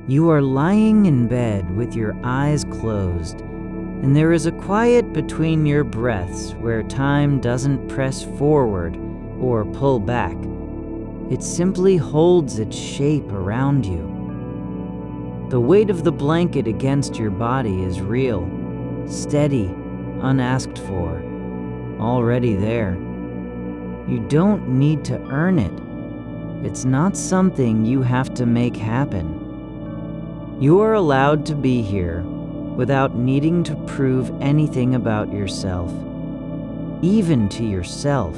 You are lying in bed with your eyes closed, and there is a quiet between your breaths where time doesn't press forward or pull back. It simply holds its shape around you. The weight of the blanket against your body is real, steady, unasked for, already there. You don't need to earn it. It's not something you have to make happen. You are allowed to be here without needing to prove anything about yourself, even to yourself.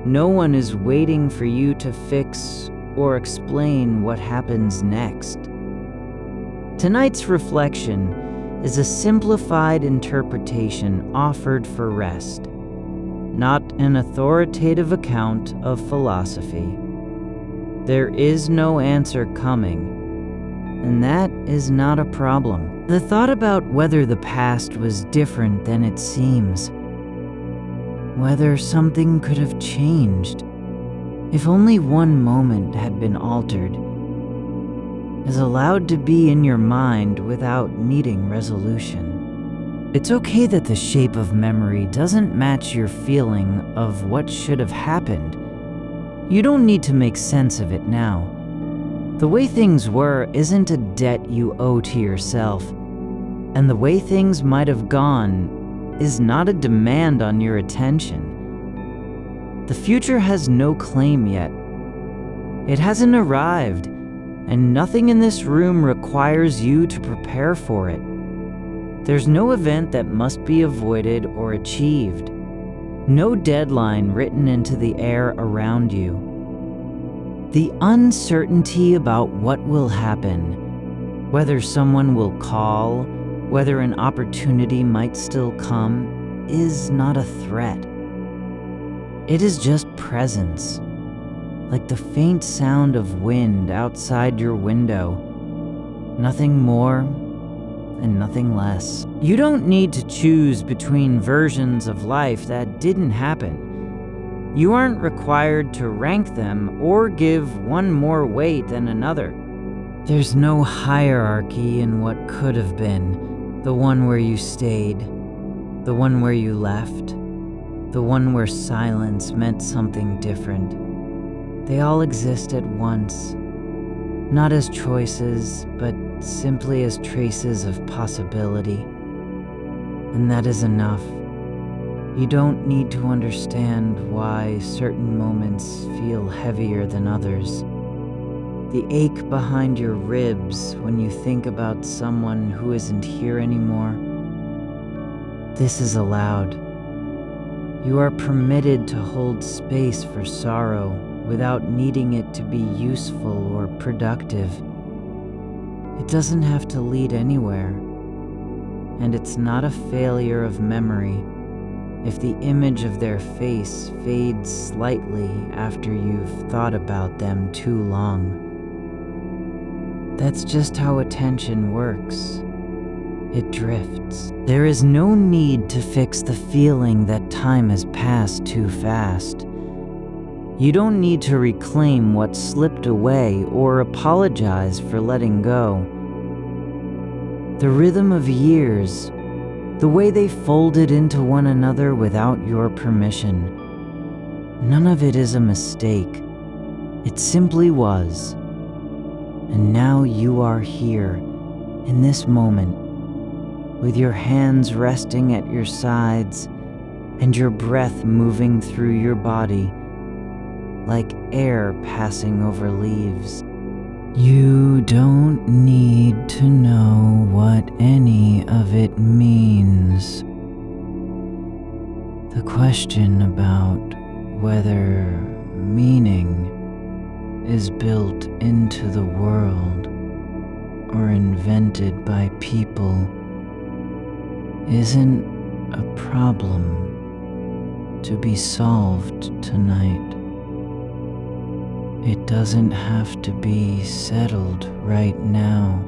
No one is waiting for you to fix or explain what happens next. Tonight's reflection is a simplified interpretation offered for rest, not an authoritative account of philosophy. There is no answer coming, and that is not a problem. The thought about whether the past was different than it seems, whether something could have changed, if only one moment had been altered, is allowed to be in your mind without needing resolution. It's okay that the shape of memory doesn't match your feeling of what should have happened. You don't need to make sense of it now. The way things were isn't a debt you owe to yourself, and the way things might have gone is not a demand on your attention. The future has no claim yet. It hasn't arrived, and nothing in this room requires you to prepare for it. There's no event that must be avoided or achieved, no deadline written into the air around you. The uncertainty about what will happen, whether someone will call, whether an opportunity might still come, is not a threat. It is just presence, like the faint sound of wind outside your window. Nothing more and nothing less. You don't need to choose between versions of life that didn't happen. You aren't required to rank them or give one more weight than another. There's no hierarchy in what could have been, the one where you stayed, the one where you left, the one where silence meant something different. They all exist at once, not as choices, but simply as traces of possibility. And that is enough. You don't need to understand why certain moments feel heavier than others. The ache behind your ribs when you think about someone who isn't here anymore. This is allowed. You are permitted to hold space for sorrow without needing it to be useful or productive. It doesn't have to lead anywhere, and it's not a failure of memory if the image of their face fades slightly after you've thought about them too long. That's just how attention works. It drifts. There is no need to fix the feeling that time has passed too fast. You don't need to reclaim what slipped away or apologize for letting go. The rhythm of years, the way they folded into one another without your permission, none of it is a mistake. It simply was. And now you are here, in this moment, with your hands resting at your sides and your breath moving through your body like air passing over leaves. You don't need to know what any of it means. The question about whether meaning is built into the world or invented by people isn't a problem to be solved tonight. It doesn't have to be settled right now,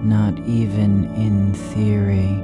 not even in theory.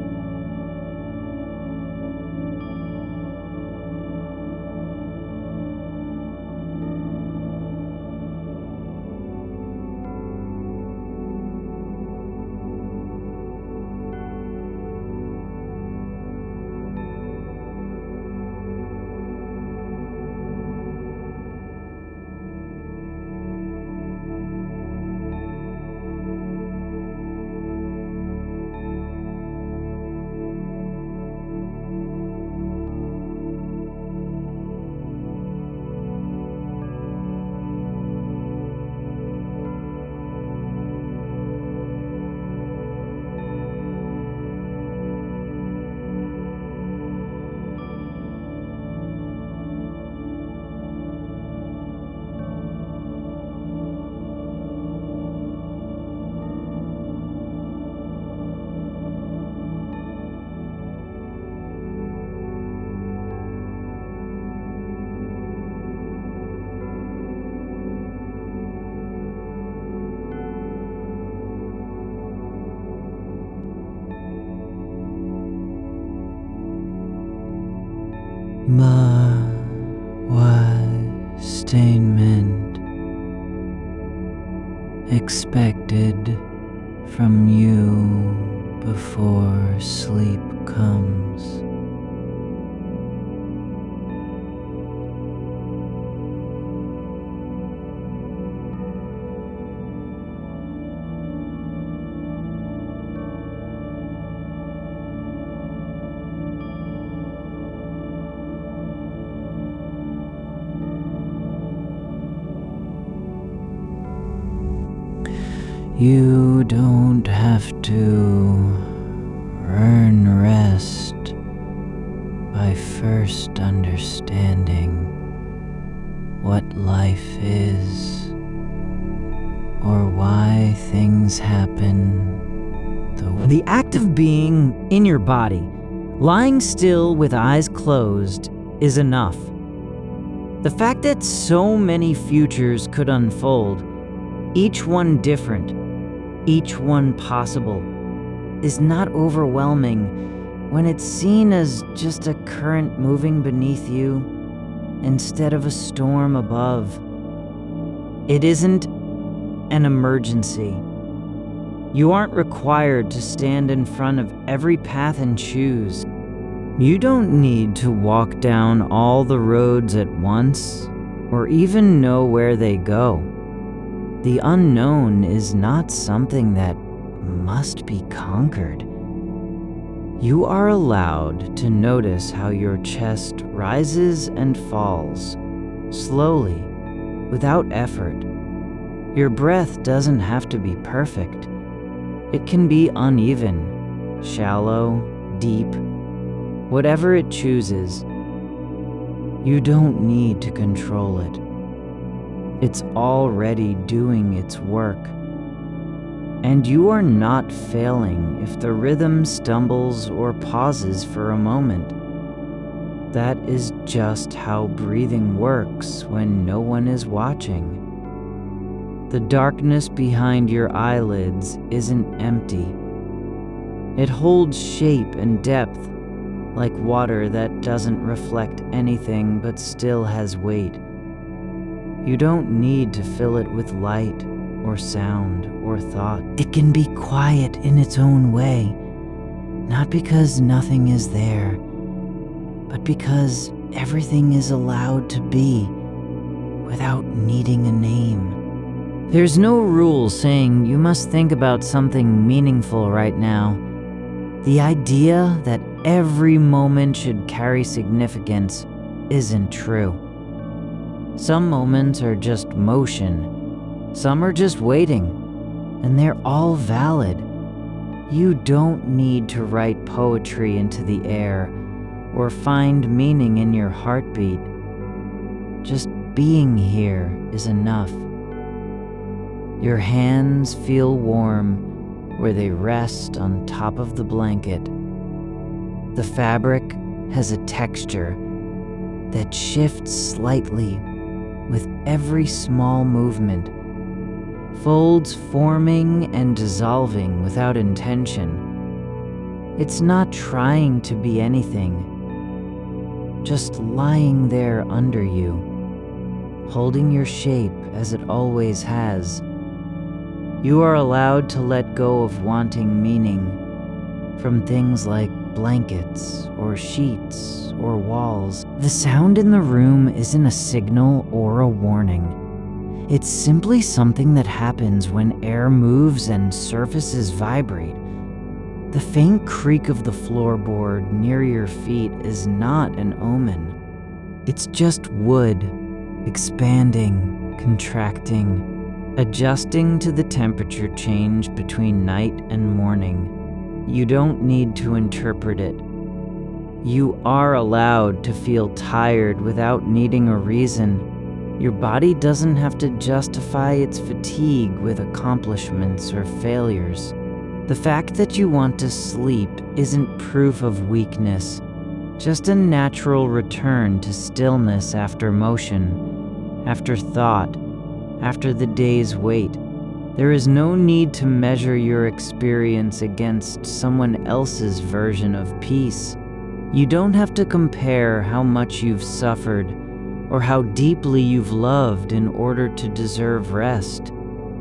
Statement expected from you before sleep comes. You don't have to earn rest by first understanding what life is or why things happen. The act of being in your body, lying still with eyes closed, is enough. The fact that so many futures could unfold, each one different, each one possible, is not overwhelming when it's seen as just a current moving beneath you instead of a storm above. It isn't an emergency. You aren't required to stand in front of every path and choose. You don't need to walk down all the roads at once or even know where they go. The unknown is not something that must be conquered. You are allowed to notice how your chest rises and falls, slowly, without effort. Your breath doesn't have to be perfect. It can be uneven, shallow, deep, whatever it chooses. You don't need to control it. It's already doing its work. And you are not failing if the rhythm stumbles or pauses for a moment. That is just how breathing works when no one is watching. The darkness behind your eyelids isn't empty. It holds shape and depth, like water that doesn't reflect anything but still has weight. You don't need to fill it with light or sound or thought. It can be quiet in its own way, not because nothing is there, but because everything is allowed to be without needing a name. There's no rule saying you must think about something meaningful right now. The idea that every moment should carry significance isn't true. Some moments are just motion, some are just waiting, and they're all valid. You don't need to write poetry into the air or find meaning in your heartbeat. Just being here is enough. Your hands feel warm where they rest on top of the blanket. The fabric has a texture that shifts slightly with every small movement, folds forming and dissolving without intention. It's not trying to be anything, just lying there under you, holding your shape as it always has. You are allowed to let go of wanting meaning from things like blankets or sheets or walls. The sound in the room isn't a signal or a warning. It's simply something that happens when air moves and surfaces vibrate. The faint creak of the floorboard near your feet is not an omen. It's just wood, expanding, contracting, adjusting to the temperature change between night and morning. You don't need to interpret it. You are allowed to feel tired without needing a reason. Your body doesn't have to justify its fatigue with accomplishments or failures. The fact that you want to sleep isn't proof of weakness, just a natural return to stillness after motion, after thought, after the day's wait. There is no need to measure your experience against someone else's version of peace. You don't have to compare how much you've suffered or how deeply you've loved in order to deserve rest.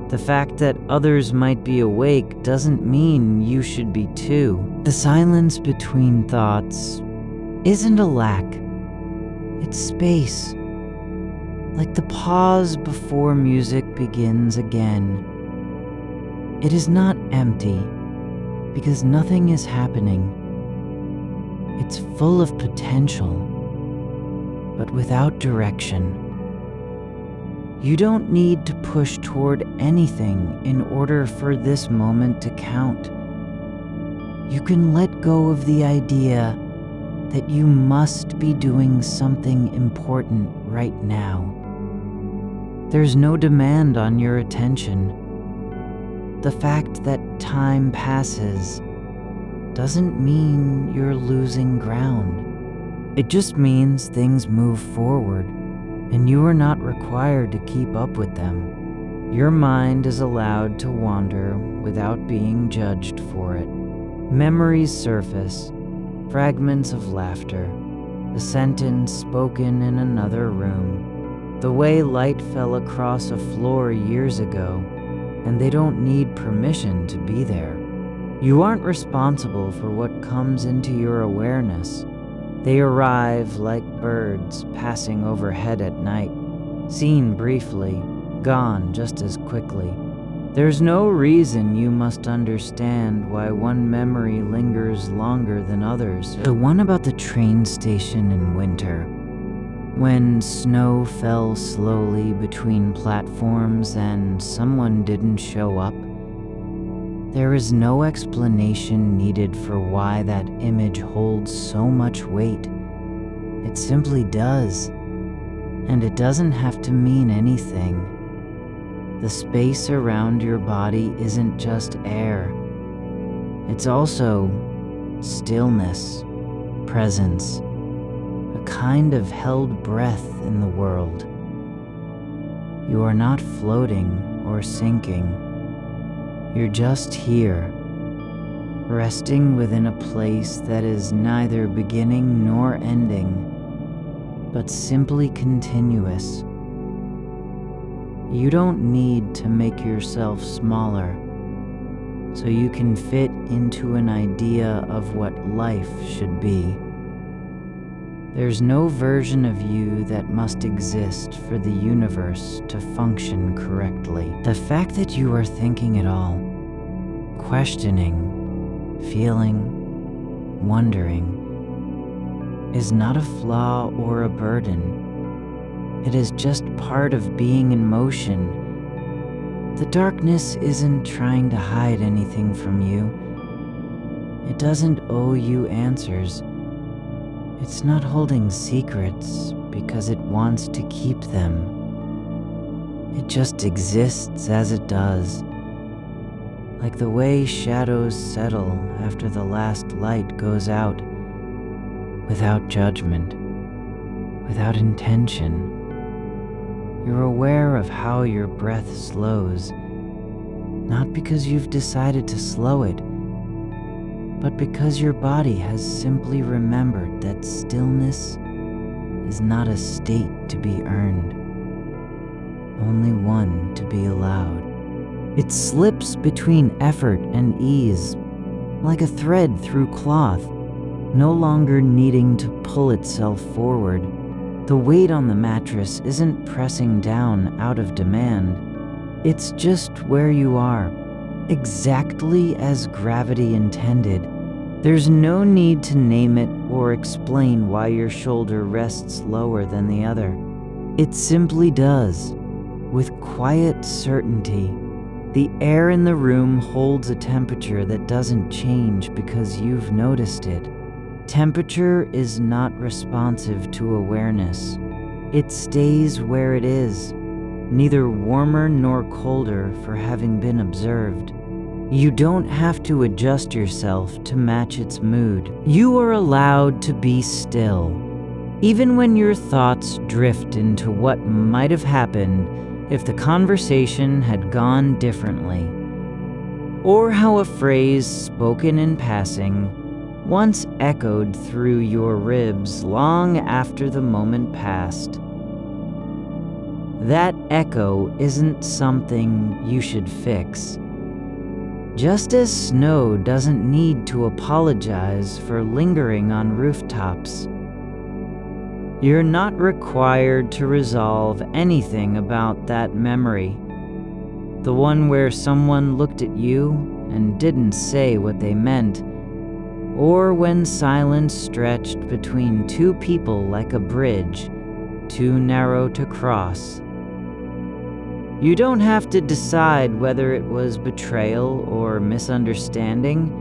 The fact that others might be awake doesn't mean you should be too. The silence between thoughts isn't a lack, it's space. Like the pause before music begins again. It is not empty, because nothing is happening. It's full of potential, but without direction. You don't need to push toward anything in order for this moment to count. You can let go of the idea that you must be doing something important right now. There's no demand on your attention. The fact that time passes doesn't mean you're losing ground. It just means things move forward, and you are not required to keep up with them. Your mind is allowed to wander without being judged for it. Memories surface, fragments of laughter, a sentence spoken in another room, the way light fell across a floor years ago, and they don't need permission to be there. You aren't responsible for what comes into your awareness. They arrive like birds passing overhead at night, seen briefly, gone just as quickly. There's no reason you must understand why one memory lingers longer than others. The one about the train station in winter, when snow fell slowly between platforms and someone didn't show up. There is no explanation needed for why that image holds so much weight. It simply does, and it doesn't have to mean anything. The space around your body isn't just air. It's also stillness, presence, a kind of held breath in the world. You are not floating or sinking. You're just here, resting within a place that is neither beginning nor ending, but simply continuous. You don't need to make yourself smaller so you can fit into an idea of what life should be. There's no version of you that must exist for the universe to function correctly. The fact that you are thinking at all, questioning, feeling, wondering, is not a flaw or a burden. It is just part of being in motion. The darkness isn't trying to hide anything from you. It doesn't owe you answers. It's not holding secrets because it wants to keep them. It just exists as it does. Like the way shadows settle after the last light goes out, without judgment, without intention. You're aware of how your breath slows, not because you've decided to slow it, but because your body has simply remembered that stillness is not a state to be earned, only one to be allowed. It slips between effort and ease, like a thread through cloth, no longer needing to pull itself forward. The weight on the mattress isn't pressing down out of demand. It's just where you are, exactly as gravity intended. There's no need to name it or explain why your shoulder rests lower than the other. It simply does, with quiet certainty. The air in the room holds a temperature that doesn't change because you've noticed it. Temperature is not responsive to awareness. It stays where it is, neither warmer nor colder for having been observed. You don't have to adjust yourself to match its mood. You are allowed to be still, even when your thoughts drift into what might have happened if the conversation had gone differently, or how a phrase spoken in passing once echoed through your ribs long after the moment passed. That echo isn't something you should fix. Just as snow doesn't need to apologize for lingering on rooftops. You're not required to resolve anything about that memory. The one where someone looked at you and didn't say what they meant, or when silence stretched between two people like a bridge, too narrow to cross. You don't have to decide whether it was betrayal or misunderstanding,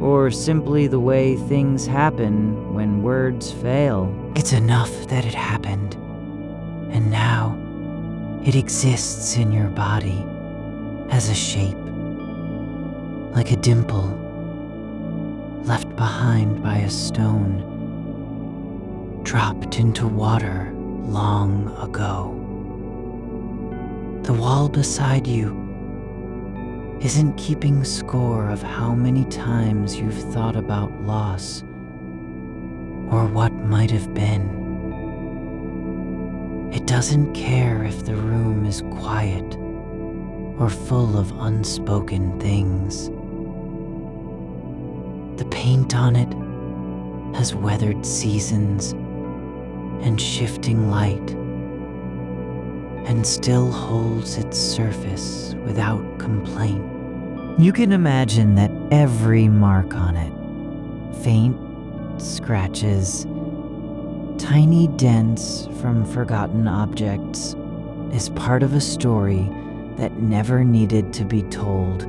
or simply the way things happen when words fail. It's enough that it happened, and now it exists in your body as a shape, like a dimple left behind by a stone, dropped into water long ago. The wall beside you isn't keeping score of how many times you've thought about loss or what might have been. It doesn't care if the room is quiet or full of unspoken things. The paint on it has weathered seasons and shifting light, and still holds its surface without complaint. You can imagine that every mark on it, faint scratches, tiny dents from forgotten objects, is part of a story that never needed to be told.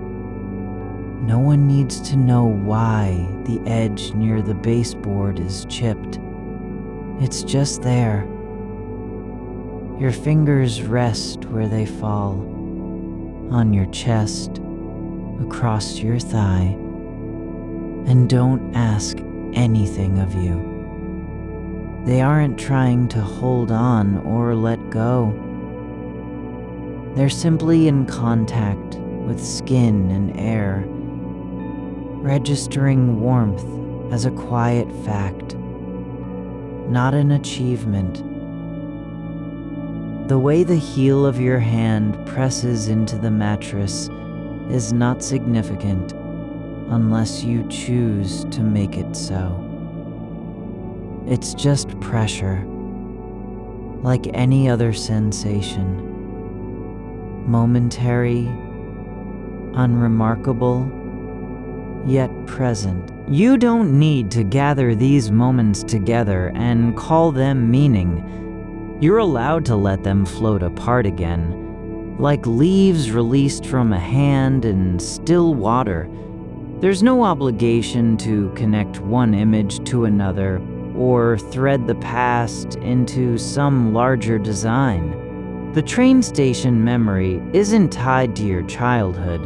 No one needs to know why the edge near the baseboard is chipped. It's just there. Your fingers rest where they fall, on your chest, across your thigh, and don't ask anything of you. They aren't trying to hold on or let go. They're simply in contact with skin and air, registering warmth as a quiet fact, not an achievement. The way the heel of your hand presses into the mattress is not significant unless you choose to make it so. It's just pressure, like any other sensation. Momentary, unremarkable, yet present. You don't need to gather these moments together and call them meaning. You're allowed to let them float apart again, like leaves released from a hand in still water. There's no obligation to connect one image to another or thread the past into some larger design. The train station memory isn't tied to your childhood,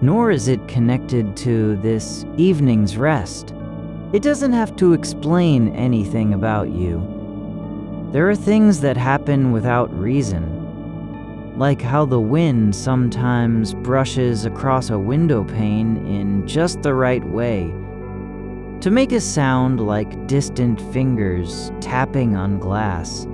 nor is it connected to this evening's rest. It doesn't have to explain anything about you. There are things that happen without reason, like how the wind sometimes brushes across a window pane in just the right way to make a sound like distant fingers tapping on glass.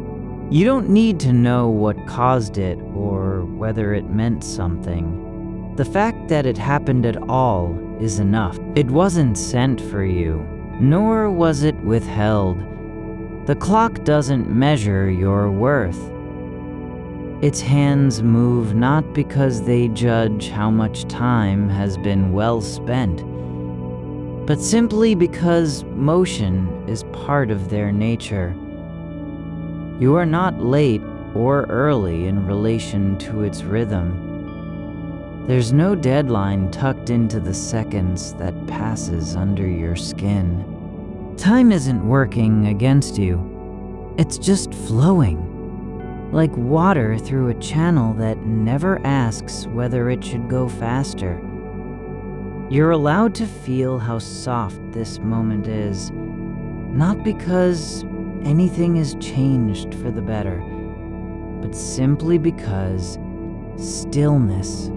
You don't need to know what caused it or whether it meant something. The fact that it happened at all is enough. It wasn't sent for you, nor was it withheld. The clock doesn't measure your worth. Its hands move not because they judge how much time has been well spent, but simply because motion is part of their nature. You are not late or early in relation to its rhythm. There's no deadline tucked into the seconds that passes under your skin. Time isn't working against you. It's just flowing, like water through a channel that never asks whether it should go faster. You're allowed to feel how soft this moment is, not because anything has changed for the better, but simply because stillness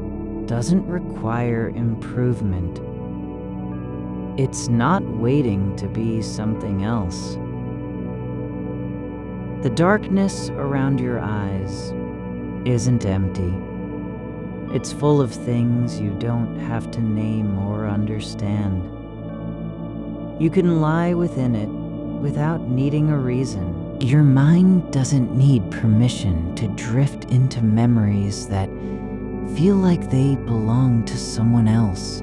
doesn't require improvement. It's not waiting to be something else. The darkness around your eyes isn't empty. It's full of things you don't have to name or understand. You can lie within it without needing a reason. Your mind doesn't need permission to drift into memories that feel like they belong to someone else.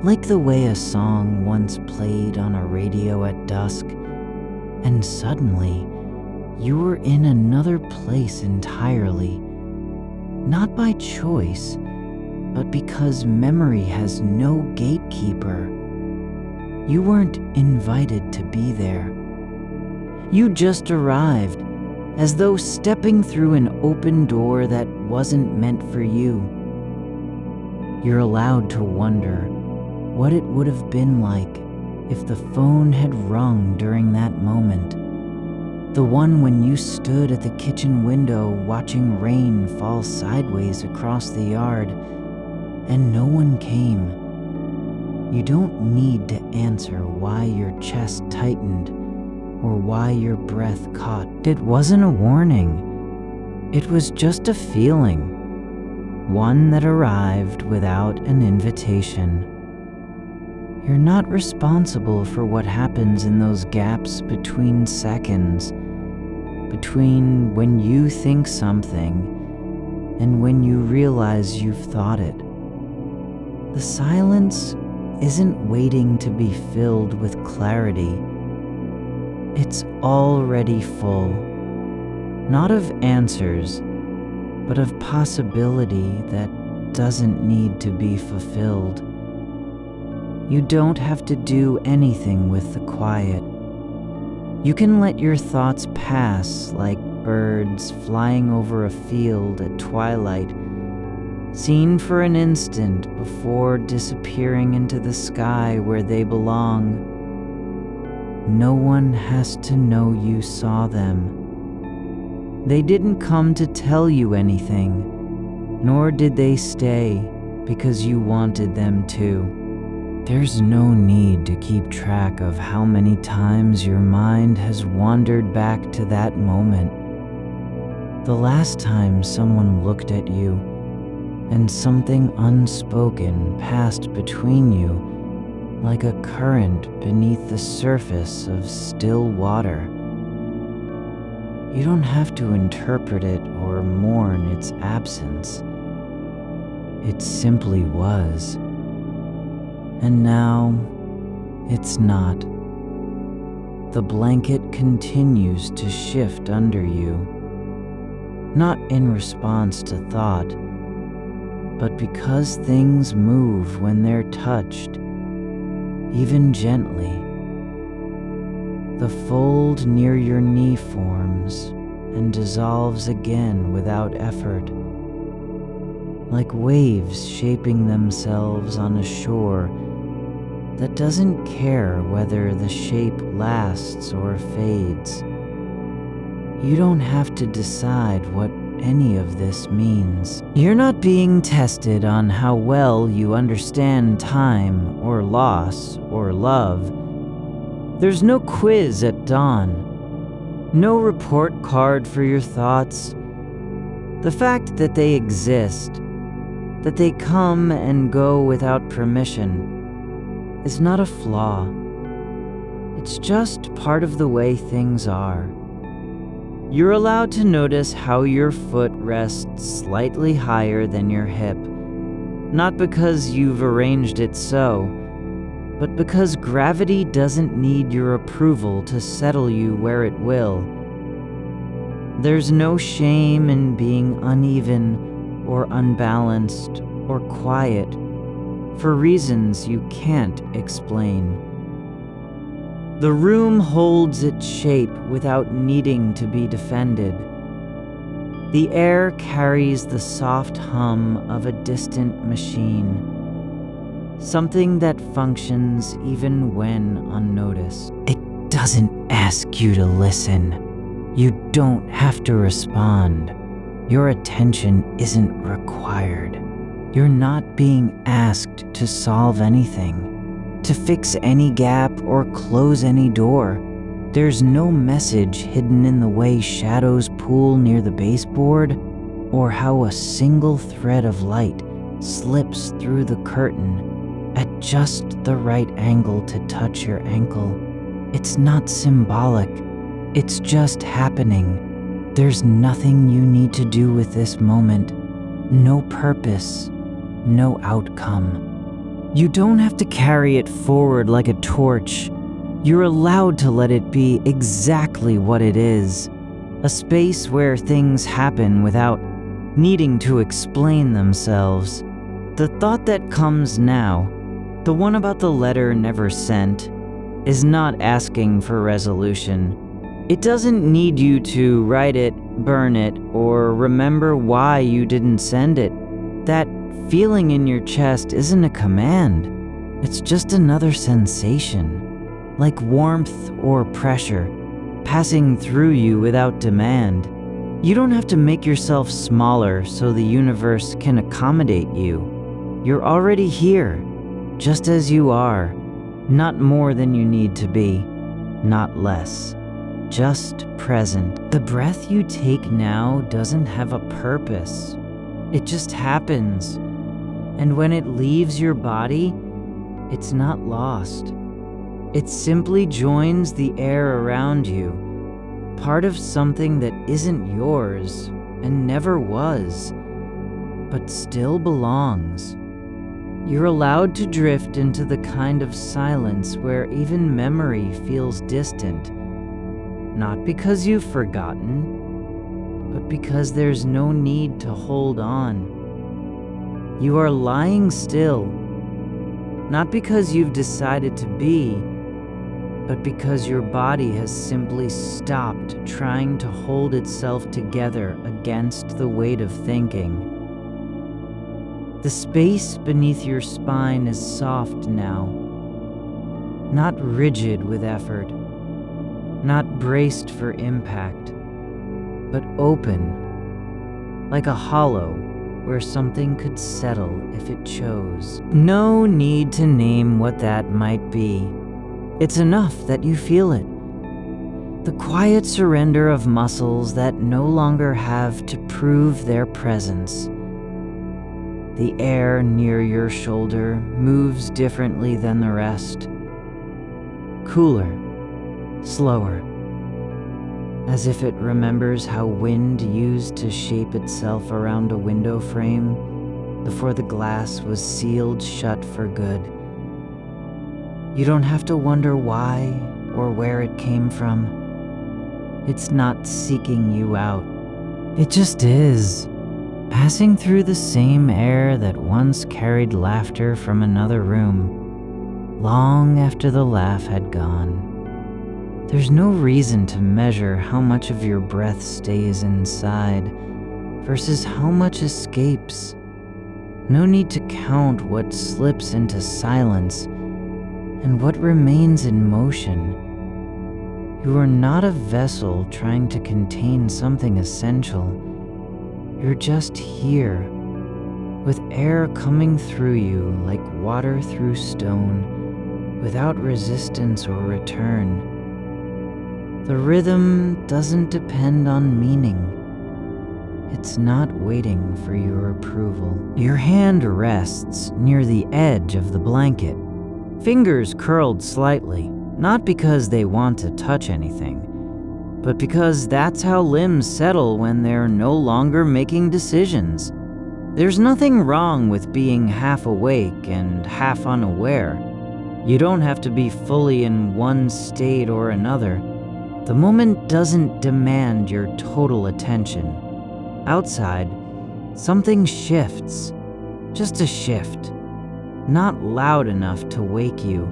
Like the way a song once played on a radio at dusk, and suddenly you were in another place entirely. Not by choice, but because memory has no gatekeeper. You weren't invited to be there. You just arrived, as though stepping through an open door that wasn't meant for you. You're allowed to wonder what it would have been like if the phone had rung during that moment. The one when you stood at the kitchen window watching rain fall sideways across the yard, and no one came. You don't need to answer why your chest tightened or why your breath caught. It wasn't a warning. It was just a feeling, one that arrived without an invitation. You're not responsible for what happens in those gaps between seconds, between when you think something and when you realize you've thought it. The silence isn't waiting to be filled with clarity. It's already full, not of answers, but of possibility that doesn't need to be fulfilled. You don't have to do anything with the quiet. You can let your thoughts pass like birds flying over a field at twilight, seen for an instant before disappearing into the sky where they belong. No one has to know you saw them. They didn't come to tell you anything, nor did they stay because you wanted them to. There's no need to keep track of how many times your mind has wandered back to that moment. The last time someone looked at you and something unspoken passed between you like a current beneath the surface of still water. You don't have to interpret it or mourn its absence. It simply was. And now, it's not. The blanket continues to shift under you, not in response to thought, but because things move when they're touched, even gently. The fold near your knee forms and dissolves again without effort, like waves shaping themselves on a shore that doesn't care whether the shape lasts or fades. You don't have to decide what any of this means. You're not being tested on how well you understand time or loss or love. There's no quiz at dawn, no report card for your thoughts. The fact that they exist, that they come and go without permission, is not a flaw. It's just part of the way things are. You're allowed to notice how your foot rests slightly higher than your hip, not because you've arranged it so, but because gravity doesn't need your approval to settle you where it will. There's no shame in being uneven or unbalanced or quiet for reasons you can't explain. The room holds its shape without needing to be defended. The air carries the soft hum of a distant machine, something that functions even when unnoticed. It doesn't ask you to listen. You don't have to respond. Your attention isn't required. You're not being asked to solve anything, to fix any gap or close any door. There's no message hidden in the way shadows pool near the baseboard, or how a single thread of light slips through the curtain at just the right angle to touch your ankle. It's not symbolic, it's just happening. There's nothing you need to do with this moment, no purpose, no outcome. You don't have to carry it forward like a torch. You're allowed to let it be exactly what it is, a space where things happen without needing to explain themselves. The thought that comes now, the one about the letter never sent, is not asking for resolution. It doesn't need you to write it, burn it, or remember why you didn't send it. That feeling in your chest isn't a command. It's just another sensation, like warmth or pressure, passing through you without demand. You don't have to make yourself smaller so the universe can accommodate you. You're already here, just as you are, not more than you need to be, not less, just present. The breath you take now doesn't have a purpose. It just happens. And when it leaves your body, it's not lost. It simply joins the air around you, part of something that isn't yours and never was, but still belongs. You're allowed to drift into the kind of silence where even memory feels distant, not because you've forgotten, but because there's no need to hold on. You are lying still, not because you've decided to be, but because your body has simply stopped trying to hold itself together against the weight of thinking. The space beneath your spine is soft now, not rigid with effort, not braced for impact, but open, like a hollow where something could settle if it chose. No need to name what that might be. It's enough that you feel it. The quiet surrender of muscles that no longer have to prove their presence. The air near your shoulder moves differently than the rest. Cooler, slower, as if it remembers how wind used to shape itself around a window frame before the glass was sealed shut for good. You don't have to wonder why or where it came from. It's not seeking you out. It just is, passing through the same air that once carried laughter from another room, long after the laugh had gone. There's no reason to measure how much of your breath stays inside versus how much escapes. No need to count what slips into silence and what remains in motion. You are not a vessel trying to contain something essential. You're just here, with air coming through you like water through stone, without resistance or return. The rhythm doesn't depend on meaning. It's not waiting for your approval. Your hand rests near the edge of the blanket, fingers curled slightly, not because they want to touch anything, but because that's how limbs settle when they're no longer making decisions. There's nothing wrong with being half awake and half unaware. You don't have to be fully in one state or another. The moment doesn't demand your total attention. Outside, something shifts, just a shift. Not loud enough to wake you,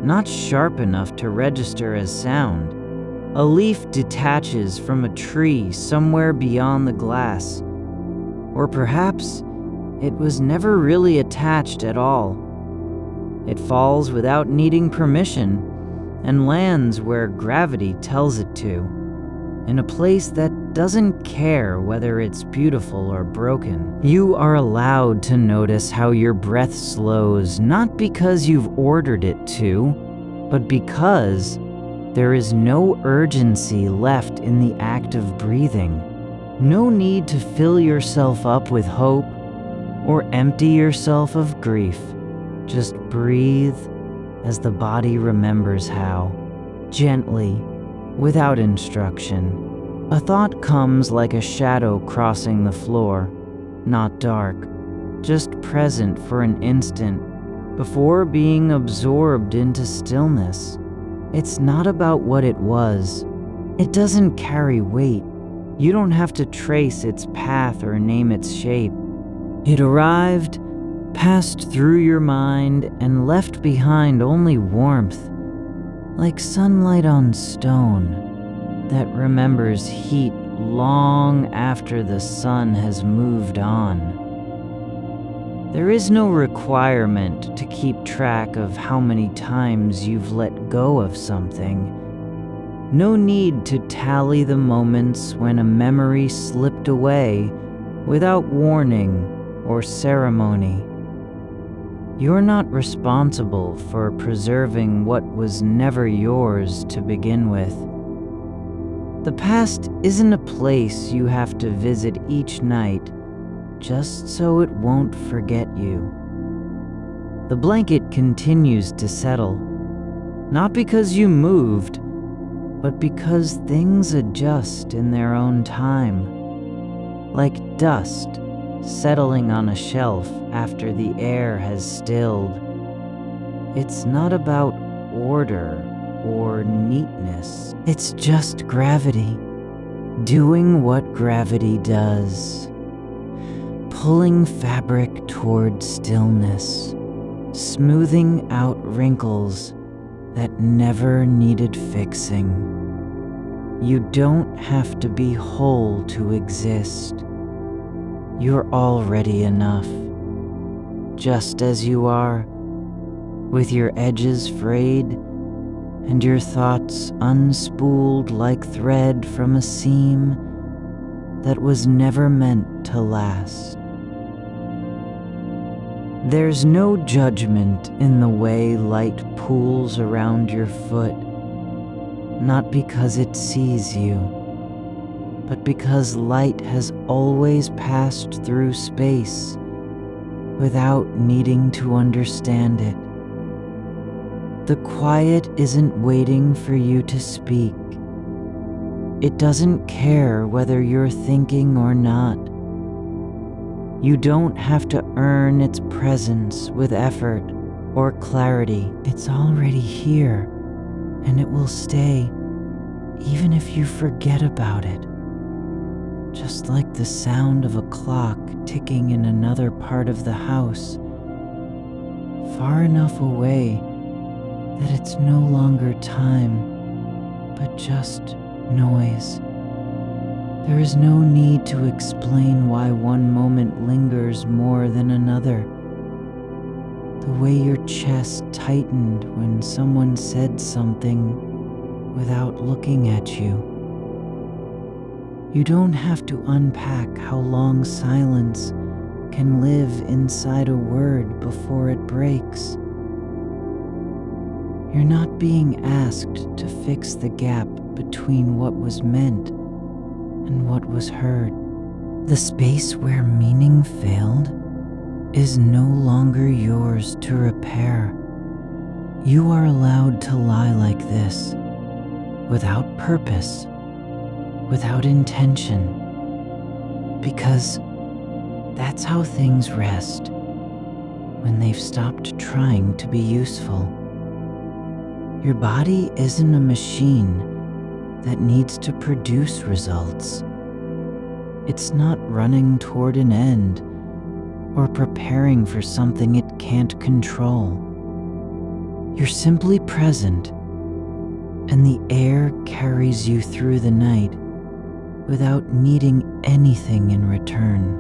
not sharp enough to register as sound. A leaf detaches from a tree somewhere beyond the glass. Or perhaps it was never really attached at all. It falls without needing permission and lands where gravity tells it to. in a place that doesn't care whether it's beautiful or broken. You are allowed to notice how your breath slows, not because you've ordered it to, but because there is no urgency left in the act of breathing. No need to fill yourself up with hope or empty yourself of grief. Just breathe as the body remembers how, gently, without instruction. A thought comes like a shadow crossing the floor, not dark, just present for an instant before being absorbed into stillness. It's not about what it was. It doesn't carry weight. You don't have to trace its path or name its shape. It arrived, passed through your mind, and left behind only warmth, like sunlight on stone that remembers heat long after the sun has moved on. There is no requirement to keep track of how many times you've let go of something. No need to tally the moments when a memory slipped away without warning or ceremony. You're not responsible for preserving what was never yours to begin with. The past isn't a place you have to visit each night just so it won't forget you. The blanket continues to settle, not because you moved, but because things adjust in their own time, like dust settling on a shelf after the air has stilled. It's not about order or neatness. It's just gravity, doing what gravity does, pulling fabric toward stillness, smoothing out wrinkles that never needed fixing. You don't have to be whole to exist. You're already enough, just as you are, with your edges frayed and your thoughts unspooled like thread from a seam that was never meant to last. There's no judgment in the way light pools around your foot, not because it sees you, but because light has always passed through space without needing to understand it. The quiet isn't waiting for you to speak. It doesn't care whether you're thinking or not. You don't have to earn its presence with effort or clarity. It's already here, and it will stay, even if you forget about it. Just like the sound of a clock ticking in another part of the house, far enough away that it's no longer time, but just noise. There is no need to explain why one moment lingers more than another. The way your chest tightened when someone said something without looking at you. You don't have to unpack how long silence can live inside a word before it breaks. You're not being asked to fix the gap between what was meant and what was heard. The space where meaning failed is no longer yours to repair. You are allowed to lie like this, without purpose, without intention, because that's how things rest when they've stopped trying to be useful. Your body isn't a machine that needs to produce results. It's not running toward an end or preparing for something it can't control. You're simply present, and the air carries you through the night without needing anything in return.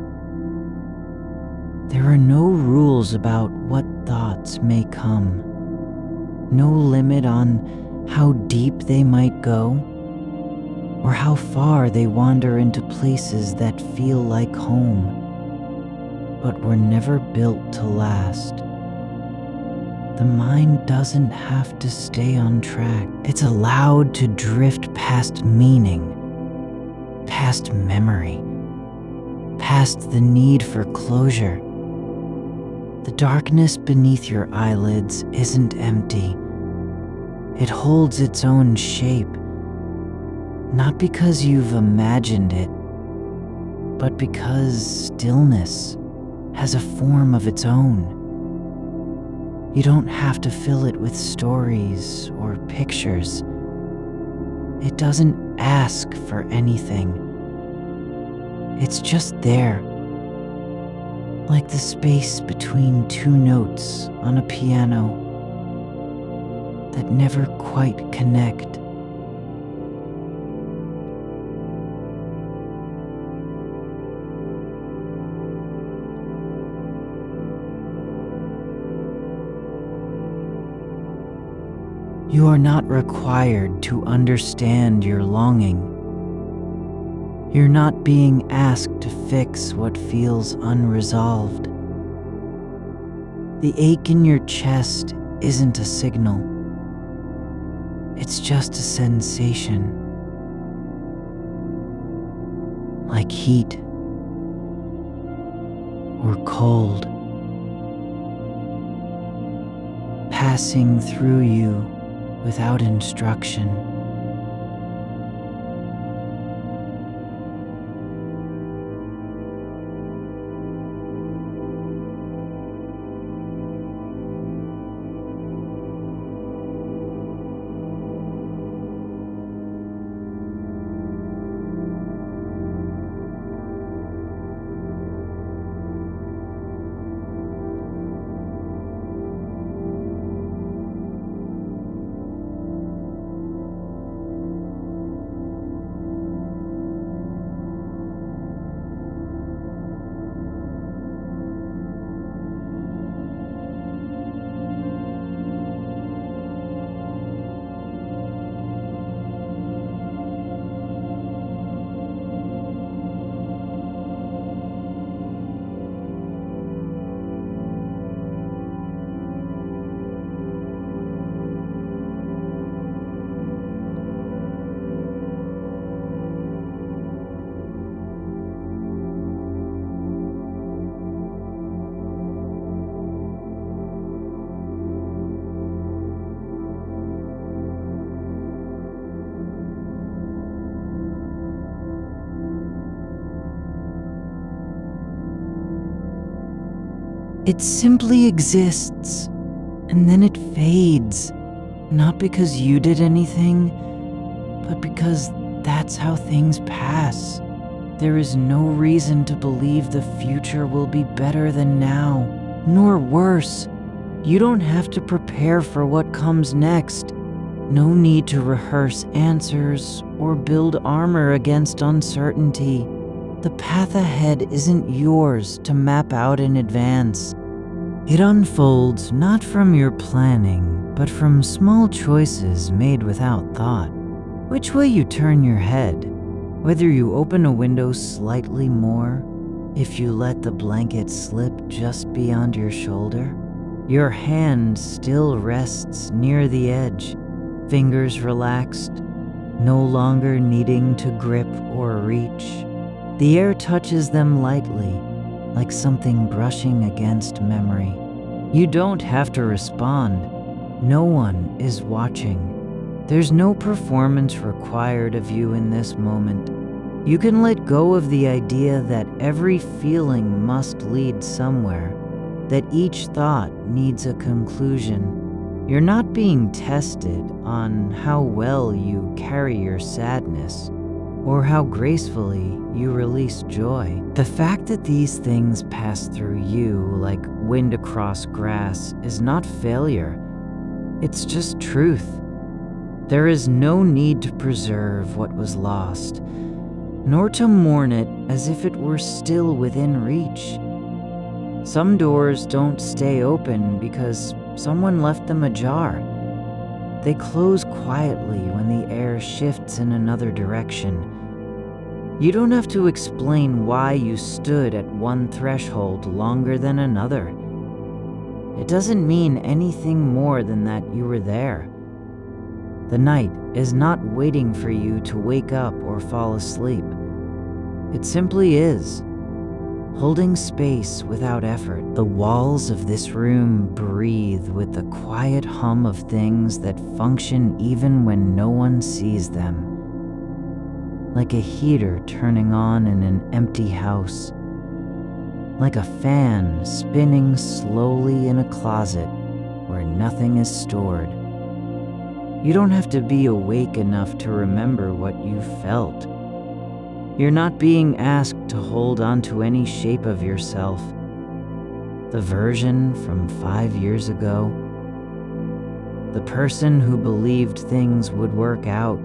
There are no rules about what thoughts may come, no limit on how deep they might go. or how far they wander into places that feel like home, but were never built to last. The mind doesn't have to stay on track. It's allowed to drift past meaning, past memory, past the need for closure. The darkness beneath your eyelids isn't empty. It holds its own shape, not because you've imagined it, but because stillness has a form of its own. You don't have to fill it with stories or pictures. It doesn't ask for anything. It's just there, like the space between two notes on a piano that never quite connect. You are not required to understand your longing. You're not being asked to fix what feels unresolved. The ache in your chest isn't a signal. It's just a sensation, like heat or cold, passing through you without instruction. It simply exists, and then it fades, not because you did anything, but because that's how things pass. There is no reason to believe the future will be better than now, nor worse. You don't have to prepare for what comes next. No need to rehearse answers or build armor against uncertainty. The path ahead isn't yours to map out in advance. It unfolds not from your planning, but from small choices made without thought. Which way you turn your head, whether you open a window slightly more, if you let the blanket slip just beyond your shoulder, your hand still rests near the edge, fingers relaxed, no longer needing to grip or reach. The air touches them lightly, like something brushing against memory. You don't have to respond. No one is watching. There's no performance required of you in this moment. You can let go of the idea that every feeling must lead somewhere, that each thought needs a conclusion. You're not being tested on how well you carry your sadness, or how gracefully you release joy. The fact that these things pass through you like wind across grass is not failure. It's just truth. There is no need to preserve what was lost, nor to mourn it as if it were still within reach. Some doors don't stay open because someone left them ajar. They close quietly when the air shifts in another direction. You don't have to explain why you stood at one threshold longer than another. It doesn't mean anything more than that you were there. The night is not waiting for you to wake up or fall asleep. It simply is, holding space without effort. The walls of this room breathe with the quiet hum of things that function even when no one sees them. Like a heater turning on in an empty house. Like a fan spinning slowly in a closet where nothing is stored. You don't have to be awake enough to remember what you felt. You're not being asked to hold on to any shape of yourself. The version from 5 years ago. The person who believed things would work out.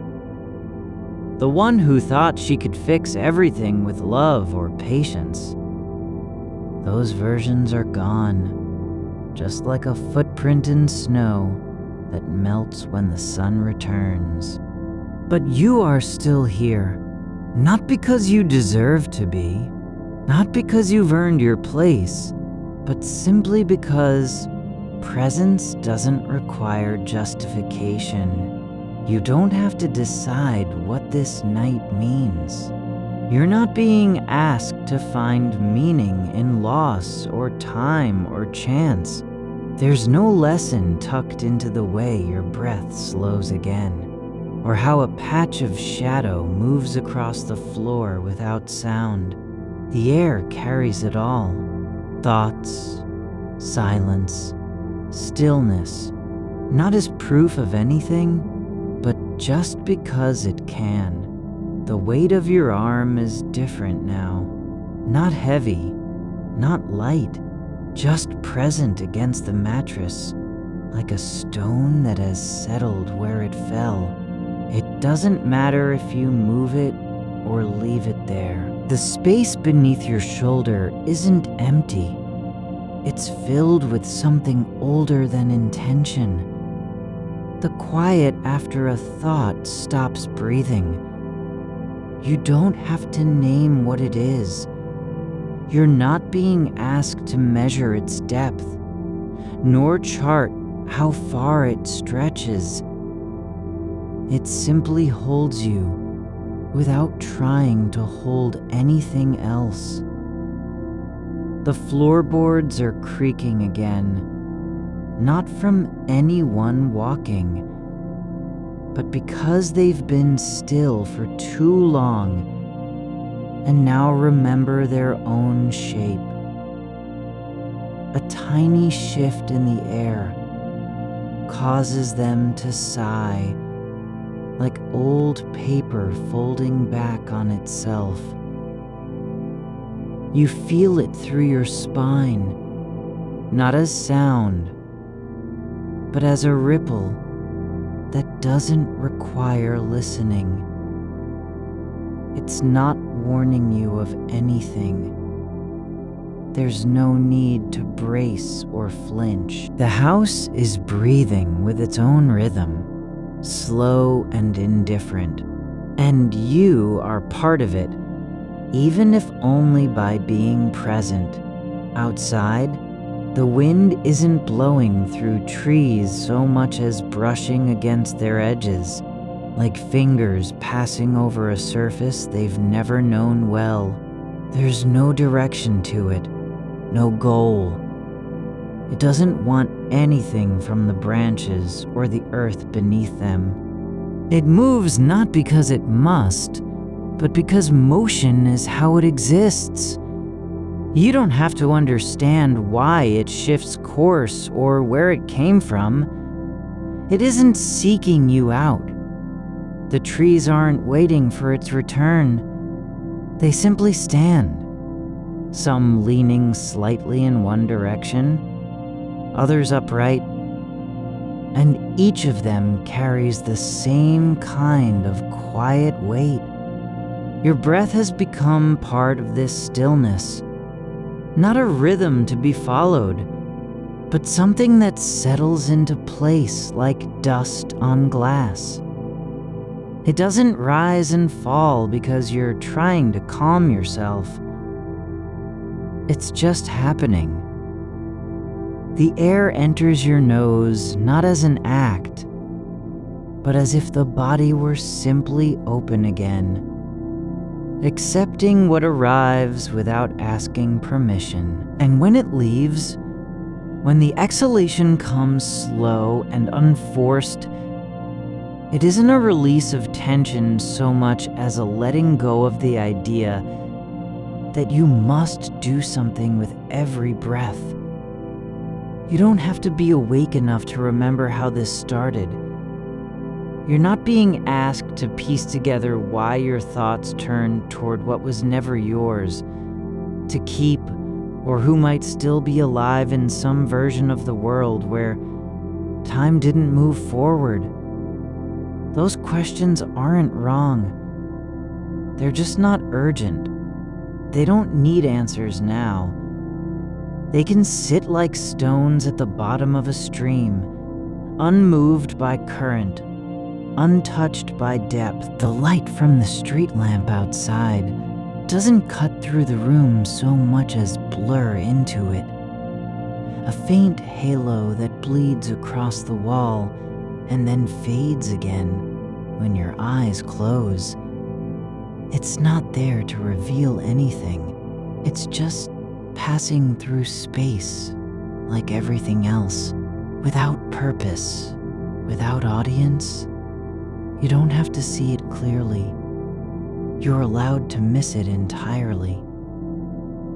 The one who thought she could fix everything with love or patience. Those versions are gone, just like a footprint in snow that melts when the sun returns. But you are still here, not because you deserve to be, not because you've earned your place, but simply because presence doesn't require justification. You don't have to decide what this night means. You're not being asked to find meaning in loss or time or chance. There's no lesson tucked into the way your breath slows again, or how a patch of shadow moves across the floor without sound. The air carries it all. Thoughts, silence, stillness, not as proof of anything, but just because it can. The weight of your arm is different now. Not heavy, not light, just present against the mattress, like a stone that has settled where it fell. It doesn't matter if you move it or leave it there. The space beneath your shoulder isn't empty. It's filled with something older than intention. The quiet after a thought stops breathing. You don't have to name what it is. You're not being asked to measure its depth, nor chart how far it stretches. It simply holds you without trying to hold anything else. The floorboards are creaking again. Not from anyone walking, but because they've been still for too long and now remember their own shape. A tiny shift in the air causes them to sigh, like old paper folding back on itself. You feel it through your spine, not as sound, but as a ripple that doesn't require listening. It's not warning you of anything. There's no need to brace or flinch. The house is breathing with its own rhythm, slow and indifferent, and you are part of it, even if only by being present. Outside, the wind isn't blowing through trees so much as brushing against their edges, like fingers passing over a surface they've never known well. There's no direction to it, no goal. It doesn't want anything from the branches or the earth beneath them. It moves not because it must, but because motion is how it exists. You don't have to understand why it shifts course or where it came from. It isn't seeking you out. The trees aren't waiting for its return. They simply stand, some leaning slightly in one direction, others upright, and each of them carries the same kind of quiet weight. Your breath has become part of this stillness. Not a rhythm to be followed, but something that settles into place like dust on glass. It doesn't rise and fall because you're trying to calm yourself. It's just happening. The air enters your nose not as an act, but as if the body were simply open again, accepting what arrives without asking permission. And when it leaves, when the exhalation comes slow and unforced, it isn't a release of tension so much as a letting go of the idea that you must do something with every breath. You don't have to be awake enough to remember how this started. You're not being asked to piece together why your thoughts turned toward what was never yours to keep, or who might still be alive in some version of the world where time didn't move forward. Those questions aren't wrong. They're just not urgent. They don't need answers now. They can sit like stones at the bottom of a stream, unmoved by current, untouched by depth. The light from the street lamp outside doesn't cut through the room so much as blur into it. A faint halo that bleeds across the wall and then fades again when your eyes close. It's not there to reveal anything. It's just passing through space like everything else, without purpose, without audience. You don't have to see it clearly. You're allowed to miss it entirely.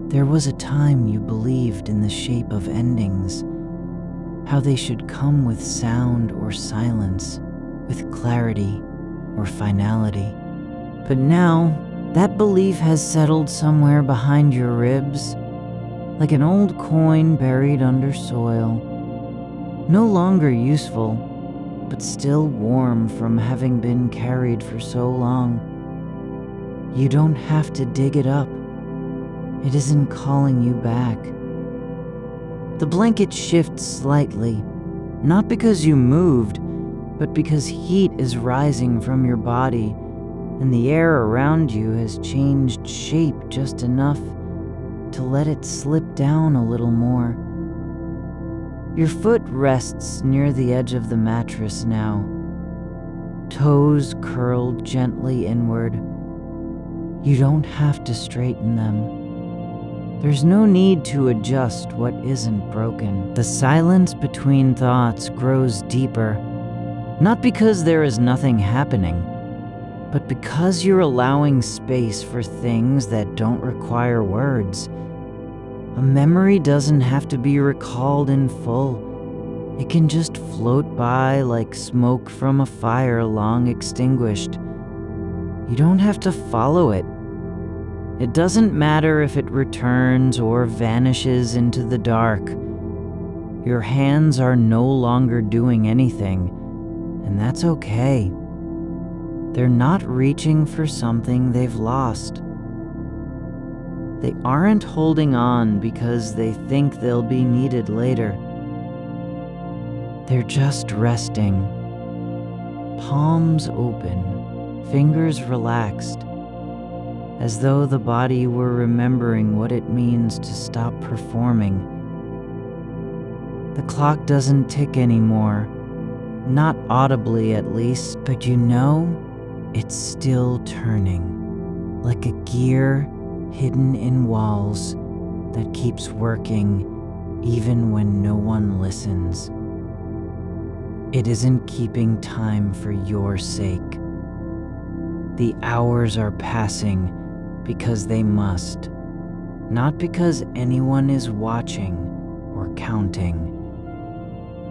There was a time you believed in the shape of endings, how they should come with sound or silence, with clarity or finality. But now, that belief has settled somewhere behind your ribs, like an old coin buried under soil, no longer useful, but still warm from having been carried for so long. You don't have to dig it up. It isn't calling you back. The blanket shifts slightly, not because you moved, but because heat is rising from your body, and the air around you has changed shape just enough to let it slip down a little more. Your foot rests near the edge of the mattress now, toes curled gently inward. You don't have to straighten them. There's no need to adjust what isn't broken. The silence between thoughts grows deeper, not because there is nothing happening, but because you're allowing space for things that don't require words. A memory doesn't have to be recalled in full. It can just float by like smoke from a fire long extinguished. You don't have to follow it. It doesn't matter if it returns or vanishes into the dark. Your hands are no longer doing anything, and that's okay. They're not reaching for something they've lost. They aren't holding on because they think they'll be needed later. They're just resting. Palms open, fingers relaxed, as though the body were remembering what it means to stop performing. The clock doesn't tick anymore, not audibly at least, but you know it's still turning, like a gear hidden in walls that keeps working even when no one listens. It isn't keeping time for your sake. The hours are passing because they must, not because anyone is watching or counting.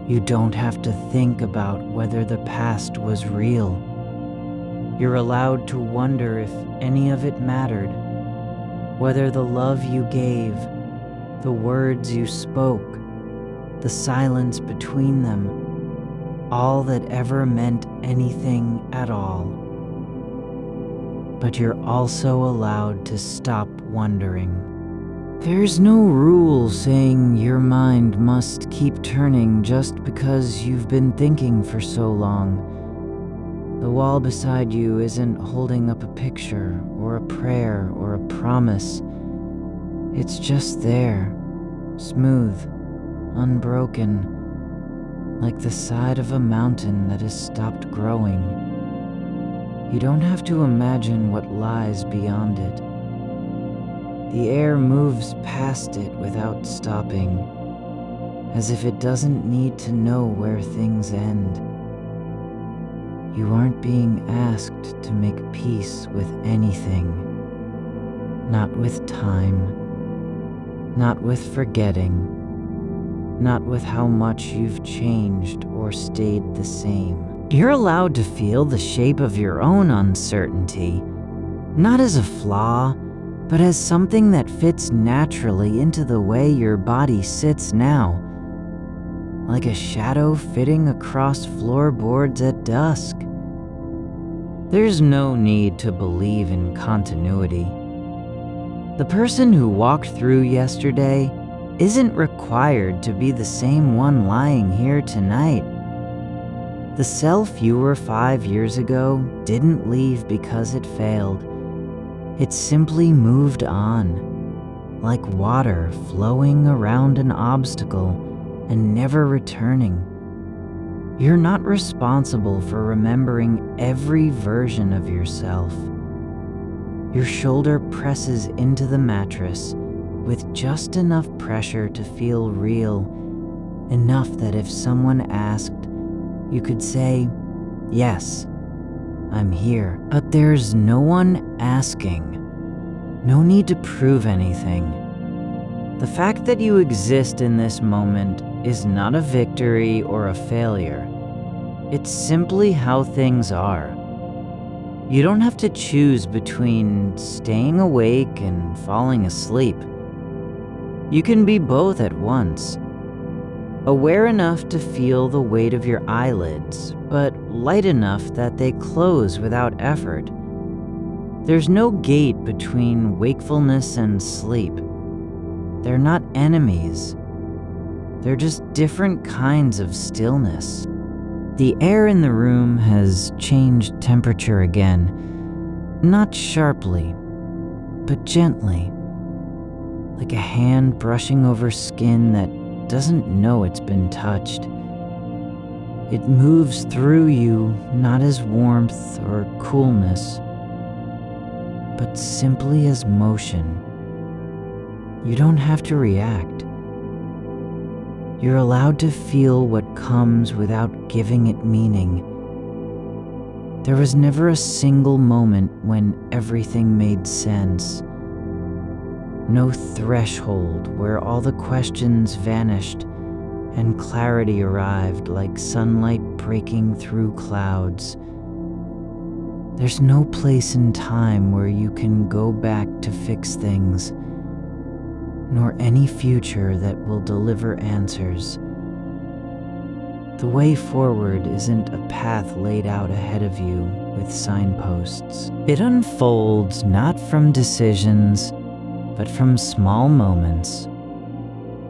You don't have to think about whether the past was real. You're allowed to wonder if any of it mattered, whether the love you gave, the words you spoke, the silence between them, all that ever meant anything at all. But you're also allowed to stop wondering. There's no rule saying your mind must keep turning just because you've been thinking for so long. The wall beside you isn't holding up a picture or a prayer or a promise. It's just there, smooth, unbroken, like the side of a mountain that has stopped growing. You don't have to imagine what lies beyond it. The air moves past it without stopping, as if it doesn't need to know where things end. You aren't being asked to make peace with anything. Not with time, not with forgetting, not with how much you've changed or stayed the same. You're allowed to feel the shape of your own uncertainty, not as a flaw, but as something that fits naturally into the way your body sits now, like a shadow fitting across floorboards at dusk. There's no need to believe in continuity. The person who walked through yesterday isn't required to be the same one lying here tonight. The self you were 5 years ago didn't leave because it failed. It simply moved on, like water flowing around an obstacle and never returning. You're not responsible for remembering every version of yourself. Your shoulder presses into the mattress with just enough pressure to feel real, enough that if someone asked, you could say, "Yes, I'm here." But there's no one asking. No need to prove anything. The fact that you exist in this moment is not a victory or a failure. It's simply how things are. You don't have to choose between staying awake and falling asleep. You can be both at once. Aware enough to feel the weight of your eyelids, but light enough that they close without effort. There's no gate between wakefulness and sleep. They're not enemies. They're just different kinds of stillness. The air in the room has changed temperature again, not sharply, but gently, like a hand brushing over skin that doesn't know it's been touched. It moves through you not as warmth or coolness, but simply as motion. You don't have to react. You're allowed to feel what comes without giving it meaning. There was never a single moment when everything made sense. No threshold where all the questions vanished and clarity arrived like sunlight breaking through clouds. There's no place in time where you can go back to fix things, nor any future that will deliver answers. The way forward isn't a path laid out ahead of you with signposts. It unfolds not from decisions, but from small moments.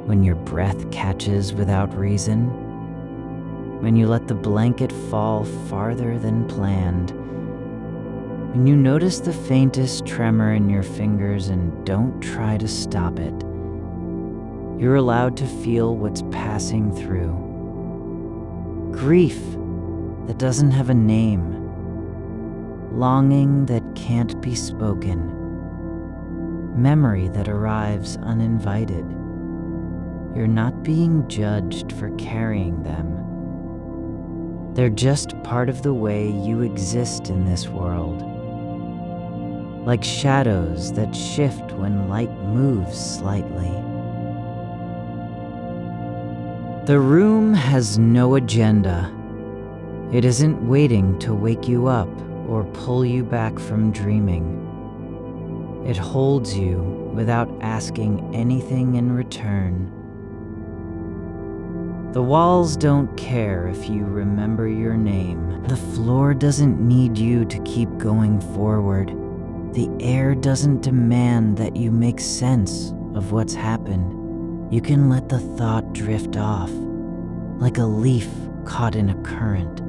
When your breath catches without reason, when you let the blanket fall farther than planned, when you notice the faintest tremor in your fingers and don't try to stop it. You're allowed to feel what's passing through. Grief that doesn't have a name. Longing that can't be spoken. Memory that arrives uninvited. You're not being judged for carrying them. They're just part of the way you exist in this world. Like shadows that shift when light moves slightly. The room has no agenda. It isn't waiting to wake you up or pull you back from dreaming. It holds you without asking anything in return. The walls don't care if you remember your name. The floor doesn't need you to keep going forward. The air doesn't demand that you make sense of what's happened, you can let the thought drift off, like a leaf caught in a current,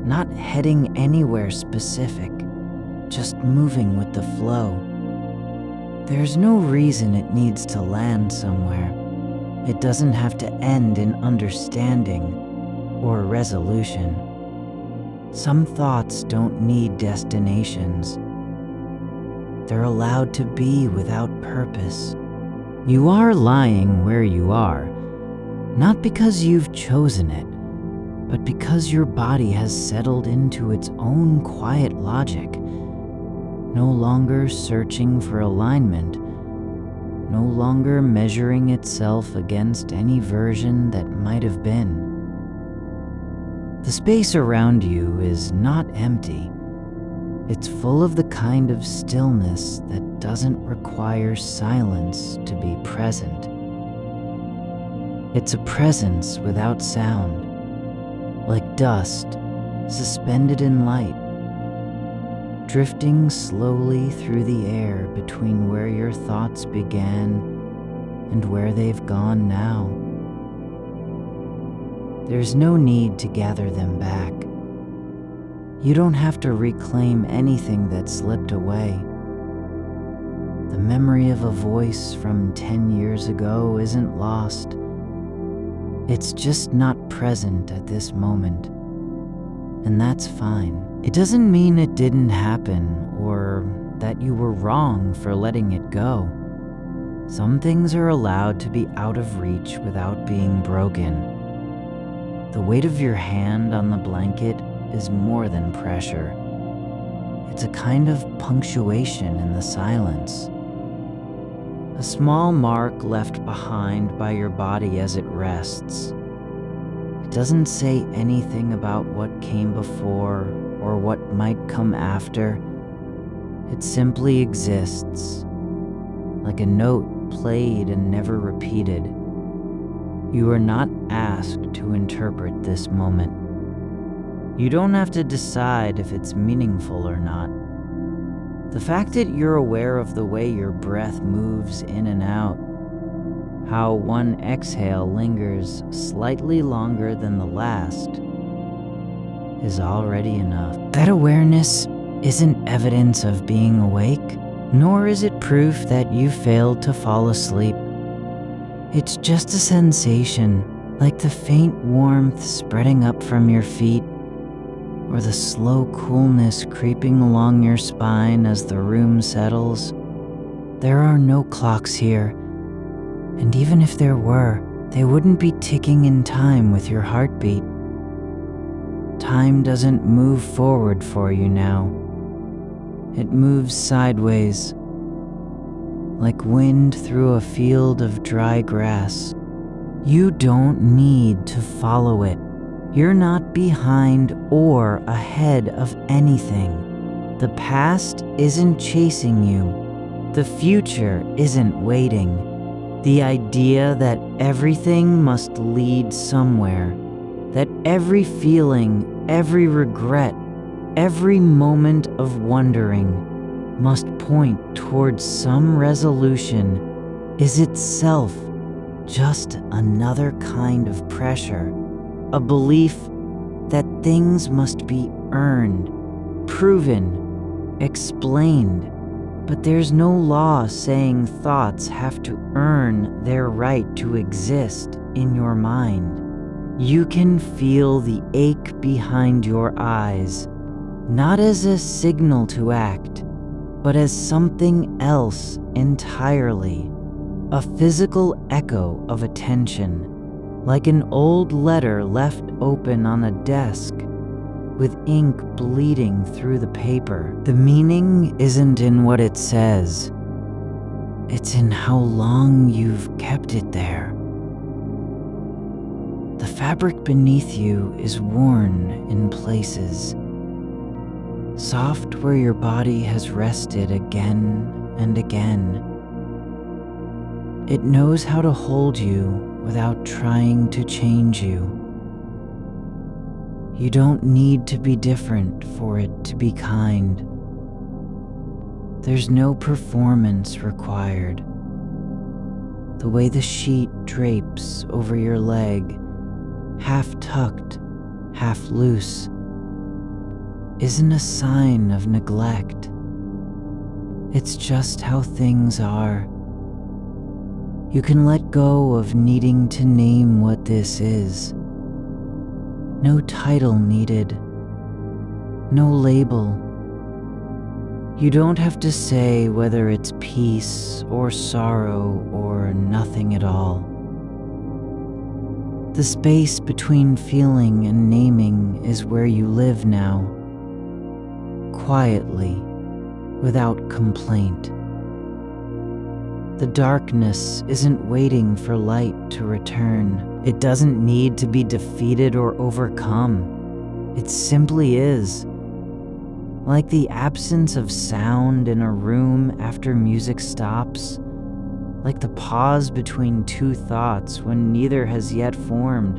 not heading anywhere specific, just moving with the flow. There's no reason it needs to land somewhere. It doesn't have to end in understanding or resolution. Some thoughts don't need destinations. They're allowed to be without purpose. You are lying where you are, not because you've chosen it, but because your body has settled into its own quiet logic, no longer searching for alignment, no longer measuring itself against any version that might have been. The space around you is not empty. It's full of the kind of stillness that doesn't require silence to be present. It's a presence without sound, like dust suspended in light, drifting slowly through the air between where your thoughts began and where they've gone now. There's no need to gather them back. You don't have to reclaim anything that slipped away. The memory of a voice from 10 years ago isn't lost. It's just not present at this moment. And that's fine. It doesn't mean it didn't happen or that you were wrong for letting it go. Some things are allowed to be out of reach without being broken. The weight of your hand on the blanket is more than pressure. It's a kind of punctuation in the silence. A small mark left behind by your body as it rests. It doesn't say anything about what came before or what might come after. It simply exists, like a note played and never repeated. You are not asked to interpret this moment. You don't have to decide if it's meaningful or not. The fact that you're aware of the way your breath moves in and out, how one exhale lingers slightly longer than the last, is already enough. That awareness isn't evidence of being awake, nor is it proof that you failed to fall asleep. It's just a sensation, like the faint warmth spreading up from your feet, or the slow coolness creeping along your spine as the room settles. There are no clocks here, and even if there were, they wouldn't be ticking in time with your heartbeat. Time doesn't move forward for you now. It moves sideways, like wind through a field of dry grass. You don't need to follow it. You're not behind or ahead of anything. The past isn't chasing you. The future isn't waiting. The idea that everything must lead somewhere, that every feeling, every regret, every moment of wondering must point towards some resolution is itself just another kind of pressure. A belief that things must be earned, proven, explained, but there's no law saying thoughts have to earn their right to exist in your mind. You can feel the ache behind your eyes, not as a signal to act, but as something else entirely, a physical echo of attention. Like an old letter left open on a desk, with ink bleeding through the paper. The meaning isn't in what it says. It's in how long you've kept it there. The fabric beneath you is worn in places, soft where your body has rested again and again. It knows how to hold you without trying to change you. You don't need to be different for it to be kind. There's no performance required. The way the sheet drapes over your leg, half tucked, half loose, isn't a sign of neglect. It's just how things are. You can let go of needing to name what this is. No title needed. No label. You don't have to say whether it's peace or sorrow or nothing at all. The space between feeling and naming is where you live now, quietly, without complaint. The darkness isn't waiting for light to return. It doesn't need to be defeated or overcome. It simply is. Like the absence of sound in a room after music stops. Like the pause between two thoughts when neither has yet formed.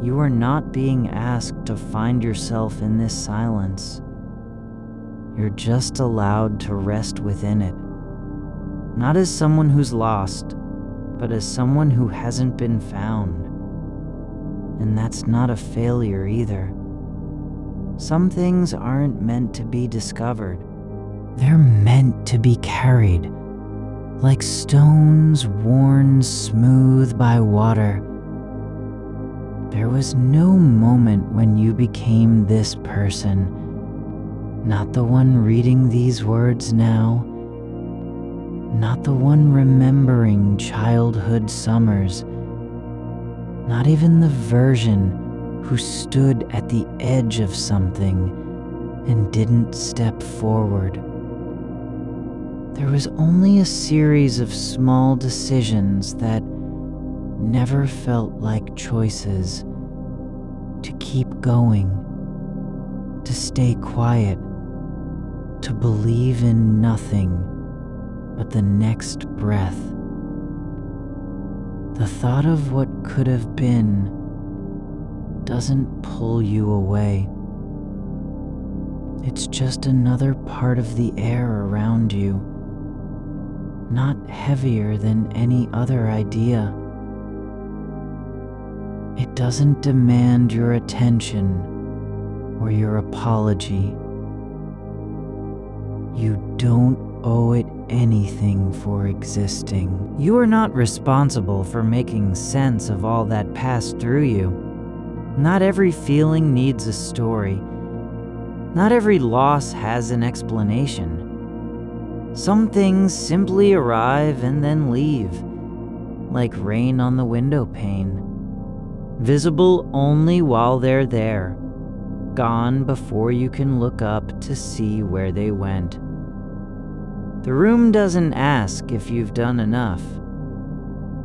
You are not being asked to find yourself in this silence. You're just allowed to rest within it. Not as someone who's lost, but as someone who hasn't been found. And that's not a failure either. Some things aren't meant to be discovered. They're meant to be carried, like stones worn smooth by water. There was no moment when you became this person, not the one reading these words now, not the one remembering childhood summers, not even the version who stood at the edge of something and didn't step forward. There was only a series of small decisions that never felt like choices. To keep going, to stay quiet, to believe in nothing but the next breath. The thought of what could have been doesn't pull you away. It's just another part of the air around you, not heavier than any other idea. It doesn't demand your attention or your apology. You don't owe it anything for existing. You are not responsible for making sense of all that passed through you. Not every feeling needs a story. Not every loss has an explanation. Some things simply arrive and then leave, like rain on the window pane, visible only while they're there, gone before you can look up to see where they went. The room doesn't ask if you've done enough.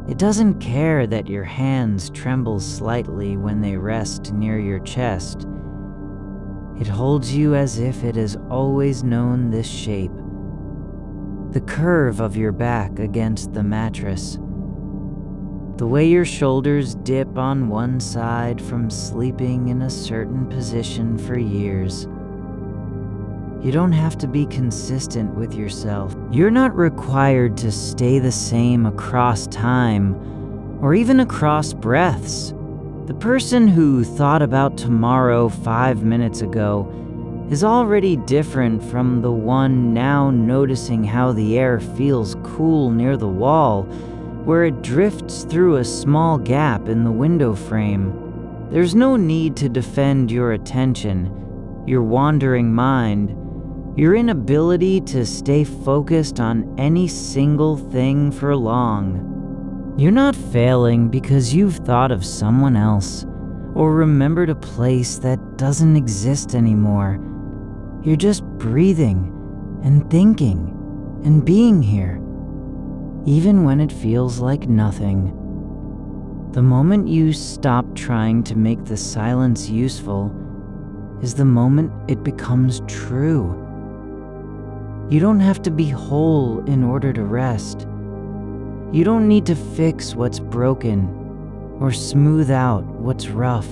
It doesn't care that your hands tremble slightly when they rest near your chest. It holds you as if it has always known this shape. The curve of your back against the mattress. The way your shoulders dip on one side from sleeping in a certain position for years. You don't have to be consistent with yourself. You're not required to stay the same across time or even across breaths. The person who thought about tomorrow 5 minutes ago is already different from the one now noticing how the air feels cool near the wall, where it drifts through a small gap in the window frame. There's no need to defend your attention, your wandering mind, your inability to stay focused on any single thing for long. You're not failing because you've thought of someone else or remembered a place that doesn't exist anymore. You're just breathing and thinking and being here, even when it feels like nothing. The moment you stop trying to make the silence useful is the moment it becomes true. You don't have to be whole in order to rest. You don't need to fix what's broken or smooth out what's rough.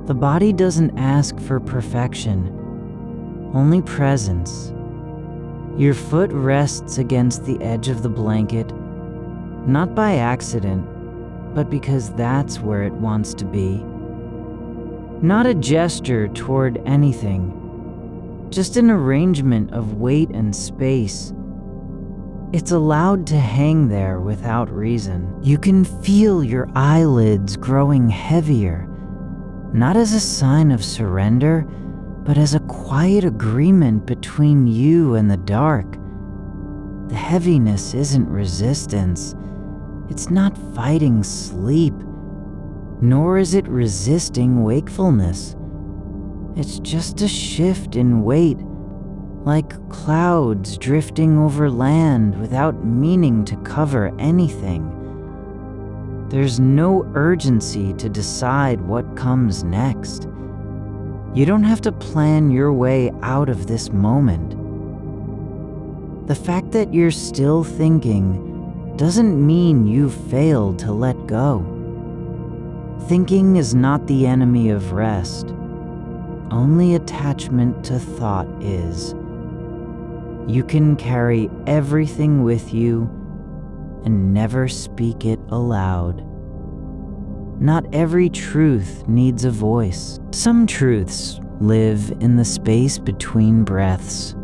The body doesn't ask for perfection, only presence. Your foot rests against the edge of the blanket, Not by accident, but because that's where it wants to be. Not a gesture toward anything, just an arrangement of weight and space. It's allowed to hang there without reason. You can feel your eyelids growing heavier, not as a sign of surrender, but as a quiet agreement between you and the dark. The heaviness isn't resistance. It's not fighting sleep, nor is it resisting wakefulness. It's just a shift in weight, like clouds drifting over land without meaning to cover anything. There's no urgency to decide what comes next. You don't have to plan your way out of this moment. The fact that you're still thinking doesn't mean you've failed to let go. Thinking is not the enemy of rest. Only attachment to thought is. You can carry everything with you and never speak it aloud. Not every truth needs a voice. Some truths live in the space between breaths,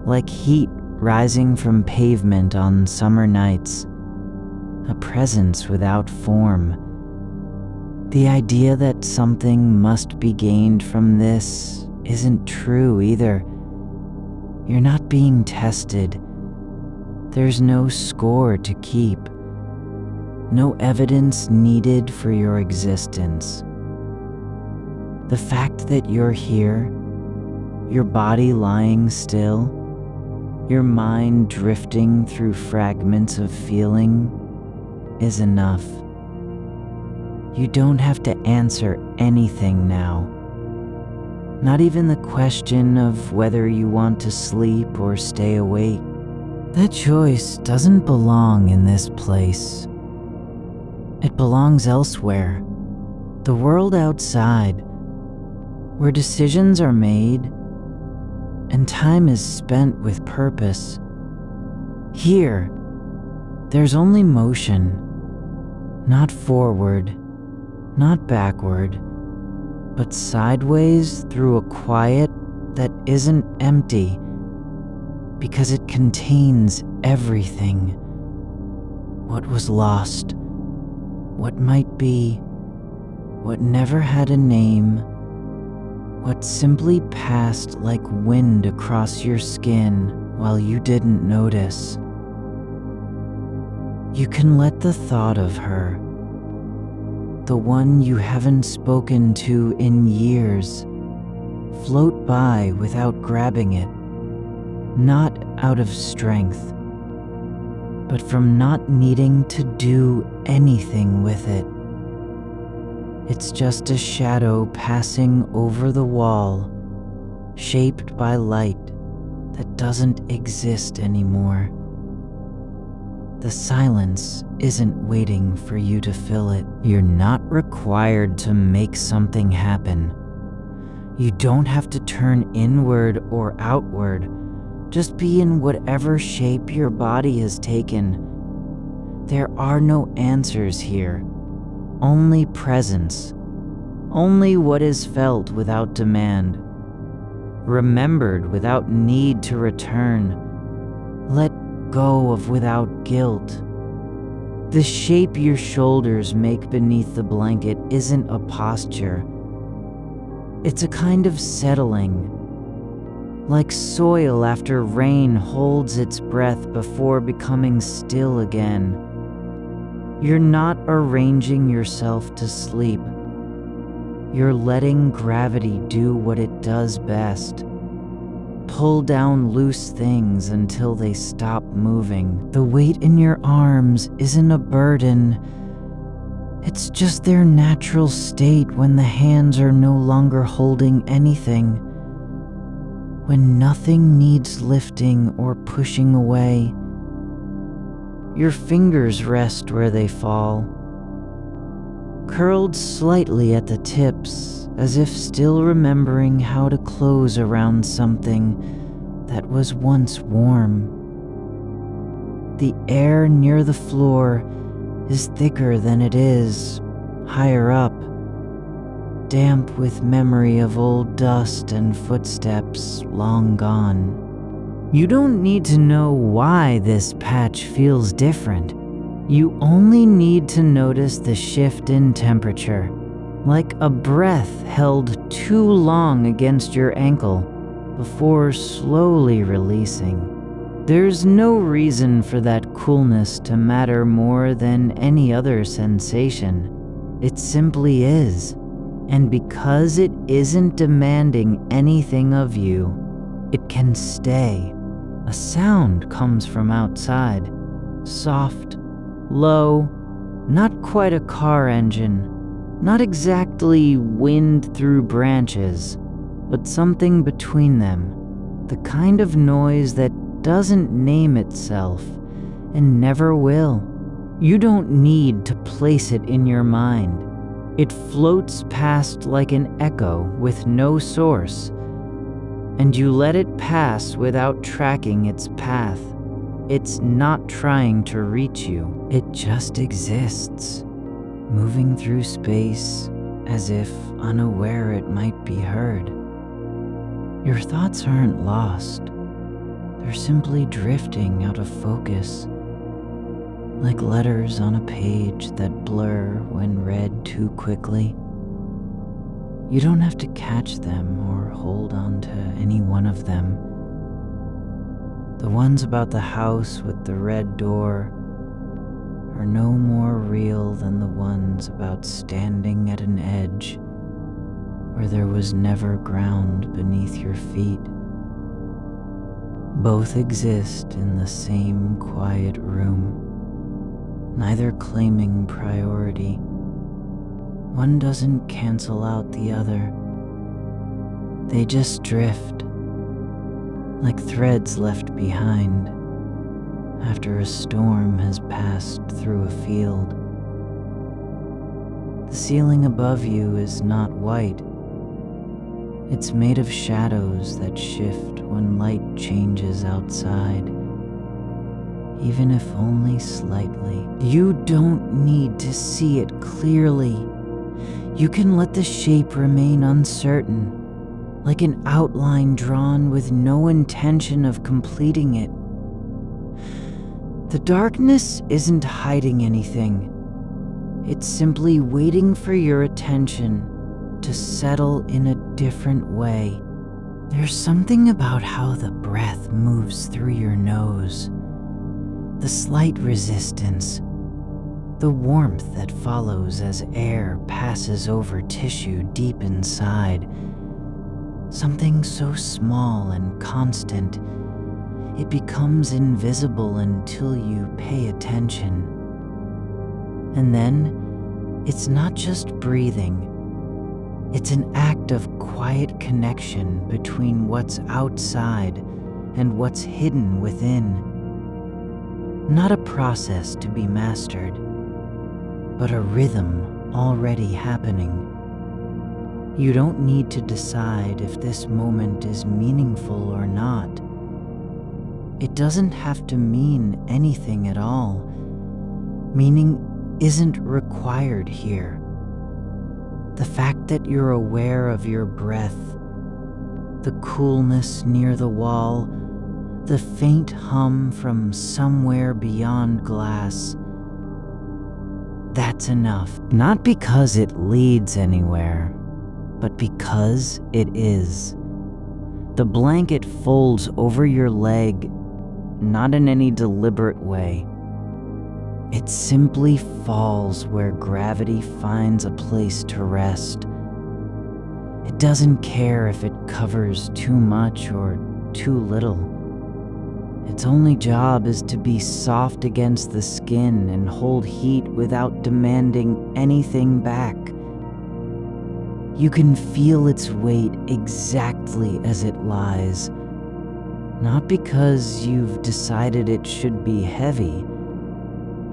like heat rising from pavement on summer nights, a presence without form. The idea that something must be gained from this isn't true either. You're not being tested. There's no score to keep. No evidence needed for your existence. The fact that you're here, your body lying still, your mind drifting through fragments of feeling is enough. You don't have to answer anything now. Not even the question of whether you want to sleep or stay awake. That choice doesn't belong in this place. It belongs elsewhere. The world outside, where decisions are made and time is spent with purpose. Here, there's only motion, not forward, not backward, but sideways through a quiet that isn't empty, because it contains everything. What was lost, what might be, what never had a name, what simply passed like wind across your skin while you didn't notice. You can let the thought of her, the one you haven't spoken to in years, float by without grabbing it, not out of strength, but from not needing to do anything with it. It's just a shadow passing over the wall, shaped by light that doesn't exist anymore. The silence isn't waiting for you to fill it. You're not required to make something happen. You don't have to turn inward or outward. Just be in whatever shape your body has taken. There are no answers here. Only presence, only what is felt without demand, remembered without need to return, let go of without guilt. The shape your shoulders make beneath the blanket isn't a posture. It's a kind of settling, like soil after rain holds its breath before becoming still again. You're not arranging yourself to sleep. You're letting gravity do what it does best. Pull down loose things until they stop moving. The weight in your arms isn't a burden. It's just their natural state when the hands are no longer holding anything. When nothing needs lifting or pushing away. Your fingers rest where they fall, curled slightly at the tips, as if still remembering how to close around something that was once warm. The air near the floor is thicker than it is higher up, damp with memory of old dust and footsteps long gone. You don't need to know why this patch feels different. You only need to notice the shift in temperature, like a breath held too long against your ankle before slowly releasing. There's no reason for that coolness to matter more than any other sensation. It simply is. And because it isn't demanding anything of you, it can stay. A sound comes from outside. Soft, low, not quite a car engine, not exactly wind through branches, but something between them. The kind of noise that doesn't name itself and never will. You don't need to place it in your mind. It floats past like an echo with no source, and you let it pass without tracking its path. It's not trying to reach you. It just exists, moving through space as if unaware it might be heard. Your thoughts aren't lost. They're simply drifting out of focus, like letters on a page that blur when read too quickly. You don't have to catch them or hold on to any one of them. The ones about the house with the red door are no more real than the ones about standing at an edge where there was never ground beneath your feet. Both exist in the same quiet room, neither claiming priority. One doesn't cancel out the other. They just drift, like threads left behind after a storm has passed through a field. The ceiling above you is not white. It's made of shadows that shift when light changes outside, even if only slightly. You don't need to see it clearly. You can let the shape remain uncertain, like an outline drawn with no intention of completing it. The darkness isn't hiding anything. It's simply waiting for your attention to settle in a different way. There's something about how the breath moves through your nose, the slight resistance, the warmth that follows as air passes over tissue deep inside. Something so small and constant, it becomes invisible until you pay attention. And then, it's not just breathing. It's an act of quiet connection between what's outside and what's hidden within. Not a process to be mastered, but a rhythm already happening. You don't need to decide if this moment is meaningful or not. It doesn't have to mean anything at all. Meaning isn't required here. The fact that you're aware of your breath, the coolness near the wall, the faint hum from somewhere beyond glass, that's enough. Not because it leads anywhere, but because it is. The blanket folds over your leg, not in any deliberate way. It simply falls where gravity finds a place to rest. It doesn't care if it covers too much or too little. Its only job is to be soft against the skin and hold heat without demanding anything back. You can feel its weight exactly as it lies, not because you've decided it should be heavy,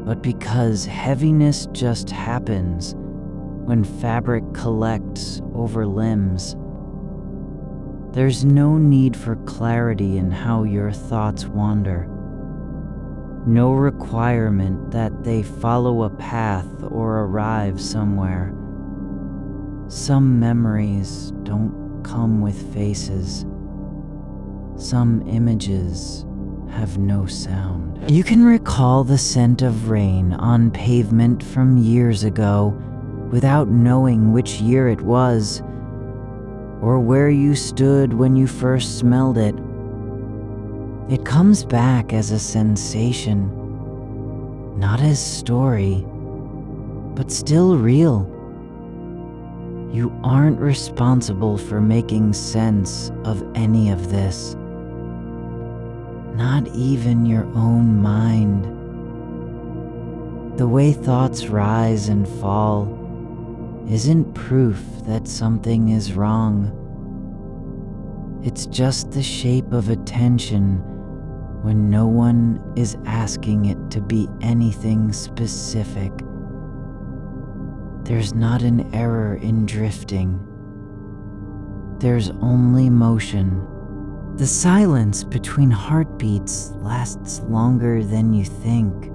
but because heaviness just happens when fabric collects over limbs. There's no need for clarity in how your thoughts wander. no requirement that they follow a path or arrive somewhere. Some memories don't come with faces. Some images have no sound. You can recall the scent of rain on pavement from years ago without knowing which year it was or where you stood when you first smelled it. It comes back as a sensation, not as story, but still real. You aren't responsible for making sense of any of this. Not even your own mind. The way thoughts rise and fall isn't proof that something is wrong. It's just the shape of attention when no one is asking it to be anything specific. There's not an error in drifting. There's only motion. The silence between heartbeats lasts longer than you think,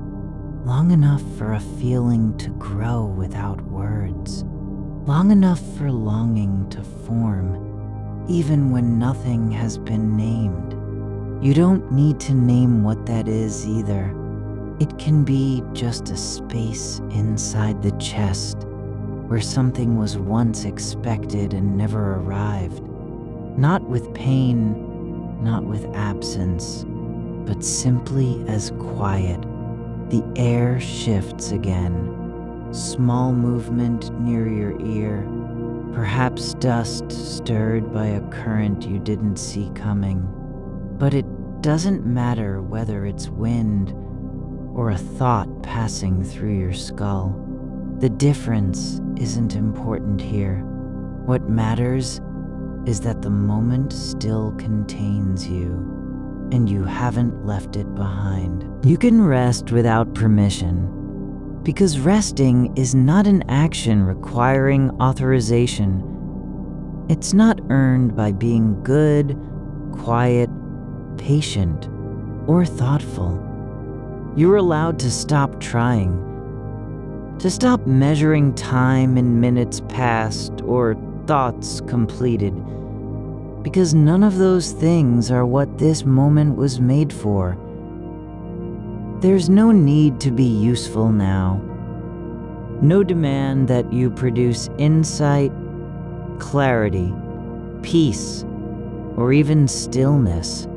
long enough for a feeling to grow without words, long enough for longing to form, even when nothing has been named. You don't need to name what that is either. It can be just a space inside the chest where something was once expected and never arrived. Not with pain, not with absence, but simply as quiet. The air shifts again. Small movement near your ear, perhaps dust stirred by a current you didn't see coming. But it doesn't matter whether it's wind or a thought passing through your skull. The difference isn't important here. What matters is that the moment still contains you, and you haven't left it behind. You can rest without permission, because resting is not an action requiring authorization. It's not earned by being good, quiet, patient, or thoughtful. You're allowed to stop trying, to stop measuring time in minutes past or thoughts completed, because none of those things are what this moment was made for. There's no need to be useful now. No demand that you produce insight, clarity, peace, or even stillness.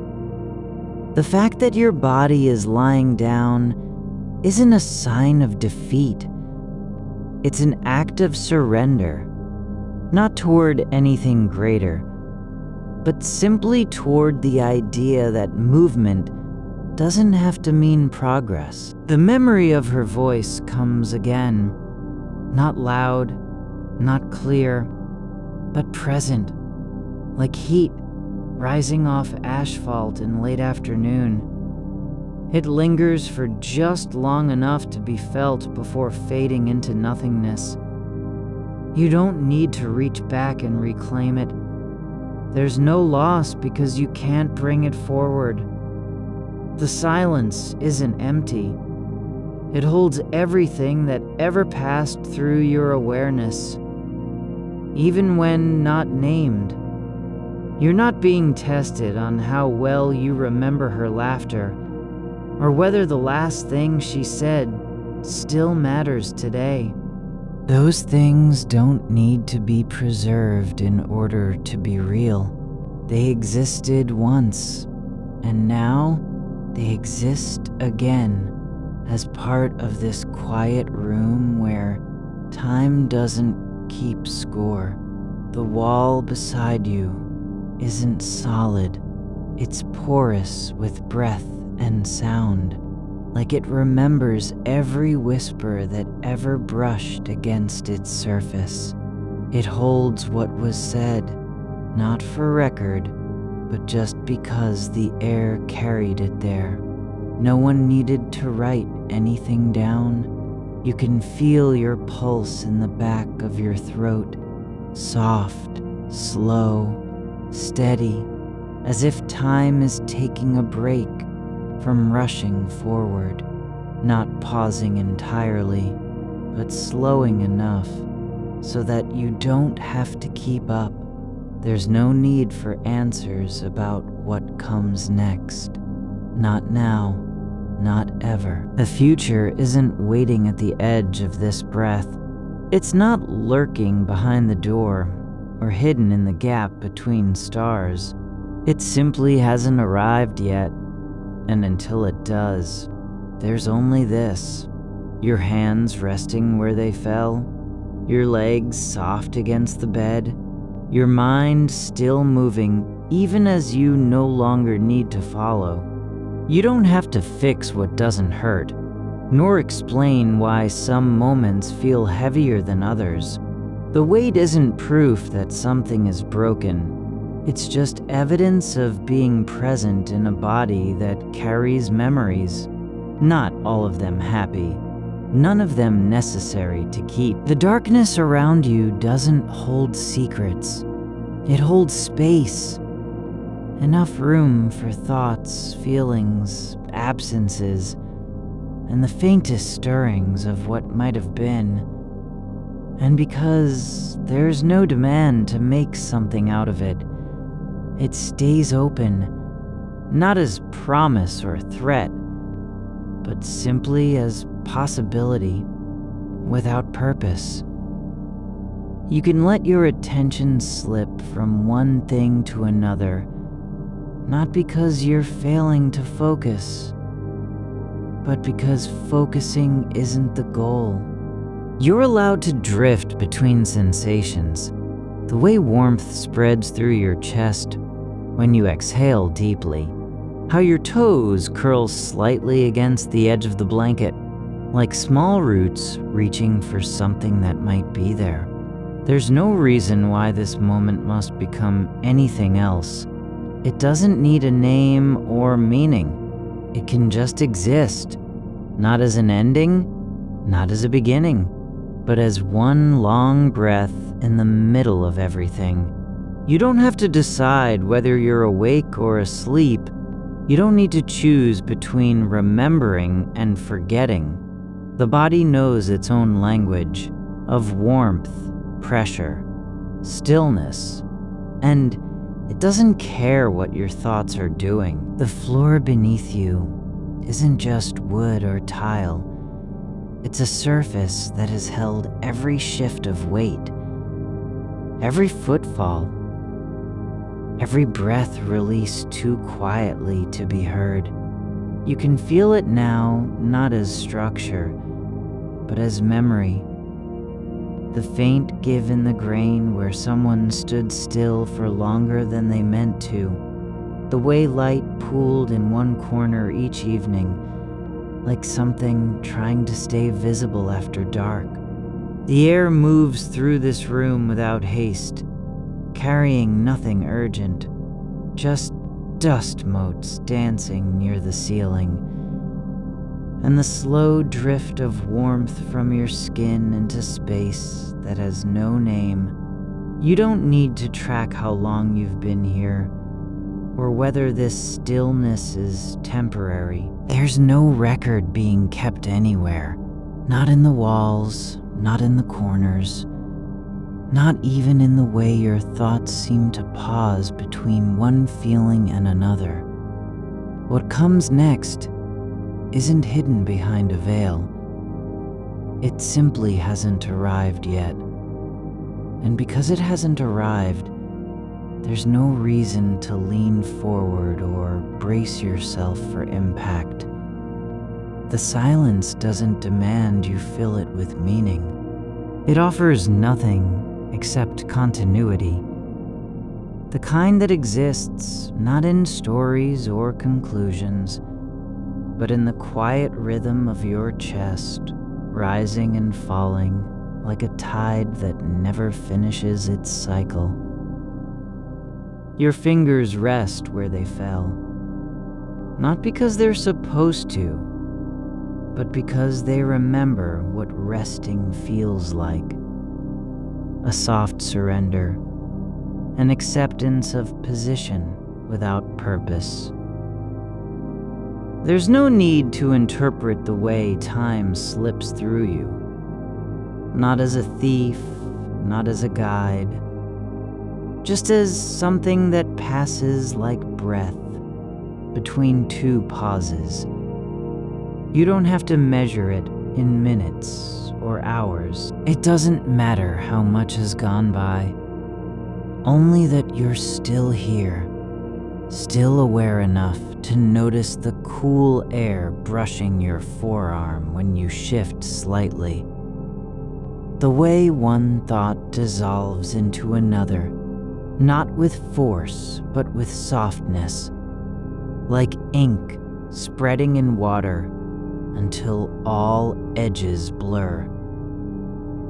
The fact that your body is lying down isn't a sign of defeat. It's an act of surrender, not toward anything greater, but simply toward the idea that movement doesn't have to mean progress. The memory of her voice comes again, not loud, not clear, but present, like heat rising off asphalt in late afternoon. It lingers for just long enough to be felt before fading into nothingness. You don't need to reach back and reclaim it. There's no loss because you can't bring it forward. The silence isn't empty. It holds everything that ever passed through your awareness, even when not named. You're not being tested on how well you remember her laughter, or whether the last thing she said still matters today. Those things don't need to be preserved in order to be real. They existed once, and now they exist again as part of this quiet room where time doesn't keep score. The wall beside you isn't solid. It's porous with breath and sound, like it remembers every whisper that ever brushed against its surface. It holds what was said, not for record, but just because the air carried it there. No one needed to write anything down. You can feel your pulse in the back of your throat, soft, slow, steady, as if time is taking a break from rushing forward, not pausing entirely, but slowing enough so that you don't have to keep up. There's no need for answers about what comes next. Not now, not ever. The future isn't waiting at the edge of this breath. It's not lurking behind the door or hidden in the gap between stars. It simply hasn't arrived yet, and until it does, there's only this. Your hands resting where they fell, your legs soft against the bed, your mind still moving even as you no longer need to follow. You don't have to fix what doesn't hurt, nor explain why some moments feel heavier than others. The weight isn't proof that something is broken. It's just evidence of being present in a body that carries memories. Not all of them happy, none of them necessary to keep. The darkness around you doesn't hold secrets. It holds space. Enough room for thoughts, feelings, absences, and the faintest stirrings of what might have been. And because there's no demand to make something out of it, it stays open, not as promise or threat, but simply as possibility, without purpose. You can let your attention slip from one thing to another, not because you're failing to focus, but because focusing isn't the goal. You're allowed to drift between sensations, the way warmth spreads through your chest when you exhale deeply, how your toes curl slightly against the edge of the blanket, like small roots reaching for something that might be there. There's no reason why this moment must become anything else. It doesn't need a name or meaning. It can just exist, not as an ending, not as a beginning, but as one long breath in the middle of everything. You don't have to decide whether you're awake or asleep. You don't need to choose between remembering and forgetting. The body knows its own language of warmth, pressure, stillness, and it doesn't care what your thoughts are doing. The floor beneath you isn't just wood or tile. It's a surface that has held every shift of weight, every footfall, every breath released too quietly to be heard. You can feel it now, not as structure, but as memory. The faint give in the grain where someone stood still for longer than they meant to. The way light pooled in one corner each evening, like something trying to stay visible after dark. The air moves through this room without haste, carrying nothing urgent, just dust motes dancing near the ceiling, and the slow drift of warmth from your skin into space that has no name. You don't need to track how long you've been here, or whether this stillness is temporary. There's no record being kept anywhere, not in the walls, not in the corners, not even in the way your thoughts seem to pause between one feeling and another. What comes next isn't hidden behind a veil. It simply hasn't arrived yet. And because it hasn't arrived, there's no reason to lean forward or brace yourself for impact. The silence doesn't demand you fill it with meaning. It offers nothing except continuity. The kind that exists not in stories or conclusions, but in the quiet rhythm of your chest, rising and falling like a tide that never finishes its cycle. Your fingers rest where they fell, not because they're supposed to, but because they remember what resting feels like. A soft surrender, an acceptance of position without purpose. There's no need to interpret the way time slips through you. Not as a thief, not as a guide, just as something that passes like breath between two pauses. You don't have to measure it in minutes or hours. It doesn't matter how much has gone by, only that you're still here, still aware enough to notice the cool air brushing your forearm when you shift slightly. The way one thought dissolves into another, not with force, but with softness, like ink spreading in water until all edges blur.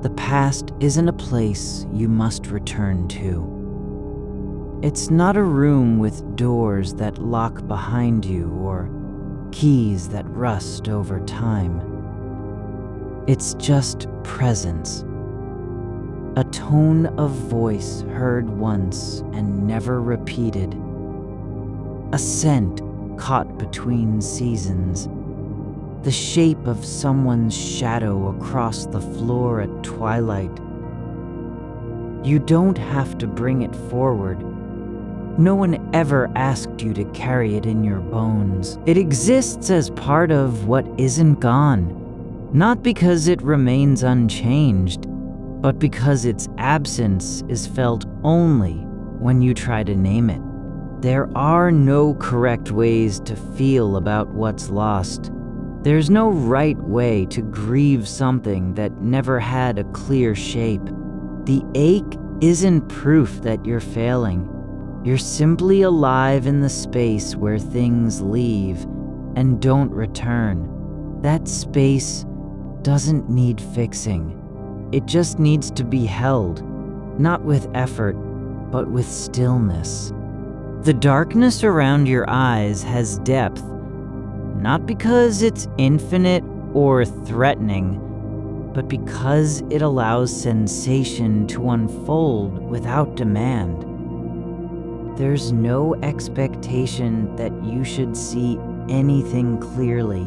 The past isn't a place you must return to. It's not a room with doors that lock behind you or keys that rust over time. It's just presence. A tone of voice heard once and never repeated. A scent caught between seasons. The shape of someone's shadow across the floor at twilight. You don't have to bring it forward. No one ever asked you to carry it in your bones. It exists as part of what isn't gone, not because it remains unchanged, but because its absence is felt only when you try to name it. There are no correct ways to feel about what's lost. There's no right way to grieve something that never had a clear shape. The ache isn't proof that you're failing. You're simply alive in the space where things leave and don't return. That space doesn't need fixing. It just needs to be held, not with effort, but with stillness. The darkness around your eyes has depth, not because it's infinite or threatening, but because it allows sensation to unfold without demand. There's no expectation that you should see anything clearly.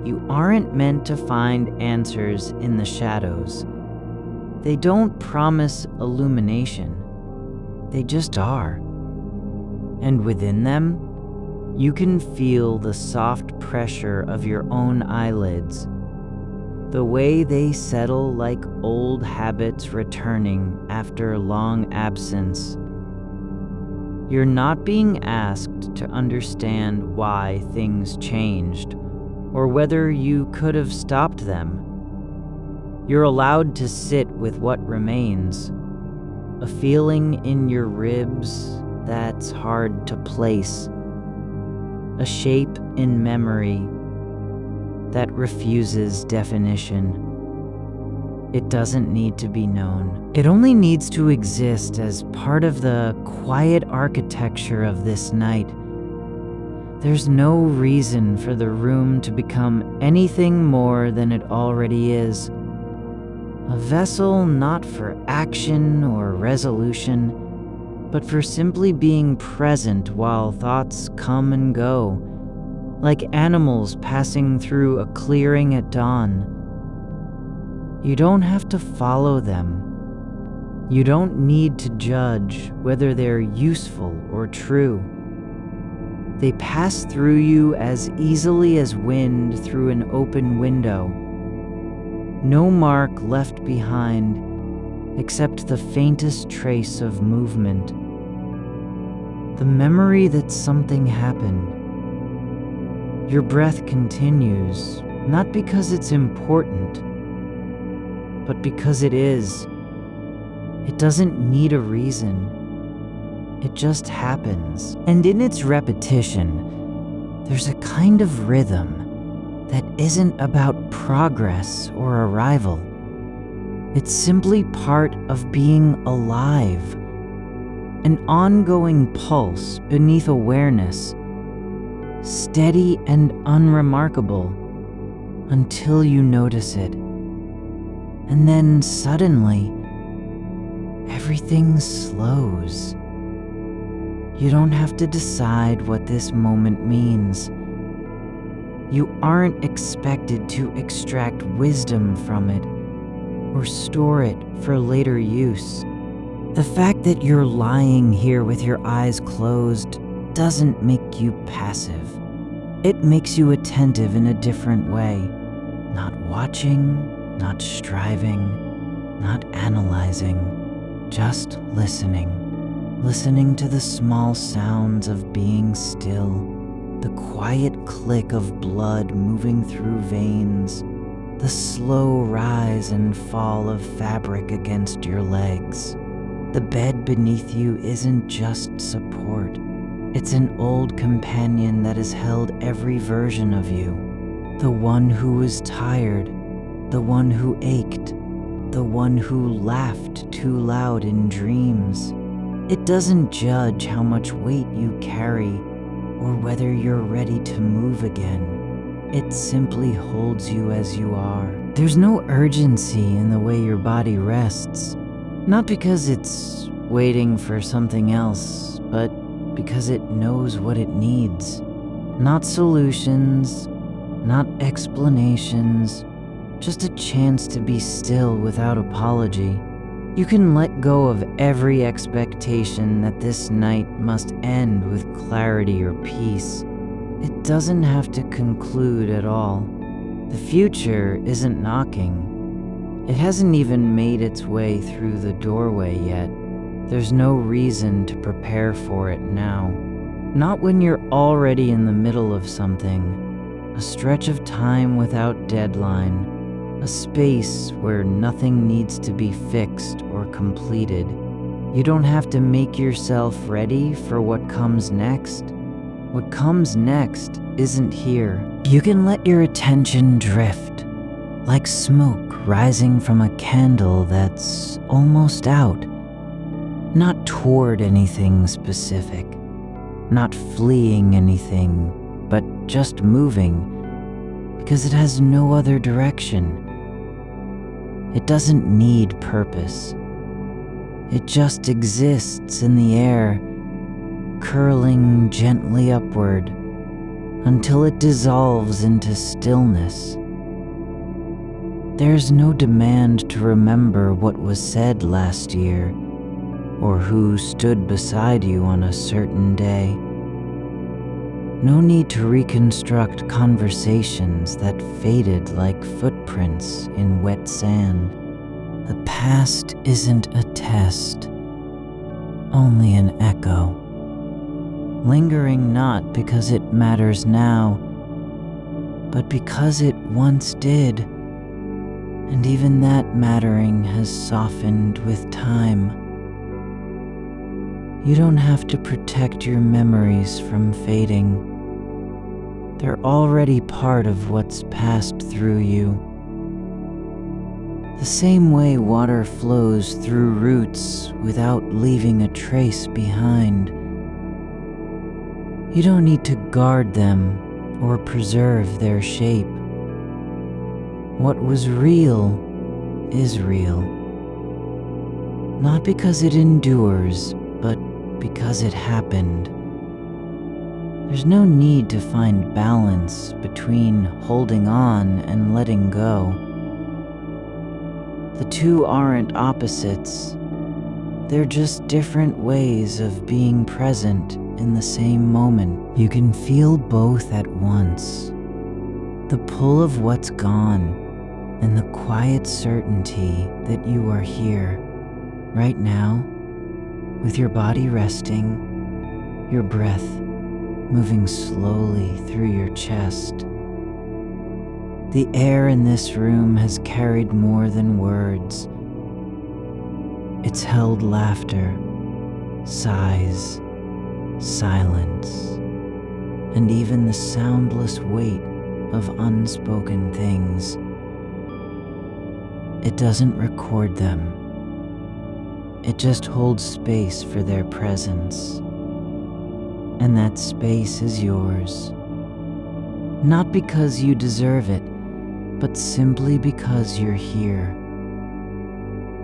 You aren't meant to find answers in the shadows. They don't promise illumination. They just are. And within them, you can feel the soft pressure of your own eyelids, the way they settle like old habits returning after long absence. You're not being asked to understand why things changed, or whether you could have stopped them. You're allowed to sit with what remains, a feeling in your ribs that's hard to place, a shape in memory that refuses definition. It doesn't need to be known. It only needs to exist as part of the quiet architecture of this night. There's no reason for the room to become anything more than it already is. A vessel not for action or resolution, but for simply being present while thoughts come and go, like animals passing through a clearing at dawn. You don't have to follow them. You don't need to judge whether they're useful or true. They pass through you as easily as wind through an open window. No mark left behind except the faintest trace of movement. The memory that something happened. Your breath continues, not because it's important, but because it is. It doesn't need a reason. It just happens. And in its repetition, there's a kind of rhythm that isn't about progress or arrival. It's simply part of being alive, an ongoing pulse beneath awareness, steady and unremarkable until you notice it. And then suddenly, everything slows. You don't have to decide what this moment means. You aren't expected to extract wisdom from it or store it for later use. The fact that you're lying here with your eyes closed doesn't make you passive. It makes you attentive in a different way. Not watching, not striving, not analyzing, just listening. Listening to the small sounds of being still, the quiet click of blood moving through veins, the slow rise and fall of fabric against your legs. The bed beneath you isn't just support. It's an old companion that has held every version of you. The one who was tired, the one who ached, the one who laughed too loud in dreams. It doesn't judge how much weight you carry or whether you're ready to move again. It simply holds you as you are. There's no urgency in the way your body rests. Not because it's waiting for something else, but because it knows what it needs. Not solutions, not explanations, just a chance to be still without apology. You can let go of every expectation that this night must end with clarity or peace. It doesn't have to conclude at all. The future isn't knocking. It hasn't even made its way through the doorway yet. There's no reason to prepare for it now. Not when you're already in the middle of something. A stretch of time without deadline. A space where nothing needs to be fixed or completed. You don't have to make yourself ready for what comes next. What comes next isn't here. You can let your attention drift, like smoke rising from a candle that's almost out. Not toward anything specific, not fleeing anything, but just moving, because it has no other direction. It doesn't need purpose. It just exists in the air, curling gently upward until it dissolves into stillness. There's no demand to remember what was said last year or who stood beside you on a certain day. No need to reconstruct conversations that faded like footprints in wet sand. The past isn't a test, only an echo. Lingering not because it matters now, but because it once did, and even that mattering has softened with time. You don't have to protect your memories from fading. They're already part of what's passed through you. The same way water flows through roots without leaving a trace behind. You don't need to guard them or preserve their shape. What was real is real. Not because it endures, but because it happened. There's no need to find balance between holding on and letting go. The two aren't opposites. They're just different ways of being present in the same moment. You can feel both at once. The pull of what's gone and the quiet certainty that you are here, right now, with your body resting, your breath moving slowly through your chest. The air in this room has carried more than words. It's held laughter, sighs, silence, and even the soundless weight of unspoken things. It doesn't record them. It just holds space for their presence. And that space is yours. Not because you deserve it, but simply because you're here.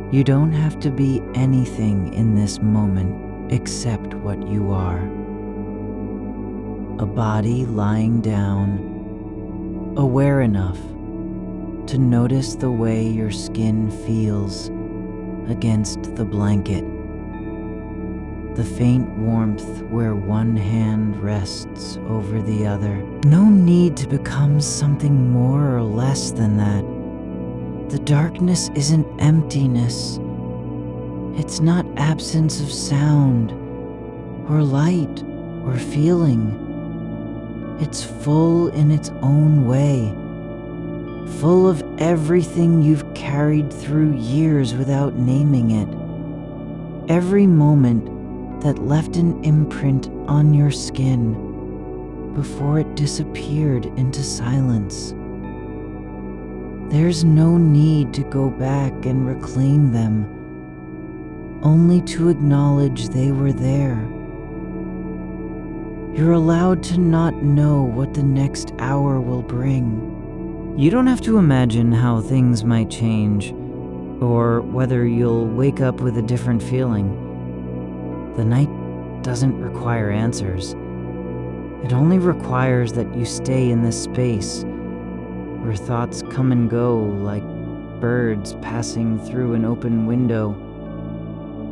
You don't have to be anything in this moment except what you are. A body lying down aware enough to notice the way your skin feels against the blanket, the faint warmth where one hand rests over the other. No need to become something more or less than that. The darkness isn't emptiness. It's not absence of sound or light or feeling. It's full in its own way, full of everything you've carried through years without naming it. Every moment that left an imprint on your skin before it disappeared into silence. There's no need to go back and reclaim them, only to acknowledge they were there. You're allowed to not know what the next hour will bring. You don't have to imagine how things might change, or whether you'll wake up with a different feeling. The night doesn't require answers. It only requires that you stay in this space where thoughts come and go like birds passing through an open window,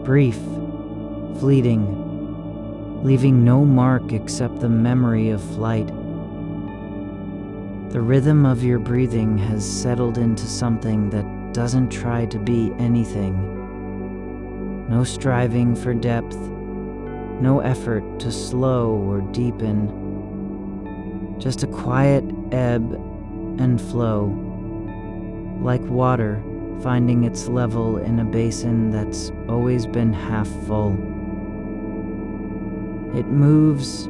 brief, fleeting, leaving no mark except the memory of flight. The rhythm of your breathing has settled into something that doesn't try to be anything. No striving for depth, no effort to slow or deepen. Just a quiet ebb and flow, like water finding its level in a basin that's always been half full. It moves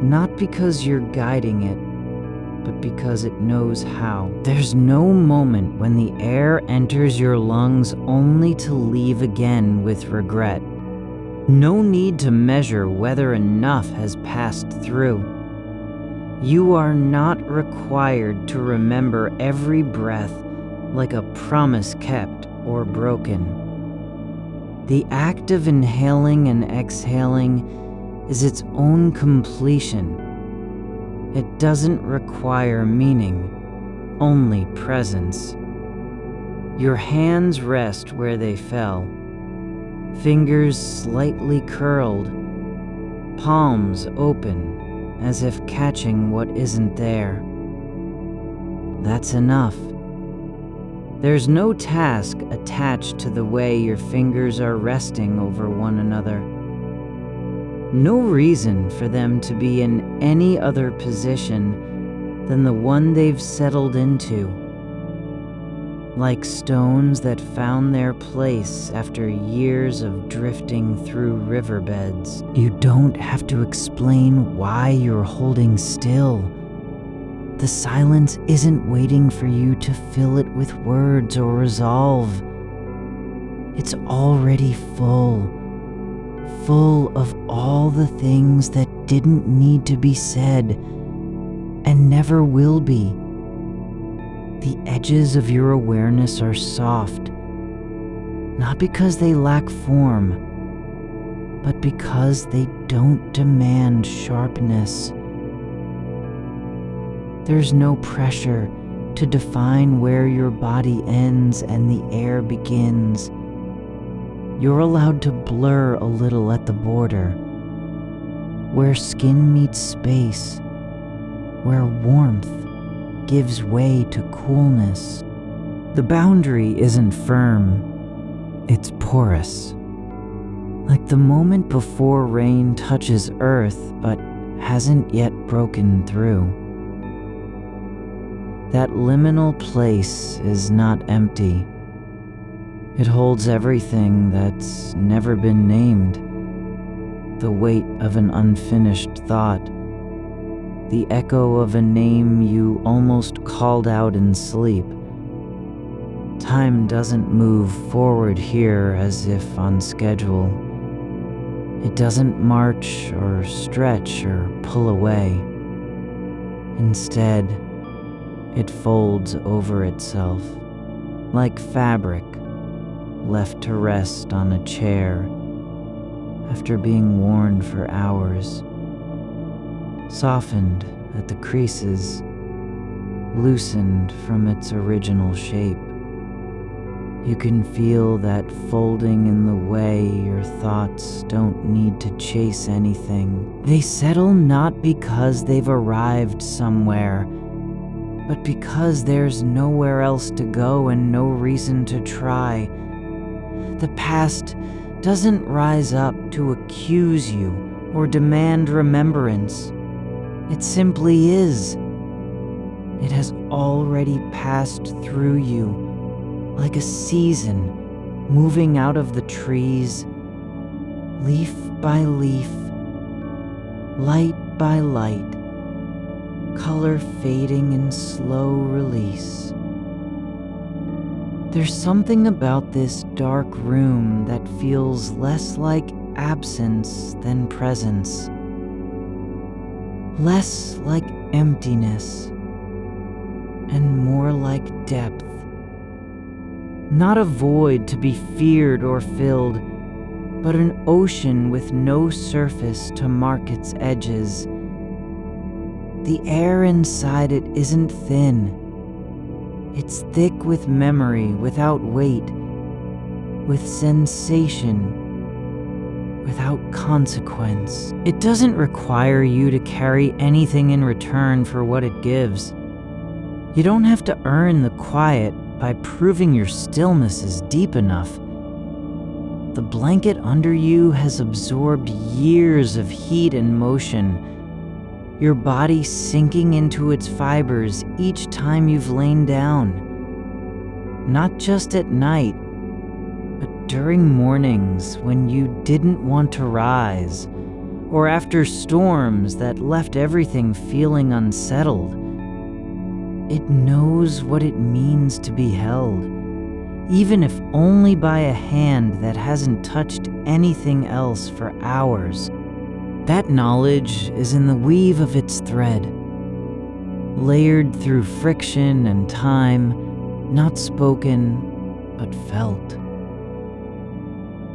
not because you're guiding it, but because it knows how. There's no moment when the air enters your lungs only to leave again with regret. No need to measure whether enough has passed through. You are not required to remember every breath like a promise kept or broken. The act of inhaling and exhaling is its own completion. It doesn't require meaning, only presence. Your hands rest where they fell, fingers slightly curled, palms open as if catching what isn't there. That's enough. There's no task attached to the way your fingers are resting over one another. No reason for them to be in any other position than the one they've settled into, like stones that found their place after years of drifting through riverbeds. You don't have to explain why you're holding still. The silence isn't waiting for you to fill it with words or resolve. It's already full of all the things that didn't need to be said and never will be. The edges of your awareness are soft, not because they lack form, but because they don't demand sharpness. There's no pressure to define where your body ends and the air begins. You're allowed to blur a little at the border, where skin meets space, where warmth gives way to coolness. The boundary isn't firm, it's porous. Like the moment before rain touches earth but hasn't yet broken through. That liminal place is not empty. It holds everything that's never been named. The weight of an unfinished thought. The echo of a name you almost called out in sleep. Time doesn't move forward here as if on schedule. It doesn't march or stretch or pull away. Instead, it folds over itself, like fabric left to rest on a chair after being worn for hours, softened at the creases, loosened from its original shape. You can feel that folding in the way your thoughts don't need to chase anything. They settle not because they've arrived somewhere, but because there's nowhere else to go and no reason to try. The past doesn't rise up to accuse you or demand remembrance. It simply is. It has already passed through you, like a season moving out of the trees, leaf by leaf, light by light, color fading in slow release. There's something about this dark room that feels less like absence than presence, less like emptiness, and more like depth. Not a void to be feared or filled, but an ocean with no surface to mark its edges. The air inside it isn't thin. It's thick with memory without weight, with sensation without consequence. It doesn't require you to carry anything in return for what it gives. You don't have to earn the quiet by proving your stillness is deep enough. The blanket under you has absorbed years of heat and motion, your body sinking into its fibers each time you've lain down. Not just at night, but during mornings when you didn't want to rise, or after storms that left everything feeling unsettled. It knows what it means to be held, even if only by a hand that hasn't touched anything else for hours. That knowledge is in the weave of its thread, layered through friction and time, not spoken, but felt.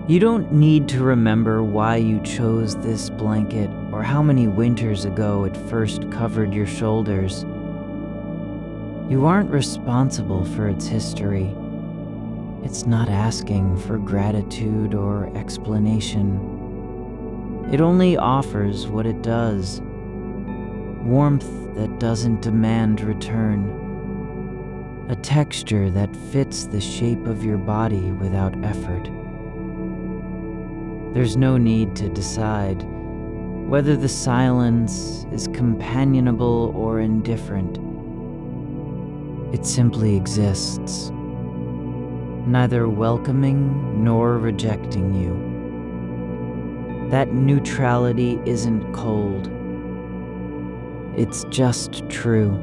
You don't need to remember why you chose this blanket or how many winters ago it first covered your shoulders. You aren't responsible for its history. It's not asking for gratitude or explanation. It only offers what it does. Warmth that doesn't demand return. A texture that fits the shape of your body without effort. There's no need to decide whether the silence is companionable or indifferent. It simply exists, neither welcoming nor rejecting you. That neutrality isn't cold. It's just true.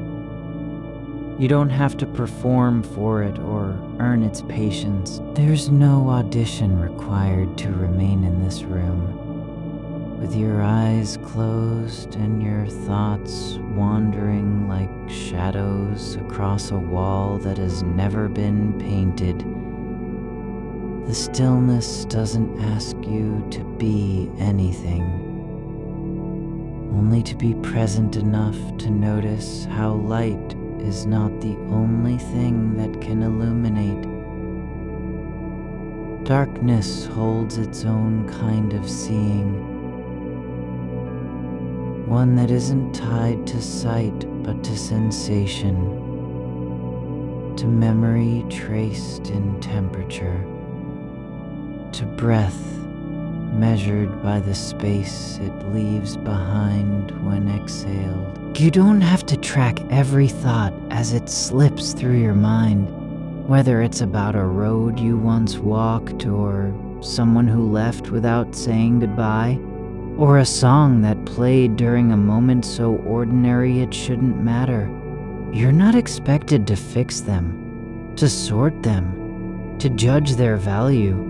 You don't have to perform for it or earn its patience. There's no audition required to remain in this room, with your eyes closed and your thoughts wandering like shadows across a wall that has never been painted. The stillness doesn't ask you to be anything, only to be present enough to notice how light is not the only thing that can illuminate. Darkness holds its own kind of seeing, one that isn't tied to sight but to sensation, to memory traced in temperature, to breath measured by the space it leaves behind when exhaled. You don't have to track every thought as it slips through your mind, whether it's about a road you once walked, or someone who left without saying goodbye, or a song that played during a moment so ordinary it shouldn't matter. You're not expected to fix them, to sort them, to judge their value.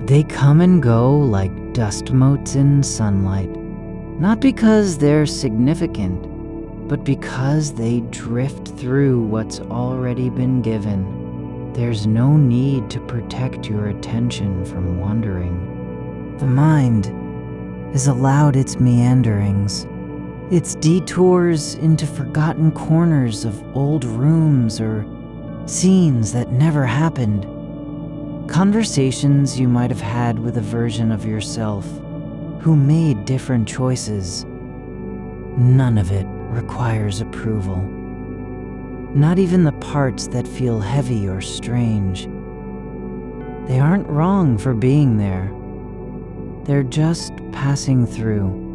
They come and go like dust motes in sunlight, not because they're significant, but because they drift through what's already been given. There's no need to protect your attention from wandering. The mind is allowed its meanderings, It's detours into forgotten corners of old rooms or scenes that never happened. Conversations you might have had with a version of yourself who made different choices. None of it requires approval. Not even the parts that feel heavy or strange. They aren't wrong for being there. They're just passing through,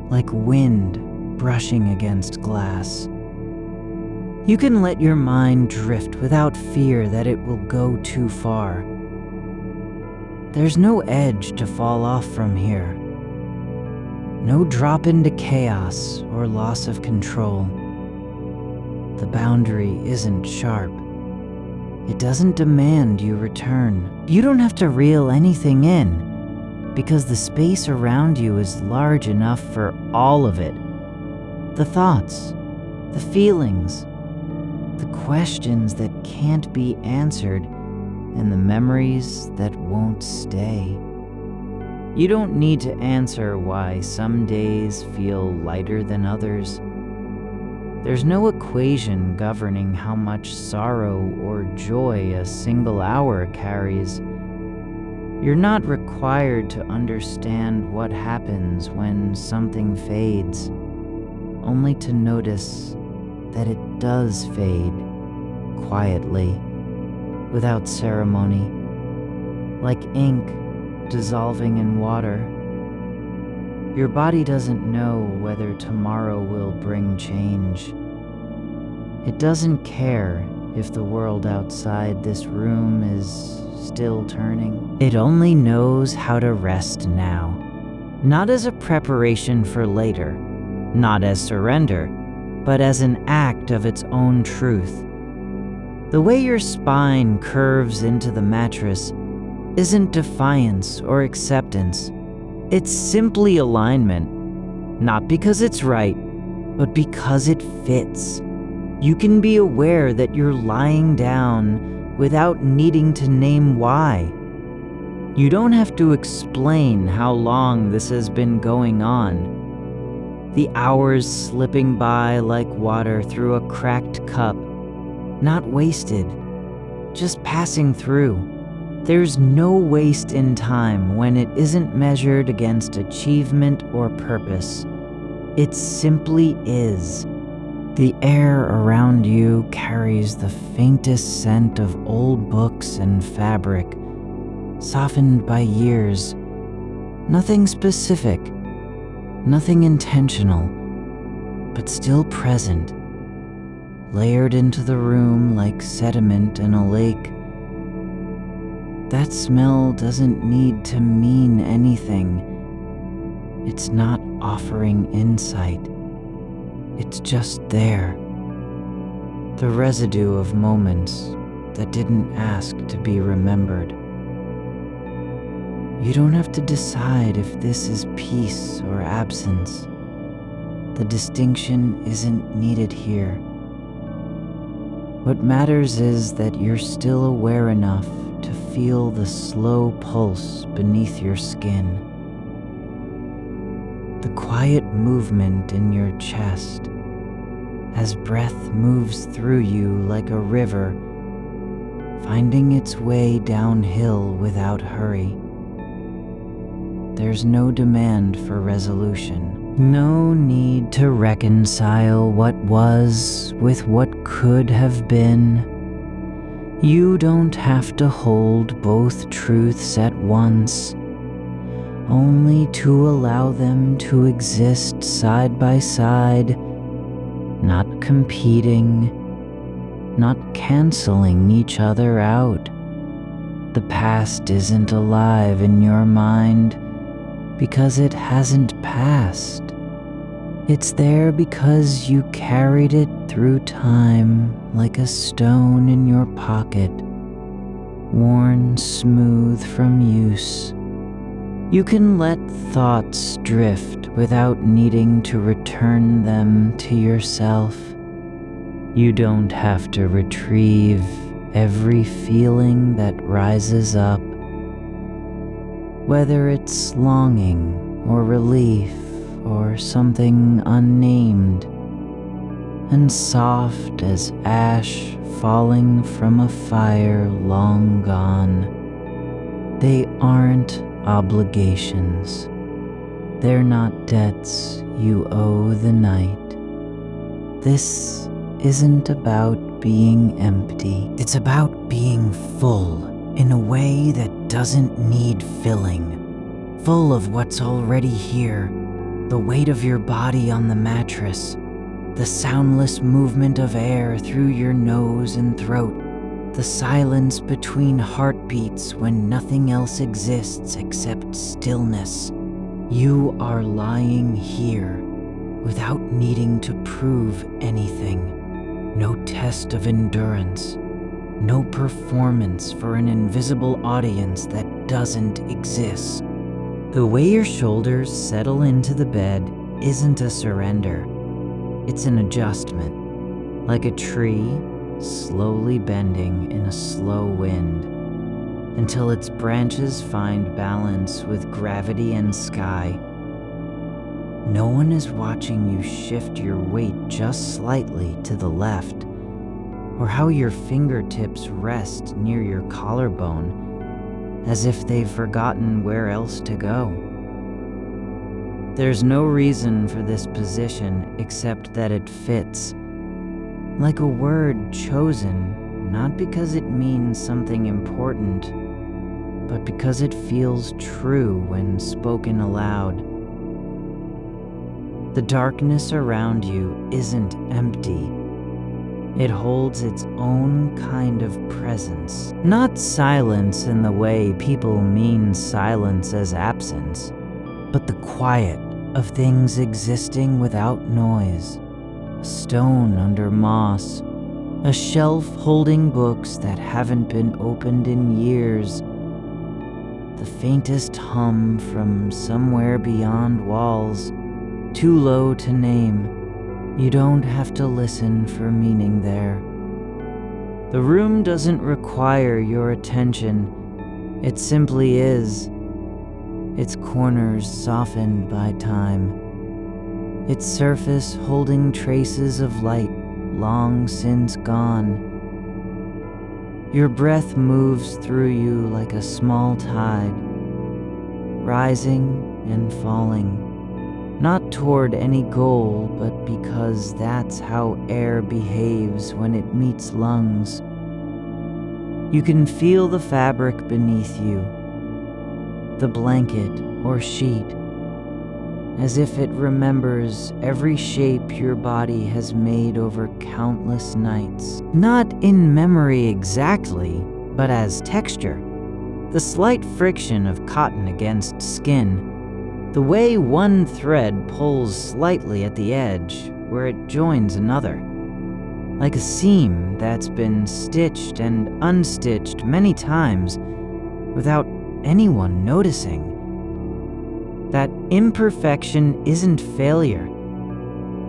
like wind brushing against glass. You can let your mind drift without fear that it will go too far. There's no edge to fall off from here. No drop into chaos or loss of control. The boundary isn't sharp. It doesn't demand you return. You don't have to reel anything in, because the space around you is large enough for all of it. The thoughts, the feelings, the questions that can't be answered, and the memories that won't stay. You don't need to answer why some days feel lighter than others. There's no equation governing how much sorrow or joy a single hour carries. You're not required to understand what happens when something fades, only to notice that it does fade, quietly, without ceremony, like ink dissolving in water. Your body doesn't know whether tomorrow will bring change. It doesn't care if the world outside this room is still turning. It only knows how to rest now, not as a preparation for later, not as surrender, but as an act of its own truth. The way your spine curves into the mattress isn't defiance or acceptance. It's simply alignment, not because it's right, but because it fits. You can be aware that you're lying down without needing to name why. You don't have to explain how long this has been going on. The hours slipping by like water through a cracked cup, not wasted, just passing through. There's no waste in time when it isn't measured against achievement or purpose. It simply is. The air around you carries the faintest scent of old books and fabric, softened by years. Nothing specific, nothing intentional, but still present, layered into the room like sediment in a lake. That smell doesn't need to mean anything. It's not offering insight. It's just there. The residue of moments that didn't ask to be remembered. You don't have to decide if this is peace or absence. The distinction isn't needed here. What matters is that you're still aware enough to feel the slow pulse beneath your skin. The quiet movement in your chest as breath moves through you like a river, finding its way downhill without hurry. There's no demand for resolution. No need to reconcile what was with what could have been. You don't have to hold both truths at once, only to allow them to exist side by side, not competing, not canceling each other out. The past isn't alive in your mind because it hasn't passed. It's there because you carried it through time like a stone in your pocket, worn smooth from use. You can let thoughts drift without needing to return them to yourself. You don't have to retrieve every feeling that rises up, whether it's longing or relief or something unnamed, and soft as ash falling from a fire long gone. They aren't obligations. They're not debts you owe the night. This isn't about being empty. It's about being full in a way that doesn't need filling. Full of what's already here. The weight of your body on the mattress. The soundless movement of air through your nose and throat. The silence between heartbeats when nothing else exists except stillness. You are lying here without needing to prove anything. No test of endurance. No performance for an invisible audience that doesn't exist. The way your shoulders settle into the bed isn't a surrender. It's an adjustment, like a tree slowly bending in a slow wind until its branches find balance with gravity and sky. No one is watching you shift your weight just slightly to the left, or how your fingertips rest near your collarbone, as if they've forgotten where else to go. There's no reason for this position except that it fits, like a word chosen, not because it means something important, but because it feels true when spoken aloud. The darkness around you isn't empty. It holds its own kind of presence. Not silence in the way people mean silence as absence, but the quiet of things existing without noise. A stone under moss, a shelf holding books that haven't been opened in years, the faintest hum from somewhere beyond walls, too low to name. You don't have to listen for meaning there. The room doesn't require your attention. It simply is. Its corners softened by time. Its surface holding traces of light long since gone. Your breath moves through you like a small tide, rising and falling. Not toward any goal, but because that's how air behaves when it meets lungs. You can feel the fabric beneath you, the blanket or sheet, as if it remembers every shape your body has made over countless nights. Not in memory exactly, but as texture. The slight friction of cotton against skin. The way one thread pulls slightly at the edge where it joins another, like a seam that's been stitched and unstitched many times without anyone noticing. That imperfection isn't failure.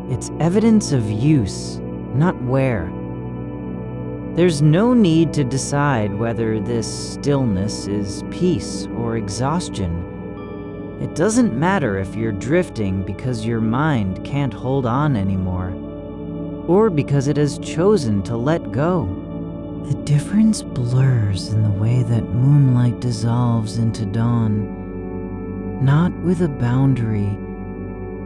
It's evidence of use, not wear. There's no need to decide whether this stillness is peace or exhaustion. It doesn't matter if you're drifting because your mind can't hold on anymore, or because it has chosen to let go. The difference blurs in the way that moonlight dissolves into dawn, not with a boundary,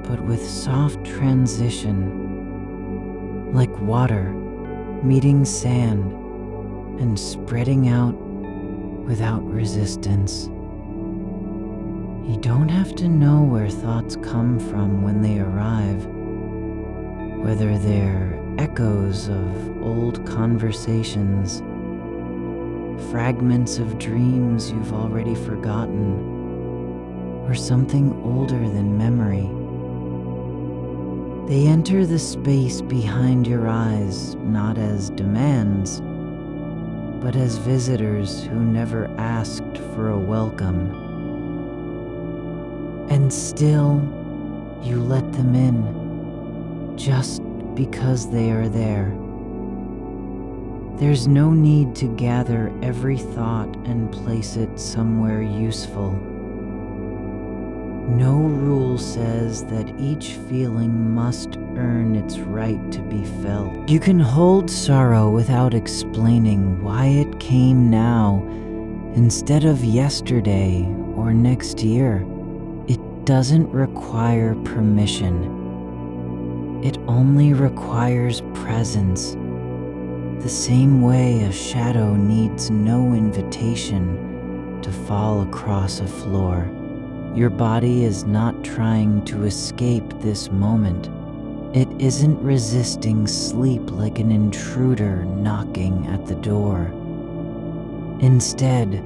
but with soft transition, like water meeting sand and spreading out without resistance. You don't have to know where thoughts come from when they arrive, whether they're echoes of old conversations, fragments of dreams you've already forgotten, or something older than memory. They enter the space behind your eyes not as demands, but as visitors who never asked for a welcome. And still, you let them in, just because they are there. There's no need to gather every thought and place it somewhere useful. No rule says that each feeling must earn its right to be felt. You can hold sorrow without explaining why it came now instead of yesterday or next year. It doesn't require permission. It only requires presence. The same way a shadow needs no invitation to fall across a floor. Your body is not trying to escape this moment. It isn't resisting sleep like an intruder knocking at the door. Instead,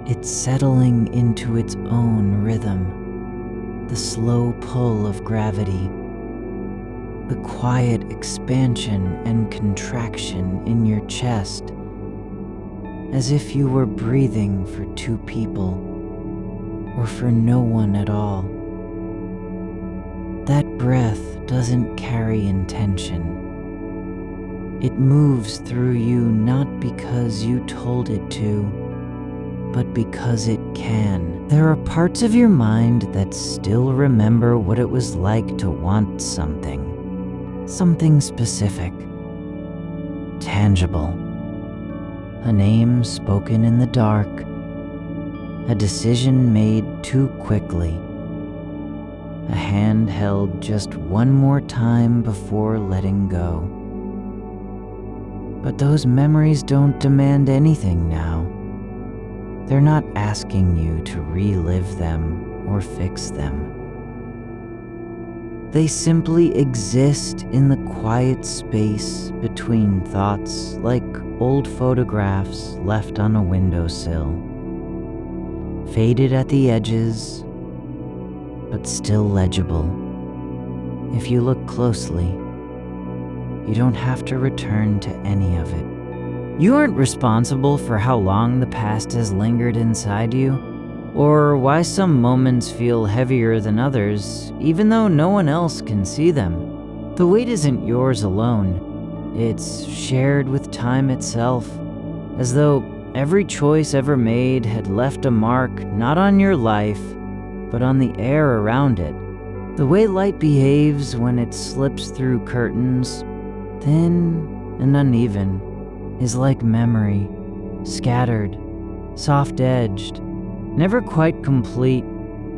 it's settling into its own rhythm, the slow pull of gravity, the quiet expansion and contraction in your chest, as if you were breathing for two people or for no one at all. That breath doesn't carry intention. It moves through you not because you told it to, but because it can. There are parts of your mind that still remember what it was like to want something specific, tangible, a name spoken in the dark, a decision made too quickly, a hand held just one more time before letting go. But those memories don't demand anything now. They're not asking you to relive them or fix them. They simply exist in the quiet space between thoughts, like old photographs left on a windowsill, faded at the edges, but still legible. If you look closely, you don't have to return to any of it. You aren't responsible for how long the past has lingered inside you, or why some moments feel heavier than others, even though no one else can see them. The weight isn't yours alone. It's shared with time itself, as though every choice ever made had left a mark not on your life, but on the air around it. The way light behaves when it slips through curtains, thin and uneven, is like memory, scattered, soft-edged, never quite complete.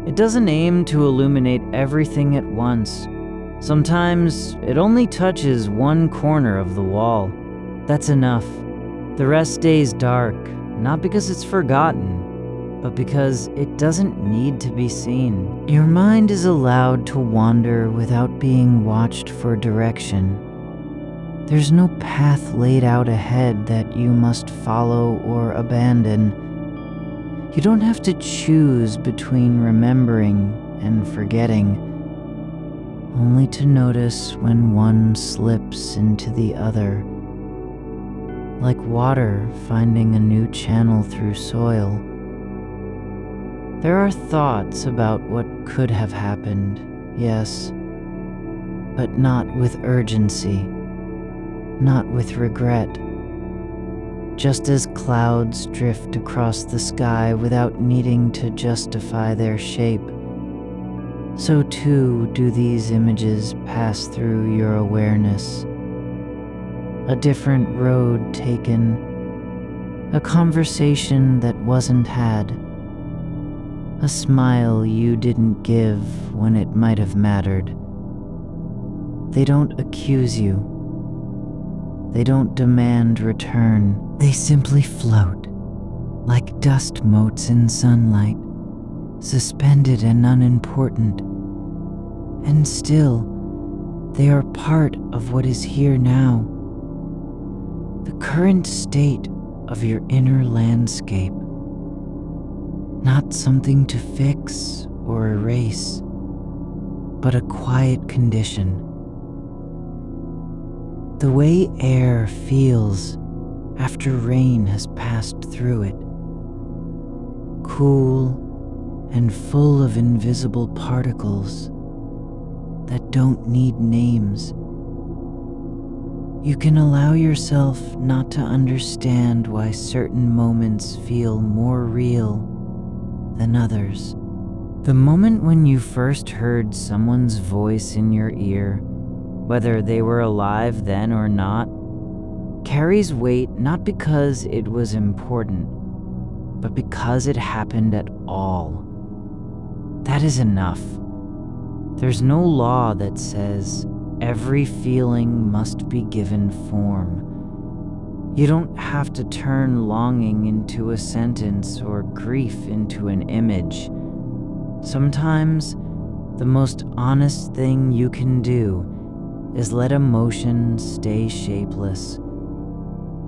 It doesn't aim to illuminate everything at once. Sometimes it only touches one corner of the wall. That's enough. The rest stays dark, not because it's forgotten, but because it doesn't need to be seen. Your mind is allowed to wander without being watched for direction. There's no path laid out ahead that you must follow or abandon. You don't have to choose between remembering and forgetting, only to notice when one slips into the other, like water finding a new channel through soil. There are thoughts about what could have happened, yes, but not with urgency, not with regret. Just as clouds drift across the sky without needing to justify their shape, so too do these images pass through your awareness. A different road taken, a conversation that wasn't had, a smile you didn't give when it might have mattered. They don't accuse you. They don't demand return. They simply float, like dust motes in sunlight, suspended and unimportant. And still, they are part of what is here now. The current state of your inner landscape. Not something to fix or erase, but a quiet condition. The way air feels after rain has passed through it. Cool and full of invisible particles that don't need names. You can allow yourself not to understand why certain moments feel more real than others. The moment when you first heard someone's voice in your ear, whether they were alive then or not, carries weight not because it was important, but because it happened at all. That is enough. There's no law that says every feeling must be given form. You don't have to turn longing into a sentence or grief into an image. Sometimes, the most honest thing you can do is let emotion stay shapeless.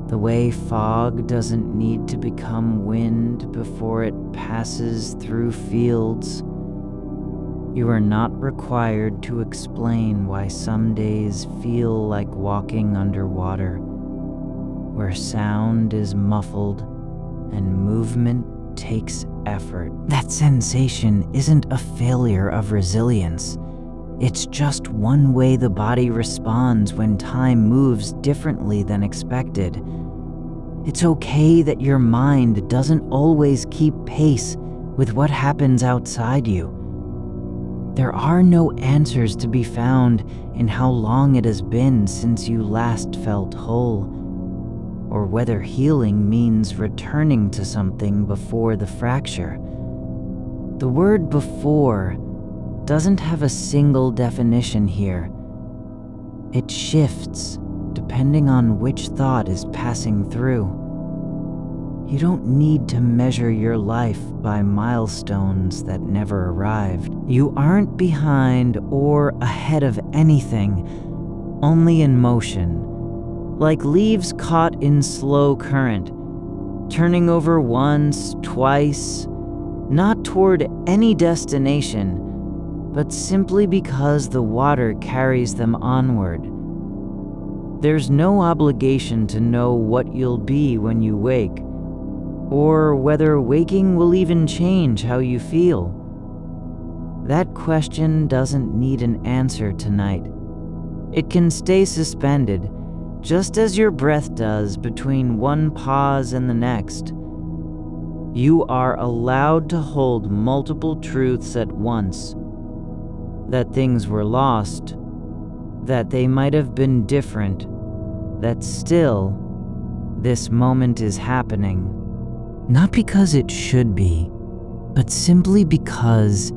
The way fog doesn't need to become wind before it passes through fields. You are not required to explain why some days feel like walking underwater, where sound is muffled and movement takes effort. That sensation isn't a failure of resilience. It's just one way the body responds when time moves differently than expected. It's okay that your mind doesn't always keep pace with what happens outside you. There are no answers to be found in how long it has been since you last felt whole, or whether healing means returning to something before the fracture. The word before doesn't have a single definition here. It shifts depending on which thought is passing through. You don't need to measure your life by milestones that never arrived. You aren't behind or ahead of anything, only in motion. Like leaves caught in slow current, turning over once, twice, not toward any destination, but simply because the water carries them onward. There's no obligation to know what you'll be when you wake, or whether waking will even change how you feel. That question doesn't need an answer tonight. It can stay suspended, just as your breath does between one pause and the next. You are allowed to hold multiple truths at once. That things were lost, that they might have been different, that still, this moment is happening. Not because it should be, but simply because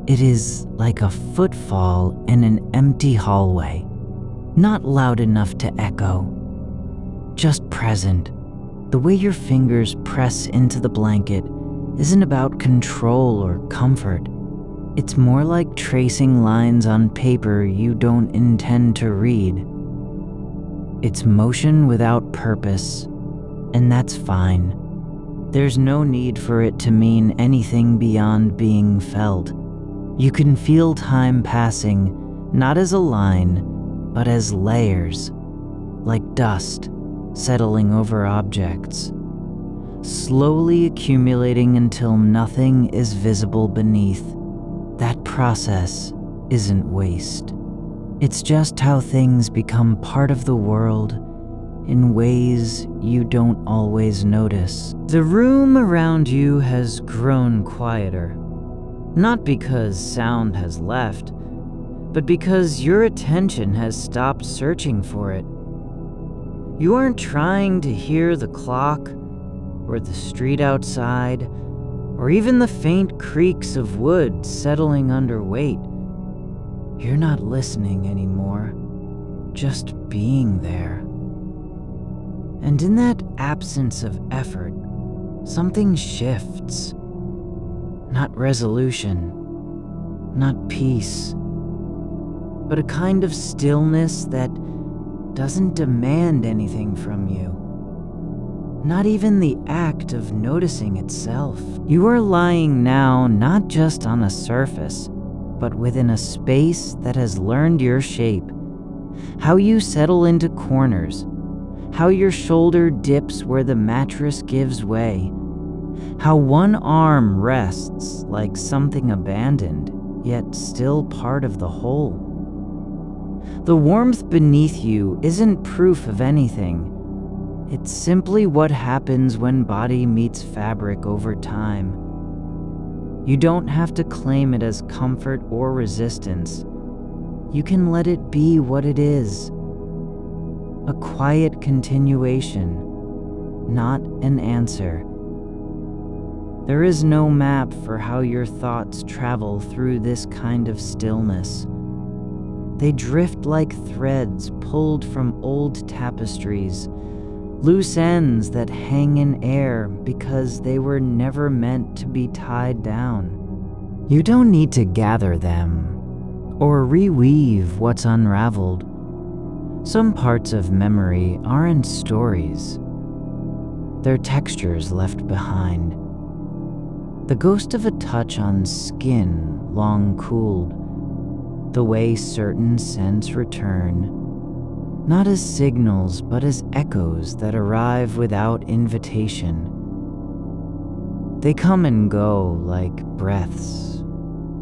it is like a footfall in an empty hallway. Not loud enough to echo, just present. The way your fingers press into the blanket isn't about control or comfort. It's more like tracing lines on paper you don't intend to read. It's motion without purpose, and that's fine. There's no need for it to mean anything beyond being felt. You can feel time passing, not as a line, but as layers, like dust settling over objects, slowly accumulating until nothing is visible beneath. That process isn't waste. It's just how things become part of the world in ways you don't always notice. The room around you has grown quieter, not because sound has left, but because your attention has stopped searching for it. You aren't trying to hear the clock, or the street outside, or even the faint creaks of wood settling under weight. You're not listening anymore, just being there. And in that absence of effort, something shifts. Not resolution, not peace, but a kind of stillness that doesn't demand anything from you. Not even the act of noticing itself. You are lying now not just on a surface, but within a space that has learned your shape. How you settle into corners, how your shoulder dips where the mattress gives way, how one arm rests like something abandoned, yet still part of the whole. The warmth beneath you isn't proof of anything. It's simply what happens when body meets fabric over time. You don't have to claim it as comfort or resistance. You can let it be what it is. A quiet continuation, not an answer. There is no map for how your thoughts travel through this kind of stillness. They drift like threads pulled from old tapestries, loose ends that hang in air because they were never meant to be tied down. You don't need to gather them or reweave what's unraveled. Some parts of memory aren't stories. They're textures left behind. The ghost of a touch on skin long cooled, the way certain scents return, not as signals but as echoes that arrive without invitation. They come and go like breaths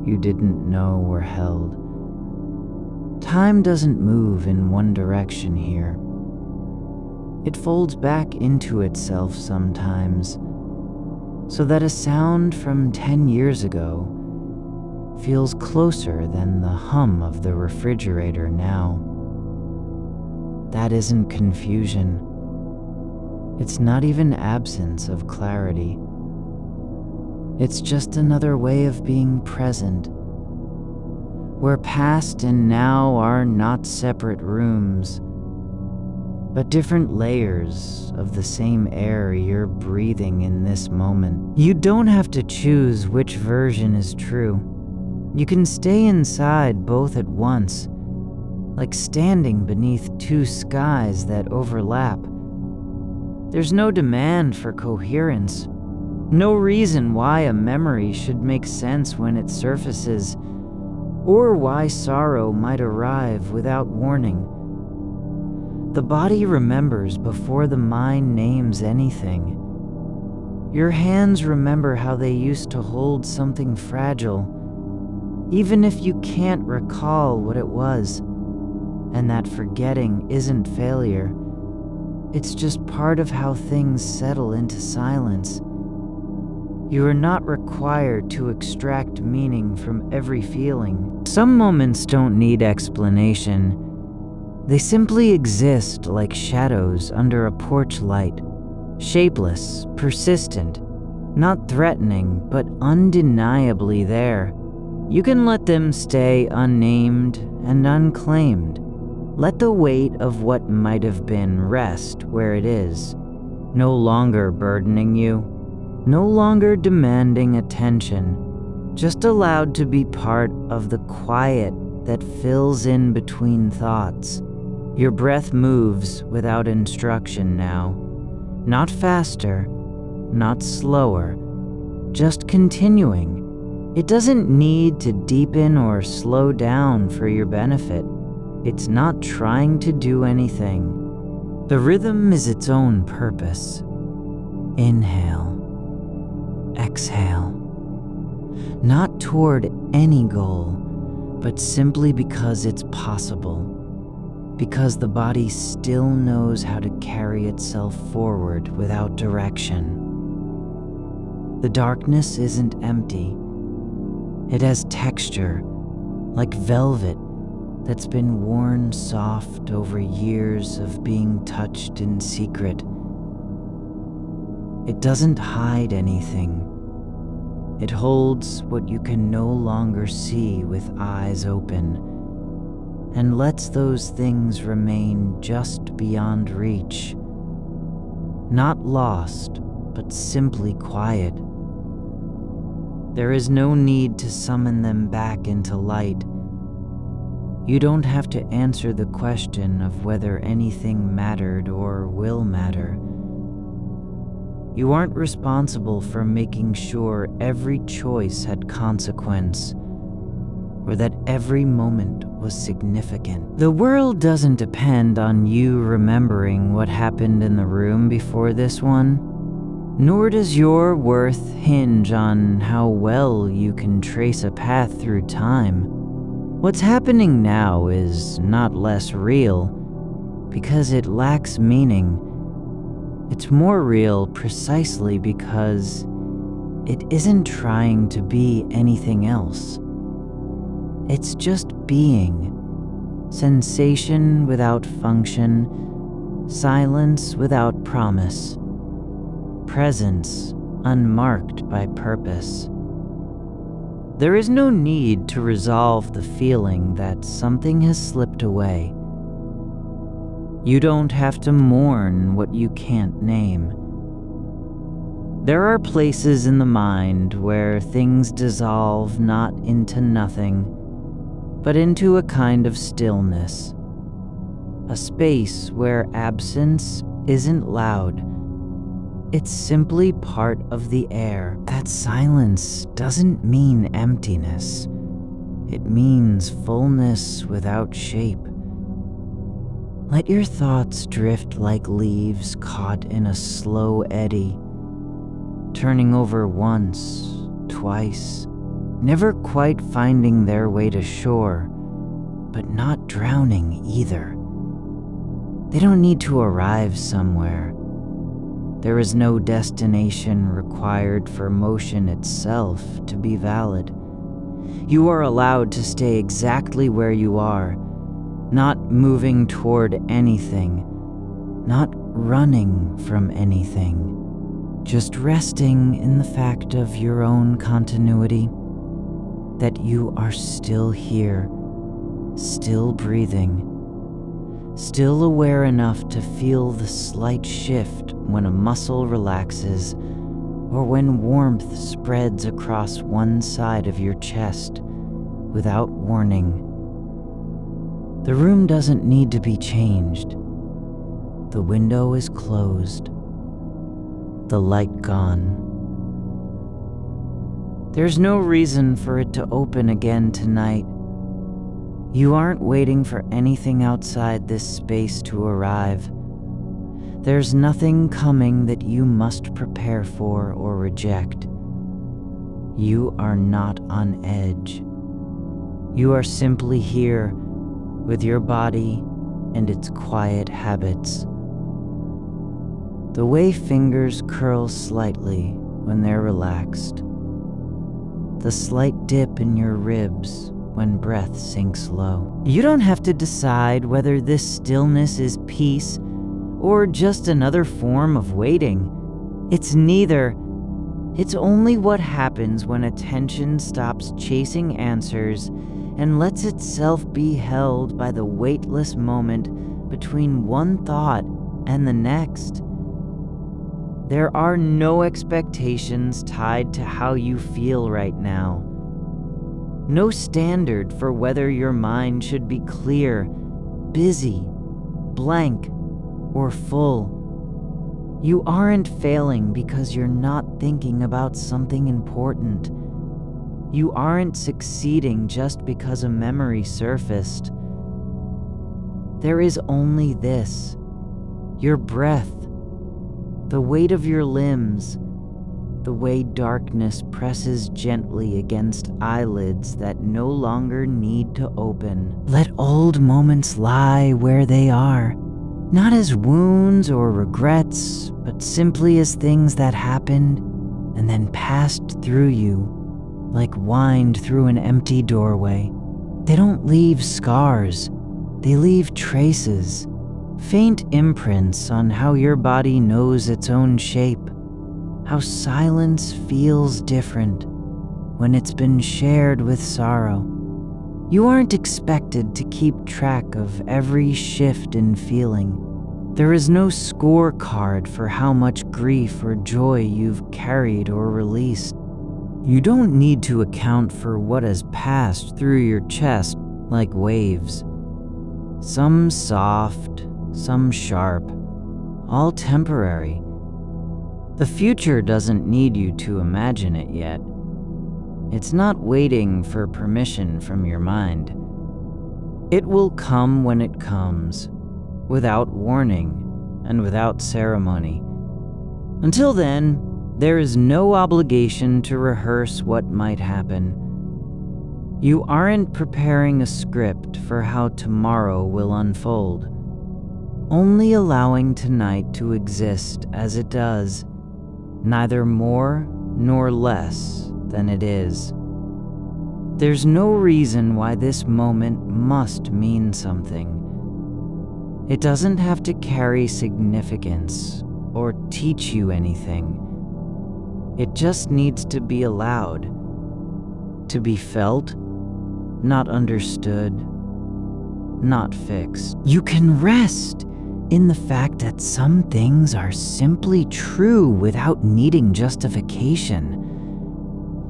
you didn't know were held. Time doesn't move in one direction here. It folds back into itself sometimes, so that a sound from 10 years ago feels closer than the hum of the refrigerator now. That isn't confusion. It's not even absence of clarity. It's just another way of being present, where past and now are not separate rooms, but different layers of the same air you're breathing in this moment. You don't have to choose which version is true. You can stay inside both at once, like standing beneath two skies that overlap. There's no demand for coherence, no reason why a memory should make sense when it surfaces, or why sorrow might arrive without warning. The body remembers before the mind names anything. Your hands remember how they used to hold something fragile, even if you can't recall what it was. And that forgetting isn't failure. It's just part of how things settle into silence. You are not required to extract meaning from every feeling. Some moments don't need explanation. They simply exist like shadows under a porch light, shapeless, persistent, not threatening, but undeniably there. You can let them stay unnamed and unclaimed. Let the weight of what might have been rest where it is, no longer burdening you, no longer demanding attention, just allowed to be part of the quiet that fills in between thoughts. Your breath moves without instruction now, not faster, not slower, just continuing. It doesn't need to deepen or slow down for your benefit. It's not trying to do anything. The rhythm is its own purpose. Inhale, exhale. Not toward any goal, but simply because it's possible. Because the body still knows how to carry itself forward without direction. The darkness isn't empty. It has texture, like velvet that's been worn soft over years of being touched in secret. It doesn't hide anything. It holds what you can no longer see with eyes open, and lets those things remain just beyond reach. Not lost, but simply quiet. There is no need to summon them back into light. You don't have to answer the question of whether anything mattered or will matter. You aren't responsible for making sure every choice had consequence, or that every moment was significant. The world doesn't depend on you remembering what happened in the room before this one, nor does your worth hinge on how well you can trace a path through time. What's happening now is not less real because it lacks meaning. It's more real precisely because it isn't trying to be anything else. It's just being. Sensation without function, silence without promise, presence unmarked by purpose. There is no need to resolve the feeling that something has slipped away. You don't have to mourn what you can't name. There are places in the mind where things dissolve not into nothing, but into a kind of stillness. A space where absence isn't loud. It's simply part of the air. That silence doesn't mean emptiness. It means fullness without shape. Let your thoughts drift like leaves caught in a slow eddy, turning over once, twice, never quite finding their way to shore, but not drowning either. They don't need to arrive somewhere. There is no destination required for motion itself to be valid. You are allowed to stay exactly where you are, not moving toward anything, not running from anything, just resting in the fact of your own continuity, that you are still here, still breathing, still aware enough to feel the slight shift when a muscle relaxes or when warmth spreads across one side of your chest without warning. The room doesn't need to be changed. The window is closed, the light gone. There's no reason for it to open again tonight. You aren't waiting for anything outside this space to arrive. There's nothing coming that you must prepare for or reject. You are not on edge. You are simply here with your body and its quiet habits. The way fingers curl slightly when they're relaxed. The slight dip in your ribs when breath sinks low. You don't have to decide whether this stillness is peace or just another form of waiting. It's neither. It's only what happens when attention stops chasing answers and lets itself be held by the weightless moment between one thought and the next. There are no expectations tied to how you feel right now. No standard for whether your mind should be clear, busy, blank, or full. You aren't failing because you're not thinking about something important. You aren't succeeding just because a memory surfaced. There is only this: your breath, the weight of your limbs, the way darkness presses gently against eyelids that no longer need to open. Let old moments lie where they are, not as wounds or regrets, but simply as things that happened and then passed through you, like wind through an empty doorway. They don't leave scars, they leave traces, faint imprints on how your body knows its own shape, how silence feels different when it's been shared with sorrow. You aren't expected to keep track of every shift in feeling. There is no scorecard for how much grief or joy you've carried or released. You don't need to account for what has passed through your chest like waves. Some soft, some sharp, all temporary. The future doesn't need you to imagine it yet. It's not waiting for permission from your mind. It will come when it comes, without warning and without ceremony. Until then, there is no obligation to rehearse what might happen. You aren't preparing a script for how tomorrow will unfold, only allowing tonight to exist as it does, neither more nor less than it is. There's no reason why this moment must mean something. It doesn't have to carry significance or teach you anything. It just needs to be allowed, to be felt, not understood, not fixed. You can rest in the fact that some things are simply true without needing justification.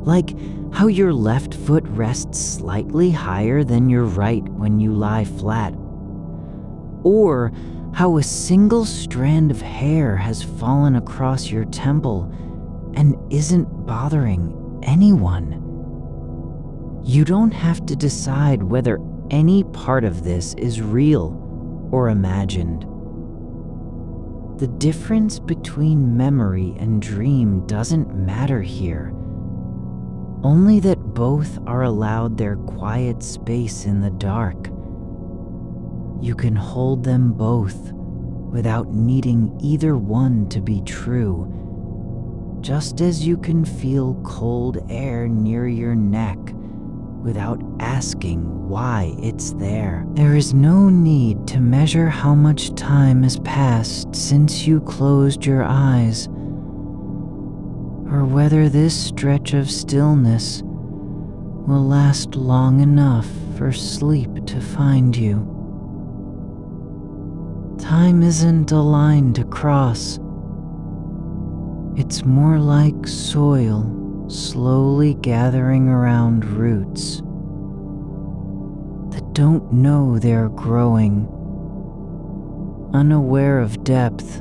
Like how your left foot rests slightly higher than your right when you lie flat. Or how a single strand of hair has fallen across your temple and isn't bothering anyone. You don't have to decide whether any part of this is real or imagined. The difference between memory and dream doesn't matter here, only that both are allowed their quiet space in the dark. You can hold them both without needing either one to be true, just as you can feel cold air near your neck without asking why it's there. There is no need to measure how much time has passed since you closed your eyes, or whether this stretch of stillness will last long enough for sleep to find you. Time isn't a line to cross. It's more like soil slowly gathering around roots that don't know they're growing, unaware of depth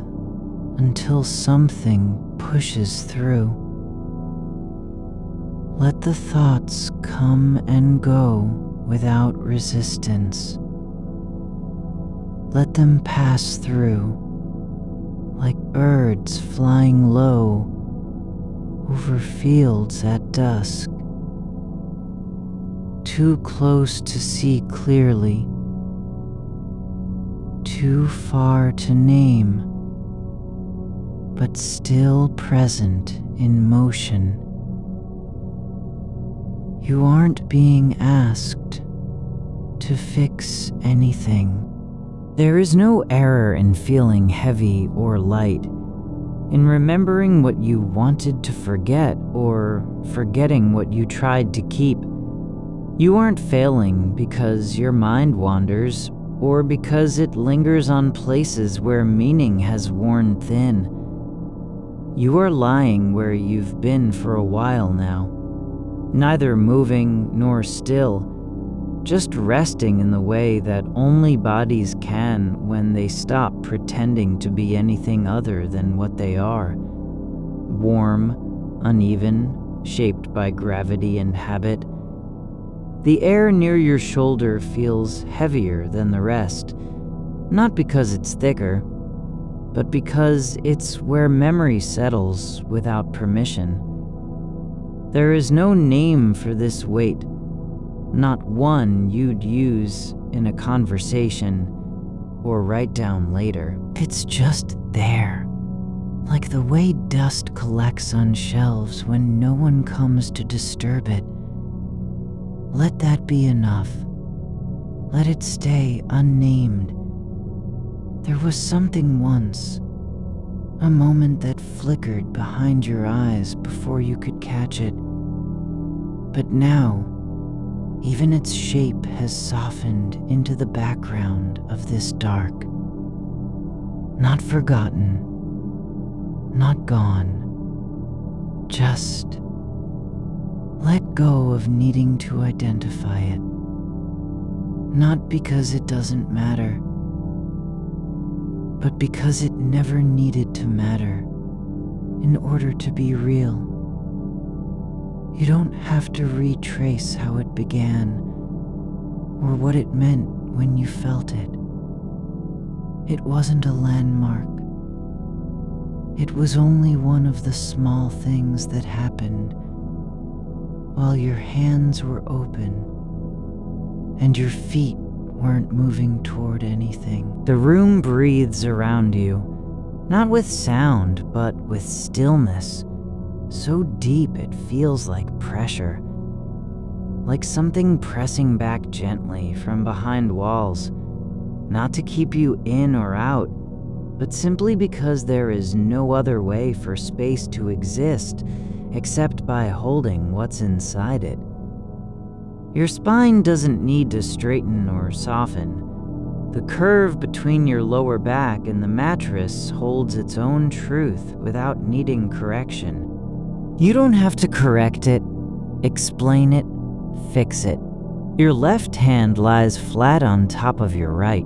until something pushes through. Let the thoughts come and go without resistance. Let them pass through like birds flying low over fields at dusk, too close to see clearly, too far to name, but still present in motion. You aren't being asked to fix anything. There is no error in feeling heavy or light, in remembering what you wanted to forget or forgetting what you tried to keep. You aren't failing because your mind wanders or because it lingers on places where meaning has worn thin. You are lying where you've been for a while now, neither moving nor still, just resting in the way that only bodies can when they stop pretending to be anything other than what they are. Warm, uneven, shaped by gravity and habit. The air near your shoulder feels heavier than the rest, not because it's thicker, but because it's where memory settles without permission. There is no name for this weight, not one you'd use in a conversation or write down later. It's just there, like the way dust collects on shelves when no one comes to disturb it. Let that be enough. Let it stay unnamed. There was something once, a moment that flickered behind your eyes before you could catch it. But now, even its shape has softened into the background of this dark. Not forgotten, not gone, just let go of needing to identify it. Not because it doesn't matter, but because it never needed to matter in order to be real. You don't have to retrace how it began or what it meant when you felt it. It wasn't a landmark. It was only one of the small things that happened while your hands were open and your feet weren't moving toward anything. The room breathes around you, not with sound, but with stillness. so deep it feels like pressure, like something pressing back gently from behind walls, not to keep you in or out, but simply because there is no other way for space to exist except by holding what's inside it. Your spine doesn't need to straighten or soften. The curve between your lower back and the mattress holds its own truth without needing correction. You don't have to correct it, explain it, fix it. Your left hand lies flat on top of your right,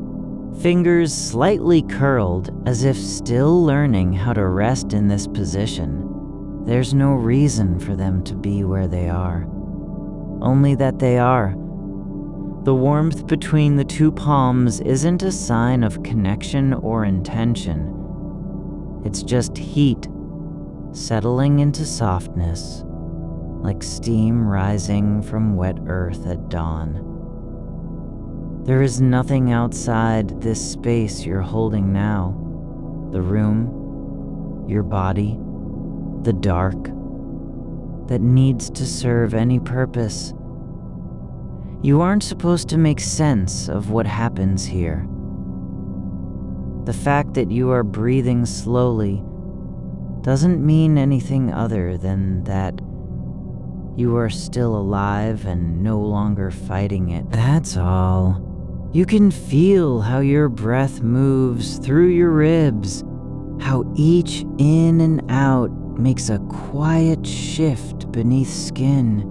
fingers slightly curled as if still learning how to rest in this position. There's no reason for them to be where they are, only that they are. The warmth between the two palms isn't a sign of connection or intention. It's just heat settling into softness, like steam rising from wet earth at dawn. There is nothing outside this space you're holding now. The room, your body, the dark, that needs to serve any purpose. You aren't supposed to make sense of what happens here. The fact that you are breathing slowly doesn't mean anything other than that you are still alive and no longer fighting it. That's all. You can feel how your breath moves through your ribs, how each in and out makes a quiet shift beneath skin,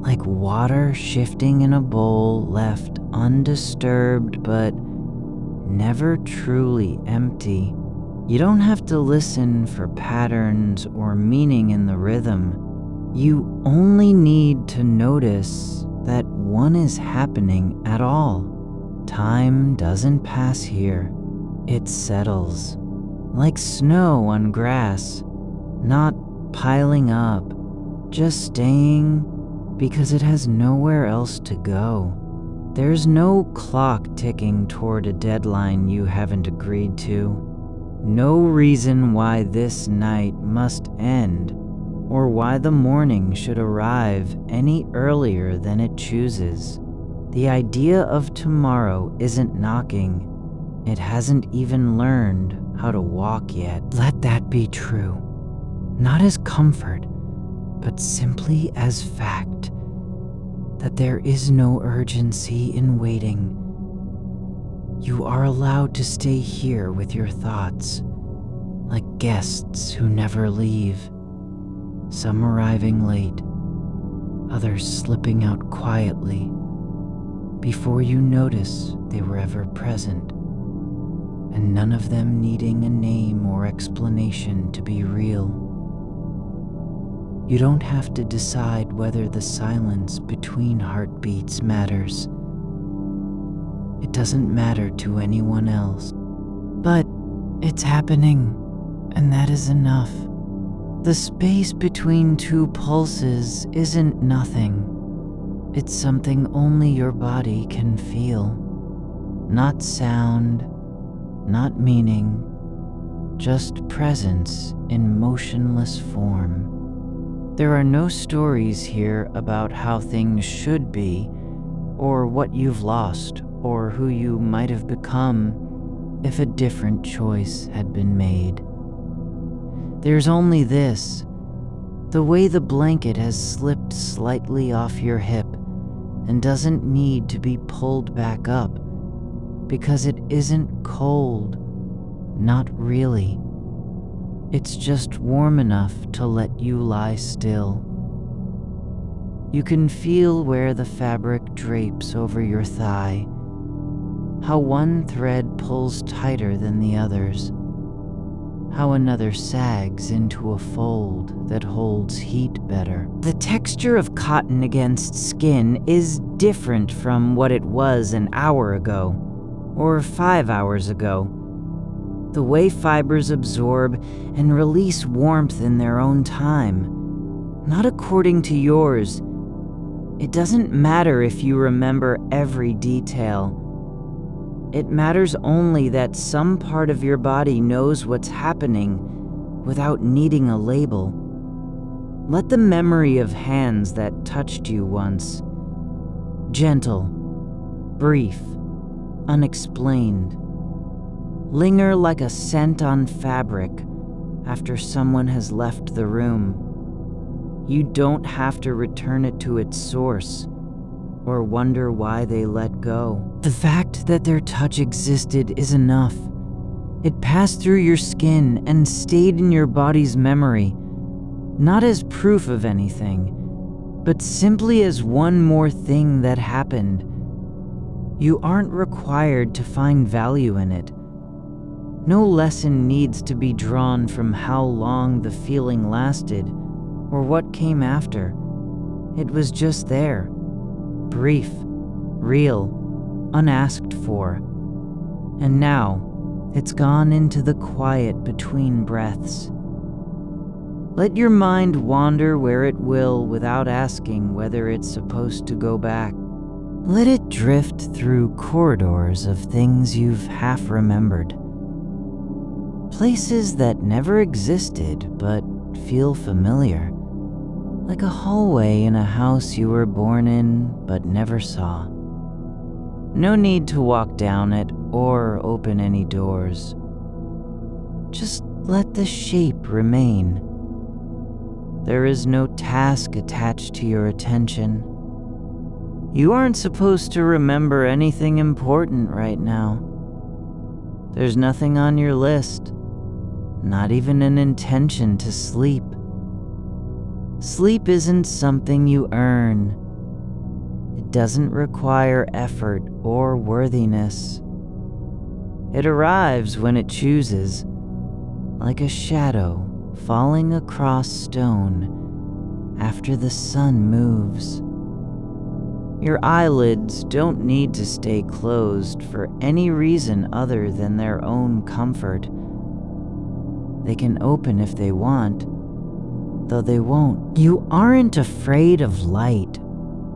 like water shifting in a bowl left undisturbed but never truly empty. You don't have to listen for patterns or meaning in the rhythm. You only need to notice that one is happening at all. Time doesn't pass here. It settles, like snow on grass, not piling up, just staying because it has nowhere else to go. There's no clock ticking toward a deadline you haven't agreed to. No reason why this night must end, or why the morning should arrive any earlier than it chooses. The idea of tomorrow isn't knocking. It hasn't even learned how to walk yet. Let that be true. Not as comfort, but simply as fact that there is no urgency in waiting. You are allowed to stay here with your thoughts, like guests who never leave, some arriving late, others slipping out quietly before you notice they were ever present, and none of them needing a name or explanation to be real. You don't have to decide whether the silence between heartbeats matters. It doesn't matter to anyone else. But it's happening, and that is enough. The space between two pulses isn't nothing. It's something only your body can feel. Not sound, not meaning, just presence in motionless form. There are no stories here about how things should be, or what you've lost, or who you might have become if a different choice had been made. There's only this: the way the blanket has slipped slightly off your hip and doesn't need to be pulled back up because it isn't cold, not really. It's just warm enough to let you lie still. You can feel where the fabric drapes over your thigh, how one thread pulls tighter than the others, how another sags into a fold that holds heat better. The texture of cotton against skin is different from what it was an hour ago, or 5 hours ago. The way fibers absorb and release warmth in their own time, not according to yours. It doesn't matter if you remember every detail. It matters only that some part of your body knows what's happening without needing a label. Let the memory of hands that touched you once, gentle, brief, unexplained, linger like a scent on fabric after someone has left the room. You don't have to return it to its source or wonder why they let go. The fact that their touch existed is enough. It passed through your skin and stayed in your body's memory, not as proof of anything, but simply as one more thing that happened. You aren't required to find value in it. No lesson needs to be drawn from how long the feeling lasted or what came after. It was just there, brief, real, unasked for. And now, it's gone into the quiet between breaths. Let your mind wander where it will without asking whether it's supposed to go back. Let it drift through corridors of things you've half remembered. Places that never existed but feel familiar. Like a hallway in a house you were born in but never saw. No need to walk down it or open any doors. Just let the shape remain. There is no task attached to your attention. You aren't supposed to remember anything important right now. There's nothing on your list, not even an intention to sleep. Sleep isn't something you earn. It doesn't require effort or worthiness. It arrives when it chooses, like a shadow falling across stone after the sun moves. Your eyelids don't need to stay closed for any reason other than their own comfort. They can open if they want, though they won't. You aren't afraid of light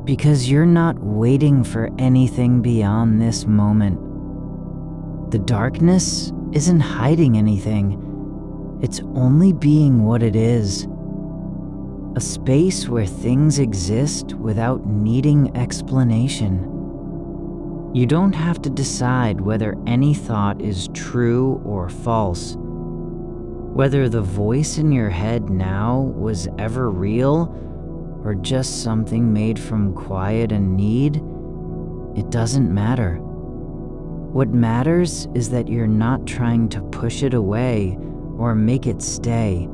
because you're not waiting for anything beyond this moment. The darkness isn't hiding anything. It's only being what it is. A space where things exist without needing explanation. You don't have to decide whether any thought is true or false. Whether the voice in your head now was ever real or just something made from quiet and need, it doesn't matter. What matters is that you're not trying to push it away or make it stay.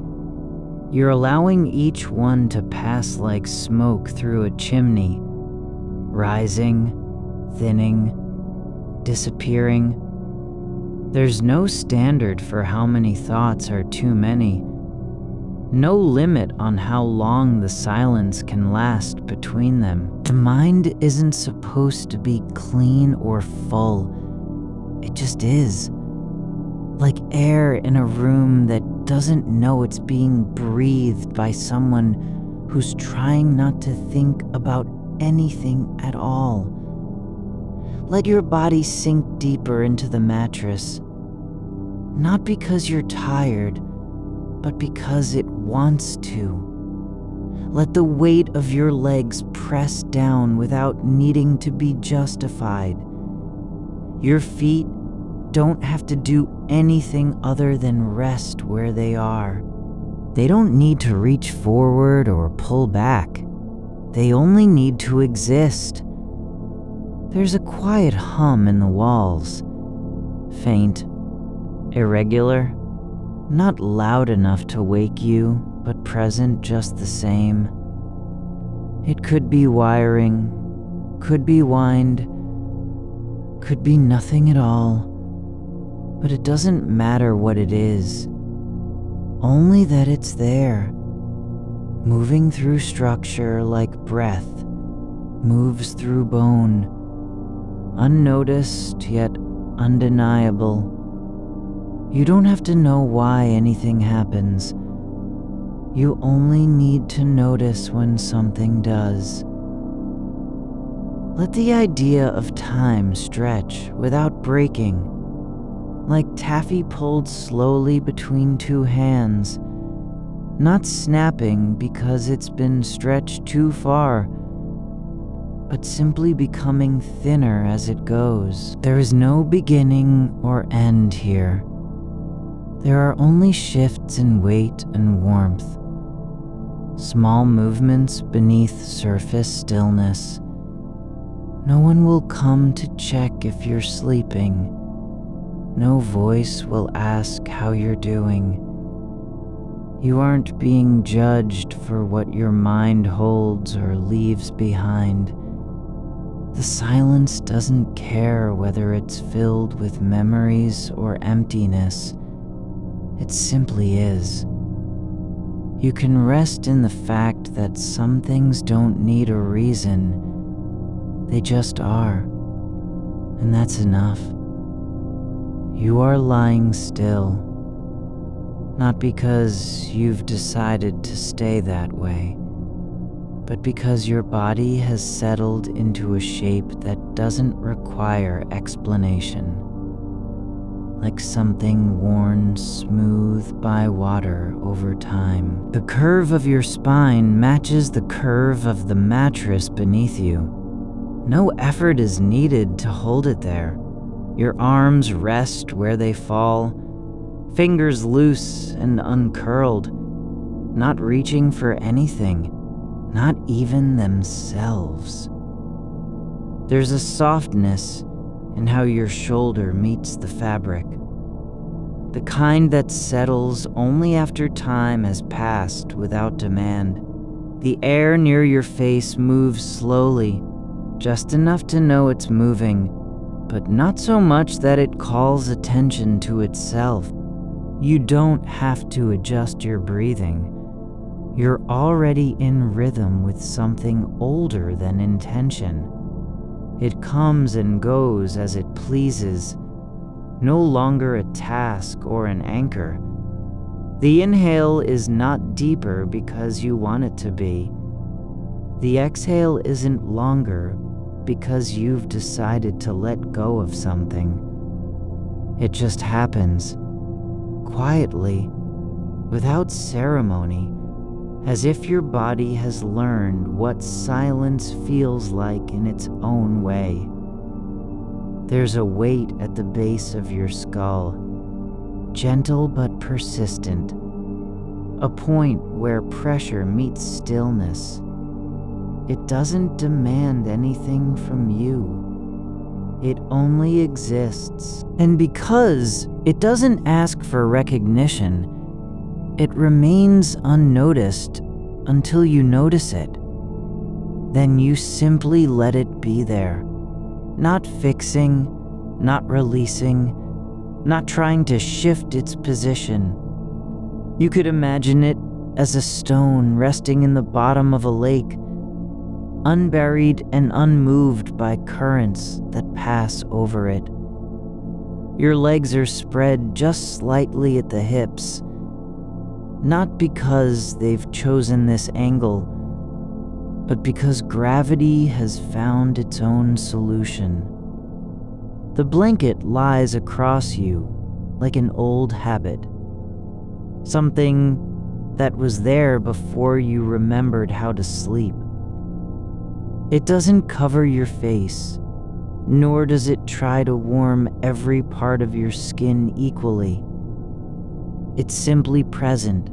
You're allowing each one to pass like smoke through a chimney, rising, thinning, disappearing. There's no standard for how many thoughts are too many. No limit on how long the silence can last between them. The mind isn't supposed to be clean or full. It just is. Like air in a room that doesn't know it's being breathed by someone who's trying not to think about anything at all. Let your body sink deeper into the mattress, not because you're tired, but because it wants to. Let the weight of your legs press down without needing to be justified. Your feet don't have to do anything other than rest where they are. They don't need to reach forward or pull back. They only need to exist. There's a quiet hum in the walls. Faint, irregular, not loud enough to wake you, but present just the same. It could be wiring, could be wind, could be nothing at all. But it doesn't matter what it is, only that it's there, moving through structure like breath moves through bone, unnoticed yet undeniable. You don't have to know why anything happens. You only need to notice when something does. Let the idea of time stretch without breaking, like taffy pulled slowly between two hands, not snapping because it's been stretched too far, but simply becoming thinner as it goes. There is no beginning or end here. There are only shifts in weight and warmth, small movements beneath surface stillness. No one will come to check if you're sleeping. No voice will ask how you're doing. You aren't being judged for what your mind holds or leaves behind. The silence doesn't care whether it's filled with memories or emptiness. It simply is. You can rest in the fact that some things don't need a reason. They just are. And that's enough. You are lying still. Not because you've decided to stay that way, but because your body has settled into a shape that doesn't require explanation, like something worn smooth by water over time. The curve of your spine matches the curve of the mattress beneath you. No effort is needed to hold it there. Your arms rest where they fall, fingers loose and uncurled, not reaching for anything. Not even themselves. There's a softness in how your shoulder meets the fabric, the kind that settles only after time has passed without demand. The air near your face moves slowly, just enough to know it's moving, but not so much that it calls attention to itself. You don't have to adjust your breathing. You're already in rhythm with something older than intention. It comes and goes as it pleases, no longer a task or an anchor. The inhale is not deeper because you want it to be. The exhale isn't longer because you've decided to let go of something. It just happens, quietly, without ceremony, as if your body has learned what silence feels like in its own way. There's a weight at the base of your skull, gentle but persistent, a point where pressure meets stillness. It doesn't demand anything from you. It only exists. And because it doesn't ask for recognition, it remains unnoticed until you notice it. Then you simply let it be there, not fixing, not releasing, not trying to shift its position. You could imagine it as a stone resting in the bottom of a lake, unburied and unmoved by currents that pass over it. Your legs are spread just slightly at the hips, not because they've chosen this angle, but because gravity has found its own solution. The blanket lies across you like an old habit, something that was there before you remembered how to sleep. It doesn't cover your face, nor does it try to warm every part of your skin equally. It's simply present,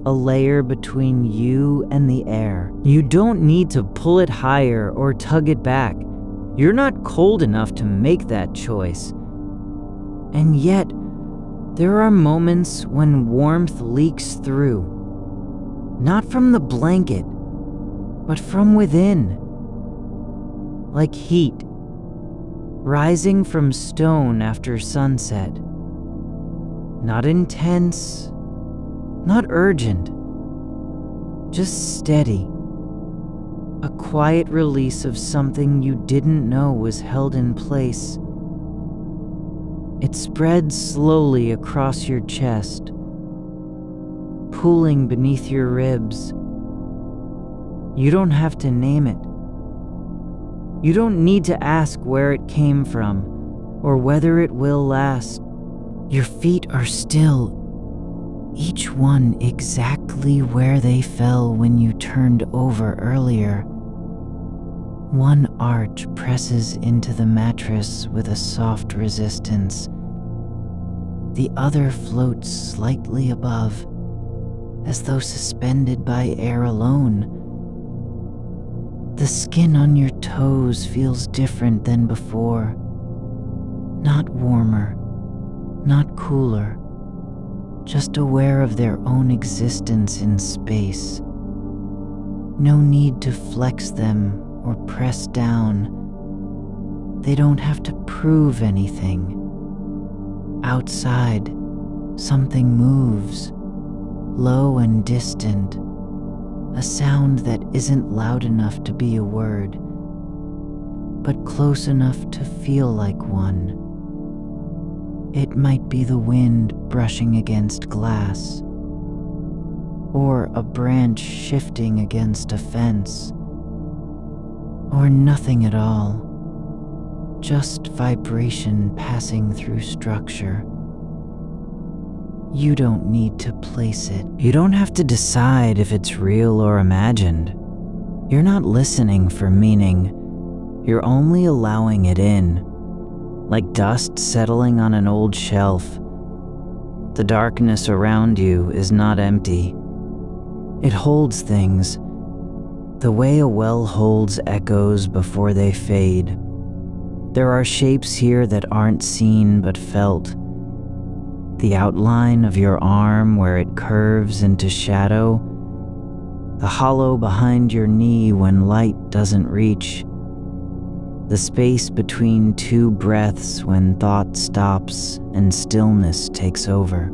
a layer between you and the air. You don't need to pull it higher or tug it back. You're not cold enough to make that choice. And yet, there are moments when warmth leaks through, not from the blanket, but from within, like heat rising from stone after sunset. Not intense, not urgent, just steady. A quiet release of something you didn't know was held in place. It spreads slowly across your chest, pooling beneath your ribs. You don't have to name it. You don't need to ask where it came from or whether it will last. Your feet are still, each one exactly where they fell when you turned over earlier. One arch presses into the mattress with a soft resistance. The other floats slightly above, as though suspended by air alone. The skin on your toes feels different than before. Not warmer, not cooler, just aware of their own existence in space. No need to flex them or press down. They don't have to prove anything. Outside, something moves, low and distant, a sound that isn't loud enough to be a word, but close enough to feel like one. It might be the wind brushing against glass, or a branch shifting against a fence, or nothing at all, just vibration passing through structure. You don't need to place it. You don't have to decide if it's real or imagined. You're not listening for meaning. You're only allowing it in, like dust settling on an old shelf. The darkness around you is not empty. It holds things, the way a well holds echoes before they fade. There are shapes here that aren't seen but felt. The outline of your arm where it curves into shadow, the hollow behind your knee when light doesn't reach, the space between two breaths when thought stops and stillness takes over.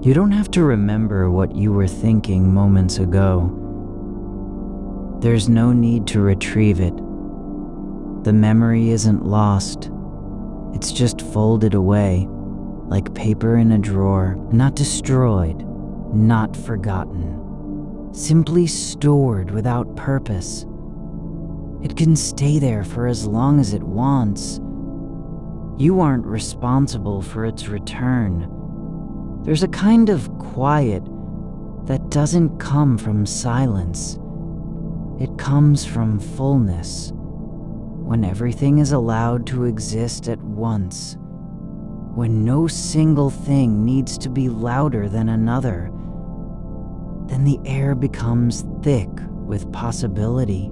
You don't have to remember what you were thinking moments ago. There's no need to retrieve it. The memory isn't lost. It's just folded away, like paper in a drawer, not destroyed, not forgotten, simply stored without purpose. It can stay there for as long as it wants. You aren't responsible for its return. There's a kind of quiet that doesn't come from silence. It comes from fullness, when everything is allowed to exist at once, when no single thing needs to be louder than another. Then the air becomes thick with possibility.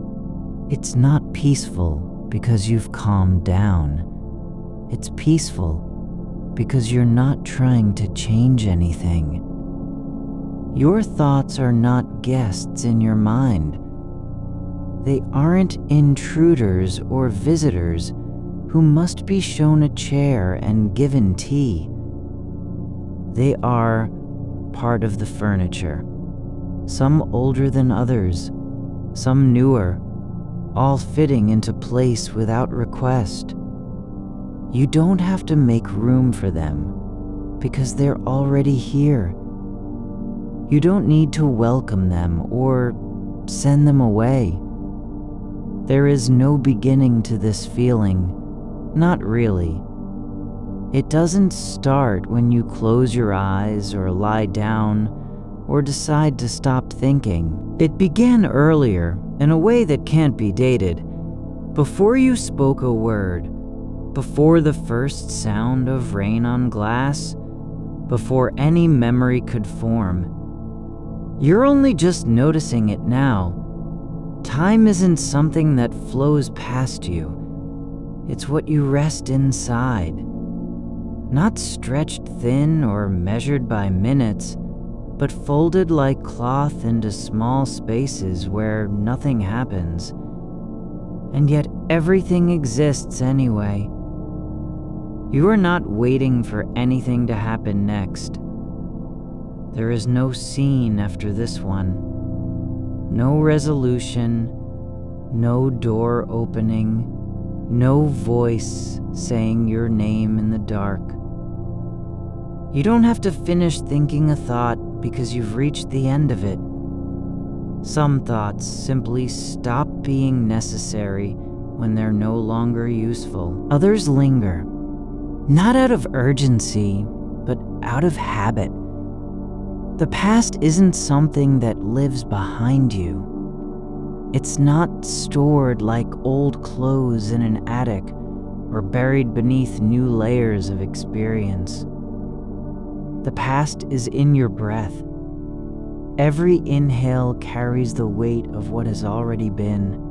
It's not peaceful because you've calmed down. It's peaceful because you're not trying to change anything. Your thoughts are not guests in your mind. They aren't intruders or visitors who must be shown a chair and given tea. They are part of the furniture, some older than others, some newer, all fitting into place without request. You don't have to make room for them because they're already here. You don't need to welcome them or send them away. There is no beginning to this feeling, not really. It doesn't start when you close your eyes or lie down or decide to stop thinking. It began earlier in a way that can't be dated, before you spoke a word, before the first sound of rain on glass, before any memory could form. You're only just noticing it now. Time isn't something that flows past you. It's what you rest inside. Not stretched thin or measured by minutes, but folded like cloth into small spaces where nothing happens. And yet everything exists anyway. You are not waiting for anything to happen next. There is no scene after this one. No resolution, no door opening, no voice saying your name in the dark. You don't have to finish thinking a thought because you've reached the end of it. Some thoughts simply stop being necessary when they're no longer useful. Others linger, not out of urgency, but out of habit. The past isn't something that lives behind you. It's not stored like old clothes in an attic or buried beneath new layers of experience. The past is in your breath. Every inhale carries the weight of what has already been.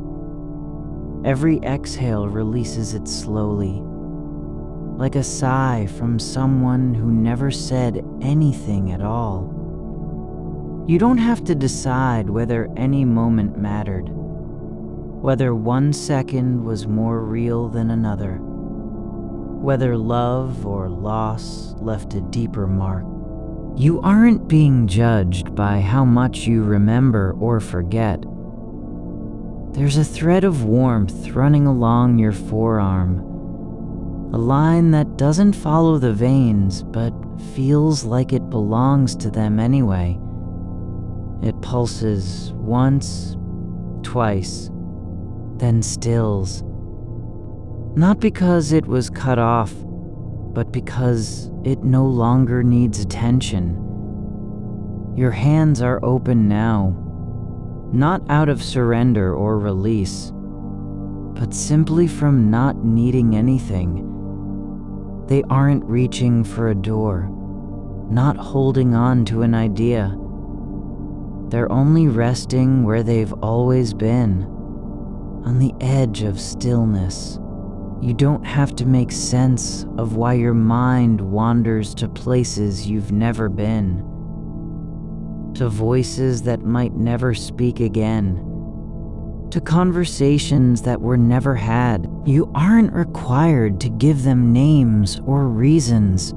Every exhale releases it slowly, like a sigh from someone who never said anything at all. You don't have to decide whether any moment mattered, whether 1 second was more real than another, whether love or loss left a deeper mark. You aren't being judged by how much you remember or forget. There's a thread of warmth running along your forearm, a line that doesn't follow the veins but feels like it belongs to them anyway. It pulses once, twice, then stills. Not because it was cut off, but because it no longer needs attention. Your hands are open now, not out of surrender or release, but simply from not needing anything. They aren't reaching for a door, not holding on to an idea. They're only resting where they've always been, on the edge of stillness. You don't have to make sense of why your mind wanders to places you've never been, to voices that might never speak again, to conversations that were never had. You aren't required to give them names or reasons.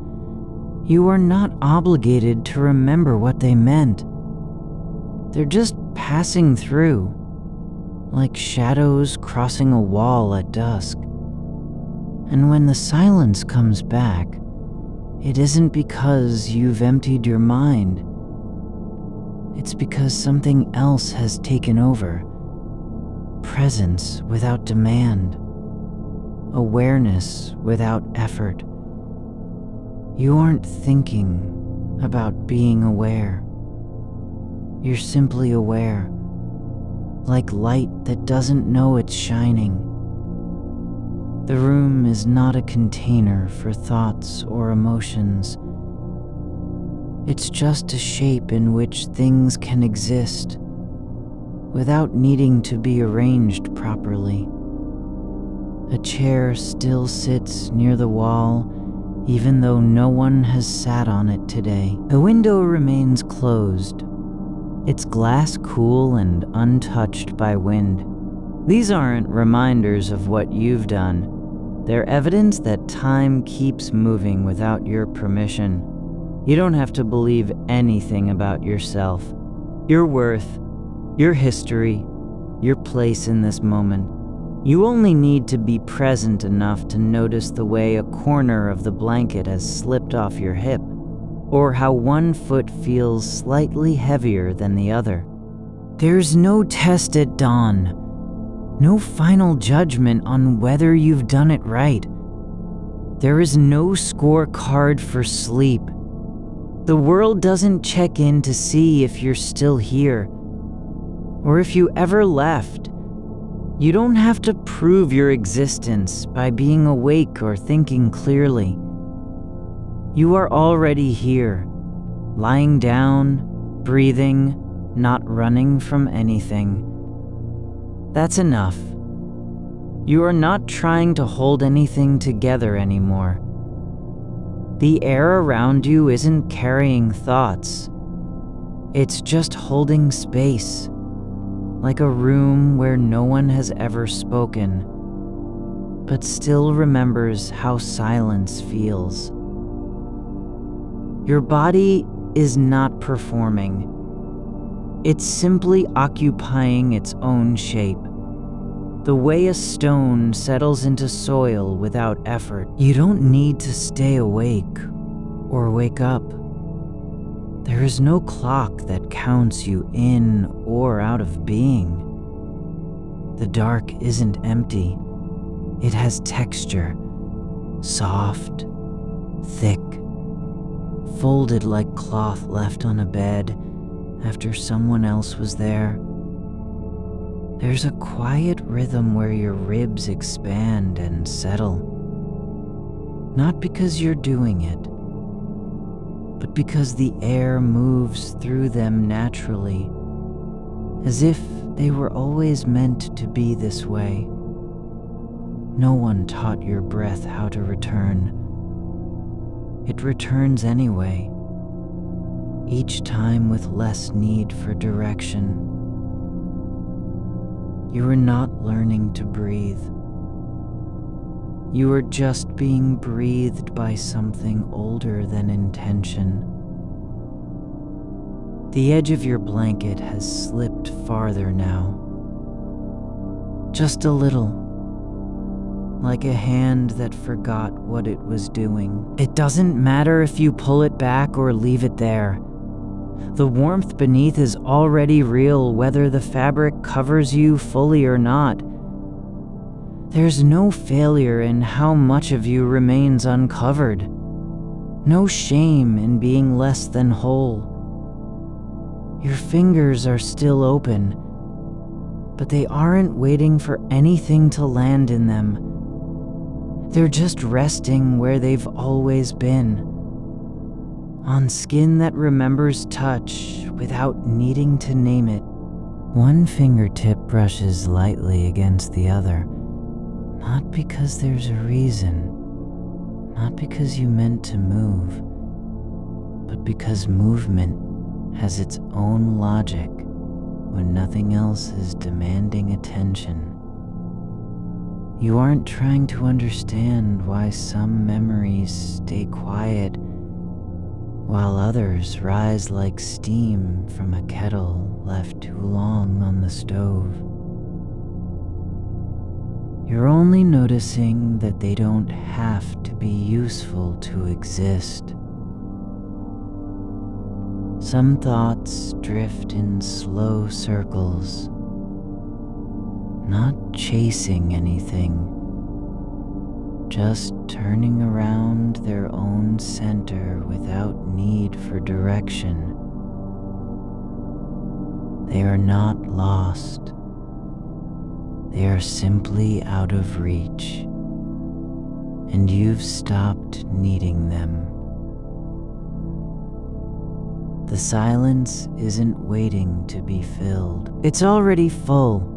You are not obligated to remember what they meant. They're just passing through, like shadows crossing a wall at dusk. And when the silence comes back, it isn't because you've emptied your mind. It's because something else has taken over. Presence without demand. Awareness without effort. You aren't thinking about being aware. You're simply aware, like light that doesn't know it's shining. The room is not a container for thoughts or emotions. It's just a shape in which things can exist without needing to be arranged properly. A chair still sits near the wall, even though no one has sat on it today. The window remains closed, its glass cool and untouched by wind. These aren't reminders of what you've done. They're evidence that time keeps moving without your permission. You don't have to believe anything about yourself, your worth, your history, your place in this moment. You only need to be present enough to notice the way a corner of the blanket has slipped off your hip, or how one foot feels slightly heavier than the other. There's no test at dawn, no final judgment on whether you've done it right. There is no scorecard for sleep. The world doesn't check in to see if you're still here, or if you ever left. You don't have to prove your existence by being awake or thinking clearly. You are already here, lying down, breathing, not running from anything. That's enough. You are not trying to hold anything together anymore. The air around you isn't carrying thoughts. It's just holding space, like a room where no one has ever spoken, but still remembers how silence feels. Your body is not performing. It's simply occupying its own shape, the way a stone settles into soil without effort. You don't need to stay awake or wake up. There is no clock that counts you in or out of being. The dark isn't empty. It has texture, soft, thick, folded like cloth left on a bed after someone else was there. There's a quiet rhythm where your ribs expand and settle, not because you're doing it, but because the air moves through them naturally, as if they were always meant to be this way. No one taught your breath how to return. It returns anyway, each time with less need for direction. You are not learning to breathe. You are just being breathed by something older than intention. The edge of your blanket has slipped farther now. Just a little. Like a hand that forgot what it was doing. It doesn't matter if you pull it back or leave it there. The warmth beneath is already real, whether the fabric covers you fully or not. There's no failure in how much of you remains uncovered. No shame in being less than whole. Your fingers are still open, but they aren't waiting for anything to land in them. They're just resting where they've always been, on skin that remembers touch without needing to name it. One fingertip brushes lightly against the other, not because there's a reason, not because you meant to move, but because movement has its own logic when nothing else is demanding attention. You aren't trying to understand why some memories stay quiet while others rise like steam from a kettle left too long on the stove. You're only noticing that they don't have to be useful to exist. Some thoughts drift in slow circles, not chasing anything, just turning around their own center without need for direction. They are not lost. They are simply out of reach, and you've stopped needing them. The silence isn't waiting to be filled. It's already full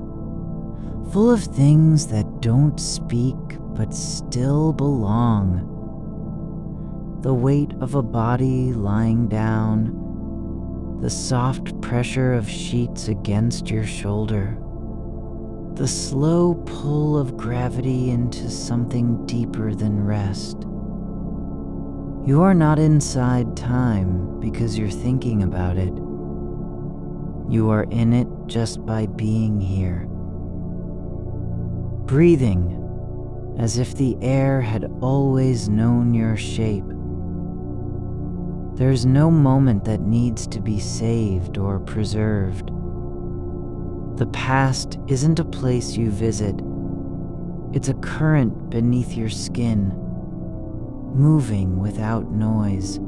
of things that don't speak but still belong. The weight of a body lying down, the soft pressure of sheets against your shoulder, the slow pull of gravity into something deeper than rest. You are not inside time because you're thinking about it. You are in it just by being here. Breathing as if the air had always known your shape. There's no moment that needs to be saved or preserved. The past isn't a place you visit. It's a current beneath your skin, moving without noise.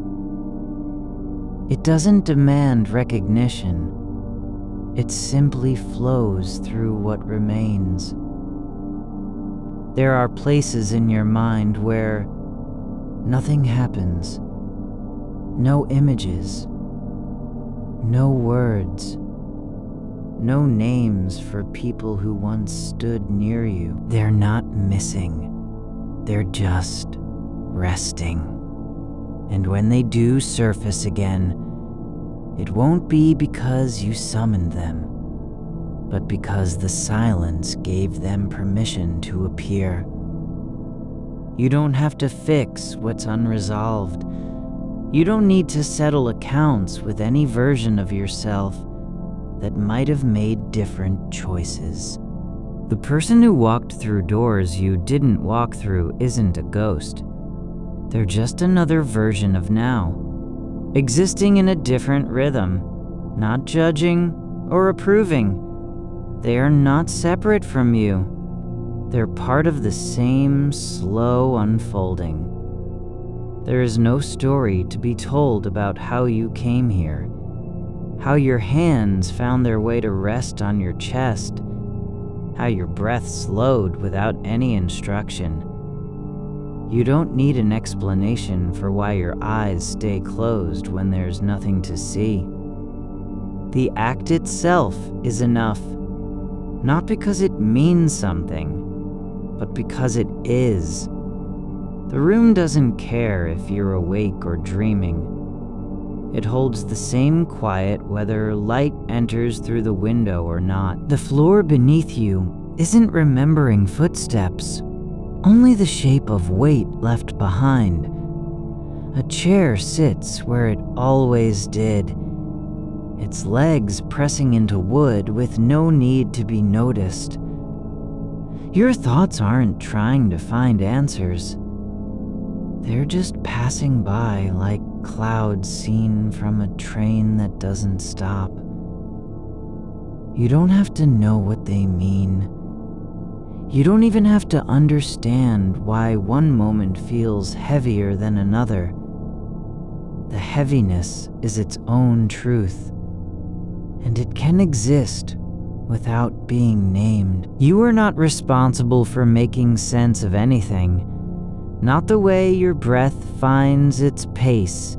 It doesn't demand recognition. It simply flows through what remains. There are places in your mind where nothing happens. No images, no words, no names for people who once stood near you. They're not missing. They're just resting. And when they do surface again, it won't be because you summoned them, but because the silence gave them permission to appear. You don't have to fix what's unresolved. You don't need to settle accounts with any version of yourself that might have made different choices. The person who walked through doors you didn't walk through isn't a ghost. They're just another version of now, existing in a different rhythm, not judging or approving. They are not separate from you. They're part of the same slow unfolding. There is no story to be told about how you came here, how your hands found their way to rest on your chest, how your breath slowed without any instruction. You don't need an explanation for why your eyes stay closed when there's nothing to see. The act itself is enough, not because it means something, but because it is. The room doesn't care if you're awake or dreaming. It holds the same quiet whether light enters through the window or not. The floor beneath you isn't remembering footsteps, only the shape of weight left behind. A chair sits where it always did, its legs pressing into wood with no need to be noticed. Your thoughts aren't trying to find answers. They're just passing by like clouds seen from a train that doesn't stop. You don't have to know what they mean. You don't even have to understand why one moment feels heavier than another. The heaviness is its own truth, and it can exist without being named. You are not responsible for making sense of anything. Not the way your breath finds its pace,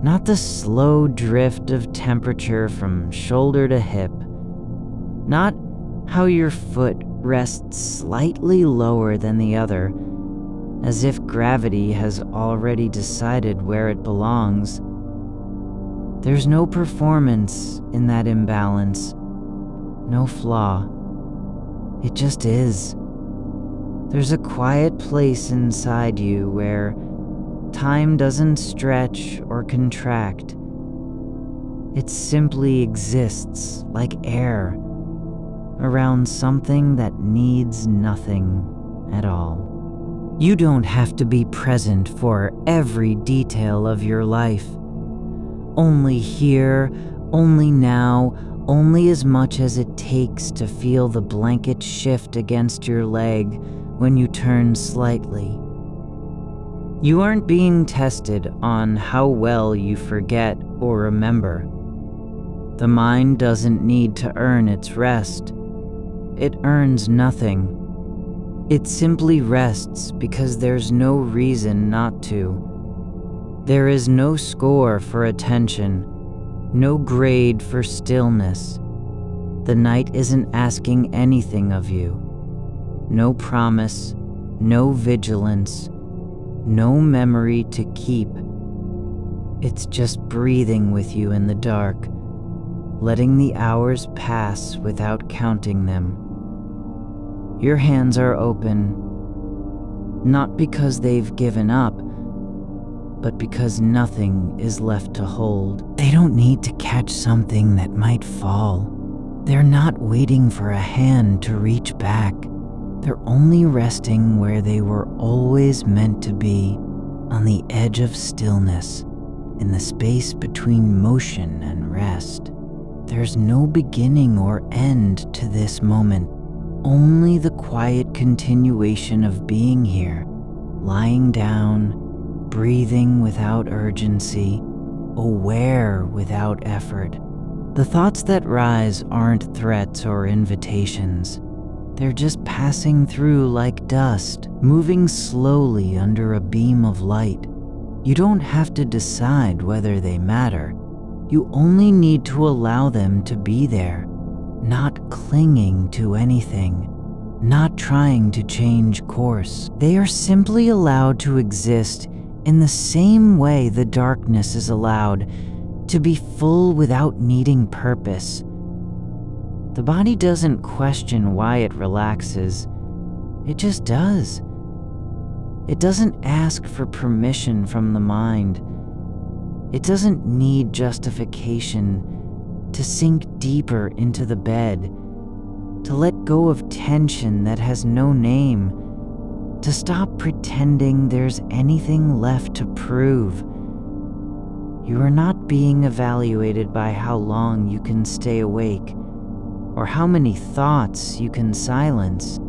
not the slow drift of temperature from shoulder to hip, not how your foot rests slightly lower than the other, as if gravity has already decided where it belongs. There's no performance in that imbalance, no flaw. It just is. There's a quiet place inside you where time doesn't stretch or contract. It simply exists like air around something that needs nothing at all. You don't have to be present for every detail of your life. Only here, only now, only as much as it takes to feel the blanket shift against your leg when you turn slightly. You aren't being tested on how well you forget or remember. The mind doesn't need to earn its rest. It earns nothing. It simply rests because there's no reason not to. There is no score for attention, no grade for stillness. The night isn't asking anything of you. No promise, no vigilance, no memory to keep. It's just breathing with you in the dark, letting the hours pass without counting them. Your hands are open, not because they've given up, but because nothing is left to hold. They don't need to catch something that might fall. They're not waiting for a hand to reach back. They're only resting where they were always meant to be, on the edge of stillness, in the space between motion and rest. There's no beginning or end to this moment, only the quiet continuation of being here, lying down, breathing without urgency, aware without effort. The thoughts that rise aren't threats or invitations. They're just passing through like dust, moving slowly under a beam of light. You don't have to decide whether they matter. You only need to allow them to be there, not clinging to anything, not trying to change course. They are simply allowed to exist in the same way the darkness is allowed to be full without needing purpose. The body doesn't question why it relaxes. It just does. It doesn't ask for permission from the mind. It doesn't need justification to sink deeper into the bed, to let go of tension that has no name, to stop pretending there's anything left to prove. You are not being evaluated by how long you can stay awake, or how many thoughts you can silence.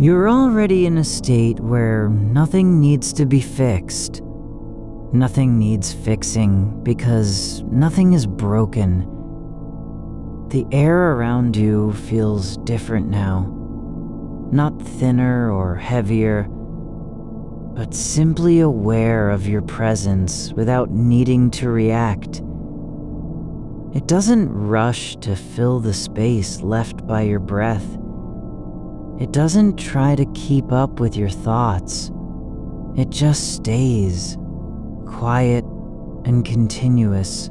You're already in a state where nothing needs to be fixed, Nothing needs fixing because nothing is broken. The air around you feels different now. Not thinner or heavier, but simply aware of your presence without needing to react. It doesn't rush to fill the space left by your breath. It doesn't try to keep up with your thoughts. It just stays, quiet and continuous,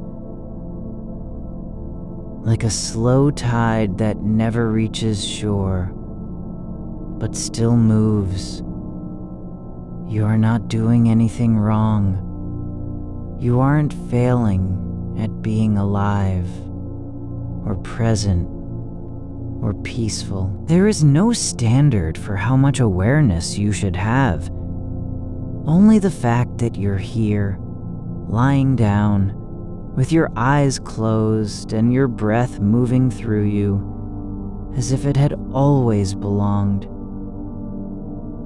like a slow tide that never reaches shore, but still moves. You are not doing anything wrong. You aren't failing at being alive, or present, or peaceful. There is no standard for how much awareness you should have. Only the fact that you're here, lying down, with your eyes closed and your breath moving through you, as if it had always belonged.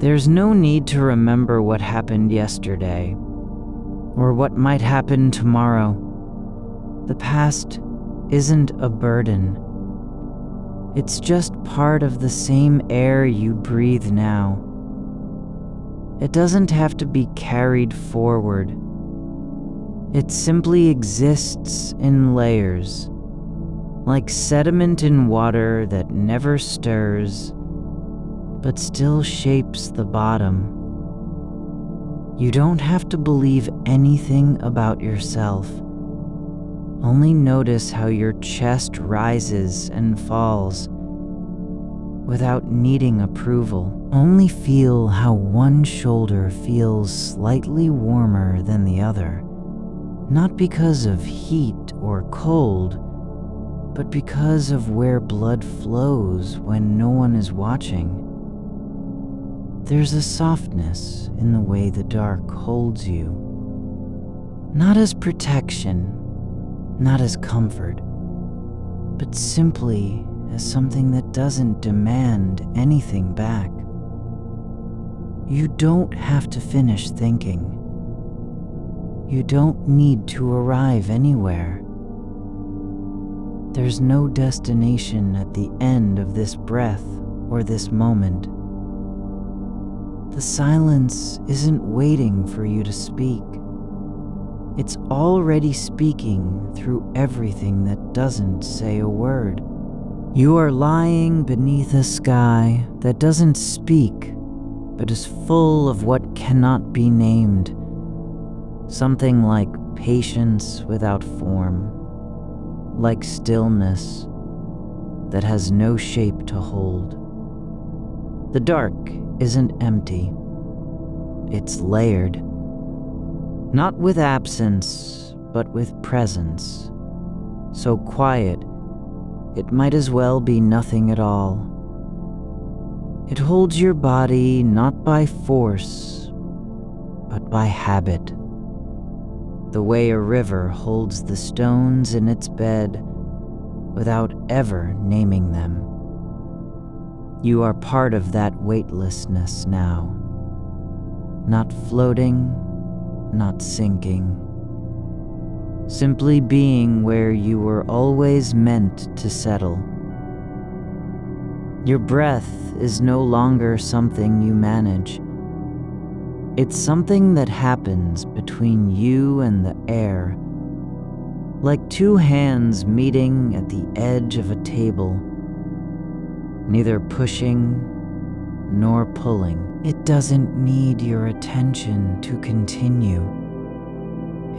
There's no need to remember what happened yesterday, or what might happen tomorrow. The past isn't a burden. It's just part of the same air you breathe now. It doesn't have to be carried forward. It simply exists in layers, like sediment in water that never stirs, but still shapes the bottom. You don't have to believe anything about yourself. Only notice how your chest rises and falls without needing approval. Only feel how one shoulder feels slightly warmer than the other, not because of heat or cold, but because of where blood flows when no one is watching. There's a softness in the way the dark holds you, not as protection, not as comfort, but simply as something that doesn't demand anything back. You don't have to finish thinking. You don't need to arrive anywhere. There's no destination at the end of this breath or this moment. The silence isn't waiting for you to speak. It's already speaking through everything that doesn't say a word. You are lying beneath a sky that doesn't speak, but is full of what cannot be named. Something like patience without form, like stillness that has no shape to hold. The dark isn't empty. It's layered. Not with absence, but with presence. So quiet, it might as well be nothing at all. It holds your body not by force, but by habit. The way a river holds the stones in its bed without ever naming them. You are part of that weightlessness now. Not floating, not sinking. Simply being where you were always meant to settle. Your breath is no longer something you manage. It's something that happens between you and the air, like two hands meeting at the edge of a table, neither pushing nor pulling. It doesn't need your attention to continue.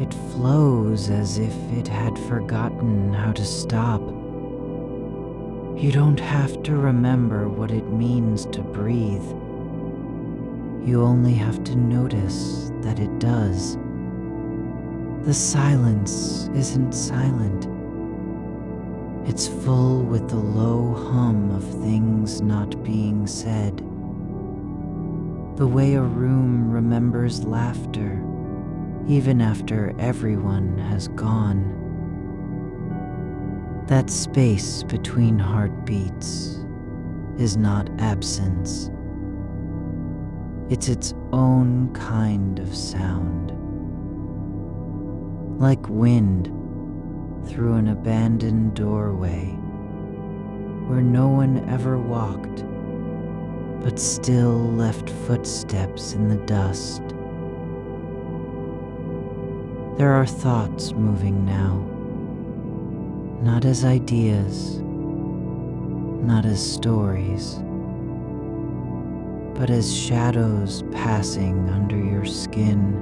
It flows as if it had forgotten how to stop. You don't have to remember what it means to breathe. You only have to notice that it does. The silence isn't silent. It's full with the low hum of things not being said. The way a room remembers laughter, even after everyone has gone. That space between heartbeats is not absence. It's its own kind of sound. like wind through an abandoned doorway where no one ever walked, but still left footsteps in the dust. There are thoughts moving now, not as ideas, not as stories, but as shadows passing under your skin,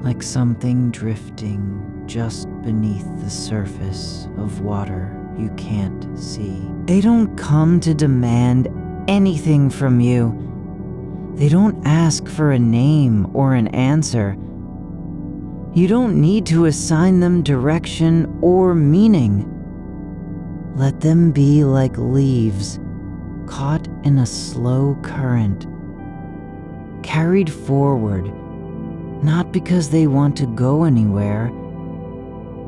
like something drifting just beneath the surface of water you can't see. They don't come to demand anything from you. They don't ask for a name or an answer. You don't need to assign them direction or meaning. Let them be like leaves caught in a slow current, carried forward, not because they want to go anywhere,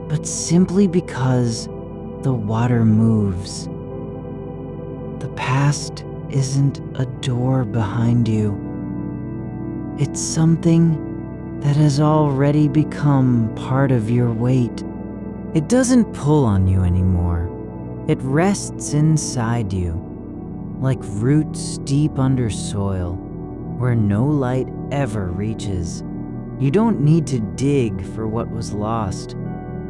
but simply because the water moves. The past isn't a door behind you. It's something that has already become part of your weight. It doesn't pull on you anymore. It rests inside you, like roots deep under soil, where no light ever reaches. You don't need to dig for what was lost.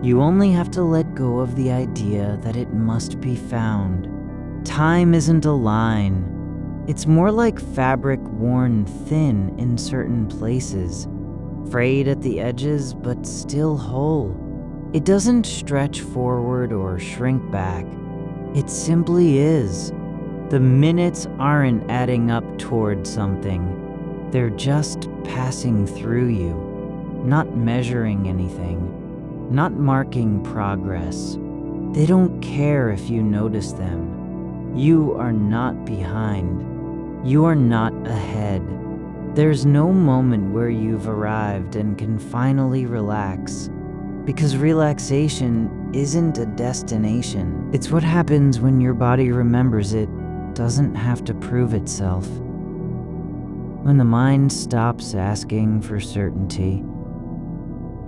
You only have to let go of the idea that it must be found. Time isn't a line. It's more like fabric worn thin in certain places, frayed at the edges but still whole. It doesn't stretch forward or shrink back. It simply is. The minutes aren't adding up toward something. They're just passing through you, not measuring anything, not marking progress. They don't care if you notice them. You are not behind. You are not ahead. There's no moment where you've arrived and can finally relax, because relaxation isn't a destination. It's what happens when your body remembers it doesn't have to prove itself. When the mind stops asking for certainty,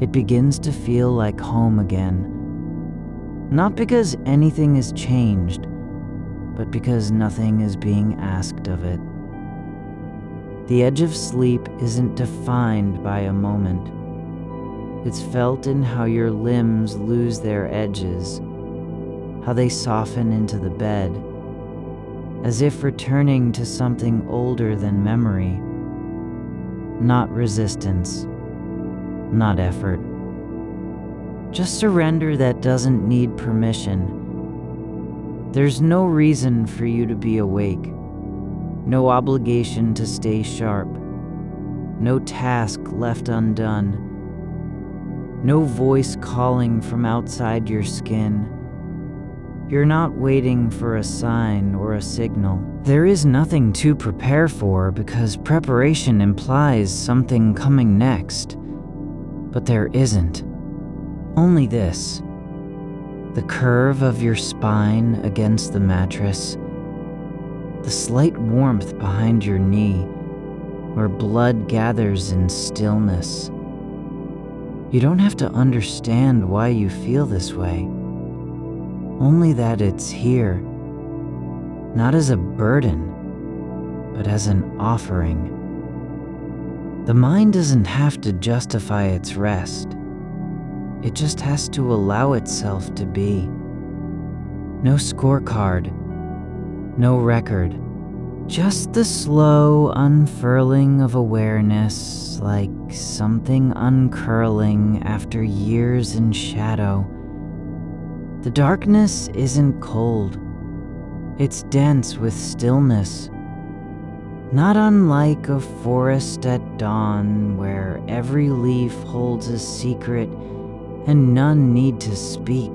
it begins to feel like home again. Not because anything has changed, but because nothing is being asked of it. The edge of sleep isn't defined by a moment. It's felt in how your limbs lose their edges, how they soften into the bed, as if returning to something older than memory. Not resistance, not effort. Just surrender that doesn't need permission. There's no reason for you to be awake, no obligation to stay sharp, no task left undone, no voice calling from outside your skin. You're not waiting for a sign or a signal. There is nothing to prepare for because preparation implies something coming next. But there isn't. Only this. The curve of your spine against the mattress. The slight warmth behind your knee, where blood gathers in stillness. You don't have to understand why you feel this way. Only that it's here, not as a burden, but as an offering. The mind doesn't have to justify its rest. It just has to allow itself to be. No scorecard, no record, just the slow unfurling of awareness, like something uncurling after years in shadow. The darkness isn't cold. It's dense with stillness. Not unlike a forest at dawn where every leaf holds a secret and none need to speak.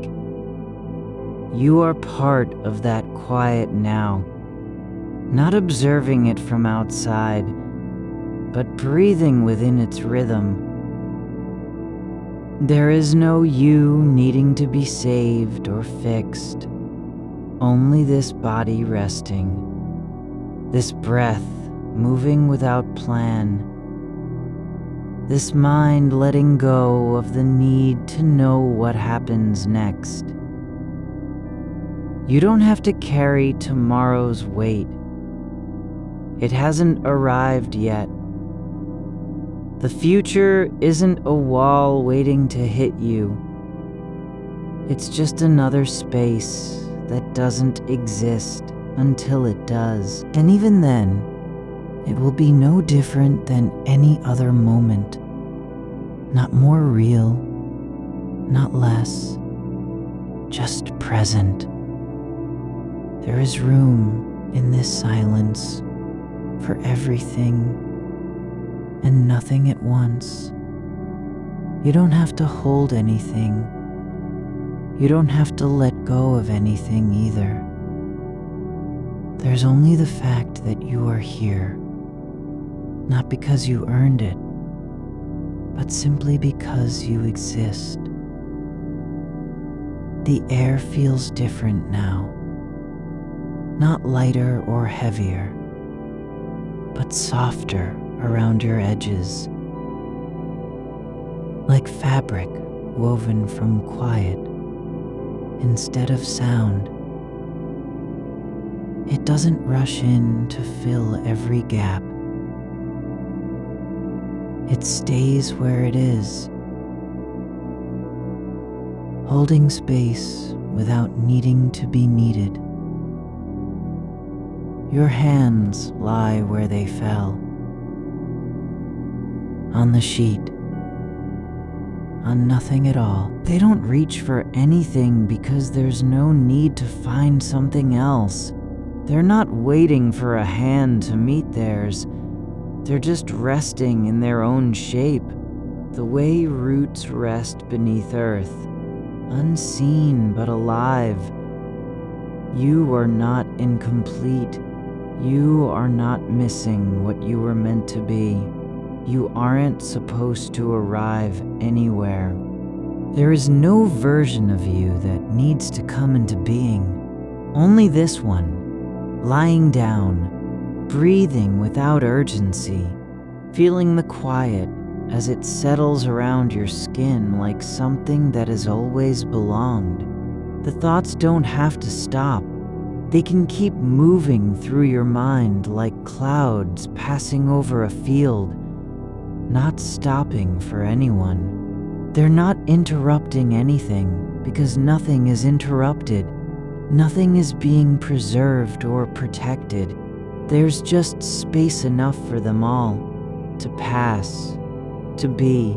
You are part of that quiet now, not observing it from outside, but breathing within its rhythm. There is no you needing to be saved or fixed, only this body resting, this breath moving without plan. This mind letting go of the need to know what happens next. You don't have to carry tomorrow's weight. It hasn't arrived yet. The future isn't a wall waiting to hit you. It's just another space that doesn't exist until it does. And even then, it will be no different than any other moment. Not more real, not less, just present. There is room in this silence for everything and nothing at once. You don't have to hold anything. You don't have to let go of anything either. There's only the fact that you are here, not because you earned it, but simply because you exist. The air feels different now, not lighter or heavier, but softer around your edges, like fabric woven from quiet instead of sound. It doesn't rush in to fill every gap. It stays where it is, holding space without needing to be needed. Your hands lie where they fell, on the sheet, on nothing at all. They don't reach for anything because there's no need to find something else. They're not waiting for a hand to meet theirs. They're just resting in their own shape, the way roots rest beneath earth, unseen but alive. You are not incomplete. You are not missing what you were meant to be. You aren't supposed to arrive anywhere. There is no version of you that needs to come into being. Only this one, lying down, breathing without urgency, feeling the quiet as it settles around your skin like something that has always belonged. The thoughts don't have to stop. They can keep moving through your mind like clouds passing over a field, not stopping for anyone. They're not interrupting anything because nothing is interrupted. Nothing is being preserved or protected. There's just space enough for them all to pass, to be,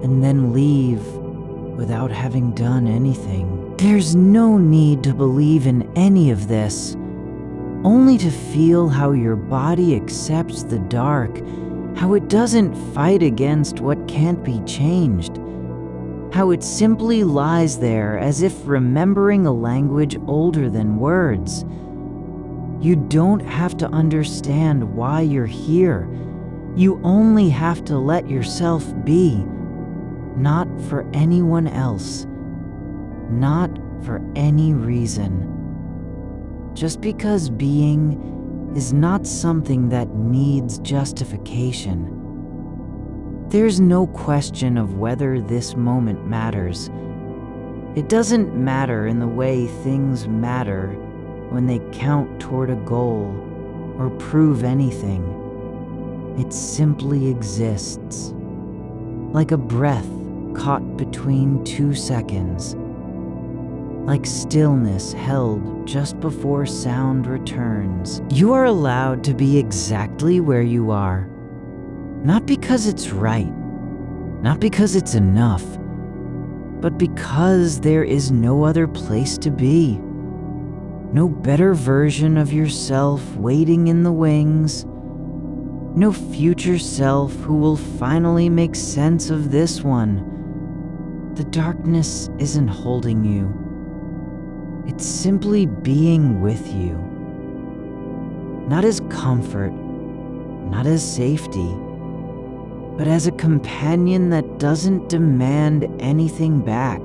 and then leave without having done anything. There's no need to believe in any of this, only to feel how your body accepts the dark, how it doesn't fight against what can't be changed, how it simply lies there as if remembering a language older than words. You don't have to understand why you're here. You only have to let yourself be, not for anyone else, not for any reason. Just because being is not something that needs justification. There's no question of whether this moment matters. It doesn't matter in the way things matter when they count toward a goal or prove anything. It simply exists, like a breath caught between 2 seconds, like stillness held just before sound returns. You are allowed to be exactly where you are, not because it's right, not because it's enough, but because there is no other place to be. No better version of yourself waiting in the wings. No future self who will finally make sense of this one. The darkness isn't holding you. It's simply being with you. Not as comfort, not as safety, but as a companion that doesn't demand anything back.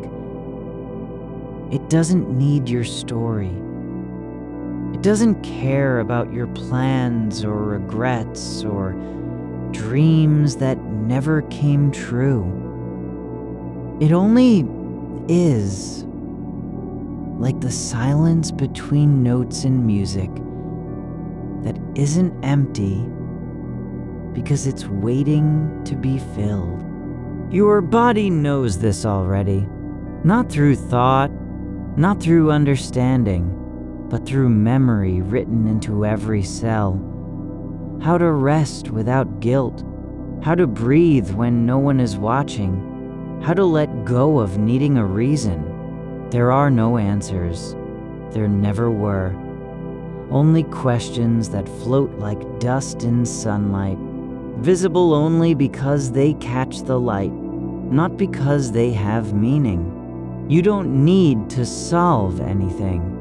It doesn't need your story. It doesn't care about your plans or regrets or dreams that never came true. It only is, like the silence between notes in music that isn't empty because it's waiting to be filled. Your body knows this already, not through thought, not through understanding, but through memory written into every cell. How to rest without guilt, how to breathe when no one is watching, how to let go of needing a reason. There are no answers. There never were. Only questions that float like dust in sunlight, visible only because they catch the light, not because they have meaning. You don't need to solve anything.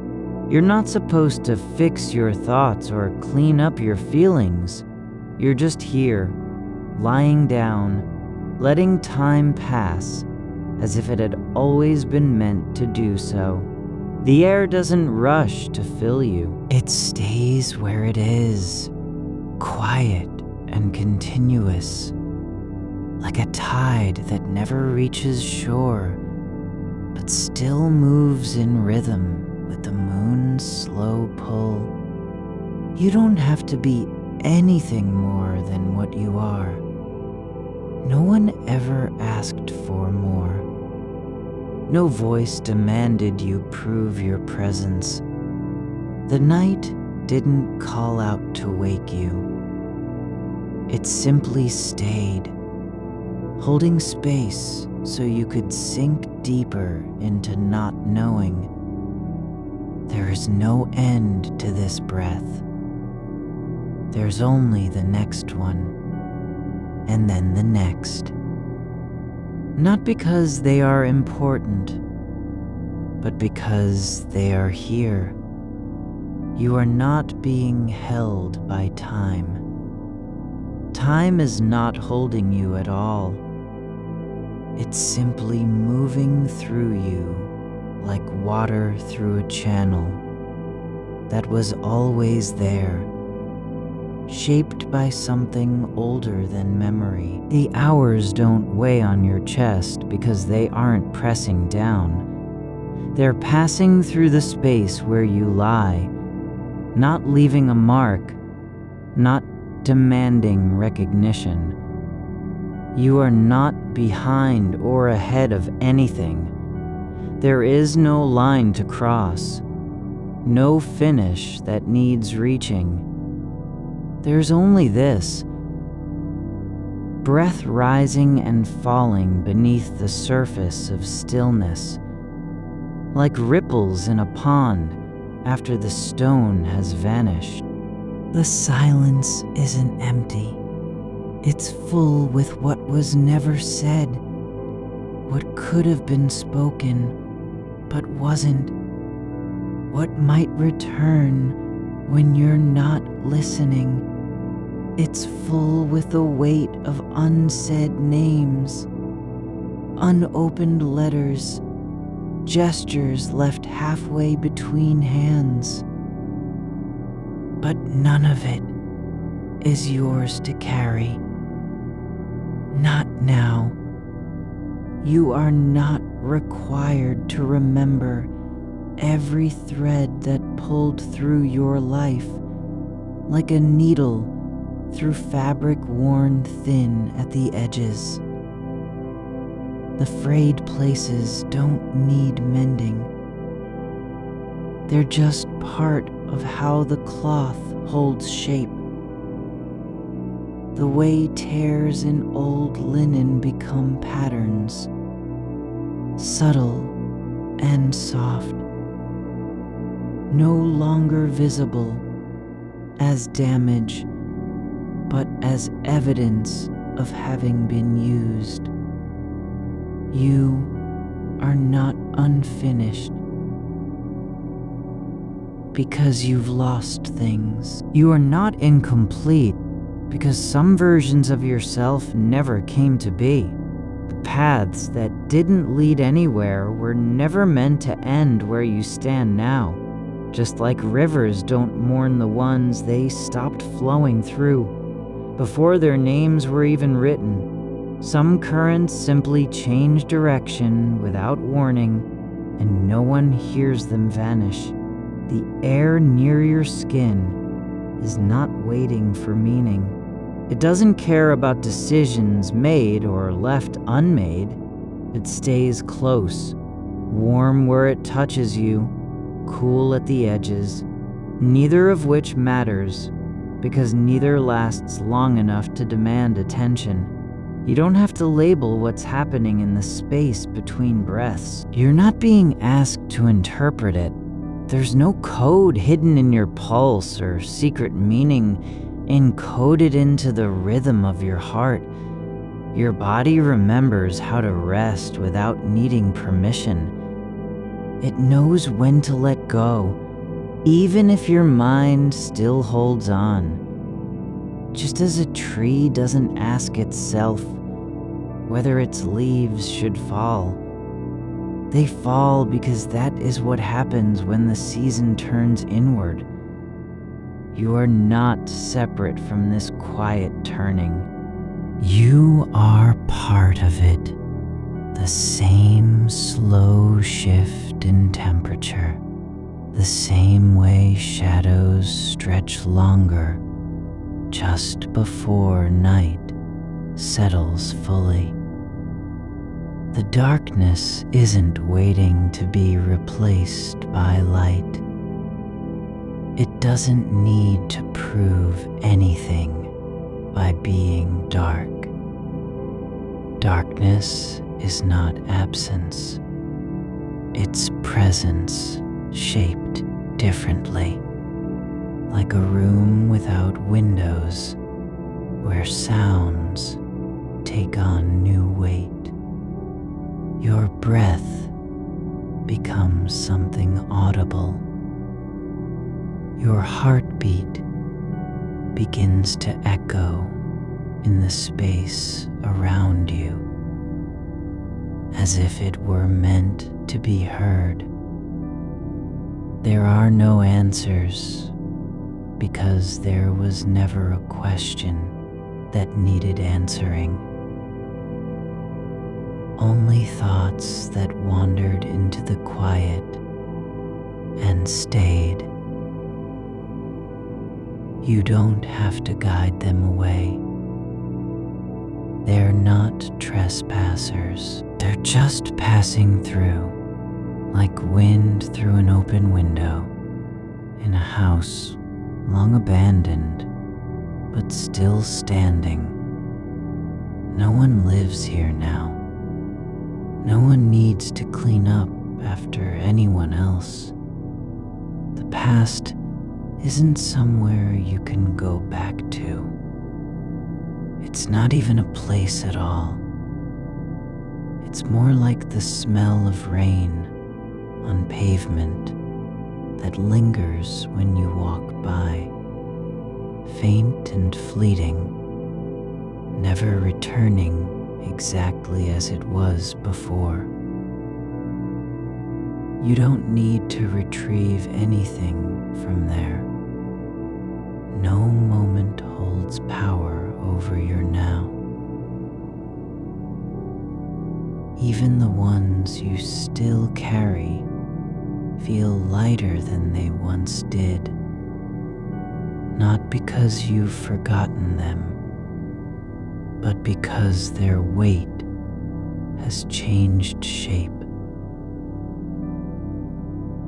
You're not supposed to fix your thoughts or clean up your feelings. You're just here, lying down, letting time pass as if it had always been meant to do so. The air doesn't rush to fill you. It stays where it is, quiet and continuous, like a tide that never reaches shore, but still moves in rhythm with the moon's slow pull. You don't have to be anything more than what you are. No one ever asked for more. No voice demanded you prove your presence. The night didn't call out to wake you. It simply stayed, holding space so you could sink deeper into not knowing. There is no end to this breath. There's only the next one, and then the next. Not because they are important, but because they are here. You are not being held by time. Time is not holding you at all. It's simply moving through you like water through a channel that was always there, shaped by something older than memory. The hours don't weigh on your chest because they aren't pressing down. They're passing through the space where you lie, not leaving a mark, not demanding recognition. You are not behind or ahead of anything. There is no line to cross, no finish that needs reaching. There's only this: breath rising and falling beneath the surface of stillness, like ripples in a pond after the stone has vanished. The silence isn't empty. It's full with what was never said, what could have been spoken but wasn't, what might return when you're not listening. It's full with the weight of unsaid names, unopened letters, gestures left halfway between hands. But none of it is yours to carry. Not now. You are not required to remember every thread that pulled through your life, like a needle through fabric worn thin at the edges. The frayed places don't need mending. They're just part of how the cloth holds shape. The way tears in old linen become patterns, subtle and soft, no longer visible as damage, but as evidence of having been used. You are not unfinished because you've lost things. You are not incomplete because some versions of yourself never came to be. The paths that didn't lead anywhere were never meant to end where you stand now, just like rivers don't mourn the ones they stopped flowing through. before their names were even written. Some currents simply change direction without warning, and no one hears them vanish. The air near your skin is not waiting for meaning. It doesn't care about decisions made or left unmade. It stays close, warm where it touches you, cool at the edges, neither of which matters because neither lasts long enough to demand attention. You don't have to label what's happening in the space between breaths. You're not being asked to interpret it. There's no code hidden in your pulse or secret meaning encoded into the rhythm of your heart. Your body remembers how to rest without needing permission. It knows when to let go, even if your mind still holds on. Just as a tree doesn't ask itself whether its leaves should fall. They fall because that is what happens when the season turns inward. You are not separate from this quiet turning. You are part of it. The same slow shift in temperature. The same way shadows stretch longer just before night settles fully. The darkness isn't waiting to be replaced by light. It doesn't need to prove anything by being dark. Darkness is not absence. It's presence shaped differently, like a room without windows where sounds take on new weight. Your breath becomes something audible. Your heartbeat begins to echo in the space around you, as if it were meant to be heard. There are no answers because there was never a question that needed answering. Only thoughts that wandered into the quiet and stayed. You don't have to guide them away. They're not trespassers. They're just passing through, like wind through an open window in a house long abandoned, but still standing. No one lives here now. No one needs to clean up after anyone else. The past isn't somewhere you can go back to. It's not even a place at all. It's more like the smell of rain on pavement that lingers when you walk by, faint and fleeting, never returning exactly as it was before. You don't need to retrieve anything from there. No moment holds power over your now. Even the ones you still carry feel lighter than they once did, not because you've forgotten them, but because their weight has changed shape.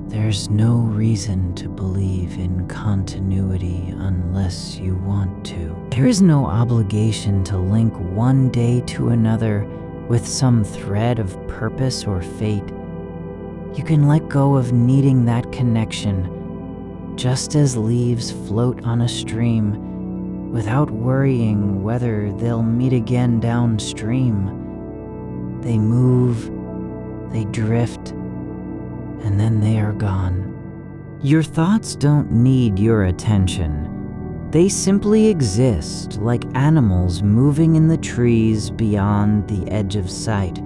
There's no reason to believe in continuity unless you want to. There is no obligation to link one day to another with some thread of purpose or fate. You can let go of needing that connection, just as leaves float on a stream, without worrying whether they'll meet again downstream. They move, they drift, and then they are gone. Your thoughts don't need your attention. They simply exist like animals moving in the trees beyond the edge of sight,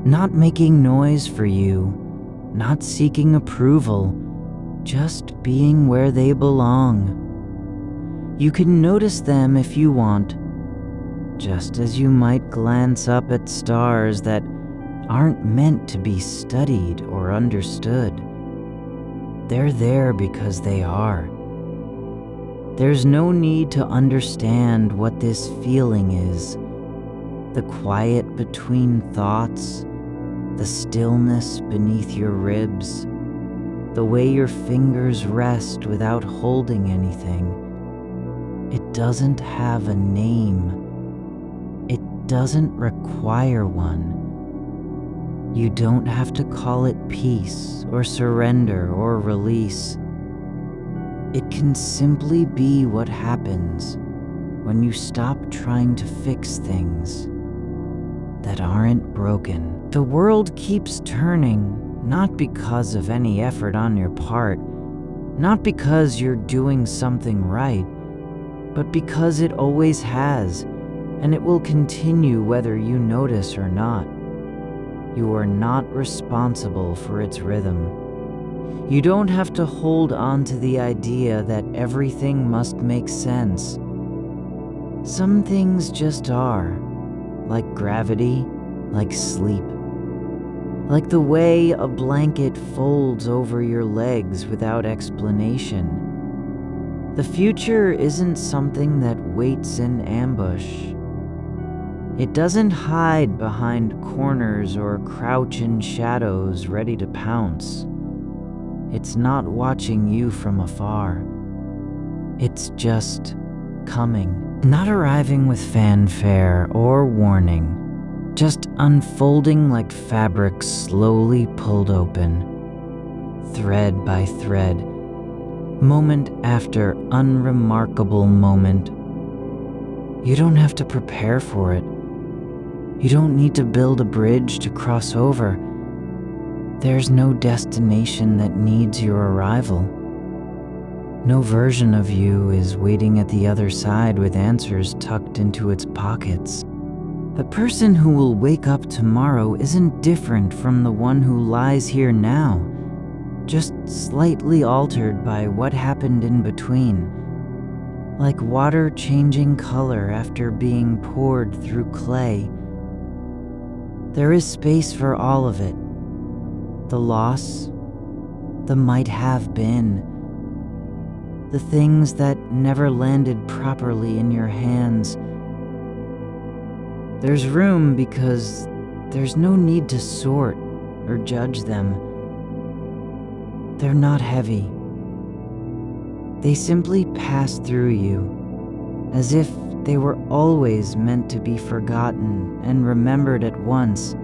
not making noise for you, not seeking approval, just being where they belong. You can notice them if you want, just as you might glance up at stars that aren't meant to be studied or understood. They're there because they are. There's no need to understand what this feeling is. The quiet between thoughts, the stillness beneath your ribs, the way your fingers rest without holding anything. It doesn't have a name. It doesn't require one. You don't have to call it peace or surrender or release. It can simply be what happens when you stop trying to fix things that aren't broken. The world keeps turning, not because of any effort on your part, not because you're doing something right, but because it always has, and it will continue whether you notice or not. You are not responsible for its rhythm. You don't have to hold on to the idea that everything must make sense. Some things just are, like gravity, like sleep, like the way a blanket folds over your legs without explanation. The future isn't something that waits in ambush. It doesn't hide behind corners or crouch in shadows ready to pounce. It's not watching you from afar. It's just coming, not arriving with fanfare or warning, just unfolding like fabric slowly pulled open, thread by thread, moment after unremarkable moment. You don't have to prepare for it. You don't need to build a bridge to cross over. There's no destination that needs your arrival. No version of you is waiting at the other side with answers tucked into its pockets. The person who will wake up tomorrow isn't different from the one who lies here now, just slightly altered by what happened in between. Like water changing color after being poured through clay. There is space for all of it. The loss, the might have been, the things that never landed properly in your hands. There's room because there's no need to sort or judge them. They're not heavy. They simply pass through you, as if they were always meant to be forgotten and remembered at once.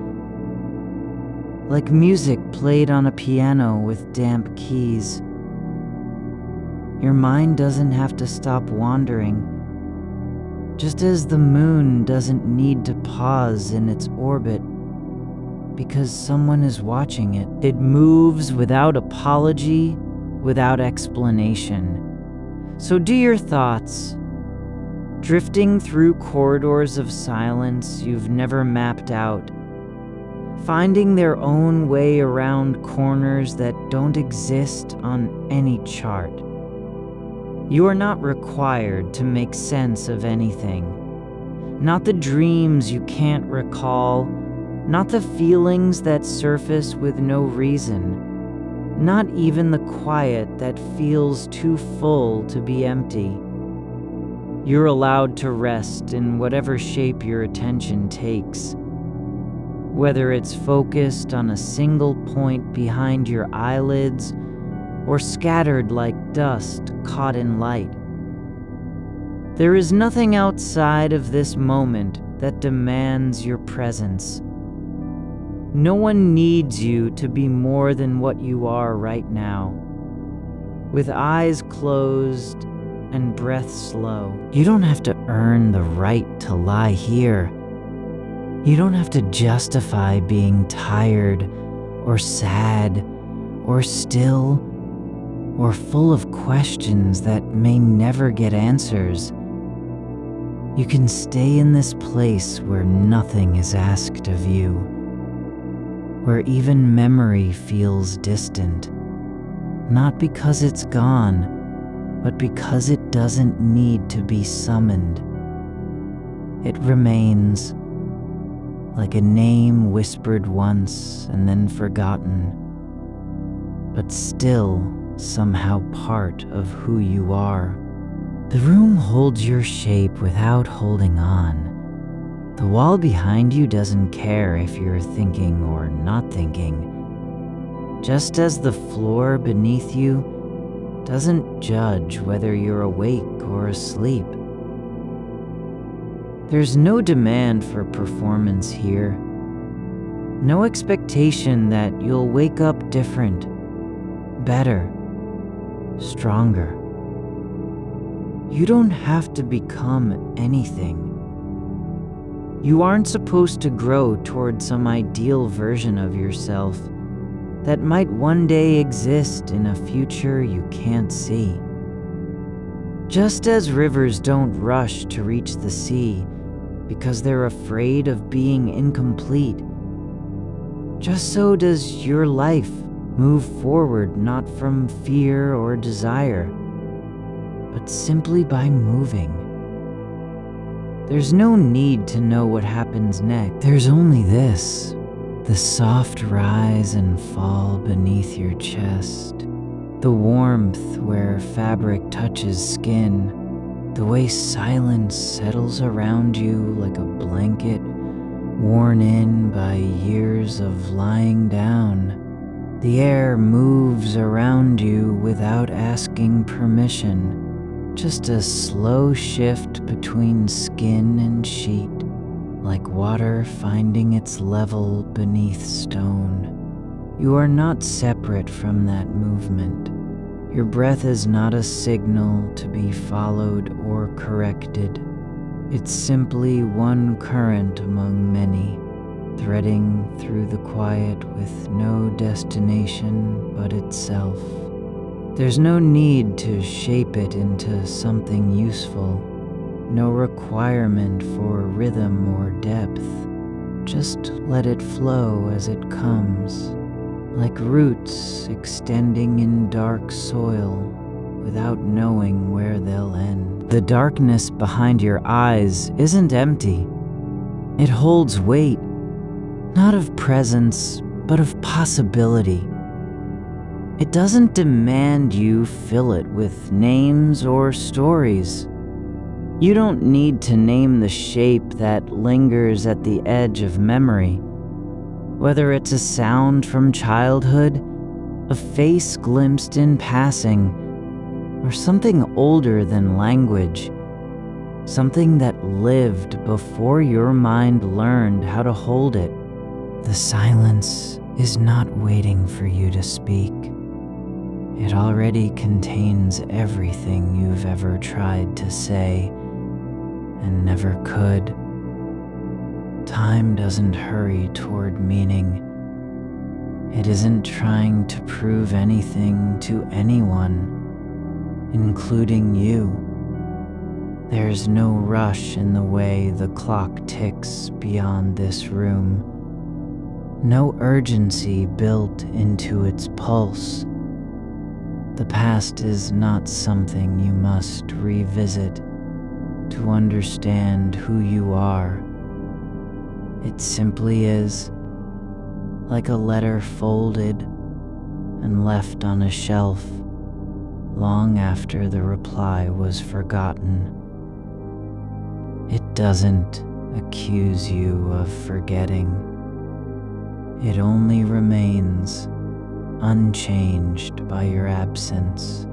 Like music played on a piano with damp keys. Your mind doesn't have to stop wandering, just as the moon doesn't need to pause in its orbit because someone is watching it. It moves without apology, without explanation. So do your thoughts, drifting through corridors of silence you've never mapped out, finding their own way around corners that don't exist on any chart. You are not required to make sense of anything. Not the dreams you can't recall, not the feelings that surface with no reason, not even the quiet that feels too full to be empty. You're allowed to rest in whatever shape your attention takes. Whether it's focused on a single point behind your eyelids or scattered like dust caught in light. There is nothing outside of this moment that demands your presence. No one needs you to be more than what you are right now. With eyes closed and breath slow, you don't have to earn the right to lie here. You don't have to justify being tired or sad or still or full of questions that may never get answers. You can stay in this place where nothing is asked of you, where even memory feels distant, not because it's gone, but because it doesn't need to be summoned. It remains like a name whispered once and then forgotten, but still somehow part of who you are. The room holds your shape without holding on. The wall behind you doesn't care if you're thinking or not thinking, just as the floor beneath you doesn't judge whether you're awake or asleep. There's no demand for performance here, no expectation that you'll wake up different, better, stronger. You don't have to become anything. You aren't supposed to grow toward some ideal version of yourself that might one day exist in a future you can't see. Just as rivers don't rush to reach the sea because they're afraid of being incomplete, just so does your life move forward not from fear or desire, but simply by moving. There's no need to know what happens next. There's only this, the soft rise and fall beneath your chest, the warmth where fabric touches skin, the way silence settles around you like a blanket worn in by years of lying down. The air moves around you without asking permission. Just a slow shift between skin and sheet, like water finding its level beneath stone. You are not separate from that movement. Your breath is not a signal to be followed or corrected. It's simply one current among many, threading through the quiet with no destination but itself. There's no need to shape it into something useful, no requirement for rhythm or depth. Just let it flow as it comes, like roots extending in dark soil without knowing where they'll end. The darkness behind your eyes isn't empty. It holds weight, not of presence, but of possibility. It doesn't demand you fill it with names or stories. You don't need to name the shape that lingers at the edge of memory. Whether it's a sound from childhood, a face glimpsed in passing, or something older than language, something that lived before your mind learned how to hold it. The silence is not waiting for you to speak. It already contains everything you've ever tried to say and never could. Time doesn't hurry toward meaning. It isn't trying to prove anything to anyone, including you. There's no rush in the way the clock ticks beyond this room. No urgency built into its pulse. The past is not something you must revisit to understand who you are. It simply is, like a letter folded and left on a shelf long after the reply was forgotten. It doesn't accuse you of forgetting. It only remains unchanged by your absence.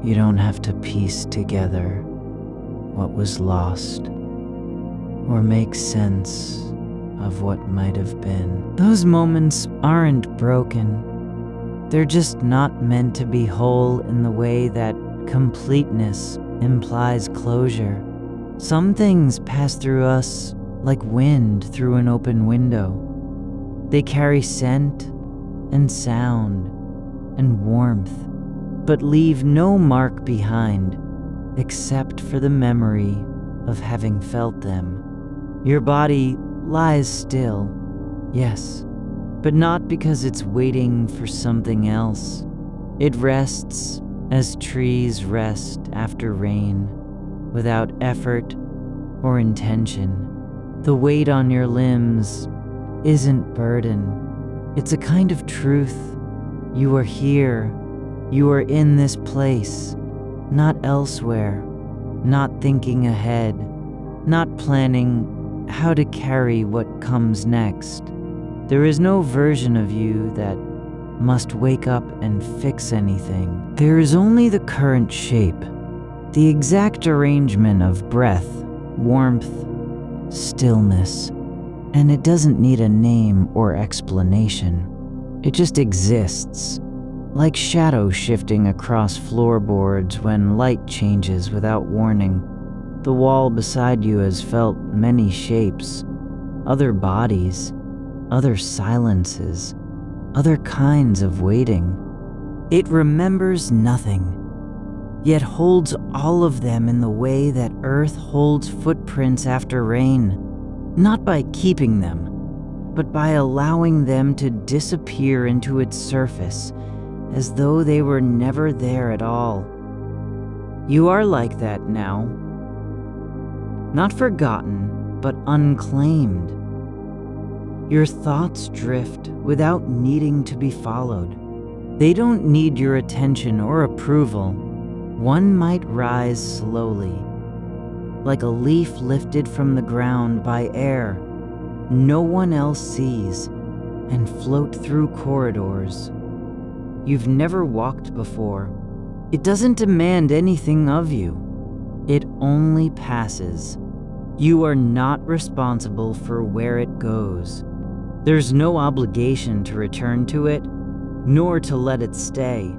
You don't have to piece together what was lost or make sense of what might have been. Those moments aren't broken. They're just not meant to be whole in the way that completeness implies closure. Some things pass through us like wind through an open window. They carry scent and sound and warmth, but leave no mark behind except for the memory of having felt them. Your body lies still, yes, but not because it's waiting for something else. It rests as trees rest after rain without effort or intention. The weight on your limbs isn't burden. It's a kind of truth. You are here. You are in this place, not elsewhere, not thinking ahead, not planning how to carry what comes next. There is no version of you that must wake up and fix anything. There is only the current shape, the exact arrangement of breath, warmth, stillness, and it doesn't need a name or explanation. It just exists, like shadow shifting across floorboards when light changes without warning. The wall beside you has felt many shapes, other bodies, other silences, other kinds of waiting. It remembers nothing, yet holds all of them in the way that earth holds footprints after rain, not by keeping them, but by allowing them to disappear into its surface as though they were never there at all. You are like that now. Not forgotten, but unclaimed. Your thoughts drift without needing to be followed. They don't need your attention or approval. One might rise slowly, like a leaf lifted from the ground by air no one else sees, and float through corridors you've never walked before. It doesn't demand anything of you. It only passes. You are not responsible for where it goes. There's no obligation to return to it, nor to let it stay.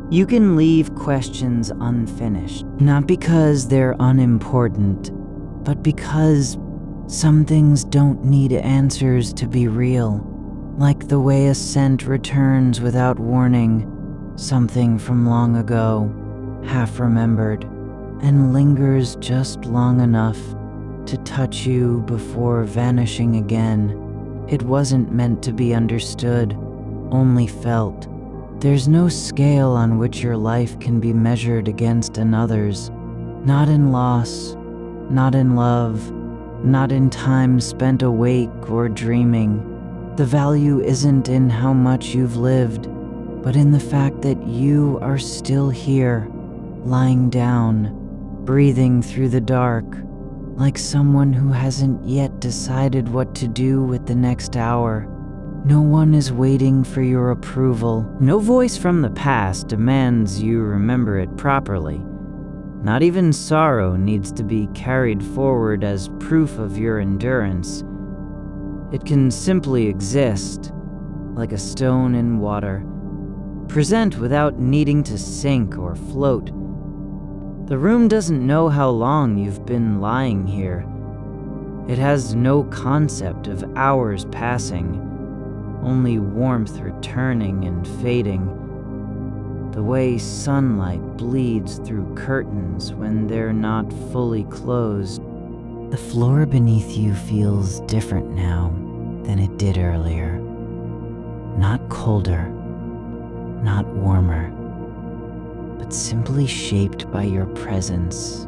You can leave questions unfinished, not because they're unimportant, but because some things don't need answers to be real, like the way a scent returns without warning, something from long ago, half remembered, and lingers just long enough to touch you before vanishing again. It wasn't meant to be understood, only felt. There's no scale on which your life can be measured against another's, not in loss, not in love, not in time spent awake or dreaming. The value isn't in how much you've lived, but in the fact that you are still here, lying down, breathing through the dark, like someone who hasn't yet decided what to do with the next hour. No one is waiting for your approval. No voice from the past demands you remember it properly. Not even sorrow needs to be carried forward as proof of your endurance. It can simply exist, like a stone in water, present without needing to sink or float. The room doesn't know how long you've been lying here. It has no concept of hours passing, only warmth returning and fading. The way sunlight bleeds through curtains when they're not fully closed. The floor beneath you feels different now than it did earlier. Not colder, not warmer, but simply shaped by your presence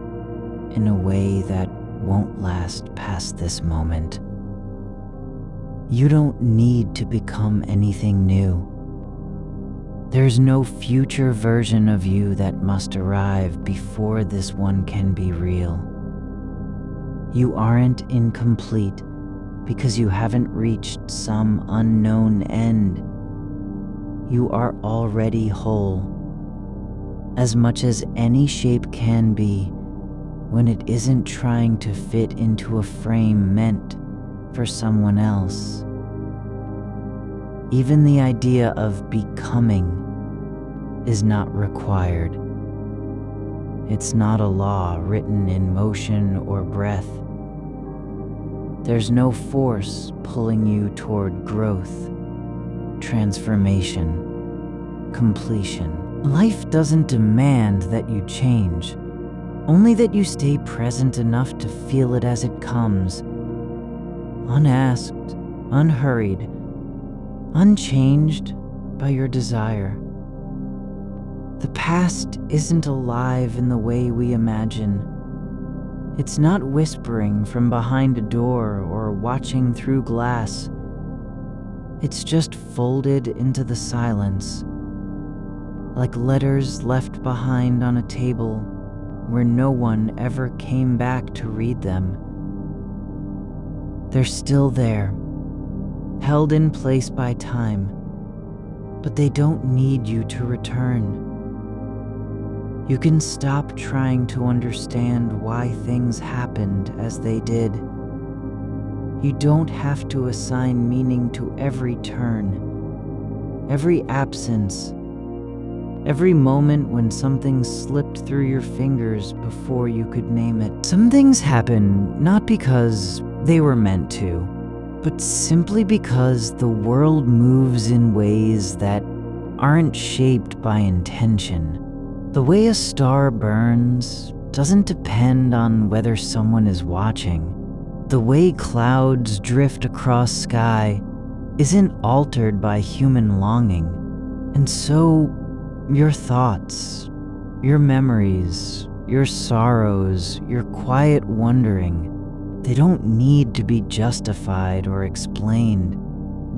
in a way that won't last past this moment. You don't need to become anything new. There's no future version of you that must arrive before this one can be real. You aren't incomplete because you haven't reached some unknown end. You are already whole, as much as any shape can be when it isn't trying to fit into a frame meant for someone else. Even the idea of becoming is not required. It's not a law written in motion or breath. There's no force pulling you toward growth, transformation, completion. Life doesn't demand that you change, only that you stay present enough to feel it as it comes, unasked, unhurried, unchanged by your desire. The past isn't alive in the way we imagine. It's not whispering from behind a door or watching through glass. It's just folded into the silence, like letters left behind on a table where no one ever came back to read them. They're still there, held in place by time, but they don't need you to return. You can stop trying to understand why things happened as they did. You don't have to assign meaning to every turn, every absence, every moment when something slipped through your fingers before you could name it. Some things happen not because they were meant to, but simply because the world moves in ways that aren't shaped by intention. The way a star burns doesn't depend on whether someone is watching. The way clouds drift across sky isn't altered by human longing. And so, your thoughts, your memories, your sorrows, your quiet wondering, they don't need to be justified or explained.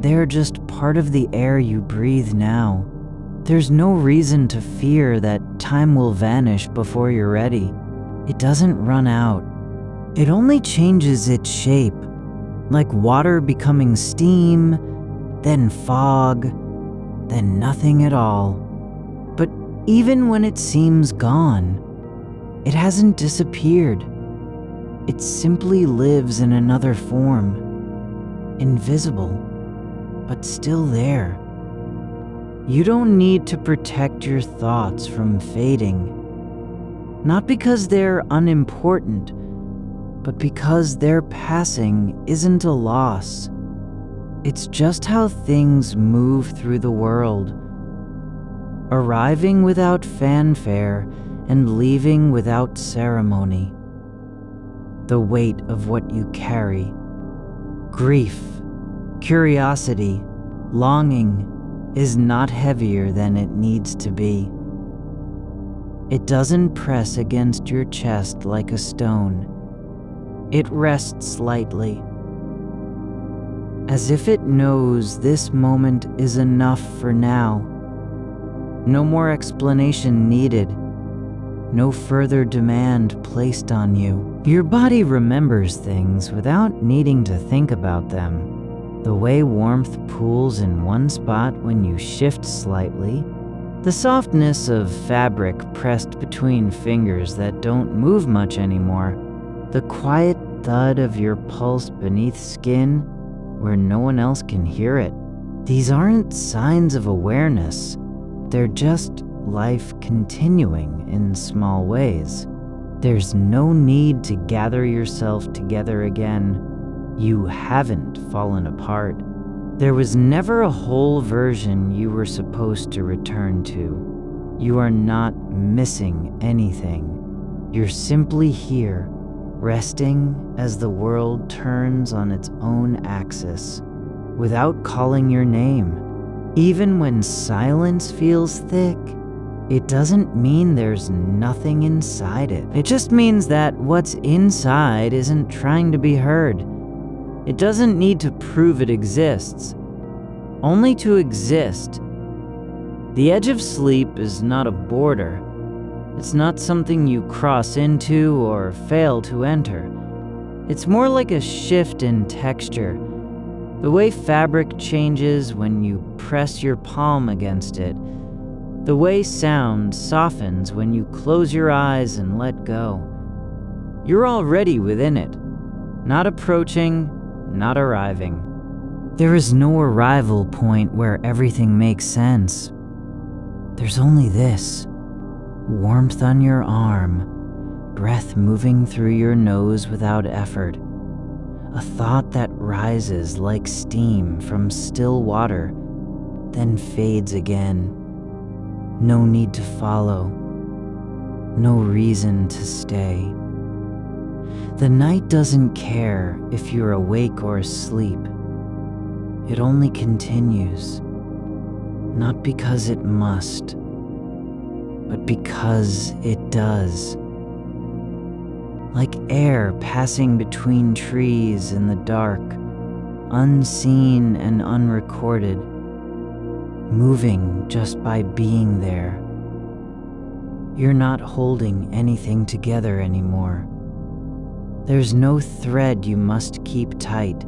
They're just part of the air you breathe now. There's no reason to fear that time will vanish before you're ready. It doesn't run out. It only changes its shape, like water becoming steam, then fog, then nothing at all. But even when it seems gone, it hasn't disappeared. It simply lives in another form, invisible, but still there. You don't need to protect your thoughts from fading, not because they're unimportant, but because their passing isn't a loss. It's just how things move through the world, arriving without fanfare and leaving without ceremony. The weight of what you carry, grief, curiosity, longing, is not heavier than it needs to be. It doesn't press against your chest like a stone. It rests lightly, as if it knows this moment is enough for now. No more explanation needed, no further demand placed on you. Your body remembers things without needing to think about them. The way warmth pools in one spot when you shift slightly, the softness of fabric pressed between fingers that don't move much anymore, the quiet thud of your pulse beneath skin where no one else can hear it. These aren't signs of awareness, they're just life continuing in small ways. There's no need to gather yourself together again. You haven't fallen apart. There was never a whole version you were supposed to return to. You are not missing anything. You're simply here, resting as the world turns on its own axis, without calling your name. Even when silence feels thick, it doesn't mean there's nothing inside it. It just means that what's inside isn't trying to be heard. It doesn't need to prove it exists, only to exist. The edge of sleep is not a border. It's not something you cross into or fail to enter. It's more like a shift in texture, the way fabric changes when you press your palm against it, the way sound softens when you close your eyes and let go. You're already within it, not approaching, not arriving. There is no arrival point where everything makes sense. There's only this: warmth on your arm, breath moving through your nose without effort, a thought that rises like steam from still water, then fades again. No need to follow, no reason to stay. The night doesn't care if you're awake or asleep. It only continues, not because it must, but because it does. Like air passing between trees in the dark, unseen and unrecorded, moving just by being there. You're not holding anything together anymore. There's no thread you must keep tight,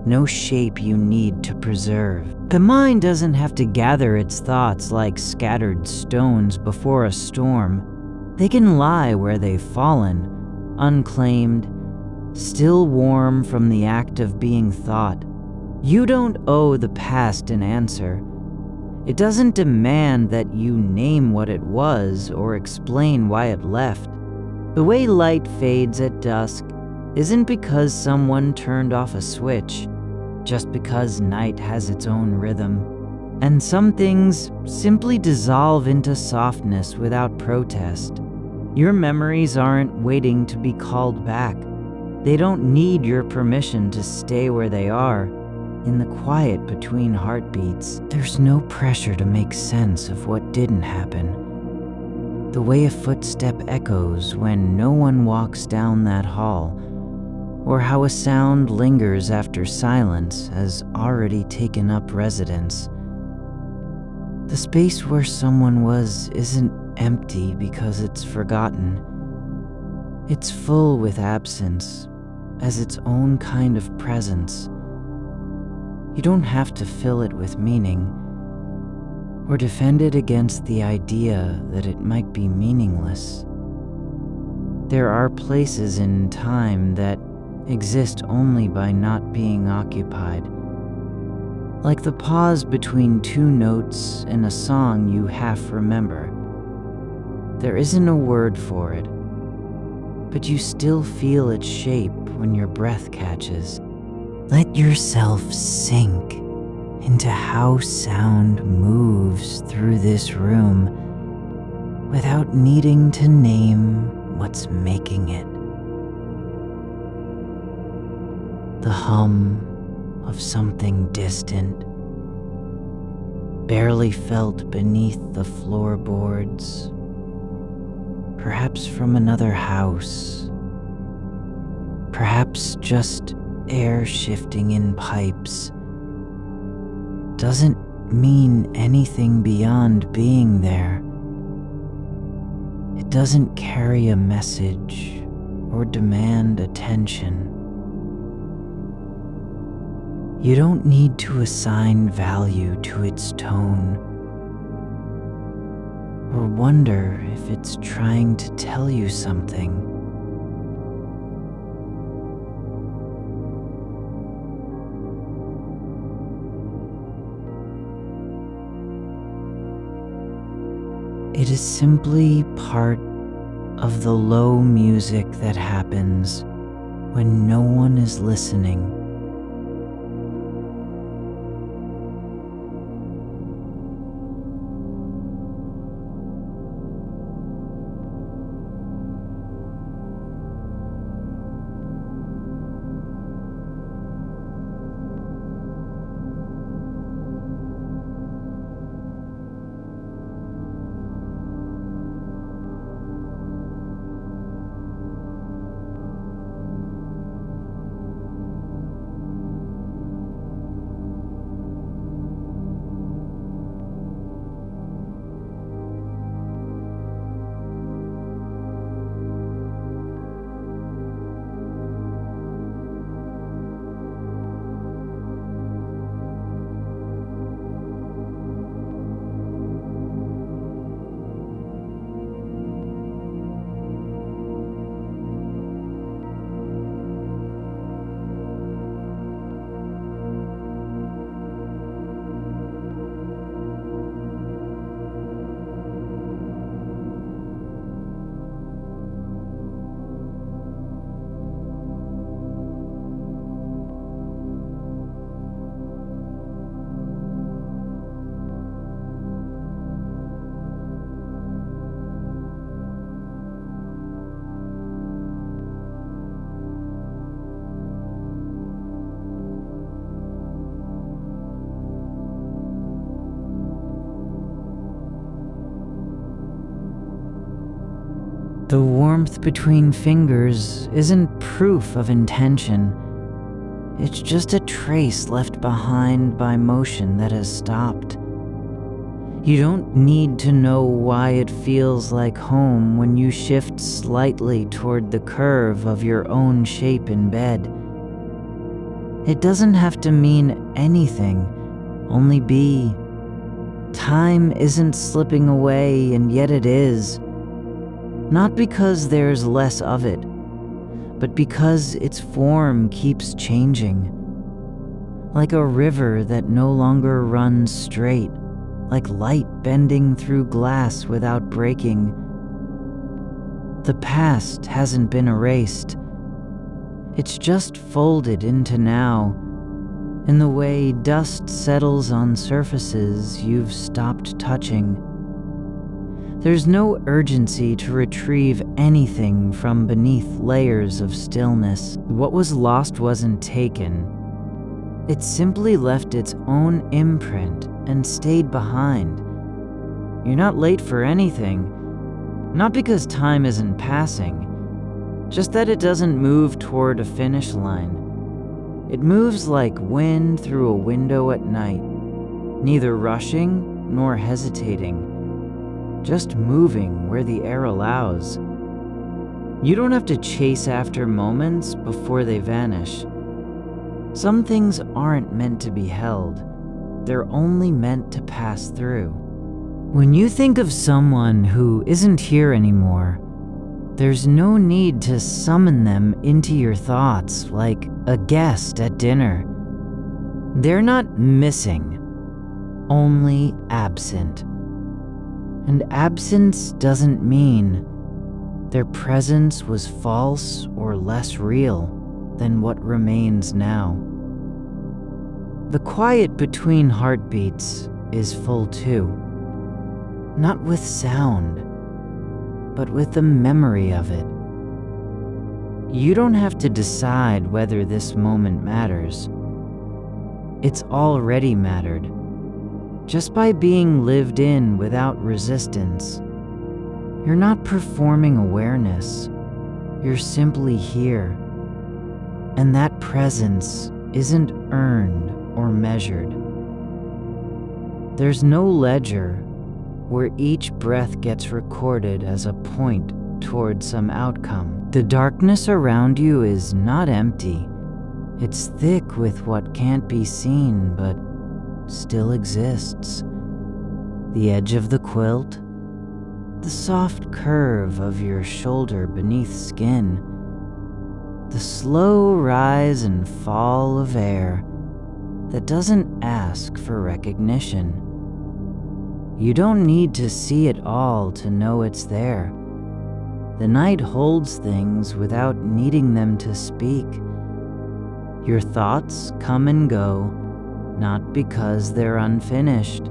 no shape you need to preserve. The mind doesn't have to gather its thoughts like scattered stones before a storm. They can lie where they've fallen, unclaimed, still warm from the act of being thought. You don't owe the past an answer. It doesn't demand that you name what it was or explain why it left. The way light fades at dusk isn't because someone turned off a switch, just because night has its own rhythm. And some things simply dissolve into softness without protest. Your memories aren't waiting to be called back. They don't need your permission to stay where they are. In the quiet between heartbeats, there's no pressure to make sense of what didn't happen. The way a footstep echoes when no one walks down that hall, or how a sound lingers after silence has already taken up residence. The space where someone was isn't empty because it's forgotten. It's full with absence, as its own kind of presence. You don't have to fill it with meaning, or defend it against the idea that it might be meaningless. There are places in time that exist only by not being occupied. Like the pause between two notes in a song you half remember. There isn't a word for it, but you still feel its shape when your breath catches. Let yourself sink into how sound moves through this room without needing to name what's making it. The hum of something distant, barely felt beneath the floorboards, perhaps from another house, perhaps just air shifting in pipes, doesn't mean anything beyond being there. It doesn't carry a message or demand attention. You don't need to assign value to its tone or wonder if it's trying to tell you something. It is simply part of the low music that happens when no one is listening. warmth between fingers isn't proof of intention. It's just a trace left behind by motion that has stopped. You don't need to know why it feels like home when you shift slightly toward the curve of your own shape in bed. It doesn't have to mean anything, only be. Time isn't slipping away, and yet it is. Not because there's less of it, but because its form keeps changing. Like a river that no longer runs straight, like light bending through glass without breaking. The past hasn't been erased. It's just folded into now, in the way dust settles on surfaces you've stopped touching. There's no urgency to retrieve anything from beneath layers of stillness. What was lost wasn't taken. It simply left its own imprint and stayed behind. You're not late for anything, not because time isn't passing, just that it doesn't move toward a finish line. It moves like wind through a window at night, neither rushing nor hesitating, just moving where the air allows. You don't have to chase after moments before they vanish. Some things aren't meant to be held. They're only meant to pass through. When you think of someone who isn't here anymore, there's no need to summon them into your thoughts like a guest at dinner. They're not missing, only absent. And absence doesn't mean their presence was false or less real than what remains now. The quiet between heartbeats is full too, not with sound, but with the memory of it. You don't have to decide whether this moment matters. It's already mattered, just by being lived in without resistance. You're not performing awareness, you're simply here. And that presence isn't earned or measured. There's no ledger where each breath gets recorded as a point toward some outcome. The darkness around you is not empty. It's thick with what can't be seen but still exists. The edge of the quilt, the soft curve of your shoulder beneath skin, the slow rise and fall of air that doesn't ask for recognition. You don't need to see it all to know it's there. The night holds things without needing them to speak. Your thoughts come and go, not because they're unfinished,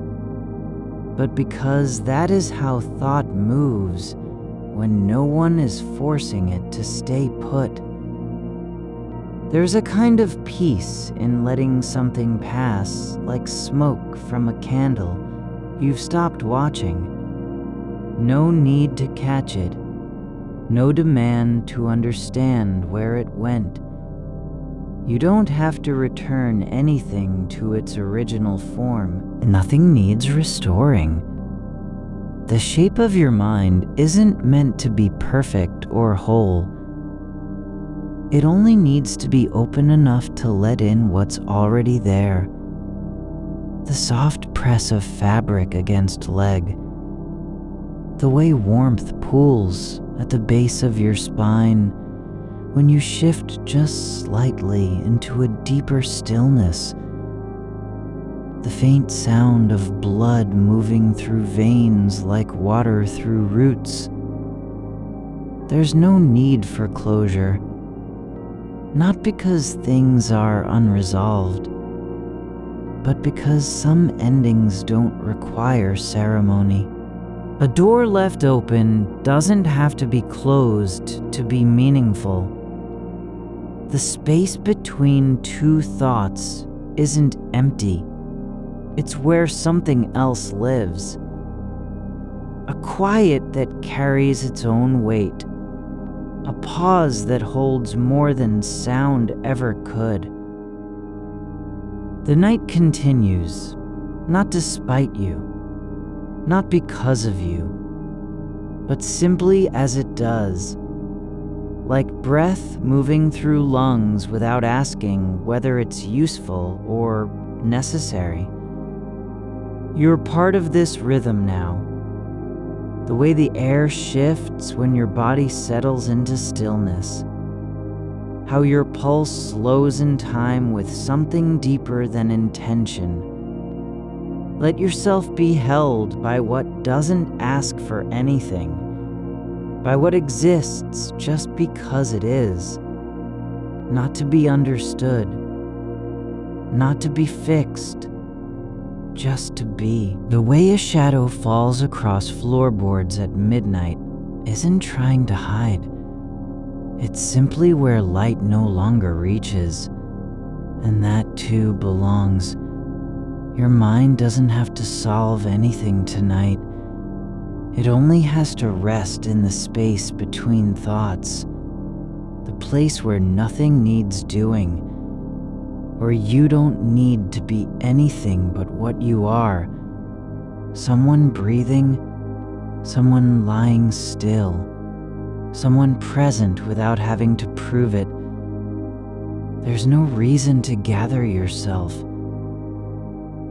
but because that is how thought moves when no one is forcing it to stay put. There's a kind of peace in letting something pass like smoke from a candle you've stopped watching. No need to catch it, no demand to understand where it went. You don't have to return anything to its original form. Nothing needs restoring. The shape of your mind isn't meant to be perfect or whole. It only needs to be open enough to let in what's already there. The soft press of fabric against leg. The way warmth pools at the base of your spine when you shift just slightly into a deeper stillness. The faint sound of blood moving through veins like water through roots. There's no need for closure. Not because things are unresolved, but because some endings don't require ceremony. A door left open doesn't have to be closed to be meaningful. The space between two thoughts isn't empty. It's where something else lives. A quiet that carries its own weight, pause that holds more than sound ever could. The night continues, not despite you, not because of you, but simply as it does, like breath moving through lungs without asking whether it's useful or necessary. You're part of this rhythm now. The way the air shifts when your body settles into stillness. How your pulse slows in time with something deeper than intention. Let yourself be held by what doesn't ask for anything, by what exists just because it is, not to be understood, not to be fixed, just to be. The way a shadow falls across floorboards at midnight isn't trying to hide. It's simply where light no longer reaches, and that too belongs. Your mind doesn't have to solve anything tonight. It only has to rest in the space between thoughts, the place where nothing needs doing, where you don't need to be anything but what you are. Someone breathing, someone lying still, someone present without having to prove it. There's no reason to gather yourself.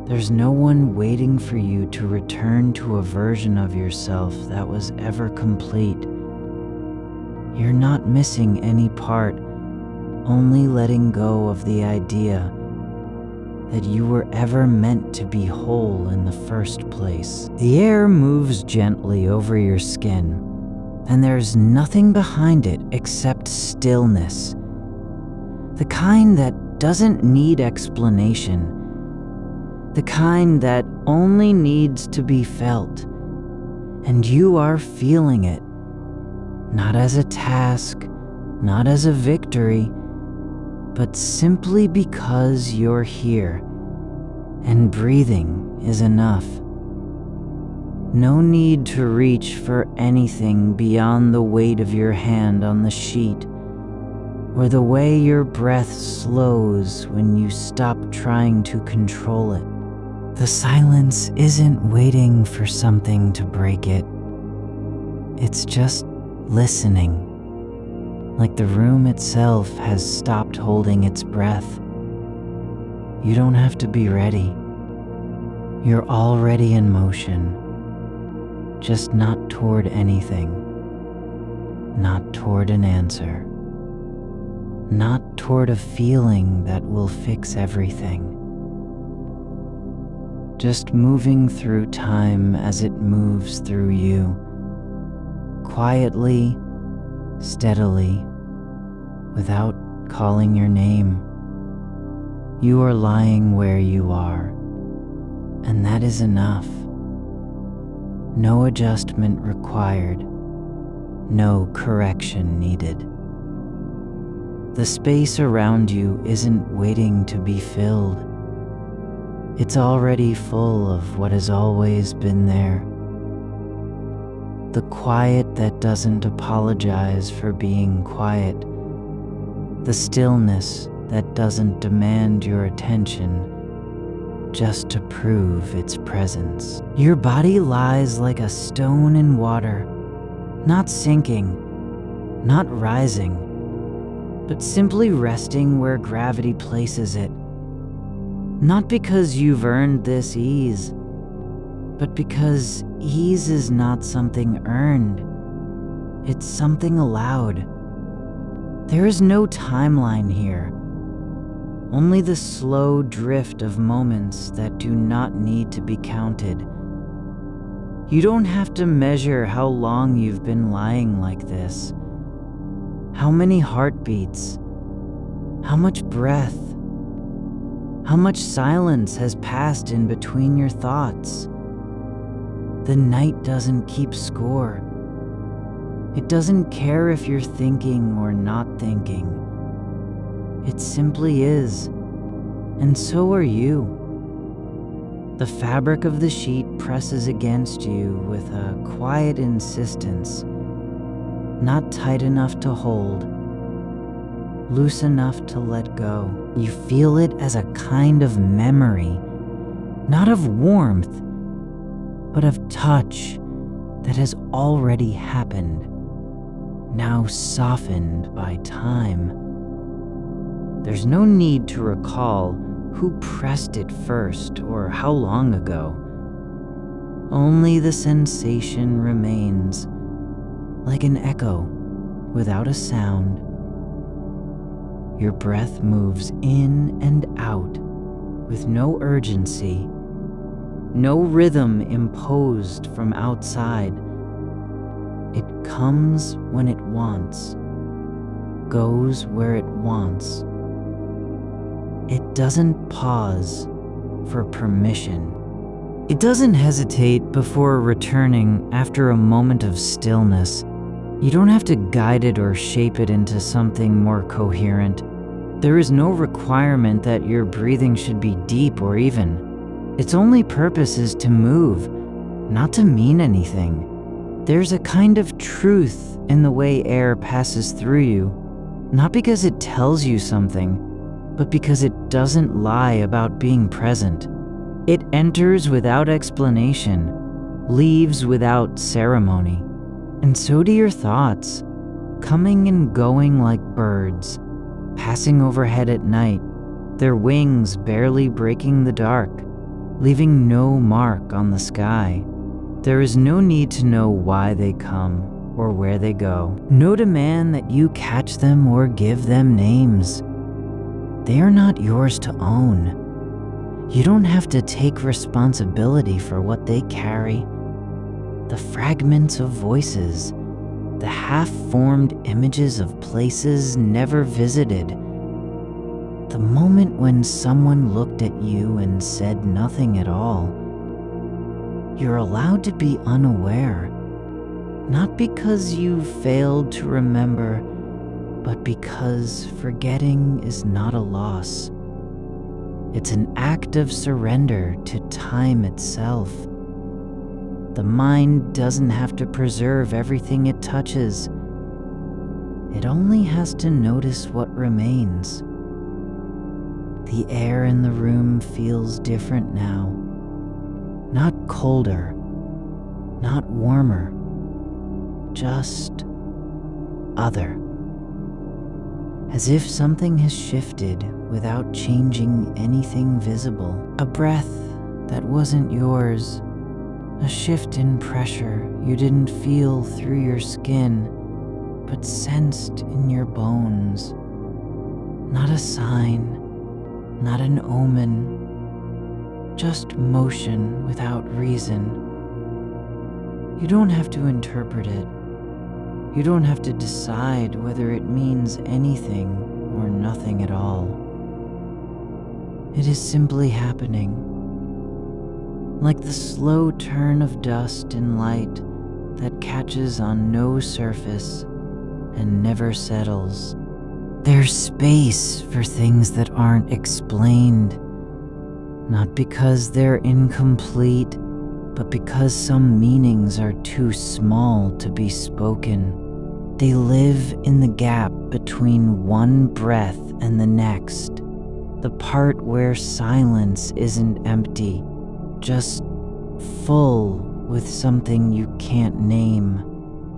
There's no one waiting for you to return to a version of yourself that was ever complete. You're not missing any part, only letting go of the idea that you were ever meant to be whole in the first place. The air moves gently over your skin, and there's nothing behind it except stillness. The kind that doesn't need explanation. The kind that only needs to be felt. And you are feeling it, not as a task, not as a victory, but simply because you're here, and breathing is enough. No need to reach for anything beyond the weight of your hand on the sheet, or the way your breath slows when you stop trying to control it. The silence isn't waiting for something to break it. It's just listening, like the room itself has stopped holding its breath. You don't have to be ready. You're already in motion, just not toward anything, not toward an answer, not toward a feeling that will fix everything. Just moving through time as it moves through you, quietly, steadily, without calling your name. You are lying where you are, and that is enough. No adjustment required, no correction needed. The space around you isn't waiting to be filled. It's already full of what has always been there. The quiet that doesn't apologize for being quiet. The stillness that doesn't demand your attention just to prove its presence. Your body lies like a stone in water, not sinking, not rising, but simply resting where gravity places it. Not because you've earned this ease, but because ease is not something earned. It's something allowed. There is no timeline here, only the slow drift of moments that do not need to be counted. You don't have to measure how long you've been lying like this, how many heartbeats, how much breath, how much silence has passed in between your thoughts. The night doesn't keep score. It doesn't care if you're thinking or not thinking. It simply is, and so are you. The fabric of the sheet presses against you with a quiet insistence, not tight enough to hold, loose enough to let go. You feel it as a kind of memory, not of warmth, but of touch that has already happened, now softened by time. There's no need to recall who pressed it first or how long ago. Only the sensation remains, like an echo without a sound. Your breath moves in and out with no urgency, no rhythm imposed from outside. It comes when it wants, goes where it wants. It doesn't pause for permission. It doesn't hesitate before returning after a moment of stillness. You don't have to guide it or shape it into something more coherent. There is no requirement that your breathing should be deep or even. Its only purpose is to move, not to mean anything. There's a kind of truth in the way air passes through you, not because it tells you something, but because it doesn't lie about being present. It enters without explanation, leaves without ceremony. And so do your thoughts, coming and going like birds, passing overhead at night, their wings barely breaking the dark, leaving no mark on the sky. There is no need to know why they come or where they go. No demand that you catch them or give them names. They are not yours to own. You don't have to take responsibility for what they carry. The fragments of voices, the half-formed images of places never visited. The moment when someone looked at you and said nothing at all. You're allowed to be unaware, not because you failed to remember, but because forgetting is not a loss. It's an act of surrender to time itself. The mind doesn't have to preserve everything it touches. It only has to notice what remains. The air in the room feels different now. Not colder, not warmer, just other. As if something has shifted without changing anything visible. A breath that wasn't yours. A shift in pressure you didn't feel through your skin, but sensed in your bones. Not a sign, not an omen, just motion without reason. You don't have to interpret it. You don't have to decide whether it means anything or nothing at all. It is simply happening. Like the slow turn of dust in light that catches on no surface and never settles. There's space for things that aren't explained, not because they're incomplete, but because some meanings are too small to be spoken. They live in the gap between one breath and the next, the part where silence isn't empty, just full with something you can't name.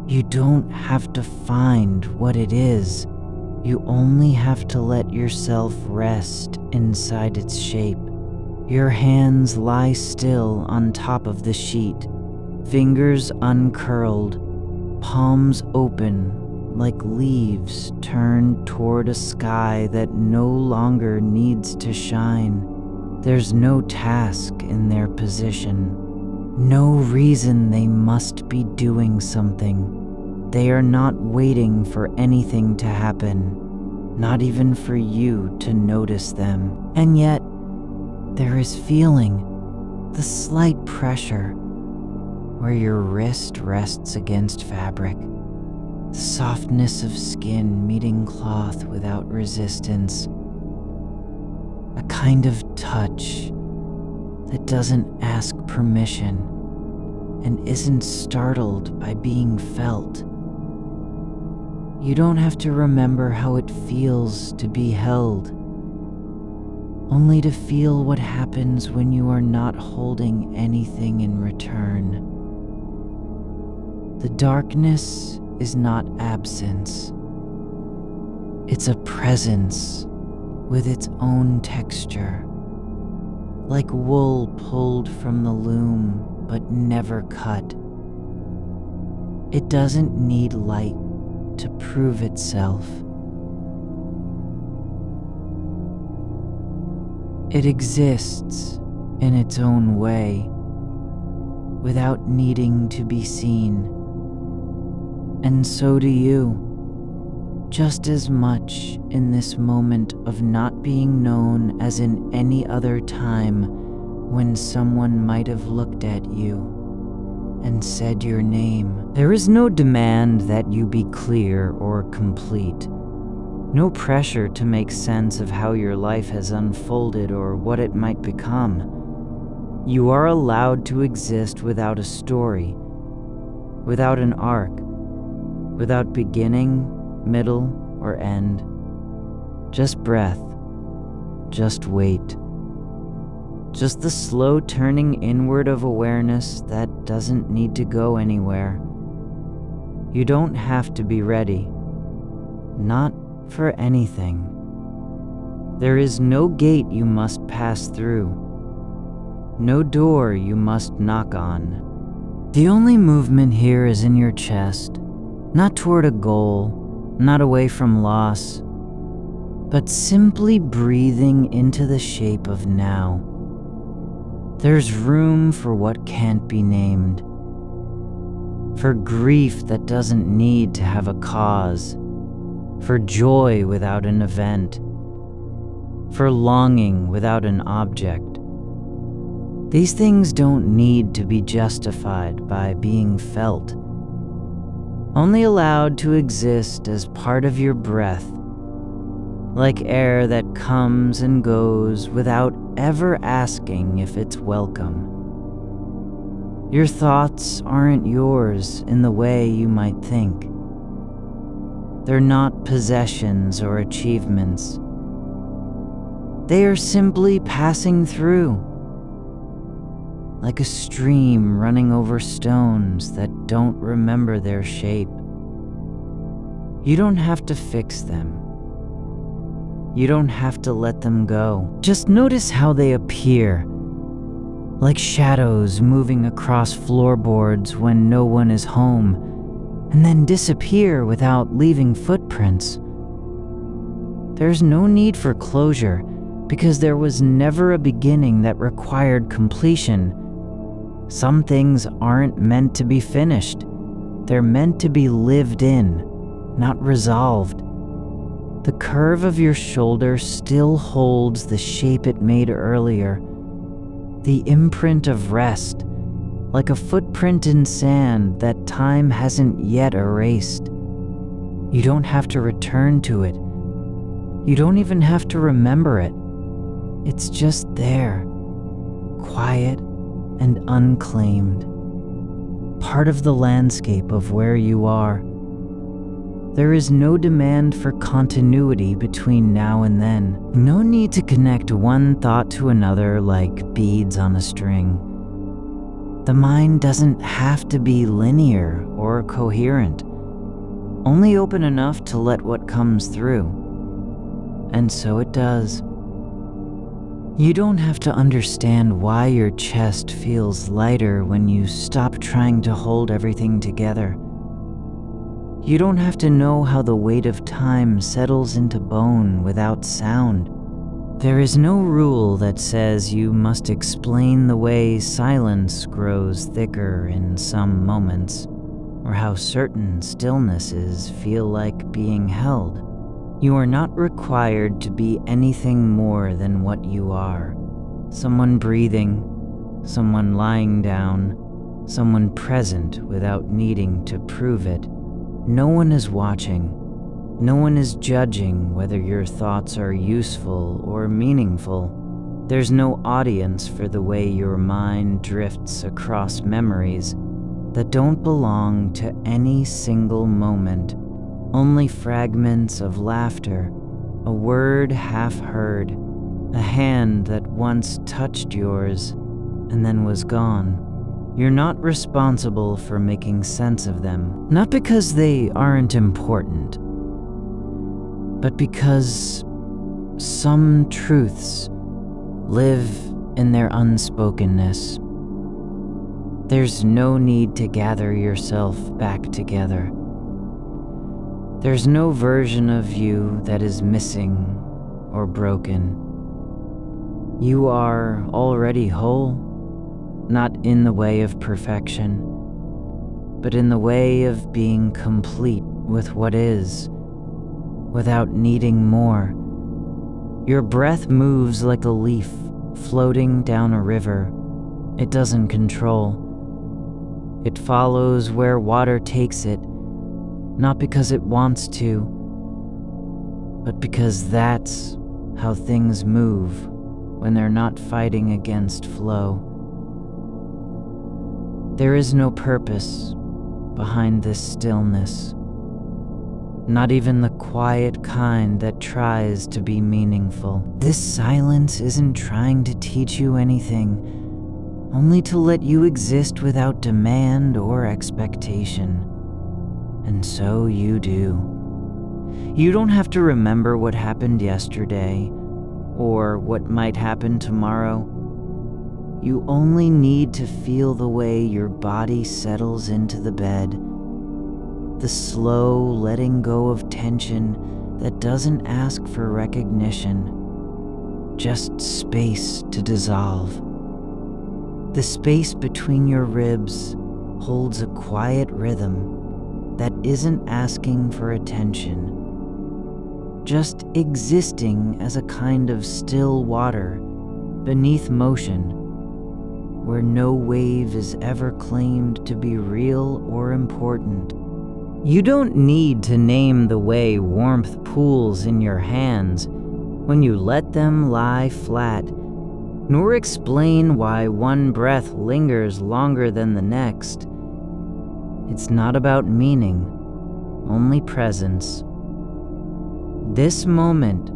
You don't have to find what it is. You only have to let yourself rest inside its shape. Your hands lie still on top of the sheet, fingers uncurled, palms open like leaves turned toward a sky that no longer needs to shine. There's no task in their position, no reason they must be doing something. They are not waiting for anything to happen, not even for you to notice them. And yet, there is feeling, the slight pressure, where your wrist rests against fabric, the softness of skin meeting cloth without resistance, a kind of touch that doesn't ask permission and isn't startled by being felt. You don't have to remember how it feels to be held, only to feel what happens when you are not holding anything in return. The darkness is not absence. It's a presence with its own texture, like wool pulled from the loom but never cut. It doesn't need light to prove itself. It exists in its own way, without needing to be seen. And so do you, just as much in this moment of not being known as in any other time when someone might have looked at you and said your name. There is no demand that you be clear or complete. No pressure to make sense of how your life has unfolded or what it might become. You are allowed to exist without a story, without an arc, without beginning, middle, or end. Just breath, just wait. Just the slow turning inward of awareness that doesn't need to go anywhere. You don't have to be ready. Not for anything. There is no gate you must pass through. No door you must knock on. The only movement here is in your chest, not toward a goal, not away from loss, but simply breathing into the shape of now. There's room for what can't be named, for grief that doesn't need to have a cause, for joy without an event, for longing without an object. These things don't need to be justified by being felt, only allowed to exist as part of your breath, like air that comes and goes without ever asking if it's welcome. Your thoughts aren't yours in the way you might think. They're not possessions or achievements. They are simply passing through, like a stream running over stones that don't remember their shape. You don't have to fix them. You don't have to let them go. Just notice how they appear, like shadows moving across floorboards when no one is home, and then disappear without leaving footprints. There's no need for closure, because there was never a beginning that required completion. Some things aren't meant to be finished. They're meant to be lived in, not resolved. The curve of your shoulder still holds the shape it made earlier, the imprint of rest, like a footprint in sand that time hasn't yet erased. You don't have to return to it. You don't even have to remember it. It's just there, quiet and unclaimed, part of the landscape of where you are. There is no demand for continuity between now and then. No need to connect one thought to another like beads on a string. The mind doesn't have to be linear or coherent, only open enough to let what comes through. And so it does. You don't have to understand why your chest feels lighter when you stop trying to hold everything together. You don't have to know how the weight of time settles into bone without sound. There is no rule that says you must explain the way silence grows thicker in some moments, or how certain stillnesses feel like being held. You are not required to be anything more than what you are. Someone breathing, someone lying down, someone present without needing to prove it. No one is watching. No one is judging whether your thoughts are useful or meaningful. There's no audience for the way your mind drifts across memories that don't belong to any single moment. Only fragments of laughter, a word half heard, a hand that once touched yours and then was gone. You're not responsible for making sense of them, not because they aren't important, but because some truths live in their unspokenness. There's no need to gather yourself back together. There's no version of you that is missing or broken. You are already whole, not in the way of perfection, but in the way of being complete with what is, without needing more. Your breath moves like a leaf floating down a river it doesn't control. It follows where water takes it, not because it wants to, but because that's how things move when they're not fighting against flow. There is no purpose behind this stillness, not even the quiet kind that tries to be meaningful. This silence isn't trying to teach you anything, only to let you exist without demand or expectation. And so you do. You don't have to remember what happened yesterday, or what might happen tomorrow. You only need to feel the way your body settles into the bed, the slow letting go of tension that doesn't ask for recognition, just space to dissolve. The space between your ribs holds a quiet rhythm that isn't asking for attention, just existing as a kind of still water beneath motion, where no wave is ever claimed to be real or important. You don't need to name the way warmth pools in your hands when you let them lie flat, nor explain why one breath lingers longer than the next. It's not about meaning, only presence. This moment,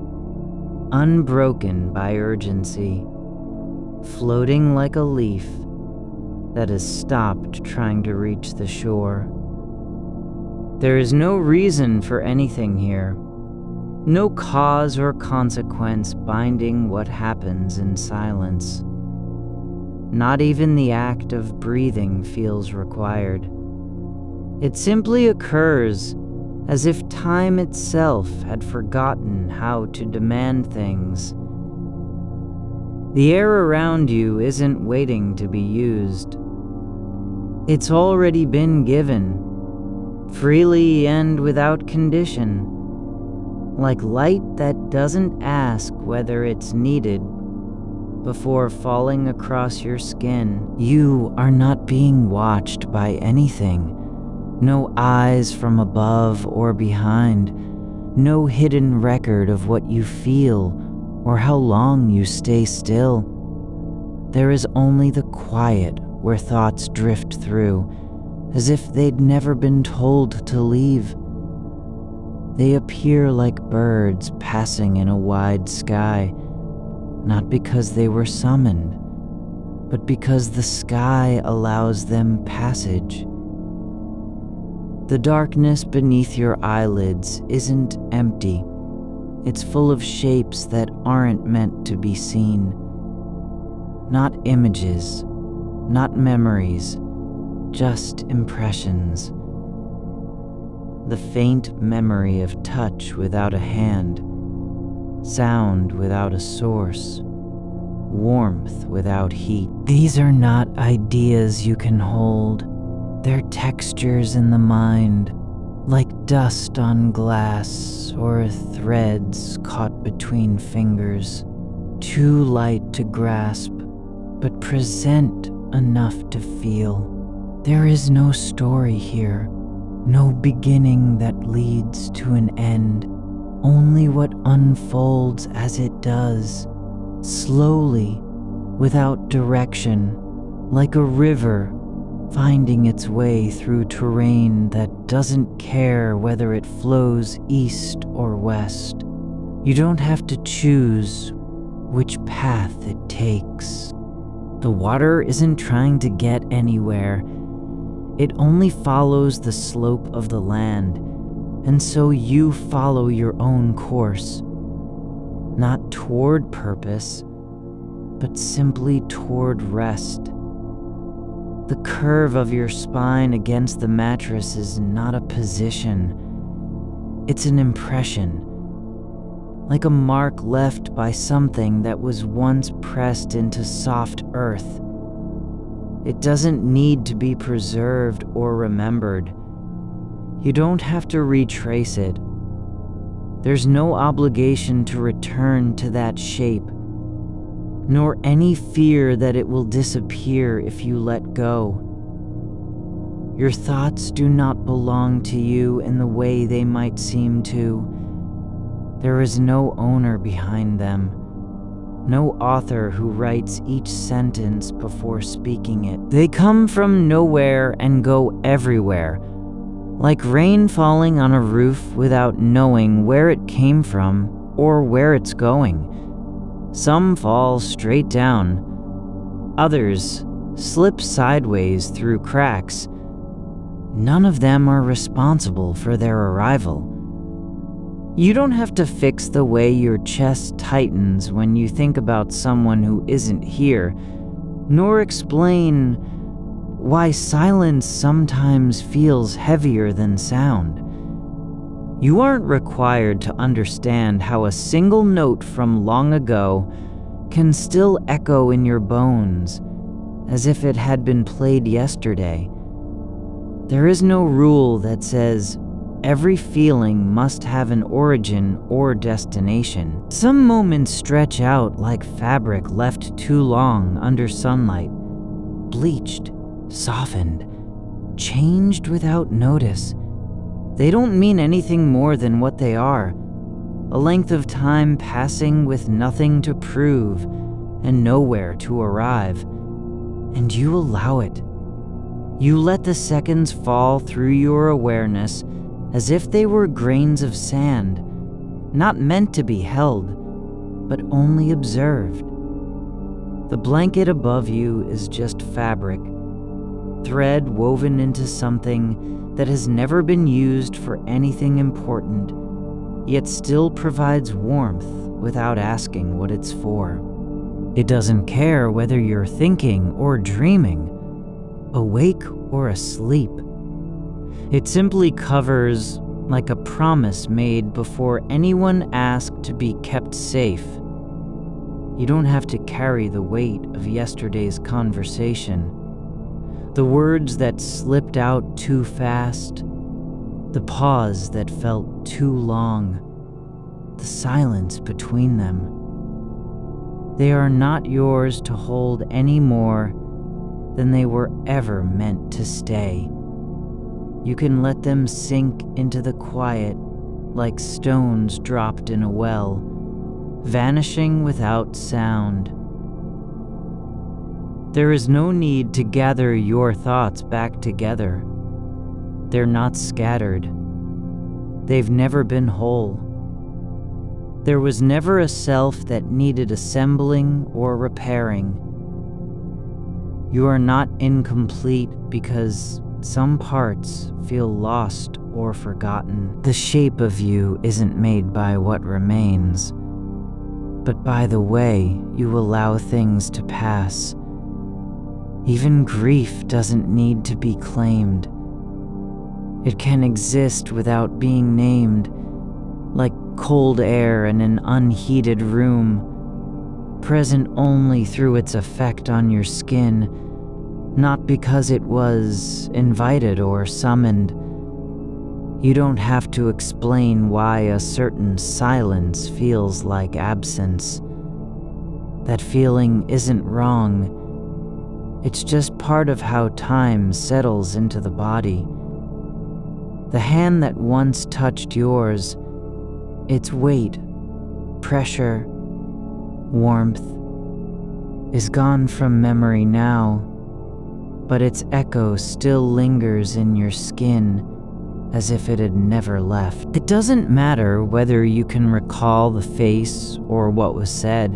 unbroken by urgency, floating like a leaf that has stopped trying to reach the shore. There is no reason for anything here, no cause or consequence binding what happens in silence. Not even the act of breathing feels required. It simply occurs as if time itself had forgotten how to demand things. The air around you isn't waiting to be used. It's already been given, freely and without condition, like light that doesn't ask whether it's needed before falling across your skin. You are not being watched by anything. No eyes from above or behind, no hidden record of what you feel or how long you stay still. There is only the quiet where thoughts drift through, as if they'd never been told to leave. They appear like birds passing in a wide sky, not because they were summoned, but because the sky allows them passage. The darkness beneath your eyelids isn't empty. It's full of shapes that aren't meant to be seen. Not images, not memories, just impressions. The faint memory of touch without a hand, sound without a source, warmth without heat. These are not ideas you can hold. They're textures in the mind, like dust on glass or threads caught between fingers, too light to grasp, but present enough to feel. There is no story here, no beginning that leads to an end, only what unfolds as it does, slowly, without direction, like a river finding its way through terrain that doesn't care whether it flows east or west. You don't have to choose which path it takes. The water isn't trying to get anywhere. It only follows the slope of the land, and so you follow your own course, not toward purpose, but simply toward rest. The curve of your spine against the mattress is not a position. It's an impression, like a mark left by something that was once pressed into soft earth. It doesn't need to be preserved or remembered. You don't have to retrace it. There's no obligation to return to that shape, nor any fear that it will disappear if you let go. Your thoughts do not belong to you in the way they might seem to. There is no owner behind them, no author who writes each sentence before speaking it. They come from nowhere and go everywhere, like rain falling on a roof without knowing where it came from or where it's going. Some fall straight down. Others slip sideways through cracks. None of them are responsible for their arrival. You don't have to fix the way your chest tightens when you think about someone who isn't here, nor explain why silence sometimes feels heavier than sound. You aren't required to understand how a single note from long ago can still echo in your bones as if it had been played yesterday. There is no rule that says every feeling must have an origin or destination. Some moments stretch out like fabric left too long under sunlight, bleached, softened, changed without notice. They don't mean anything more than what they are, a length of time passing with nothing to prove and nowhere to arrive. And you allow it. You let the seconds fall through your awareness as if they were grains of sand, not meant to be held, but only observed. The blanket above you is just fabric, thread woven into something that has never been used for anything important, yet still provides warmth without asking what it's for. It doesn't care whether you're thinking or dreaming, awake or asleep. It simply covers like a promise made before anyone asked to be kept safe. You don't have to carry the weight of yesterday's conversation, the words that slipped out too fast, the pause that felt too long, the silence between them. They are not yours to hold any more than they were ever meant to stay. You can let them sink into the quiet like stones dropped in a well, vanishing without sound. There is no need to gather your thoughts back together. They're not scattered. They've never been whole. There was never a self that needed assembling or repairing. You are not incomplete because some parts feel lost or forgotten. The shape of you isn't made by what remains, but by the way you allow things to pass. Even grief doesn't need to be claimed. It can exist without being named, like cold air in an unheated room, present only through its effect on your skin, not because it was invited or summoned. You don't have to explain why a certain silence feels like absence. That feeling isn't wrong. It's just part of how time settles into the body. The hand that once touched yours, its weight, pressure, warmth, is gone from memory now, but its echo still lingers in your skin, as if it had never left. It doesn't matter whether you can recall the face or what was said,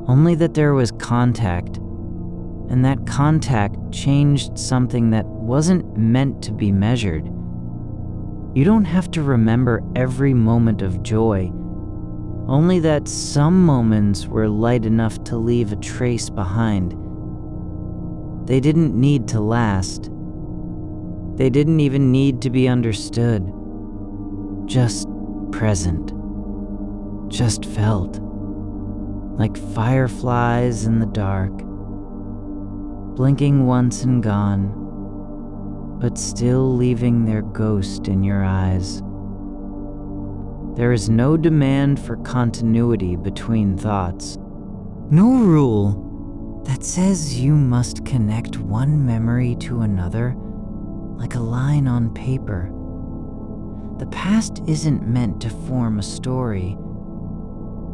only that there was contact, and that contact changed something that wasn't meant to be measured. You don't have to remember every moment of joy, only that some moments were light enough to leave a trace behind. They didn't need to last. They didn't even need to be understood. Just present. Just felt. Like fireflies in the dark. Blinking once and gone, but still leaving their ghost in your eyes. There is no demand for continuity between thoughts. No rule that says you must connect one memory to another like a line on paper. The past isn't meant to form a story,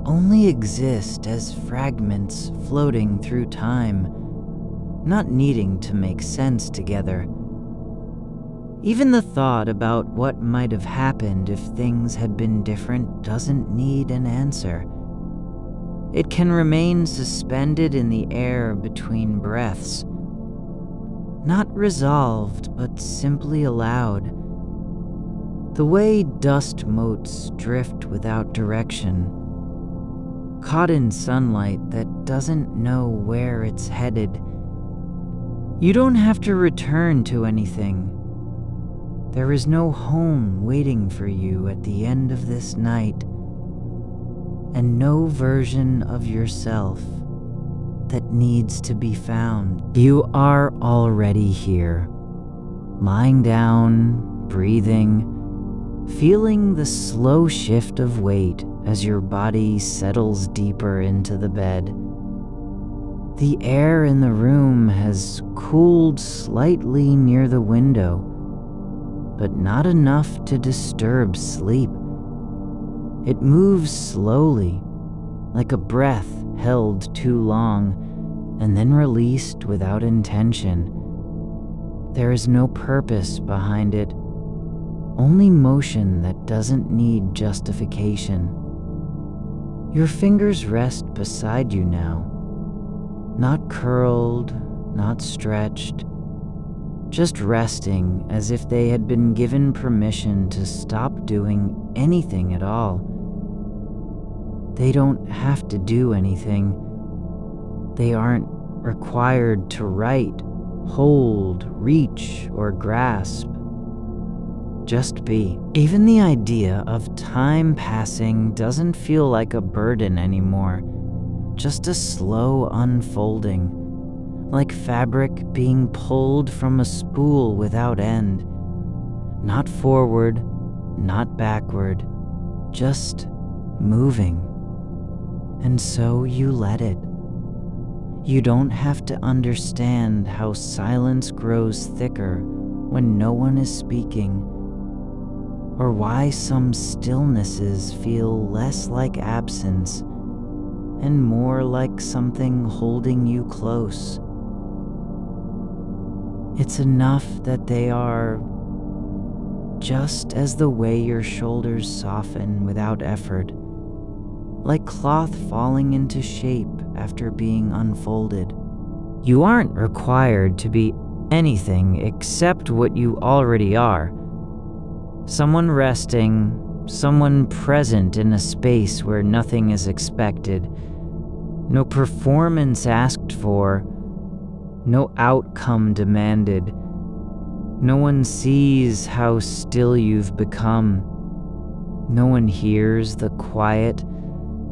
only exist as fragments floating through time, not needing to make sense together. Even the thought about what might have happened if things had been different doesn't need an answer. It can remain suspended in the air between breaths, not resolved, but simply allowed. The way dust motes drift without direction, caught in sunlight that doesn't know where it's headed. You don't have to return to anything. There is no home waiting for you at the end of this night, and no version of yourself that needs to be found. You are already here, lying down, breathing, feeling the slow shift of weight as your body settles deeper into the bed. The air in the room has cooled slightly near the window, but not enough to disturb sleep. It moves slowly, like a breath held too long and then released without intention. There is no purpose behind it, only motion that doesn't need justification. Your fingers rest beside you now, not curled, not stretched, just resting as if they had been given permission to stop doing anything at all. They don't have to do anything. They aren't required to write, hold, reach, or grasp. Just be. Even the idea of time passing doesn't feel like a burden anymore, just a slow unfolding, like fabric being pulled from a spool without end. Not forward, not backward, just moving. And so you let it. You don't have to understand how silence grows thicker when no one is speaking, or why some stillnesses feel less like absence and more like something holding you close. It's enough that they are, just as the way your shoulders soften without effort, like cloth falling into shape after being unfolded. You aren't required to be anything except what you already are. Someone resting, someone present in a space where nothing is expected, no performance asked for, no outcome demanded. No one sees how still you've become. No one hears the quiet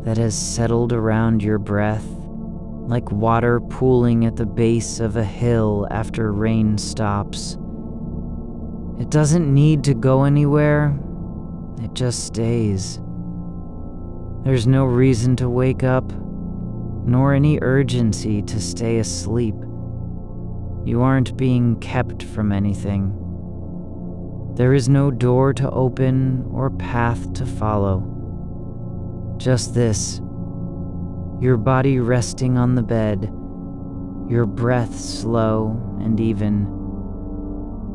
that has settled around your breath, like water pooling at the base of a hill after rain stops. It doesn't need to go anywhere, it just stays. There's no reason to wake up, nor any urgency to stay asleep. You aren't being kept from anything. There is no door to open or path to follow. Just this, your body resting on the bed, your breath slow and even,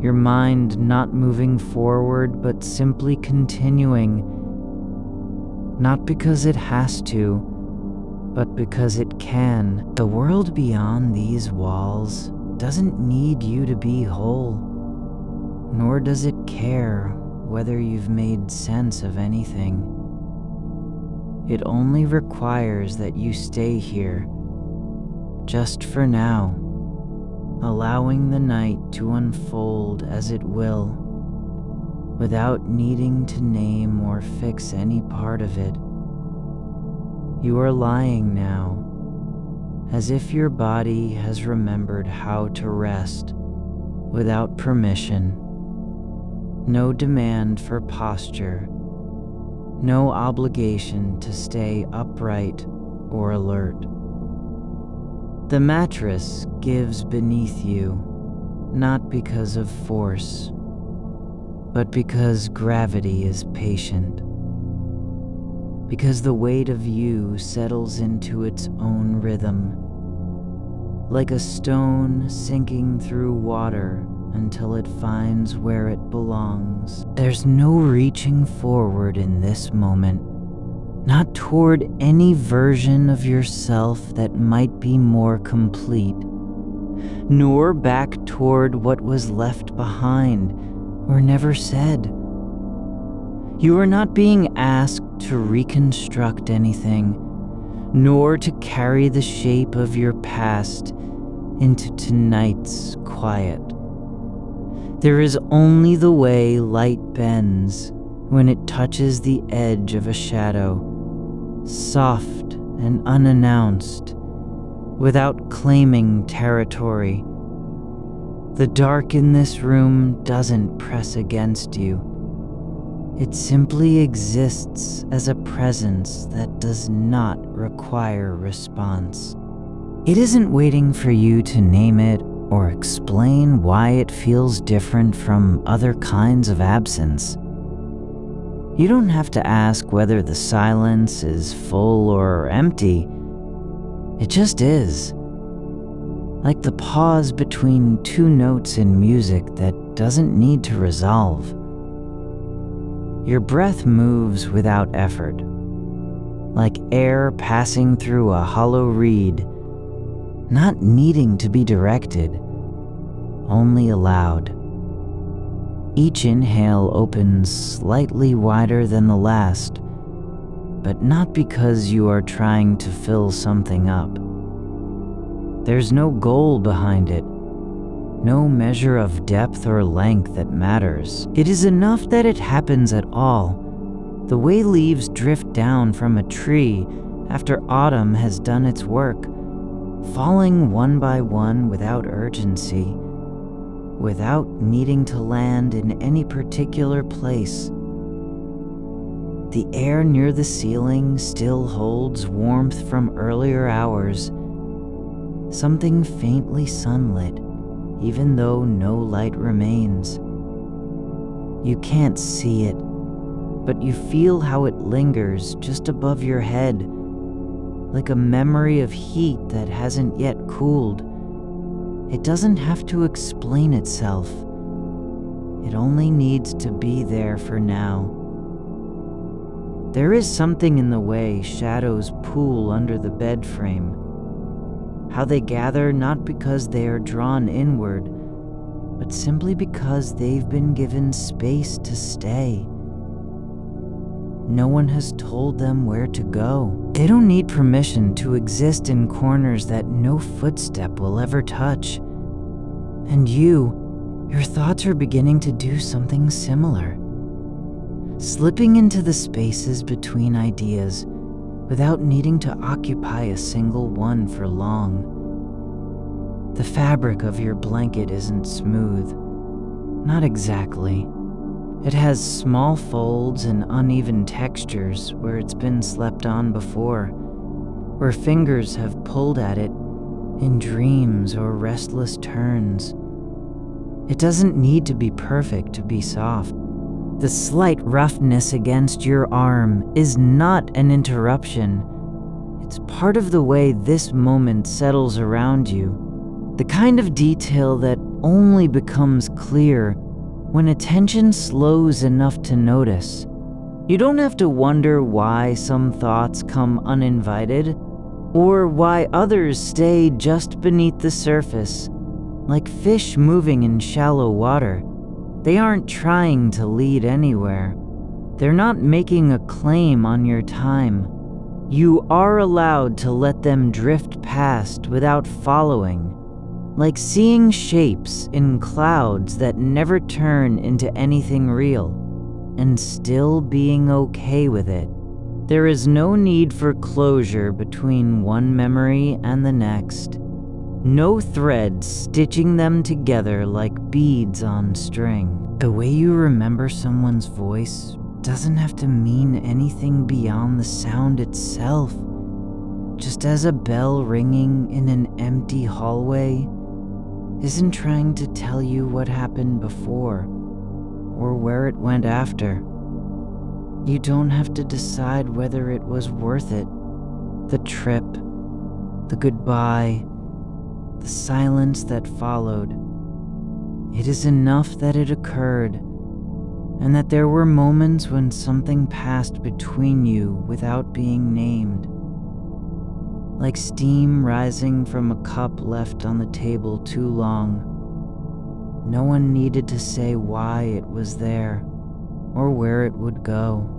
your mind not moving forward but simply continuing, not because it has to, but because it can. The world beyond these walls doesn't need you to be whole, nor does it care whether you've made sense of anything. It only requires that you stay here, just for now, allowing the night to unfold as it will, without needing to name or fix any part of it. You are lying now, as if your body has remembered how to rest without permission. No demand for posture, no obligation to stay upright or alert. The mattress gives beneath you, not because of force, but because gravity is patient. Because the weight of you settles into its own rhythm, like a stone sinking through water until it finds where it belongs. There's no reaching forward in this moment, not toward any version of yourself that might be more complete, nor back toward what was left behind or never said. You are not being asked to reconstruct anything, nor to carry the shape of your past into tonight's quiet. There is only the way light bends when it touches the edge of a shadow, soft and unannounced, without claiming territory. The dark in this room doesn't press against you. It simply exists as a presence that does not require response. It isn't waiting for you to name it or explain why it feels different from other kinds of absence. You don't have to ask whether the silence is full or empty. It just is. Like the pause between two notes in music that doesn't need to resolve. Your breath moves without effort, like air passing through a hollow reed, not needing to be directed, only allowed. Each inhale opens slightly wider than the last, but not because you are trying to fill something up. There's no goal behind it, no measure of depth or length that matters. It is enough that it happens at all, the way leaves drift down from a tree after autumn has done its work, falling one by one without urgency, without needing to land in any particular place. The air near the ceiling still holds warmth from earlier hours, something faintly sunlit, even though no light remains. You can't see it, but you feel how it lingers just above your head, like a memory of heat that hasn't yet cooled. It doesn't have to explain itself. It only needs to be there for now. There is something in the way shadows pool under the bed frame, how they gather not because they are drawn inward, but simply because they've been given space to stay. No one has told them where to go. They don't need permission to exist in corners that no footstep will ever touch. And your thoughts are beginning to do something similar. Slipping into the spaces between ideas without needing to occupy a single one for long. The fabric of your blanket isn't smooth. Not exactly. It has small folds and uneven textures where it's been slept on before, where fingers have pulled at it in dreams or restless turns. It doesn't need to be perfect to be soft. The slight roughness against your arm is not an interruption. It's part of the way this moment settles around you, the kind of detail that only becomes clear when attention slows enough to notice. You don't have to wonder why some thoughts come uninvited, or why others stay just beneath the surface. Like fish moving in shallow water, they aren't trying to lead anywhere. They're not making a claim on your time. You are allowed to let them drift past without following, like seeing shapes in clouds that never turn into anything real, and still being okay with it. There is no need for closure between one memory and the next. No thread stitching them together like beads on string. The way you remember someone's voice doesn't have to mean anything beyond the sound itself. Just as a bell ringing in an empty hallway isn't trying to tell you what happened before or where it went after. You don't have to decide whether it was worth it. The trip, the goodbye, the silence that followed. It is enough that it occurred, and that there were moments when something passed between you without being named. Like steam rising from a cup left on the table too long. No one needed to say why it was there, or where it would go.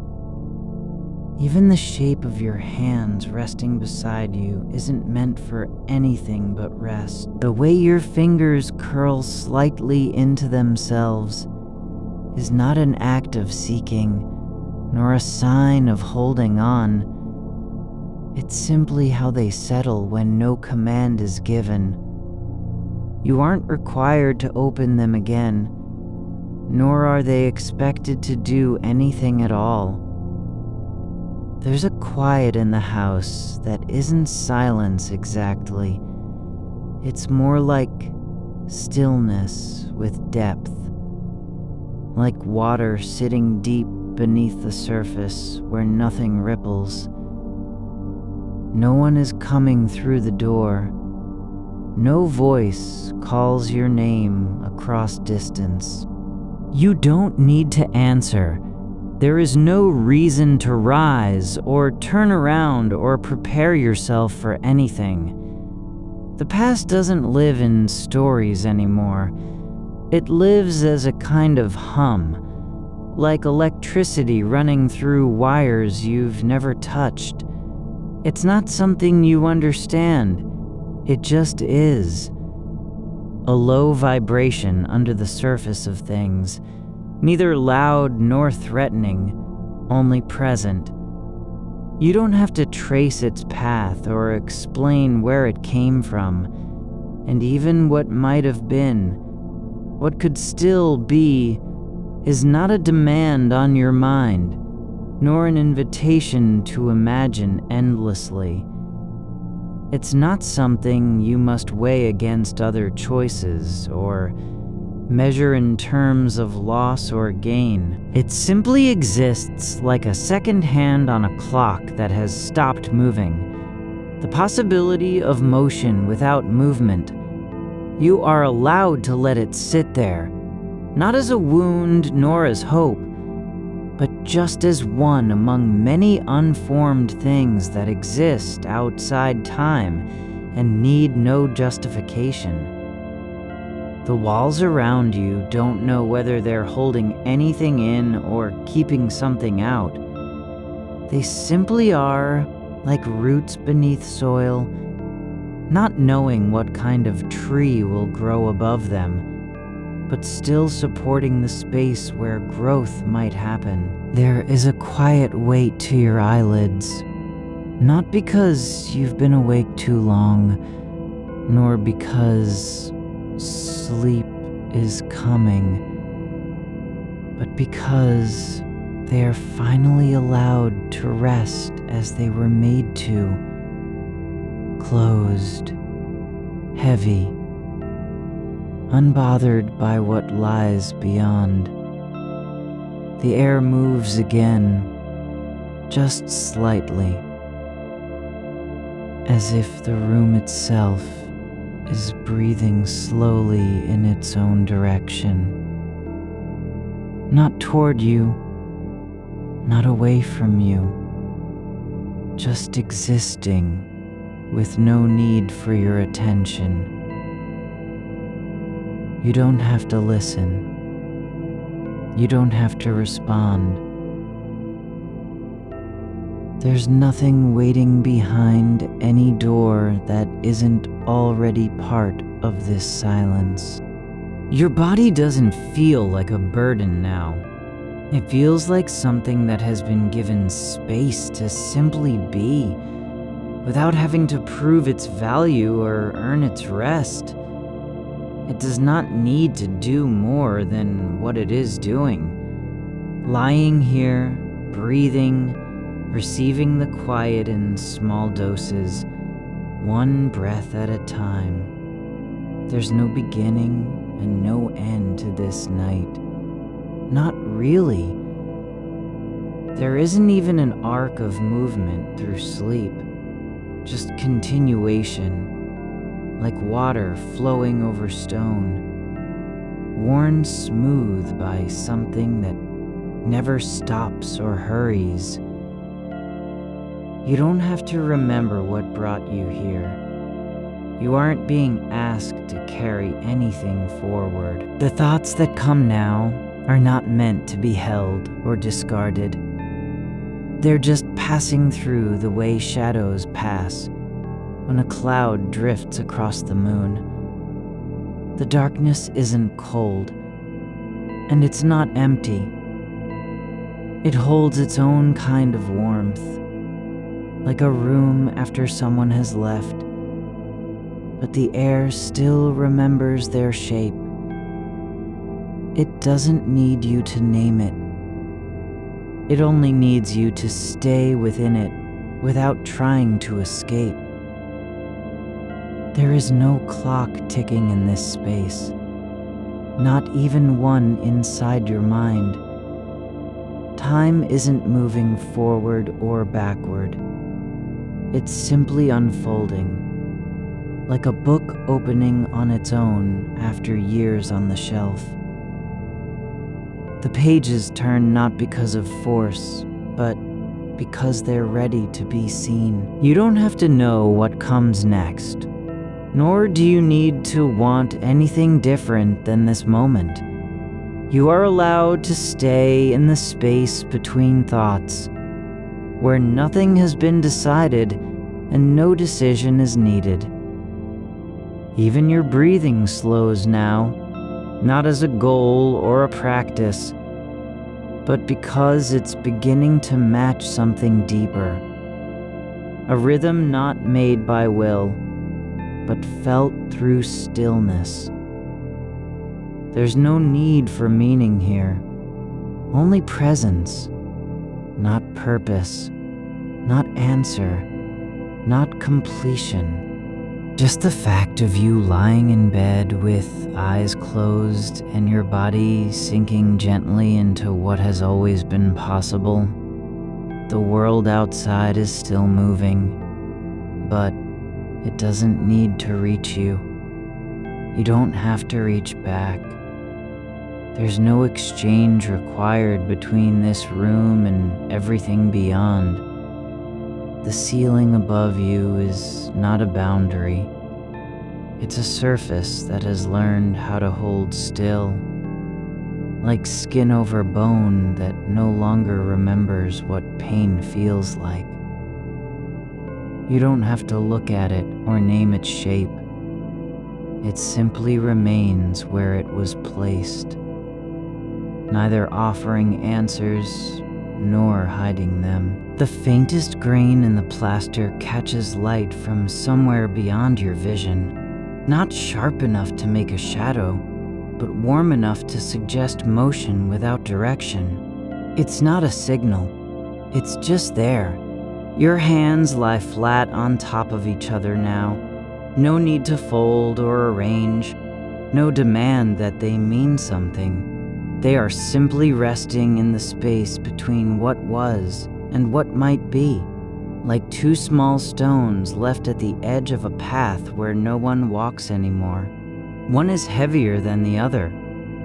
Even the shape of your hands resting beside you isn't meant for anything but rest. The way your fingers curl slightly into themselves is not an act of seeking, nor a sign of holding on. It's simply how they settle when no command is given. You aren't required to open them again, nor are they expected to do anything at all. There's a quiet in the house that isn't silence exactly. It's more like stillness with depth. Like water sitting deep beneath the surface where nothing ripples. No one is coming through the door. No voice calls your name across distance. You don't need to answer. There is no reason to rise or turn around or prepare yourself for anything. The past doesn't live in stories anymore. It lives as a kind of hum, like electricity running through wires you've never touched. It's not something you understand. It just is. A low vibration under the surface of things, neither loud nor threatening, only present. You don't have to trace its path or explain where it came from, and even what might have been. What could still be is not a demand on your mind, nor an invitation to imagine endlessly. It's not something you must weigh against other choices or measure in terms of loss or gain. It simply exists like a second hand on a clock that has stopped moving. The possibility of motion without movement. You are allowed to let it sit there, not as a wound nor as hope, but just as one among many unformed things that exist outside time and need no justification. The walls around you don't know whether they're holding anything in or keeping something out. They simply are like roots beneath soil, not knowing what kind of tree will grow above them, but still supporting the space where growth might happen. There is a quiet weight to your eyelids, not because you've been awake too long, nor because sleep is coming, but because they are finally allowed to rest as they were made to. Closed, heavy, unbothered by what lies beyond. The air moves again, just slightly, as if the room itself is breathing slowly in its own direction. Not toward you, not away from you, just existing with no need for your attention. You don't have to listen. You don't have to respond. There's nothing waiting behind any door that isn't already part of this silence. Your body doesn't feel like a burden now. It feels like something that has been given space to simply be, without having to prove its value or earn its rest. It does not need to do more than what it is doing. Lying here, breathing, receiving the quiet in small doses, one breath at a time. There's no beginning and no end to this night. Not really. There isn't even an arc of movement through sleep, just continuation, like water flowing over stone, worn smooth by something that never stops or hurries. You don't have to remember what brought you here. You aren't being asked to carry anything forward. The thoughts that come now are not meant to be held or discarded. They're just passing through the way shadows pass when a cloud drifts across the moon. The darkness isn't cold, and it's not empty. It holds its own kind of warmth, like a room after someone has left, but the air still remembers their shape. It doesn't need you to name it. It only needs you to stay within it without trying to escape. There is no clock ticking in this space, not even one inside your mind. Time isn't moving forward or backward. It's simply unfolding, like a book opening on its own after years on the shelf. The pages turn not because of force, but because they're ready to be seen. You don't have to know what comes next, nor do you need to want anything different than this moment. You are allowed to stay in the space between thoughts, where nothing has been decided and no decision is needed. Even your breathing slows now, not as a goal or a practice, but because it's beginning to match something deeper. A rhythm not made by will, but felt through stillness. There's no need for meaning here, only presence, not purpose, not answer, not completion. Just the fact of you lying in bed with eyes closed and your body sinking gently into what has always been possible. The world outside is still moving, but it doesn't need to reach you. You don't have to reach back. There's no exchange required between this room and everything beyond. The ceiling above you is not a boundary. It's a surface that has learned how to hold still, like skin over bone that no longer remembers what pain feels like. You don't have to look at it or name its shape. It simply remains where it was placed, neither offering answers nor hiding them. The faintest grain in the plaster catches light from somewhere beyond your vision, not sharp enough to make a shadow, but warm enough to suggest motion without direction. It's not a signal, it's just there. Your hands lie flat on top of each other now. No need to fold or arrange, no demand that they mean something. They are simply resting in the space between what was and what might be, like two small stones left at the edge of a path where no one walks anymore. One is heavier than the other,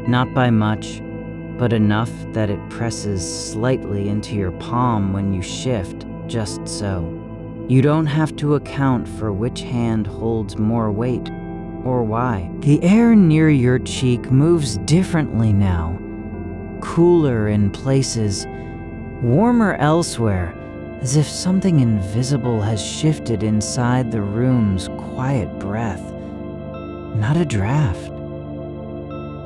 not by much, but enough that it presses slightly into your palm when you shift, just so. You don't have to account for which hand holds more weight or why. The air near your cheek moves differently now, cooler in places, warmer elsewhere, as if something invisible has shifted inside the room's quiet breath. Not a draft,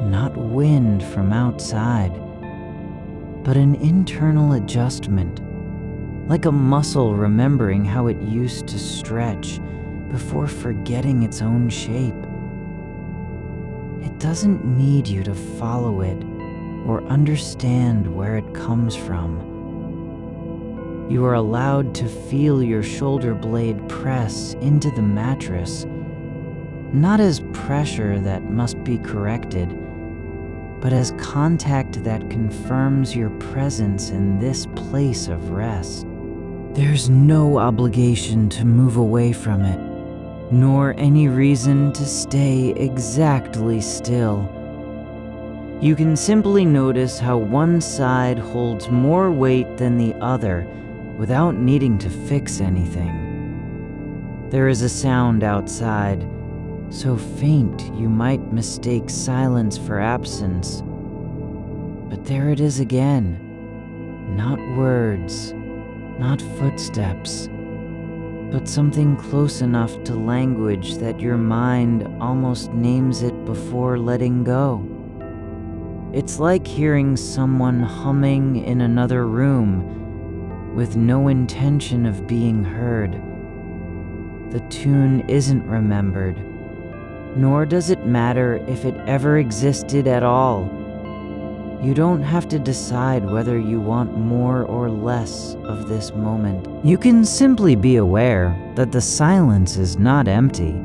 not wind from outside, but an internal adjustment, like a muscle remembering how it used to stretch before forgetting its own shape. It doesn't need you to follow it or understand where it comes from. You are allowed to feel your shoulder blade press into the mattress, not as pressure that must be corrected, but as contact that confirms your presence in this place of rest. There's no obligation to move away from it, nor any reason to stay exactly still. You can simply notice how one side holds more weight than the other without needing to fix anything. There is a sound outside, so faint you might mistake silence for absence. But there it is again. Not words, not footsteps, but something close enough to language that your mind almost names it before letting go. It's like hearing someone humming in another room with no intention of being heard. The tune isn't remembered, nor does it matter if it ever existed at all. You don't have to decide whether you want more or less of this moment. You can simply be aware that the silence is not empty.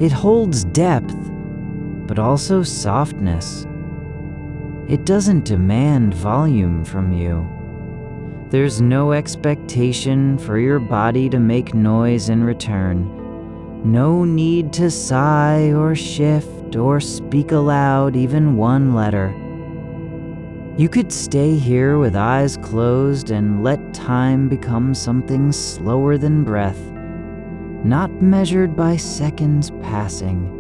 It holds depth, but also softness. It doesn't demand volume from you. There's no expectation for your body to make noise in return. No need to sigh or shift or speak aloud even one letter. You could stay here with eyes closed and let time become something slower than breath, not measured by seconds passing,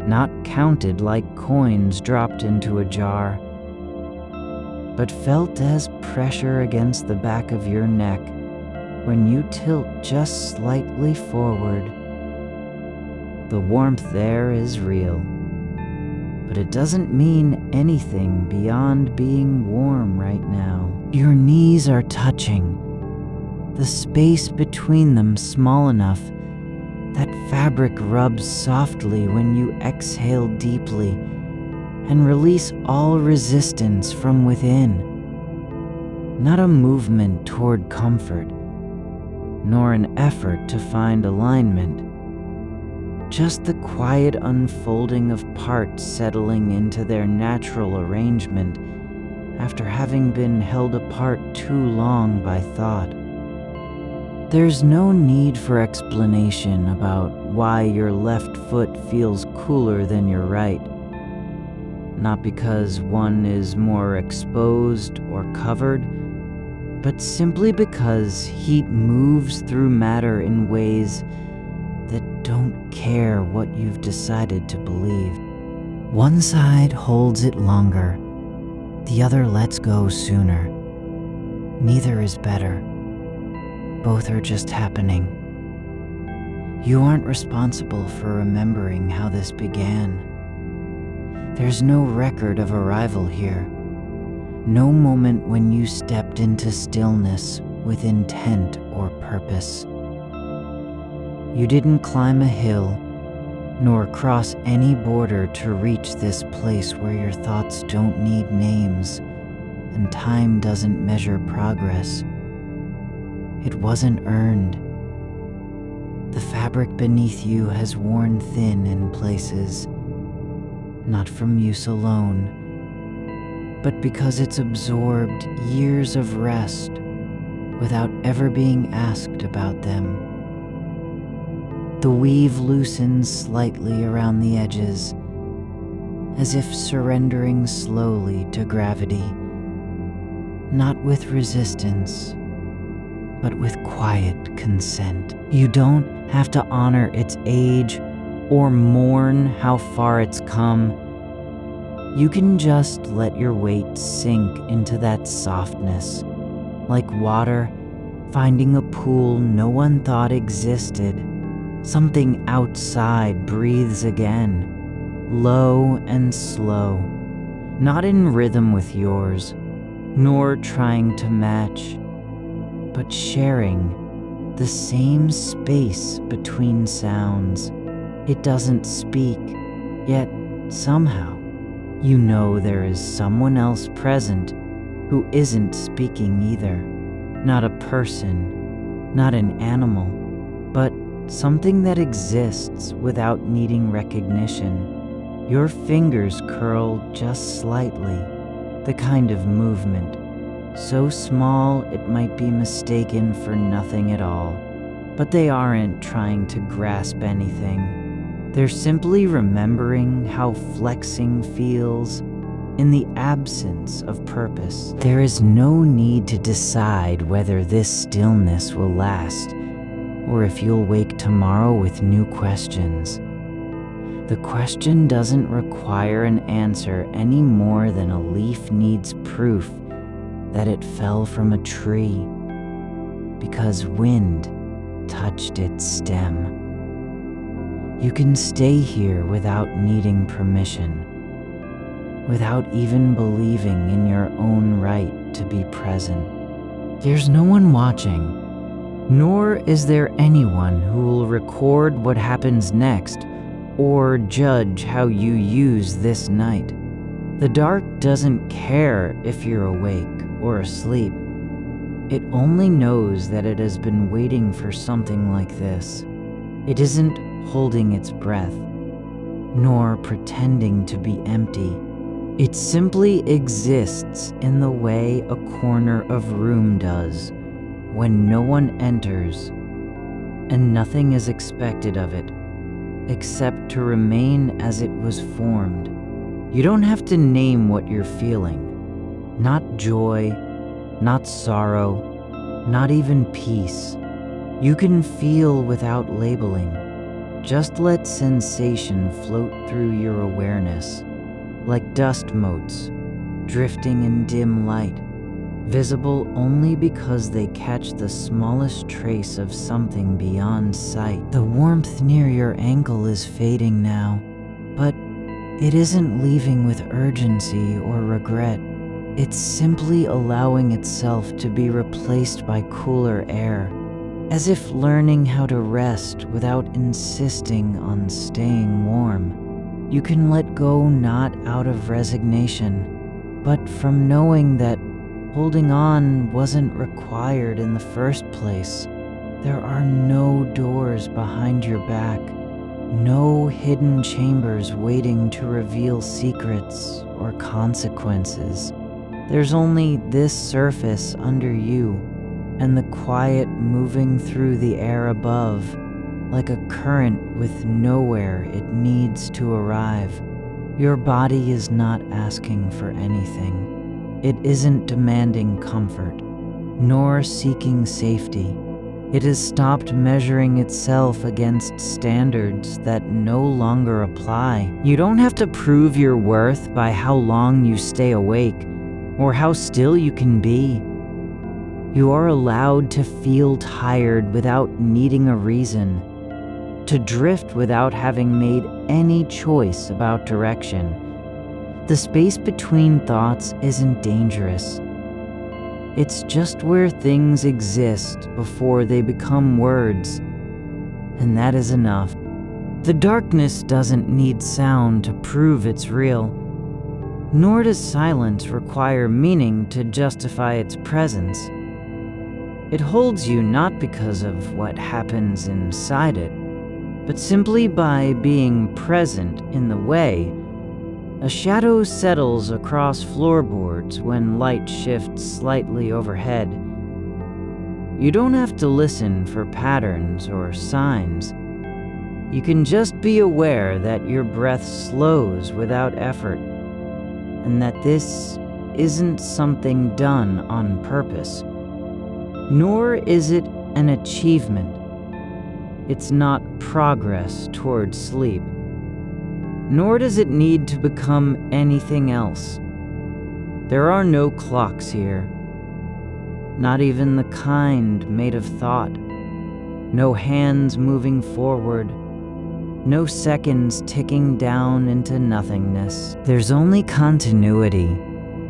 not counted like coins dropped into a jar, but felt as pressure against the back of your neck when you tilt just slightly forward. The warmth there is real, but it doesn't mean anything beyond being warm right now. Your knees are touching, the space between them small enough that fabric rubs softly when you exhale deeply and release all resistance from within. Not a movement toward comfort, nor an effort to find alignment. Just the quiet unfolding of parts settling into their natural arrangement after having been held apart too long by thought. There's no need for explanation about why your left foot feels cooler than your right. Not because one is more exposed or covered, but simply because heat moves through matter in ways that don't care what you've decided to believe. One side holds it longer, the other lets go sooner. Neither is better. Both are just happening. You aren't responsible for remembering how this began. There's no record of arrival here. No moment when you stepped into stillness with intent or purpose. You didn't climb a hill, nor cross any border to reach this place where your thoughts don't need names and time doesn't measure progress. It wasn't earned. The fabric beneath you has worn thin in places, not from use alone, but because it's absorbed years of rest, without ever being asked about them. The weave loosens slightly around the edges, as if surrendering slowly to gravity, not with resistance, but with quiet consent. You don't have to honor its age or mourn how far it's come. You can just let your weight sink into that softness, like water finding a pool no one thought existed. Something outside breathes again, low and slow, not in rhythm with yours, nor trying to match, but sharing the same space between sounds. It doesn't speak, yet somehow you know there is someone else present who isn't speaking either. Not a person, not an animal, but something that exists without needing recognition. Your fingers curl just slightly, the kind of movement so small it might be mistaken for nothing at all. But they aren't trying to grasp anything. They're simply remembering how flexing feels in the absence of purpose. There is no need to decide whether this stillness will last, or if you'll wake tomorrow with new questions. The question doesn't require an answer any more than a leaf needs proof that it fell from a tree, because wind touched its stem. You can stay here without needing permission, without even believing in your own right to be present. There's no one watching, nor is there anyone who will record what happens next or judge how you use this night. The dark doesn't care if you're awake or asleep. It only knows that it has been waiting for something like this. It isn't holding its breath, nor pretending to be empty. It simply exists in the way a corner of room does when no one enters and nothing is expected of it except to remain as it was formed. You don't have to name what you're feeling. Not joy, not sorrow, not even peace. You can feel without labeling. Just let sensation float through your awareness, like dust motes, drifting in dim light, visible only because they catch the smallest trace of something beyond sight. The warmth near your ankle is fading now, but it isn't leaving with urgency or regret. It's simply allowing itself to be replaced by cooler air, as if learning how to rest without insisting on staying warm. You can let go not out of resignation, but from knowing that holding on wasn't required in the first place. There are no doors behind your back, no hidden chambers waiting to reveal secrets or consequences. There's only this surface under you and the quiet moving through the air above, like a current with nowhere it needs to arrive. Your body is not asking for anything. It isn't demanding comfort, nor seeking safety. It has stopped measuring itself against standards that no longer apply. You don't have to prove your worth by how long you stay awake, or how still you can be. You are allowed to feel tired without needing a reason, to drift without having made any choice about direction. The space between thoughts isn't dangerous. It's just where things exist before they become words, and that is enough. The darkness doesn't need sound to prove it's real. Nor does silence require meaning to justify its presence. It holds you not because of what happens inside it, but simply by being present in the way. A shadow settles across floorboards when light shifts slightly overhead. You don't have to listen for patterns or signs. You can just be aware that your breath slows without effort, and that this isn't something done on purpose. Nor is it an achievement. It's not progress towards sleep. Nor does it need to become anything else. There are no clocks here. Not even the kind made of thought. No hands moving forward. No seconds ticking down into nothingness. There's only continuity.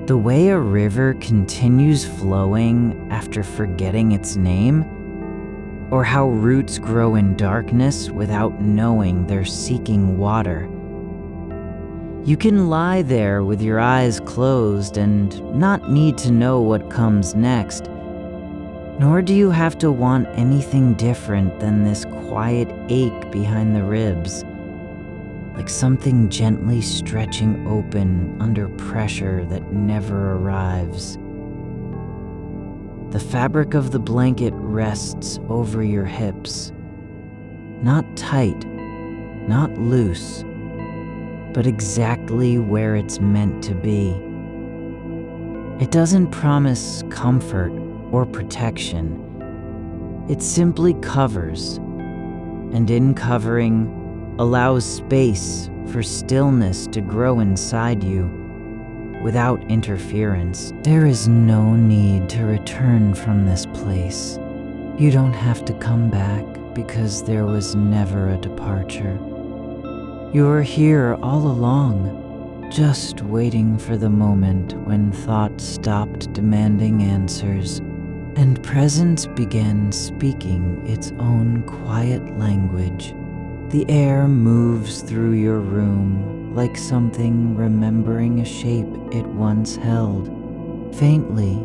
The way a river continues flowing after forgetting its name, or how roots grow in darkness without knowing they're seeking water. You can lie there with your eyes closed and not need to know what comes next, nor do you have to want anything different than this quiet ache behind the ribs, like something gently stretching open under pressure that never arrives. The fabric of the blanket rests over your hips, not tight, not loose, but exactly where it's meant to be. It doesn't promise comfort or protection. It simply covers, and in covering, allows space for stillness to grow inside you without interference. There is no need to return from this place. You don't have to come back because there was never a departure. You are here all along, just waiting for the moment when thought stopped demanding answers and presence began speaking its own quiet language. The air moves through your room like something remembering a shape it once held, faintly,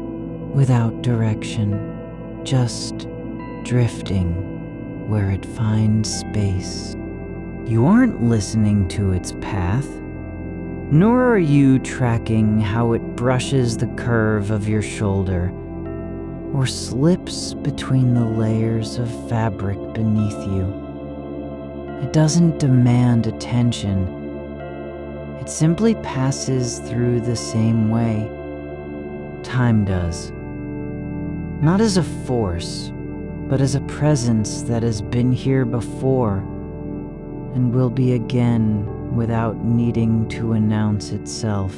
without direction, just drifting where it finds space. You aren't listening to its path, nor are you tracking how it brushes the curve of your shoulder or slips between the layers of fabric beneath you. It doesn't demand attention. It simply passes through the same way time does. Not as a force, but as a presence that has been here before and will be again without needing to announce itself.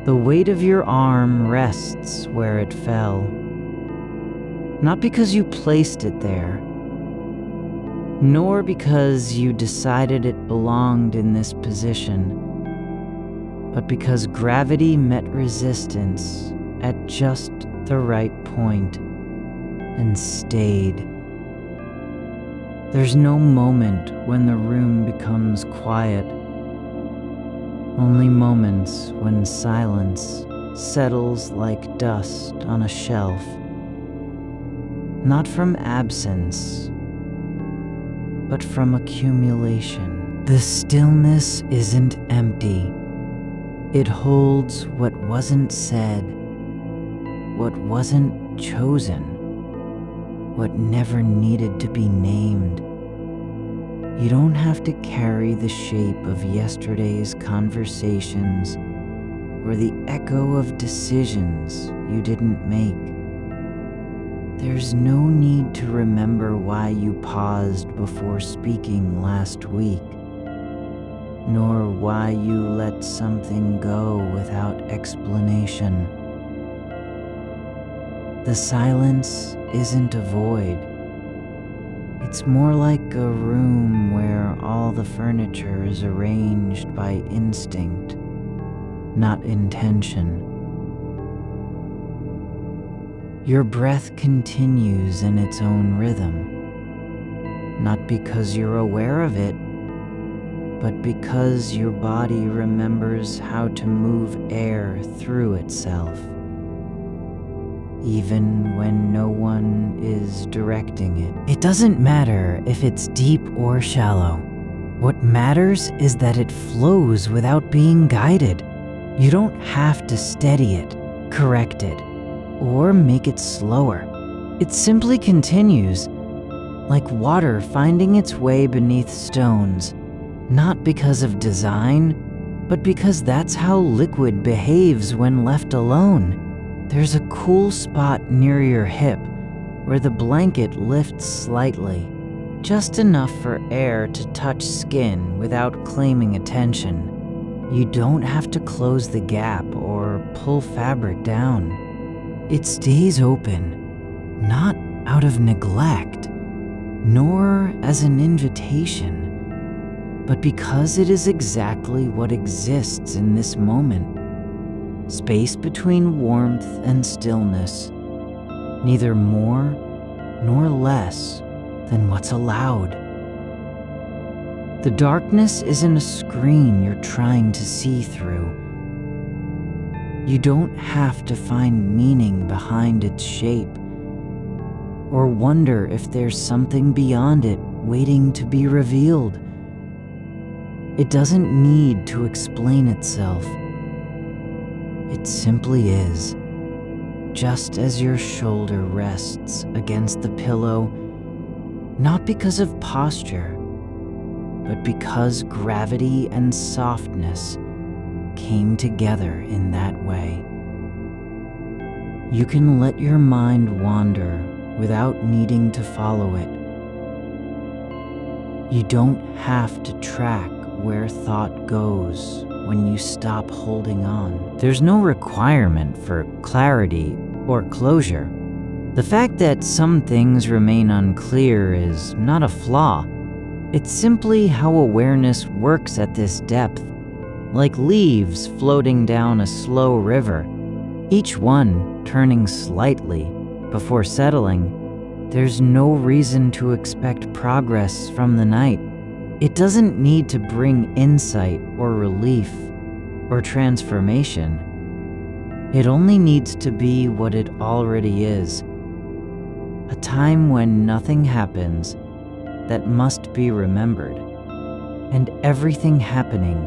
The weight of your arm rests where it fell, not because you placed it there, nor because you decided it belonged in this position, but because gravity met resistance at just the right point and stayed. There's no moment when the room becomes quiet, only moments when silence settles like dust on a shelf, not from absence, but from accumulation. The stillness isn't empty. It holds what wasn't said, what wasn't chosen, what never needed to be named. You don't have to carry the shape of yesterday's conversations or the echo of decisions you didn't make. There's no need to remember why you paused before speaking last week, nor why you let something go without explanation. The silence isn't a void. It's more like a room where all the furniture is arranged by instinct, not intention. Your breath continues in its own rhythm, not because you're aware of it, but because your body remembers how to move air through itself, even when no one is directing it. It doesn't matter if it's deep or shallow. What matters is that it flows without being guided. You don't have to steady it, correct it, or make it slower. It simply continues, like water finding its way beneath stones, not because of design, but because that's how liquid behaves when left alone. There's a cool spot near your hip where the blanket lifts slightly, just enough for air to touch skin without claiming attention. You don't have to close the gap or pull fabric down. It stays open, not out of neglect, nor as an invitation, but because it is exactly what exists in this moment. Space between warmth and stillness, neither more nor less than what's allowed. The darkness isn't a screen you're trying to see through. You don't have to find meaning behind its shape, or wonder if there's something beyond it waiting to be revealed. It doesn't need to explain itself. It simply is, just as your shoulder rests against the pillow, not because of posture, but because gravity and softness came together in that way. You can let your mind wander without needing to follow it. You don't have to track where thought goes when you stop holding on. There's no requirement for clarity or closure. The fact that some things remain unclear is not a flaw. It's simply how awareness works at this depth, like leaves floating down a slow river, each one turning slightly before settling. There's no reason to expect progress from the night. It doesn't need to bring insight or relief or transformation. It only needs to be what it already is. A time when nothing happens that must be remembered, and everything happening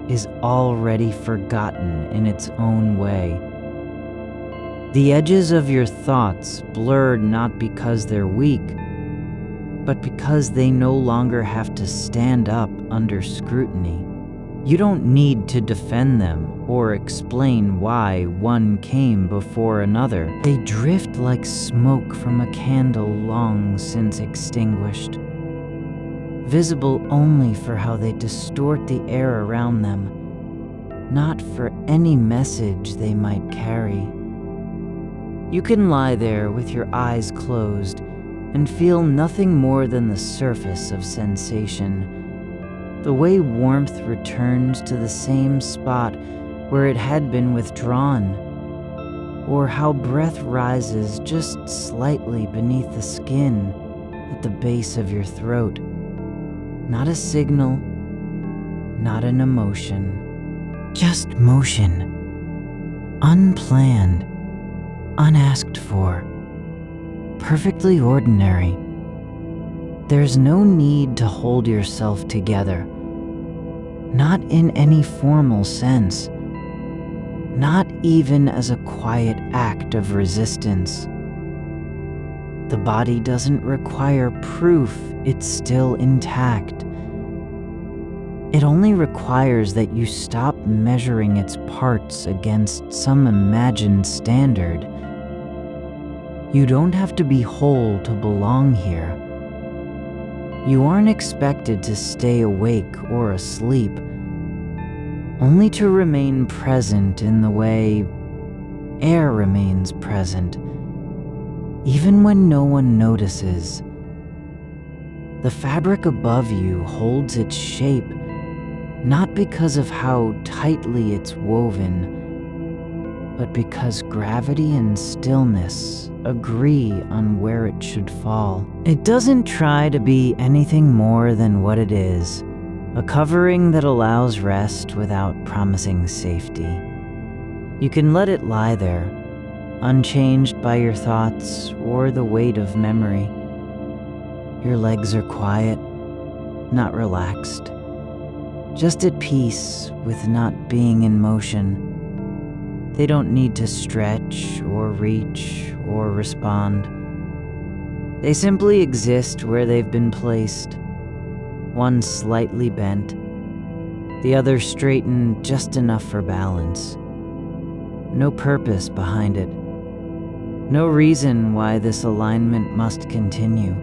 is already forgotten in its own way. The edges of your thoughts blur not because they're weak, but because they no longer have to stand up under scrutiny. You don't need to defend them or explain why one came before another. They drift like smoke from a candle long since extinguished, visible only for how they distort the air around them, not for any message they might carry. You can lie there with your eyes closed and feel nothing more than the surface of sensation. The way warmth returns to the same spot where it had been withdrawn, or how breath rises just slightly beneath the skin at the base of your throat. Not a signal, not an emotion, just motion, unplanned, unasked for, perfectly ordinary. There's no need to hold yourself together, not in any formal sense, not even as a quiet act of resistance. The body doesn't require proof it's still intact. It only requires that you stop measuring its parts against some imagined standard. You don't have to be whole to belong here. You aren't expected to stay awake or asleep, only to remain present in the way air remains present, even when no one notices. The fabric above you holds its shape, not because of how tightly it's woven, but because gravity and stillness agree on where it should fall. It doesn't try to be anything more than what it is, a covering that allows rest without promising safety. You can let it lie there, unchanged by your thoughts or the weight of memory. Your legs are quiet, not relaxed, just at peace with not being in motion. They don't need to stretch or reach or respond. They simply exist where they've been placed. One slightly bent, the other straightened just enough for balance. No purpose behind it. No reason why this alignment must continue.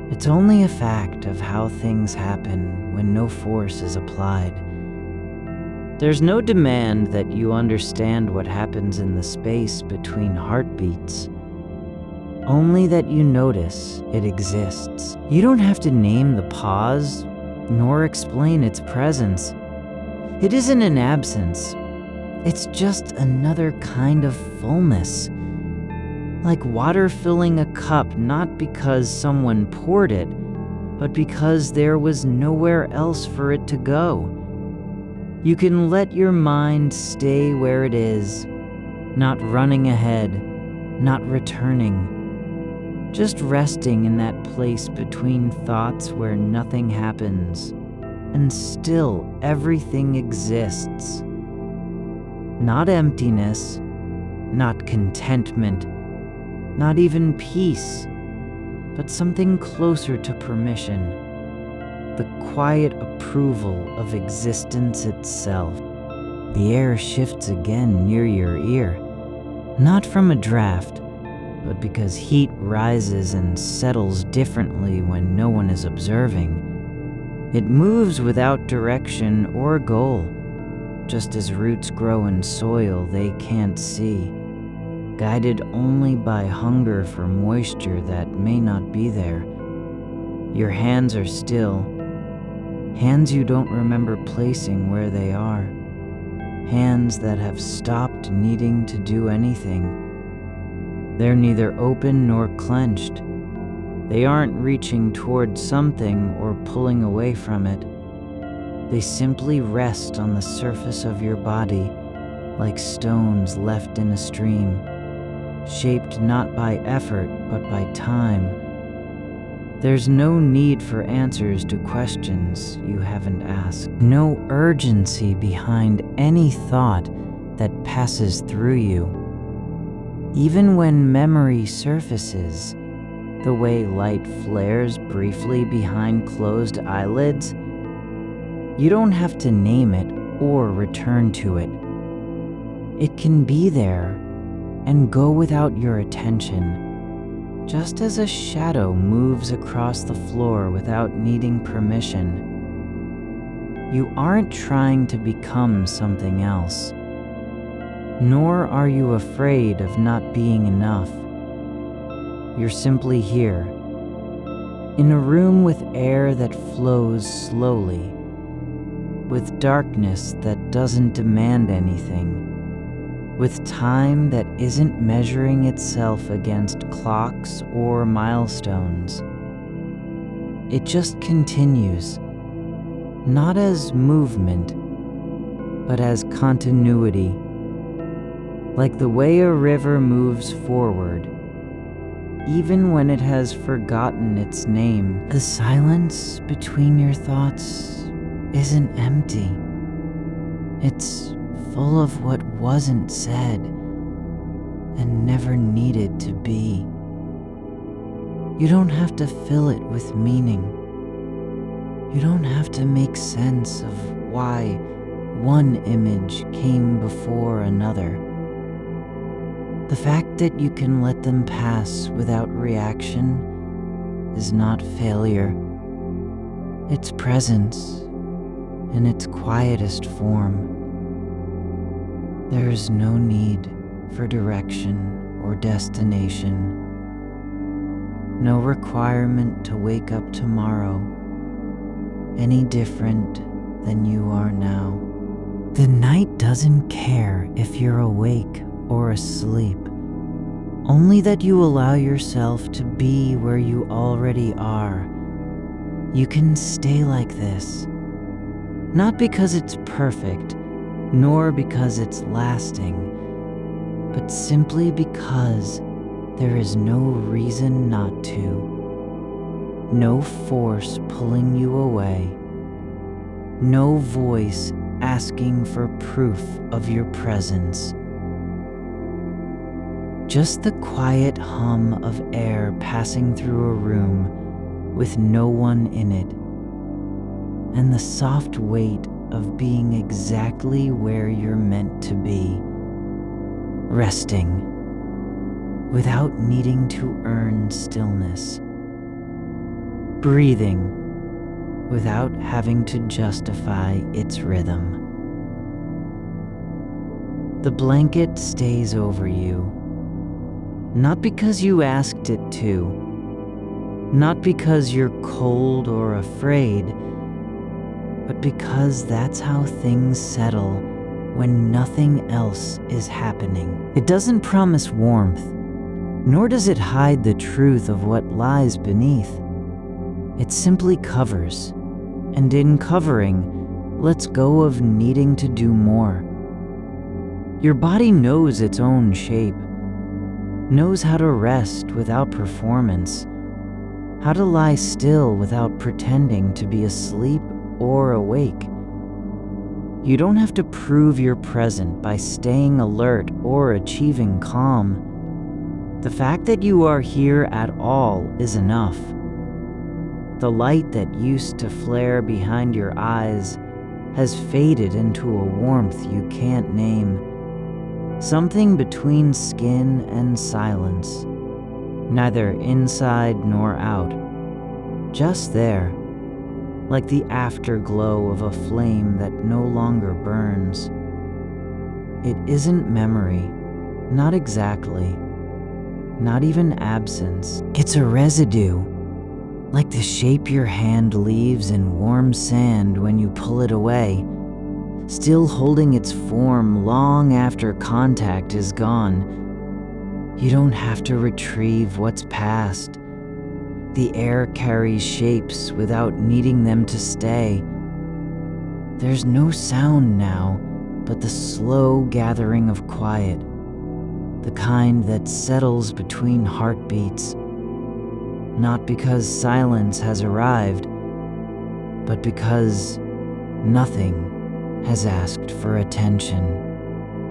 It's only a fact of how things happen when no force is applied. There's no demand that you understand what happens in the space between heartbeats. Only that you notice it exists. You don't have to name the pause, nor explain its presence. It isn't an absence. It's just another kind of fullness. Like water filling a cup, not because someone poured it, but because there was nowhere else for it to go. You can let your mind stay where it is, not running ahead, not returning. Just resting in that place between thoughts where nothing happens, and still everything exists. Not emptiness, not contentment, not even peace, but something closer to permission, the quiet approval of existence itself. The air shifts again near your ear, not from a draft, but because heat rises and settles differently when no one is observing. It moves without direction or goal, just as roots grow in soil they can't see, guided only by hunger for moisture that may not be there. Your hands are still, hands you don't remember placing where they are, hands that have stopped needing to do anything. They're neither open nor clenched. They aren't reaching toward something or pulling away from it. They simply rest on the surface of your body like stones left in a stream, shaped not by effort but by time. There's no need for answers to questions you haven't asked. No urgency behind any thought that passes through you. Even when memory surfaces, the way light flares briefly behind closed eyelids, you don't have to name it or return to it. It can be there and go without your attention, just as a shadow moves across the floor without needing permission. You aren't trying to become something else. Nor are you afraid of not being enough. You're simply here, in a room with air that flows slowly, with darkness that doesn't demand anything, with time that isn't measuring itself against clocks or milestones. It just continues, not as movement, but as continuity. Like the way a river moves forward, even when it has forgotten its name. The silence between your thoughts isn't empty. It's full of what wasn't said and never needed to be. You don't have to fill it with meaning. You don't have to make sense of why one image came before another. The fact that you can let them pass without reaction is not failure. It's presence in its quietest form. There is no need for direction or destination. No requirement to wake up tomorrow any different than you are now. The night doesn't care if you're awake or asleep, only that you allow yourself to be where you already are. You can stay like this, not because it's perfect, nor because it's lasting, but simply because there is no reason not to. No force pulling you away. No voice asking for proof of your presence. Just the quiet hum of air passing through a room with no one in it, and the soft weight of being exactly where you're meant to be, resting without needing to earn stillness, breathing without having to justify its rhythm. The blanket stays over you, not because you asked it to, not because you're cold or afraid, but because that's how things settle when nothing else is happening. It doesn't promise warmth, nor does it hide the truth of what lies beneath. It simply covers, and in covering, lets go of needing to do more. Your body knows its own shape, knows how to rest without performance, how to lie still without pretending to be asleep or awake. You don't have to prove you're present by staying alert or achieving calm. The fact that you are here at all is enough. The light that used to flare behind your eyes has faded into a warmth you can't name. Something between skin and silence, neither inside nor out, just there, like the afterglow of a flame that no longer burns. It isn't memory, not exactly, not even absence. It's a residue, like the shape your hand leaves in warm sand when you pull it away, still holding its form long after contact is gone. You don't have to retrieve what's past. The air carries shapes without needing them to stay. There's no sound now but the slow gathering of quiet, the kind that settles between heartbeats, not because silence has arrived, but because nothing has asked for attention.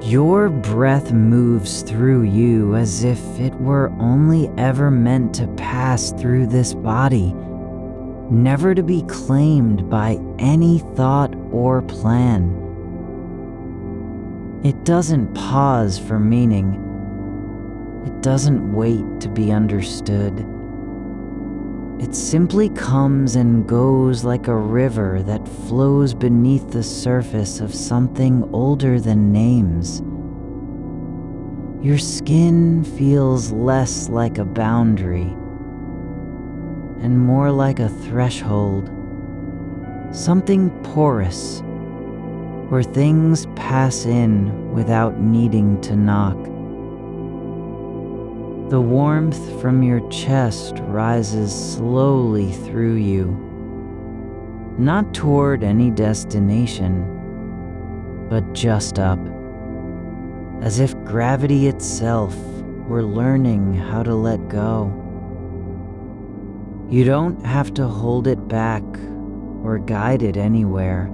Your breath moves through you as if it were only ever meant to pass through this body, never to be claimed by any thought or plan. It doesn't pause for meaning. It doesn't wait to be understood. It simply comes and goes like a river that flows beneath the surface of something older than names. Your skin feels less like a boundary and more like a threshold, something porous, where things pass in without needing to knock. The warmth from your chest rises slowly through you, not toward any destination, but just up, as if gravity itself were learning how to let go. You don't have to hold it back or guide it anywhere.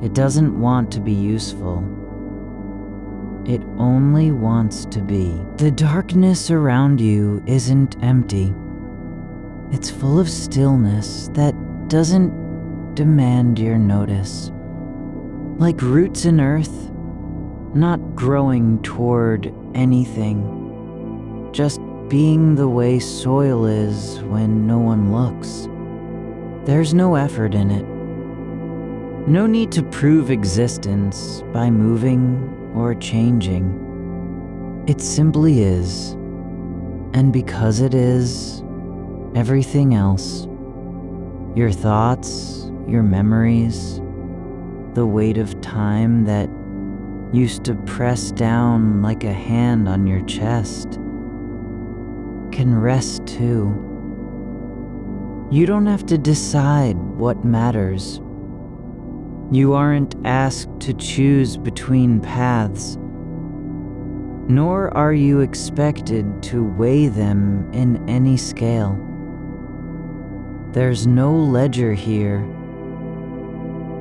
It doesn't want to be useful. It only wants to be. The darkness around you isn't empty. It's full of stillness that doesn't demand your notice. Like roots in earth, not growing toward anything, just being the way soil is when no one looks. There's no effort in it. No need to prove existence by moving or changing. It simply is, and because it is, everything else, your thoughts, your memories, the weight of time that used to press down like a hand on your chest, can rest too. You don't have to decide what matters. You aren't asked to choose between paths, nor are you expected to weigh them in any scale. There's no ledger here,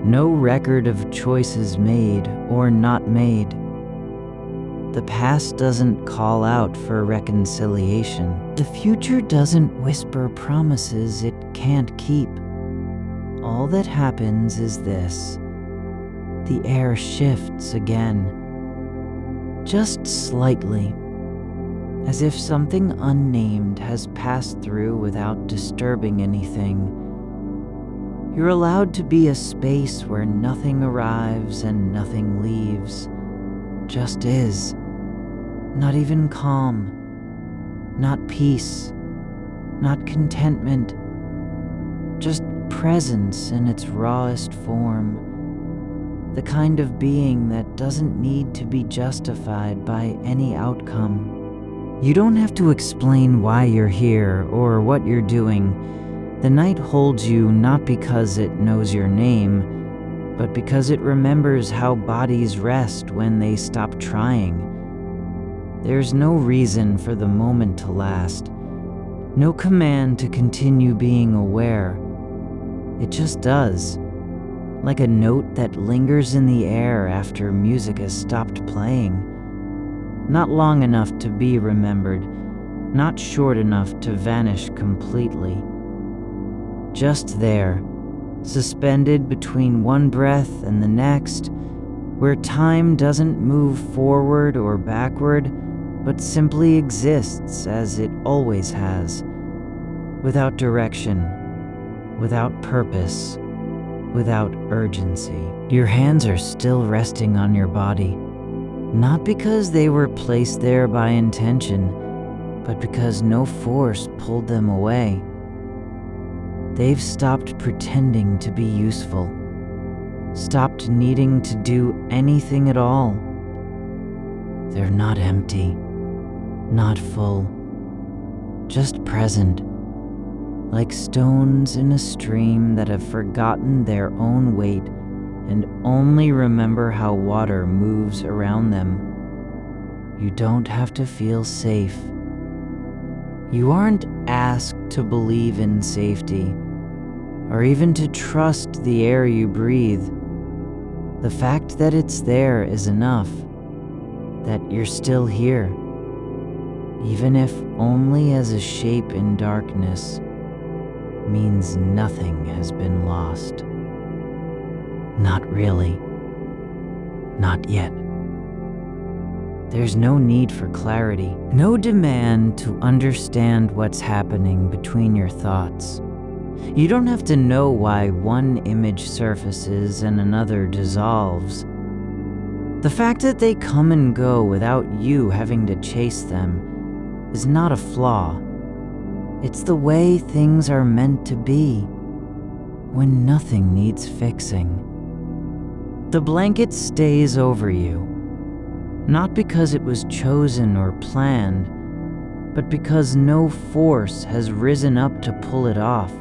no record of choices made or not made, The past doesn't call out for reconciliation. The future doesn't whisper promises it can't keep. All that happens is this. The air shifts again, just slightly, as if something unnamed has passed through without disturbing anything. You're allowed to be a space where nothing arrives and nothing leaves, just is. Not even calm, not peace, not contentment, just presence in its rawest form, the kind of being that doesn't need to be justified by any outcome. You don't have to explain why you're here or what you're doing. The night holds you not because it knows your name, but because it remembers how bodies rest when they stop trying. There's no reason for the moment to last, no command to continue being aware. It just does, like a note that lingers in the air after music has stopped playing. Not long enough to be remembered, not short enough to vanish completely. Just there, suspended between one breath and the next, where time doesn't move forward or backward, but simply exists as it always has, without direction, without purpose, without urgency. Your hands are still resting on your body, not because they were placed there by intention, but because no force pulled them away. They've stopped pretending to be useful, stopped needing to do anything at all. They're not empty, not full, just present, like stones in a stream that have forgotten their own weight and only remember how water moves around them. You don't have to feel safe. You aren't asked to believe in safety, or even to trust the air you breathe. The fact that it's there is enough, that you're still here, even if only as a shape in darkness, means nothing has been lost. Not really. Not yet. There's no need for clarity, no demand to understand what's happening between your thoughts. You don't have to know why one image surfaces and another dissolves. The fact that they come and go without you having to chase them is not a flaw. It's the way things are meant to be, when nothing needs fixing. The blanket stays over you, not because it was chosen or planned, but because no force has risen up to pull it off.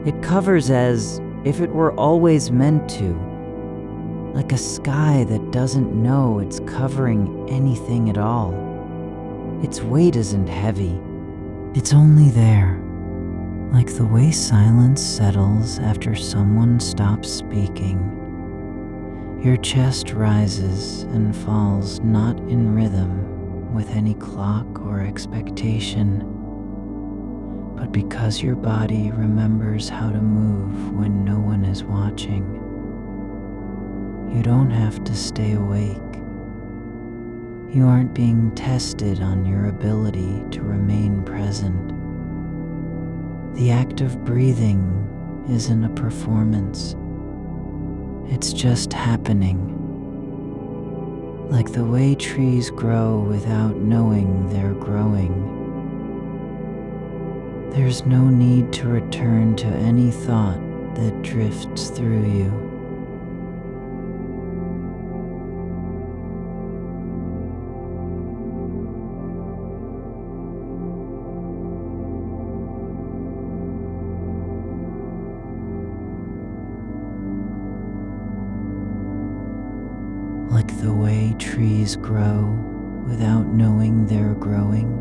It covers as if it were always meant to, like a sky that doesn't know it's covering anything at all. Its weight isn't heavy. It's only there, like the way silence settles after someone stops speaking. Your chest rises and falls not in rhythm with any clock or expectation, but because your body remembers how to move when no one is watching. You don't have to stay awake. You aren't being tested on your ability to remain present. The act of breathing isn't a performance. It's just happening. Like the way trees grow without knowing they're growing. There's no need to return to any thought that drifts through you. Like the way trees grow without knowing they're growing.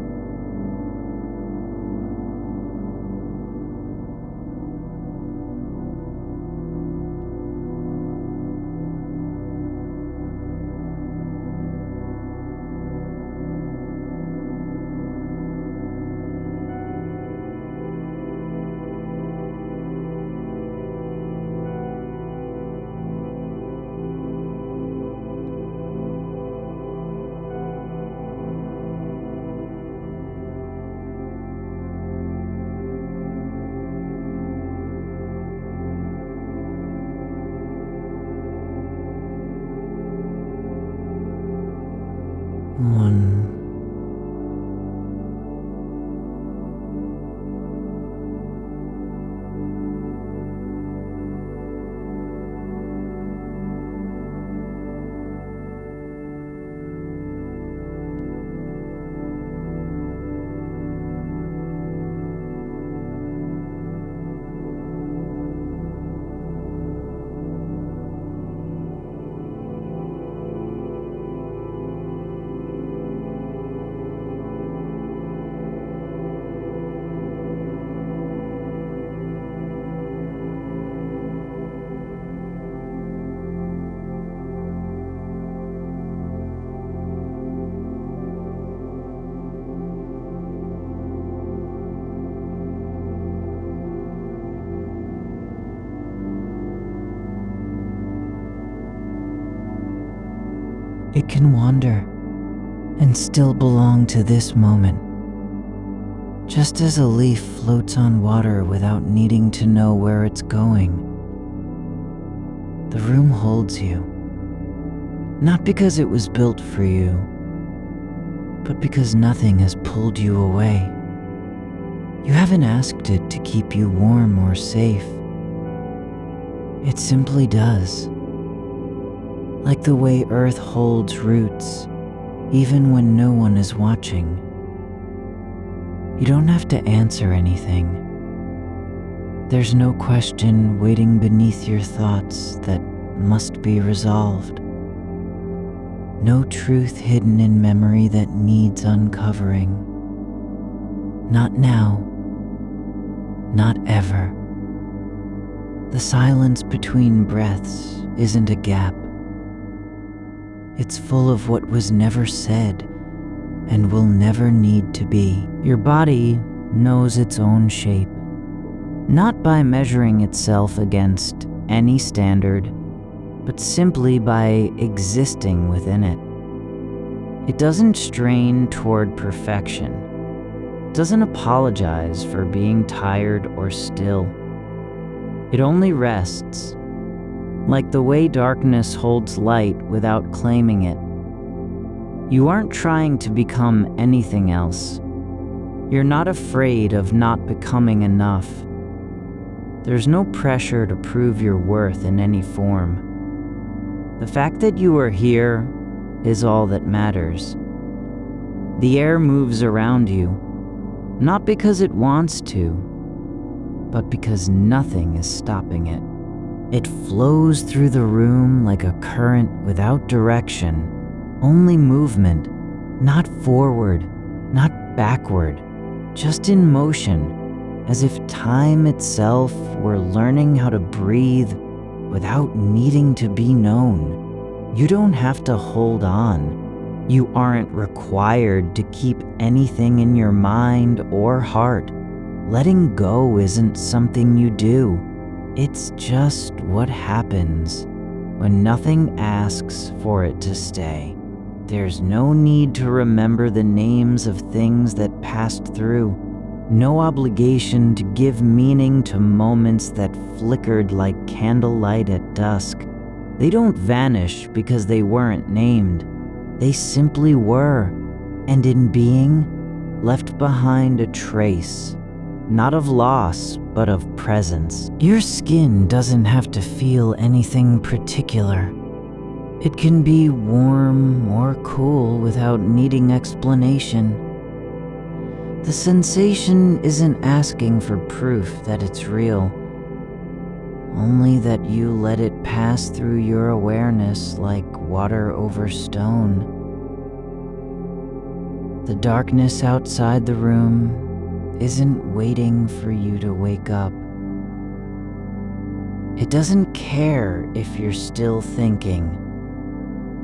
it can wander and still belong to this moment. Just as a leaf floats on water without needing to know where it's going. The room holds you, not because it was built for you, but because nothing has pulled you away. You haven't asked it to keep you warm or safe. It simply does. Like the way Earth holds roots, even when no one is watching. You don't have to answer anything. There's no question waiting beneath your thoughts that must be resolved. No truth hidden in memory that needs uncovering. Not now. Not ever. The silence between breaths isn't a gap. It's full of what was never said and will never need to be. Your body knows its own shape, not by measuring itself against any standard, but simply by existing within it. It doesn't strain toward perfection. It doesn't apologize for being tired or still. It only rests, like the way darkness holds light without claiming it. You aren't trying to become anything else. You're not afraid of not becoming enough. There's no pressure to prove your worth in any form. The fact that you are here is all that matters. The air moves around you, not because it wants to, but because nothing is stopping it. It flows through the room like a current without direction, only movement, not forward, not backward, just in motion, as if time itself were learning how to breathe without needing to be known. You don't have to hold on. You aren't required to keep anything in your mind or heart. Letting go isn't something you do. It's just what happens when nothing asks for it to stay. There's no need to remember the names of things that passed through. No obligation to give meaning to moments that flickered like candlelight at dusk. They don't vanish because they weren't named. They simply were, and in being, left behind a trace, not of loss, but of presence. Your skin doesn't have to feel anything particular. It can be warm or cool without needing explanation. The sensation isn't asking for proof that it's real, only that you let it pass through your awareness like water over stone. The darkness outside the room isn't waiting for you to wake up. It doesn't care if you're still thinking,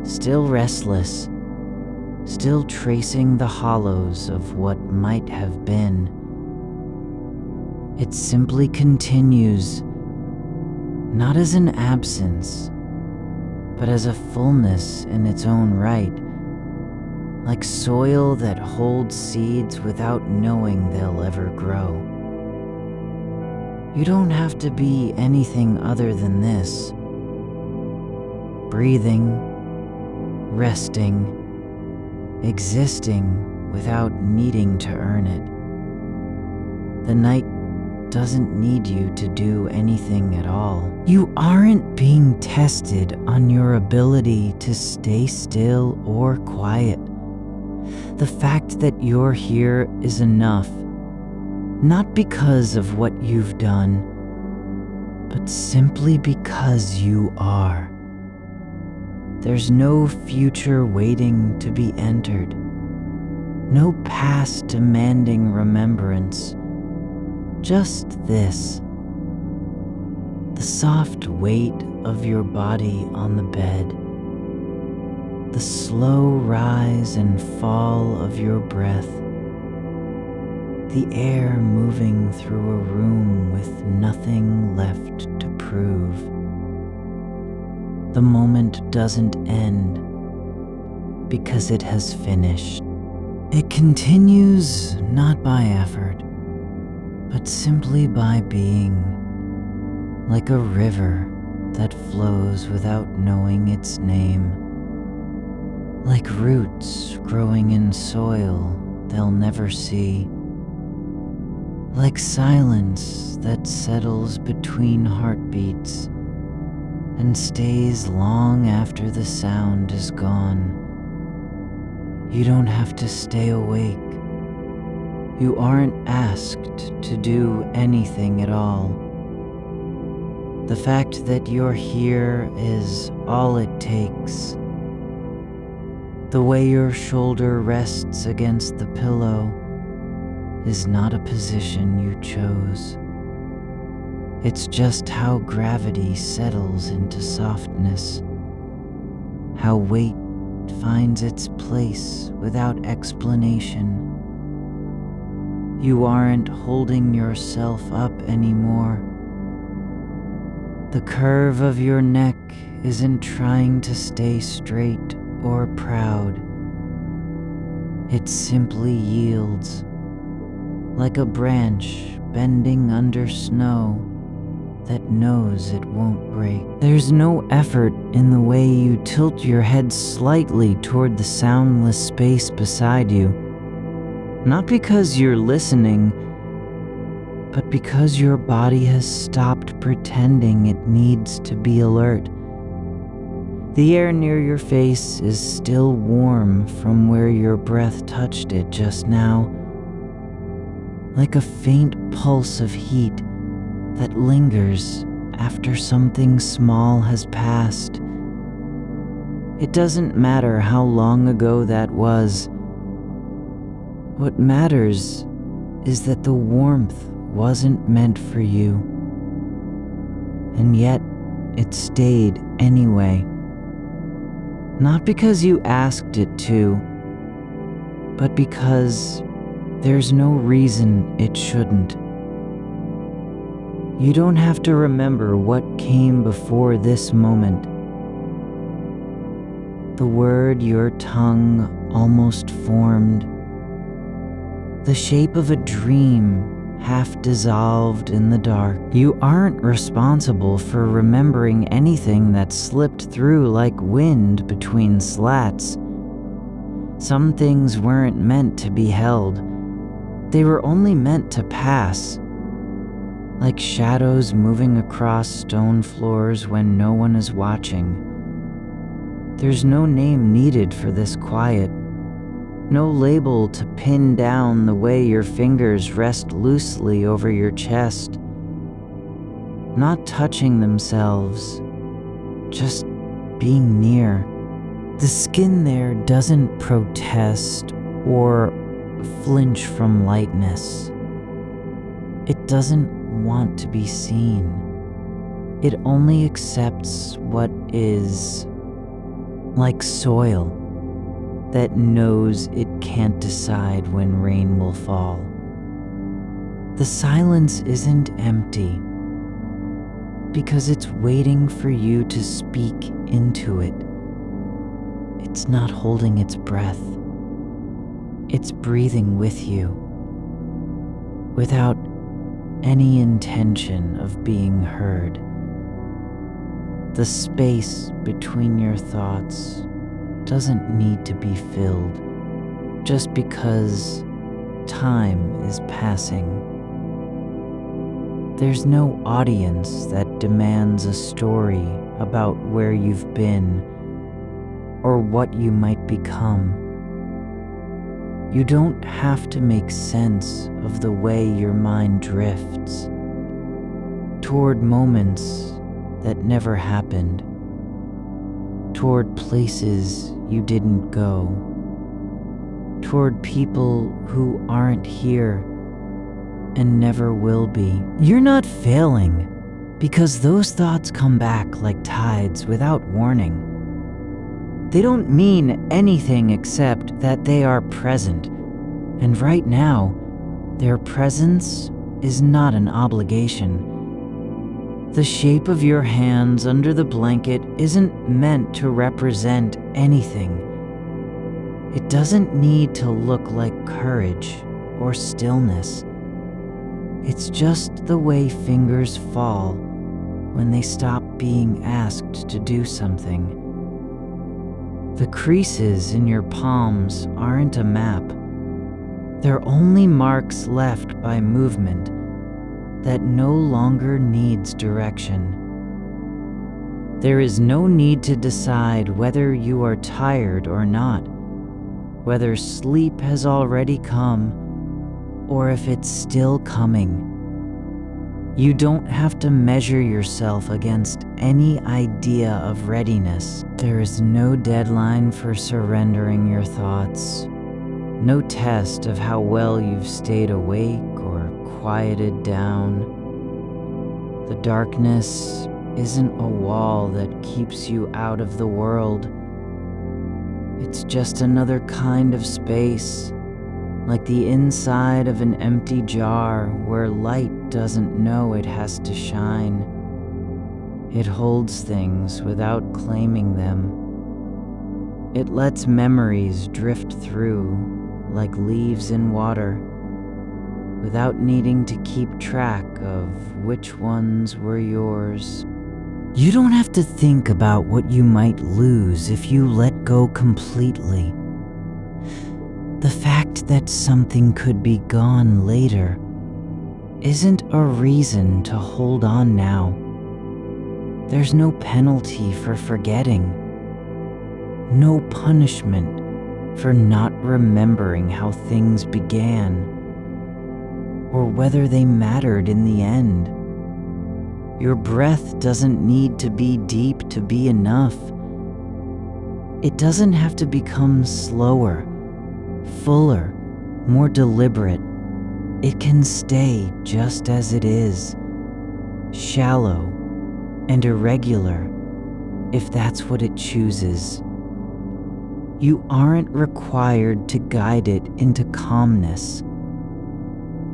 still restless, still tracing the hollows of what might have been. It simply continues, not as an absence, but as a fullness in its own right, like soil that holds seeds without knowing they'll ever grow. You don't have to be anything other than this. Breathing, resting, existing without needing to earn it. The night doesn't need you to do anything at all. You aren't being tested on your ability to stay still or quiet. The fact that you're here is enough, not because of what you've done, but simply because you are. There's no future waiting to be entered, no past demanding remembrance, just this. The soft weight of your body on the bed, the slow rise and fall of your breath, the air moving through a room with nothing left to prove. The moment doesn't end. because it has finished. It continues not by effort, but simply by being, like a river that flows without knowing its name, like roots growing in soil they'll never see, like silence that settles between heartbeats and stays long after the sound is gone. You don't have to stay awake. You aren't asked to do anything at all. The fact that you're here is all it takes. The way your shoulder rests against the pillow is not a position you chose. It's just how gravity settles into softness, how weight finds its place without explanation. You aren't holding yourself up anymore. The curve of your neck isn't trying to stay straight or proud. It simply yields, like a branch bending under snow that knows it won't break. There's no effort in the way you tilt your head slightly toward the soundless space beside you, not because you're listening, but because your body has stopped pretending it needs to be alert. The air near your face is still warm from where your breath touched it just now, like a faint pulse of heat that lingers after something small has passed. It doesn't matter how long ago that was. What matters is that the warmth wasn't meant for you, and yet it stayed anyway. Not because you asked it to, but because there's no reason it shouldn't. You don't have to remember what came before this moment. The word your tongue almost formed, the shape of a dream half dissolved in the dark. You aren't responsible for remembering anything that slipped through like wind between slats. Some things weren't meant to be held. They were only meant to pass, like shadows moving across stone floors when no one is watching. There's no name needed for this quiet. No label to pin down the way your fingers rest loosely over your chest, not touching themselves, just being near. The skin there doesn't protest or flinch from lightness. It doesn't want to be seen. It only accepts what is, like soil that knows it can't decide when rain will fall. The silence isn't empty because it's waiting for you to speak into it. It's not holding its breath. It's breathing with you without any intention of being heard. The space between your thoughts doesn't need to be filled just because time is passing. There's no audience that demands a story about where you've been or what you might become. You don't have to make sense of the way your mind drifts toward moments that never happened, toward places you didn't go, toward people who aren't here and never will be. You're not failing because those thoughts come back like tides without warning. They don't mean anything except that they are present, and right now, their presence is not an obligation. The shape of your hands under the blanket isn't meant to represent anything. It doesn't need to look like courage or stillness. It's just the way fingers fall when they stop being asked to do something. The creases in your palms aren't a map. They're only marks left by movement that no longer needs direction. There is no need to decide whether you are tired or not, whether sleep has already come or if it's still coming. You don't have to measure yourself against any idea of readiness. There is no deadline for surrendering your thoughts, no test of how well you've stayed awake or quieted down. The darkness isn't a wall that keeps you out of the world. It's just another kind of space, like the inside of an empty jar where light doesn't know it has to shine. It holds things without claiming them. It lets memories drift through like leaves in water, without needing to keep track of which ones were yours. You don't have to think about what you might lose if you let go completely. The fact that something could be gone later isn't a reason to hold on now. There's no penalty for forgetting, no punishment for not remembering how things began, or whether they mattered in the end. Your breath doesn't need to be deep to be enough. It doesn't have to become slower, fuller, more deliberate. It can stay just as it is, shallow and irregular, if that's what it chooses. You aren't required to guide it into calmness.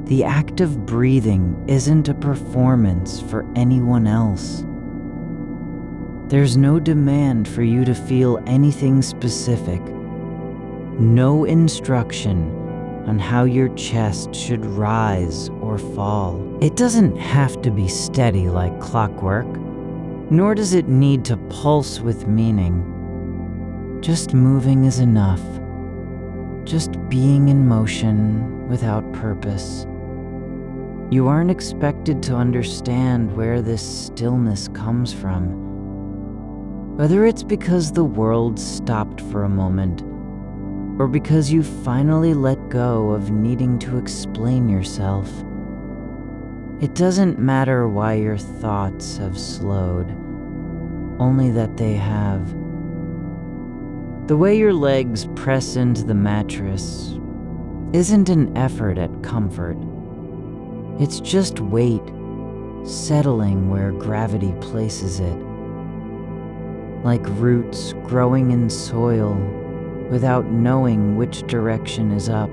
The act of breathing isn't a performance for anyone else. There's no demand for you to feel anything specific, no instruction on how your chest should rise or fall. It doesn't have to be steady like clockwork, nor does it need to pulse with meaning. Just moving is enough. Just being in motion without purpose. You aren't expected to understand where this stillness comes from. Whether it's because the world stopped for a moment, or because you finally let go of needing to explain yourself. It doesn't matter why your thoughts have slowed, only that they have. The way your legs press into the mattress isn't an effort at comfort. It's just weight settling where gravity places it. Like roots growing in soil without knowing which direction is up.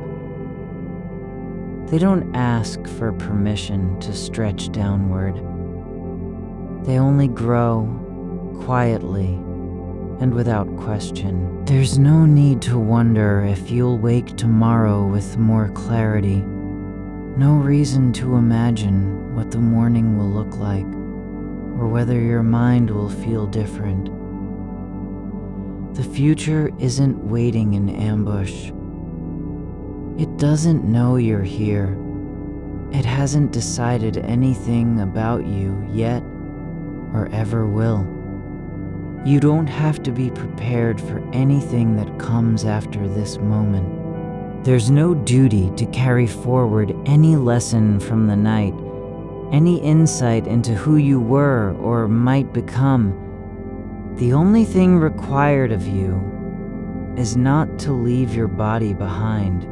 They don't ask for permission to stretch downward. They only grow quietly and without question. There's no need to wonder if you'll wake tomorrow with more clarity. No reason to imagine what the morning will look like, or whether your mind will feel different. The future isn't waiting in ambush. It doesn't know you're here. It hasn't decided anything about you yet, or ever will. You don't have to be prepared for anything that comes after this moment. There's no duty to carry forward any lesson from the night, any insight into who you were or might become. The only thing required of you is not to leave your body behind.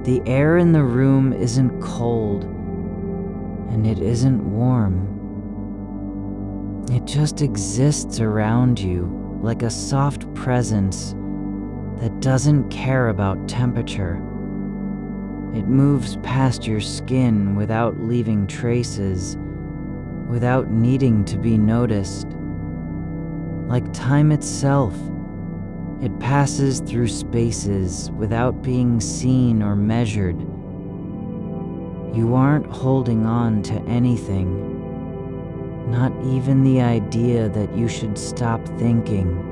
The air in the room isn't cold, and it isn't warm. It just exists around you like a soft presence that doesn't care about temperature. It moves past your skin without leaving traces, without needing to be noticed. Like time itself, It passes through spaces without being seen or measured. You aren't holding on to anything, not even the idea that you should stop thinking.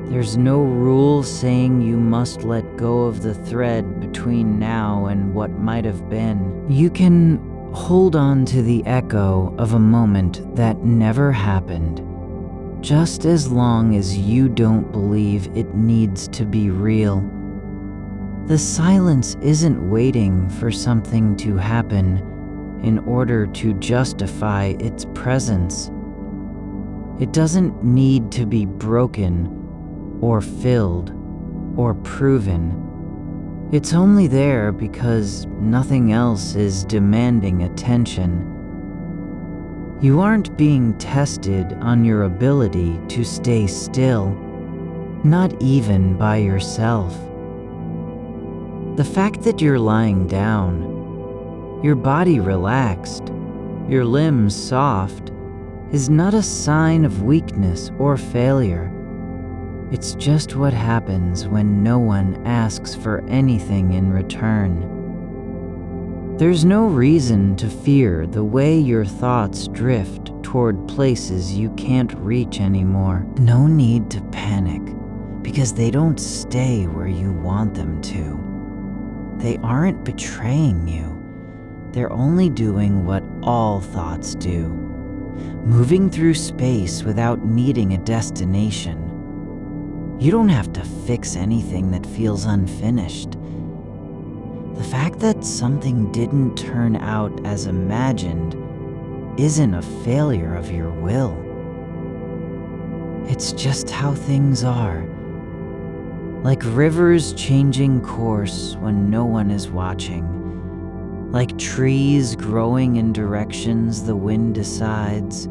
There's no rule saying you must let go of the thread between now and what might have been. You can hold on to the echo of a moment that never happened, just as long as you don't believe it needs to be real. The silence isn't waiting for something to happen in order to justify its presence. It doesn't need to be broken or filled or proven. It's only there because nothing else is demanding attention. You aren't being tested on your ability to stay still, not even by yourself. The fact that you're lying down, your body relaxed, your limbs soft, is not a sign of weakness or failure. It's just what happens when no one asks for anything in return. There's no reason to fear the way your thoughts drift toward places you can't reach anymore. No need to panic, because they don't stay where you want them to. They aren't betraying you. They're only doing what all thoughts do, moving through space without needing a destination. You don't have to fix anything that feels unfinished. The fact that something didn't turn out as imagined isn't a failure of your will. It's just how things are. Like rivers changing course when no one is watching. Like trees growing in directions the wind decides.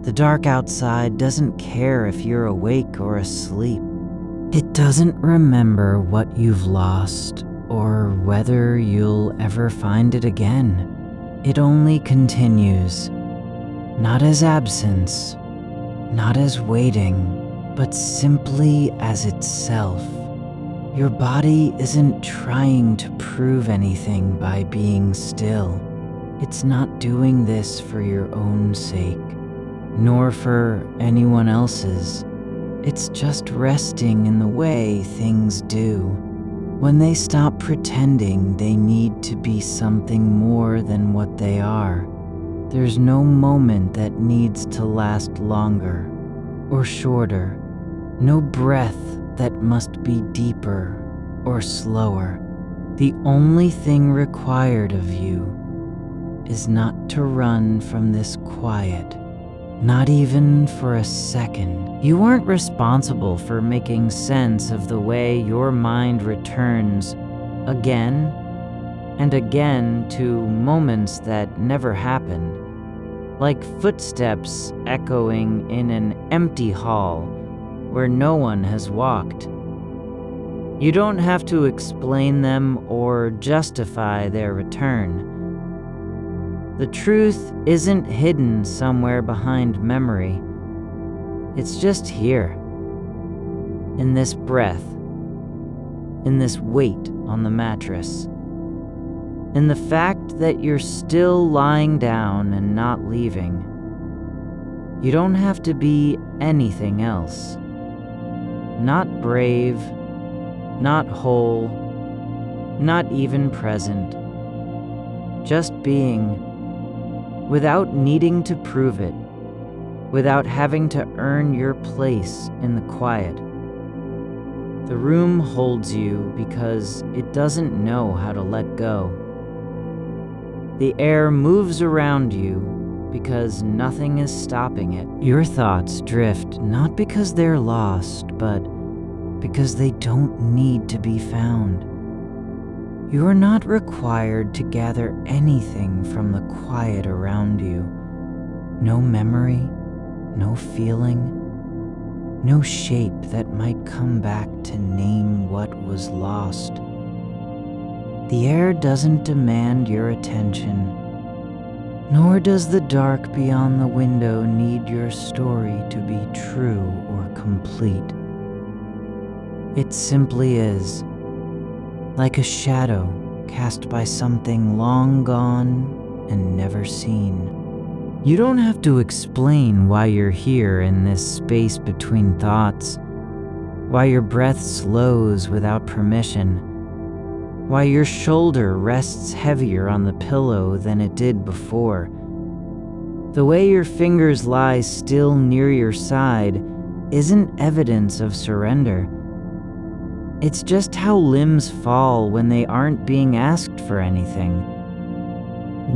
The dark outside doesn't care if you're awake or asleep. It doesn't remember what you've lost or whether you'll ever find it again. It only continues, not as absence, not as waiting, but simply as itself. Your body isn't trying to prove anything by being still. It's not doing this for your own sake, nor for anyone else's. It's just resting in the way things do. When they stop pretending they need to be something more than what they are, there's no moment that needs to last longer or shorter, no breath that must be deeper or slower. The only thing required of you is not to run from this quiet, not even for a second. You aren't responsible for making sense of the way your mind returns again and again to moments that never happened, like footsteps echoing in an empty hall where no one has walked. You don't have to explain them or justify their return. The truth isn't hidden somewhere behind memory. It's just here, in this breath, in this weight on the mattress, in the fact that you're still lying down and not leaving. You don't have to be anything else. Not brave, not whole, not even present. Just being, without needing to prove it, without having to earn your place in the quiet. The room holds you because it doesn't know how to let go. The air moves around you because nothing is stopping it. Your thoughts drift not because they're lost, but because they don't need to be found. You are not required to gather anything from the quiet around you. No memory, no feeling, no shape that might come back to name what was lost. The air doesn't demand your attention, nor does the dark beyond the window need your story to be true or complete. It simply is, like a shadow cast by something long gone and never seen. You don't have to explain why you're here in this space between thoughts, why your breath slows without permission, why your shoulder rests heavier on the pillow than it did before. The way your fingers lie still near your side isn't evidence of surrender. It's just how limbs fall when they aren't being asked for anything.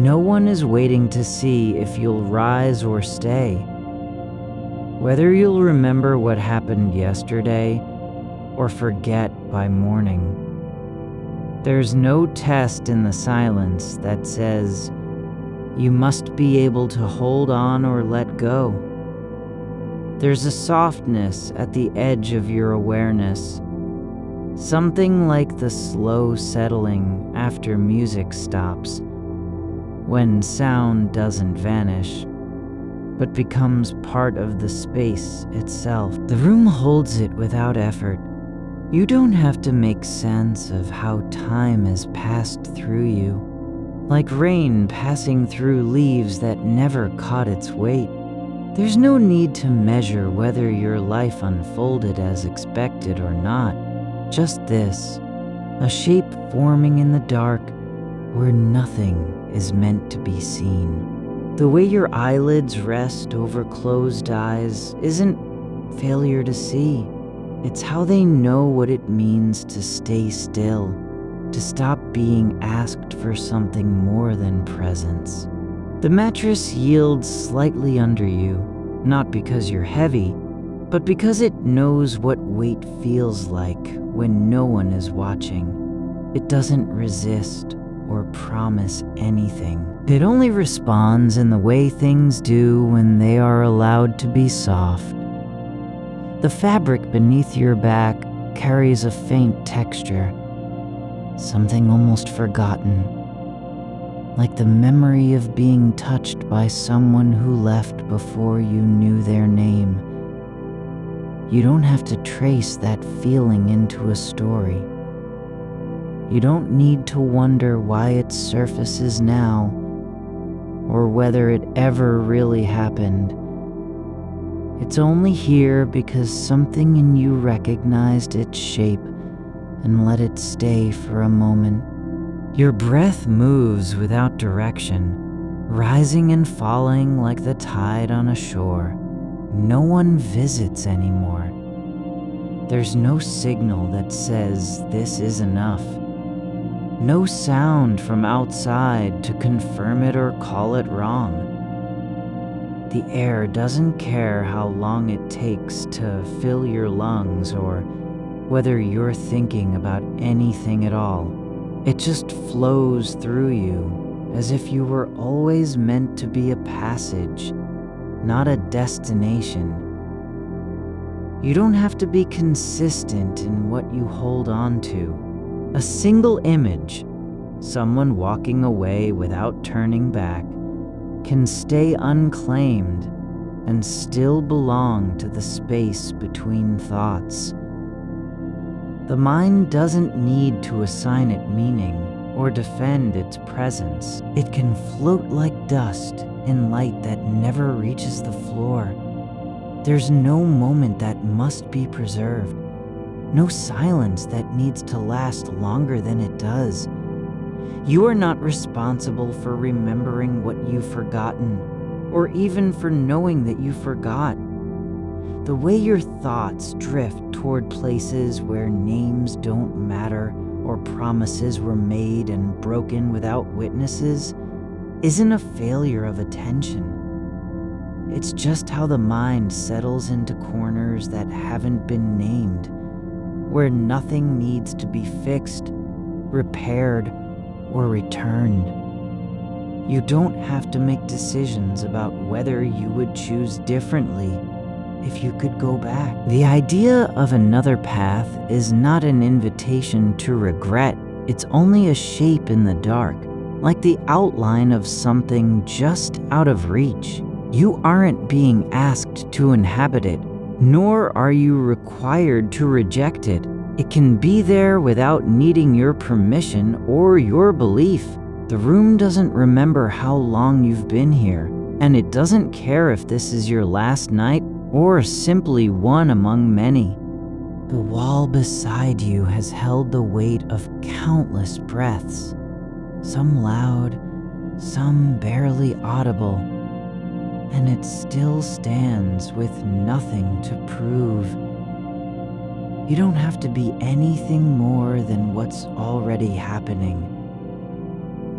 No one is waiting to see if you'll rise or stay. Whether you'll remember what happened yesterday or forget by morning. There's no test in the silence that says you must be able to hold on or let go. There's a softness at the edge of your awareness, something like the slow settling after music stops, when sound doesn't vanish, but becomes part of the space itself. The room holds it without effort. You don't have to make sense of how time has passed through you, like rain passing through leaves that never caught its weight. There's no need to measure whether your life unfolded as expected or not. Just this, a shape forming in the dark where nothing is meant to be seen. The way your eyelids rest over closed eyes isn't failure to see. It's how they know what it means to stay still, to stop being asked for something more than presence. The mattress yields slightly under you, not because you're heavy, but because it knows what weight feels like when no one is watching. It doesn't resist or promise anything. It only responds in the way things do when they are allowed to be soft. The fabric beneath your back carries a faint texture, something almost forgotten, like the memory of being touched by someone who left before you knew their name. You don't have to trace that feeling into a story. You don't need to wonder why it surfaces now, or whether it ever really happened. It's only here because something in you recognized its shape and let it stay for a moment. Your breath moves without direction, rising and falling like the tide on a shore. No one visits anymore. There's no signal that says this is enough. No sound from outside to confirm it or call it wrong. The air doesn't care how long it takes to fill your lungs or whether you're thinking about anything at all. It just flows through you as if you were always meant to be a passage, not a destination. You don't have to be consistent in what you hold on to. A single image, someone walking away without turning back, can stay unclaimed and still belong to the space between thoughts. The mind doesn't need to assign it meaning or defend its presence. It can float like dust in light that never reaches the floor. There's no moment that must be preserved, no silence that needs to last longer than it does. You are not responsible for remembering what you've forgotten, or even for knowing that you forgot. The way your thoughts drift toward places where names don't matter or promises were made and broken without witnesses isn't a failure of attention. It's just how the mind settles into corners that haven't been named, where nothing needs to be fixed, repaired, or returned. You don't have to make decisions about whether you would choose differently if you could go back. The idea of another path is not an invitation to regret. It's only a shape in the dark, like the outline of something just out of reach. You aren't being asked to inhabit it, nor are you required to reject it. It can be there without needing your permission or your belief. The room doesn't remember how long you've been here, and it doesn't care if this is your last night or simply one among many. The wall beside you has held the weight of countless breaths, some loud, some barely audible, and it still stands with nothing to prove. You don't have to be anything more than what's already happening.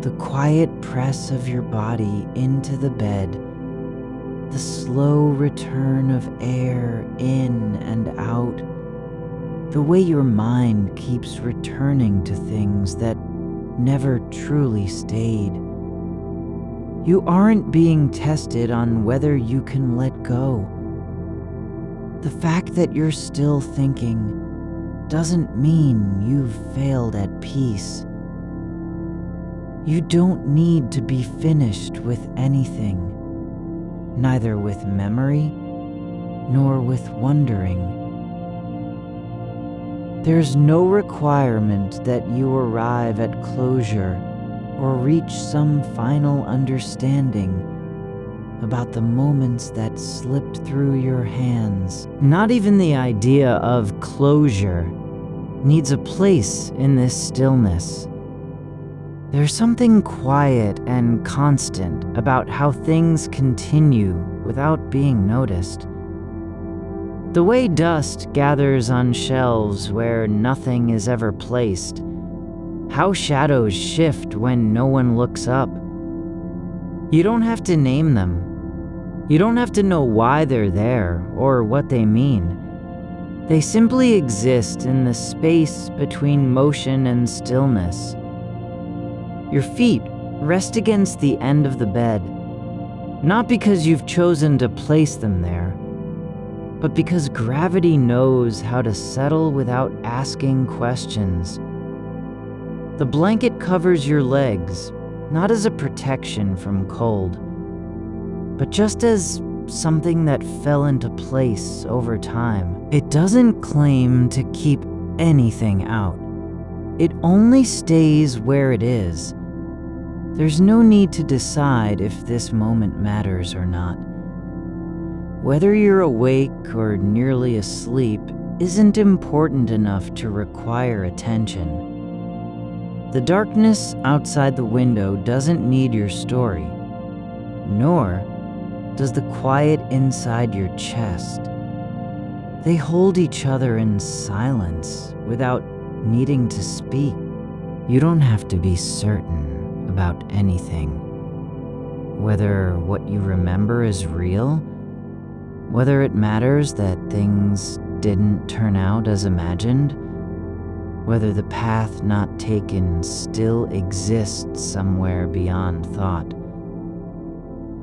The quiet press of your body into the bed, the slow return of air in and out, the way your mind keeps returning to things that never truly stayed. You aren't being tested on whether you can let go. The fact that you're still thinking doesn't mean you've failed at peace. You don't need to be finished with anything, neither with memory nor with wondering. There's no requirement that you arrive at closure or reach some final understanding about the moments that slipped through your hands. Not even the idea of closure needs a place in this stillness. There's something quiet and constant about how things continue without being noticed. The way dust gathers on shelves where nothing is ever placed, how shadows shift when no one looks up. You don't have to name them. You don't have to know why they're there or what they mean. They simply exist in the space between motion and stillness. Your feet rest against the end of the bed, not because you've chosen to place them there, but because gravity knows how to settle without asking questions. The blanket covers your legs, not as a protection from cold, but just as something that fell into place over time. It doesn't claim to keep anything out. It only stays where it is. There's no need to decide if this moment matters or not. Whether you're awake or nearly asleep isn't important enough to require attention. The darkness outside the window doesn't need your story, nor does the quiet inside your chest. They hold each other in silence without needing to speak. You don't have to be certain about anything. Whether what you remember is real, whether it matters that things didn't turn out as imagined, whether the path not taken still exists somewhere beyond thought.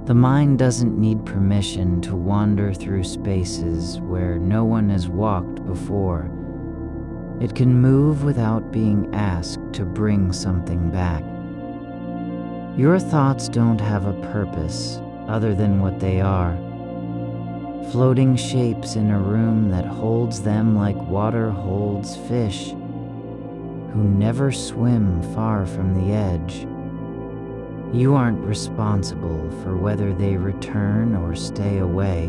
The mind doesn't need permission to wander through spaces where no one has walked before. It can move without being asked to bring something back. Your thoughts don't have a purpose other than what they are. Floating shapes in a room that holds them like water holds fish, who never swim far from the edge. You aren't responsible for whether they return or stay away.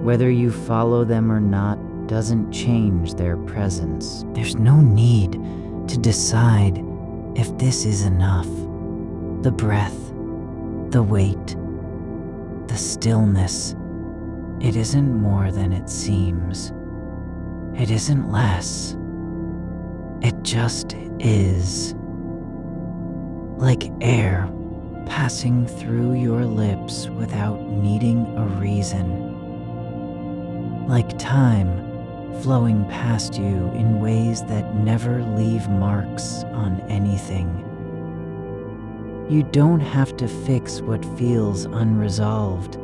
Whether you follow them or not doesn't change their presence. There's no need to decide if this is enough. The breath, the weight, the stillness. It isn't more than it seems. It isn't less. It just is. Like air passing through your lips without needing a reason. Like time flowing past you in ways that never leave marks on anything. You don't have to fix what feels unresolved.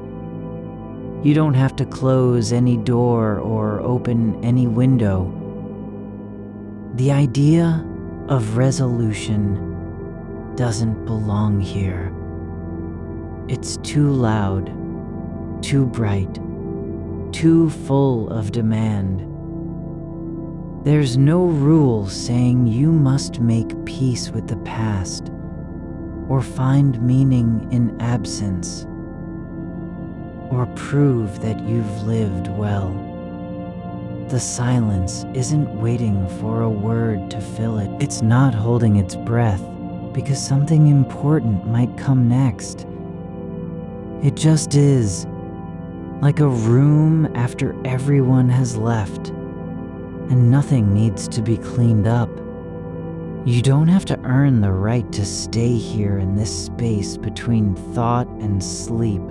You don't have to close any door or open any window. The idea of resolution doesn't belong here. It's too loud, too bright, too full of demand. There's no rule saying you must make peace with the past or find meaning in absence or prove that you've lived well. The silence isn't waiting for a word to fill it. It's not holding its breath because something important might come next. It just is, like a room after everyone has left, and nothing needs to be cleaned up. You don't have to earn the right to stay here in this space between thought and sleep,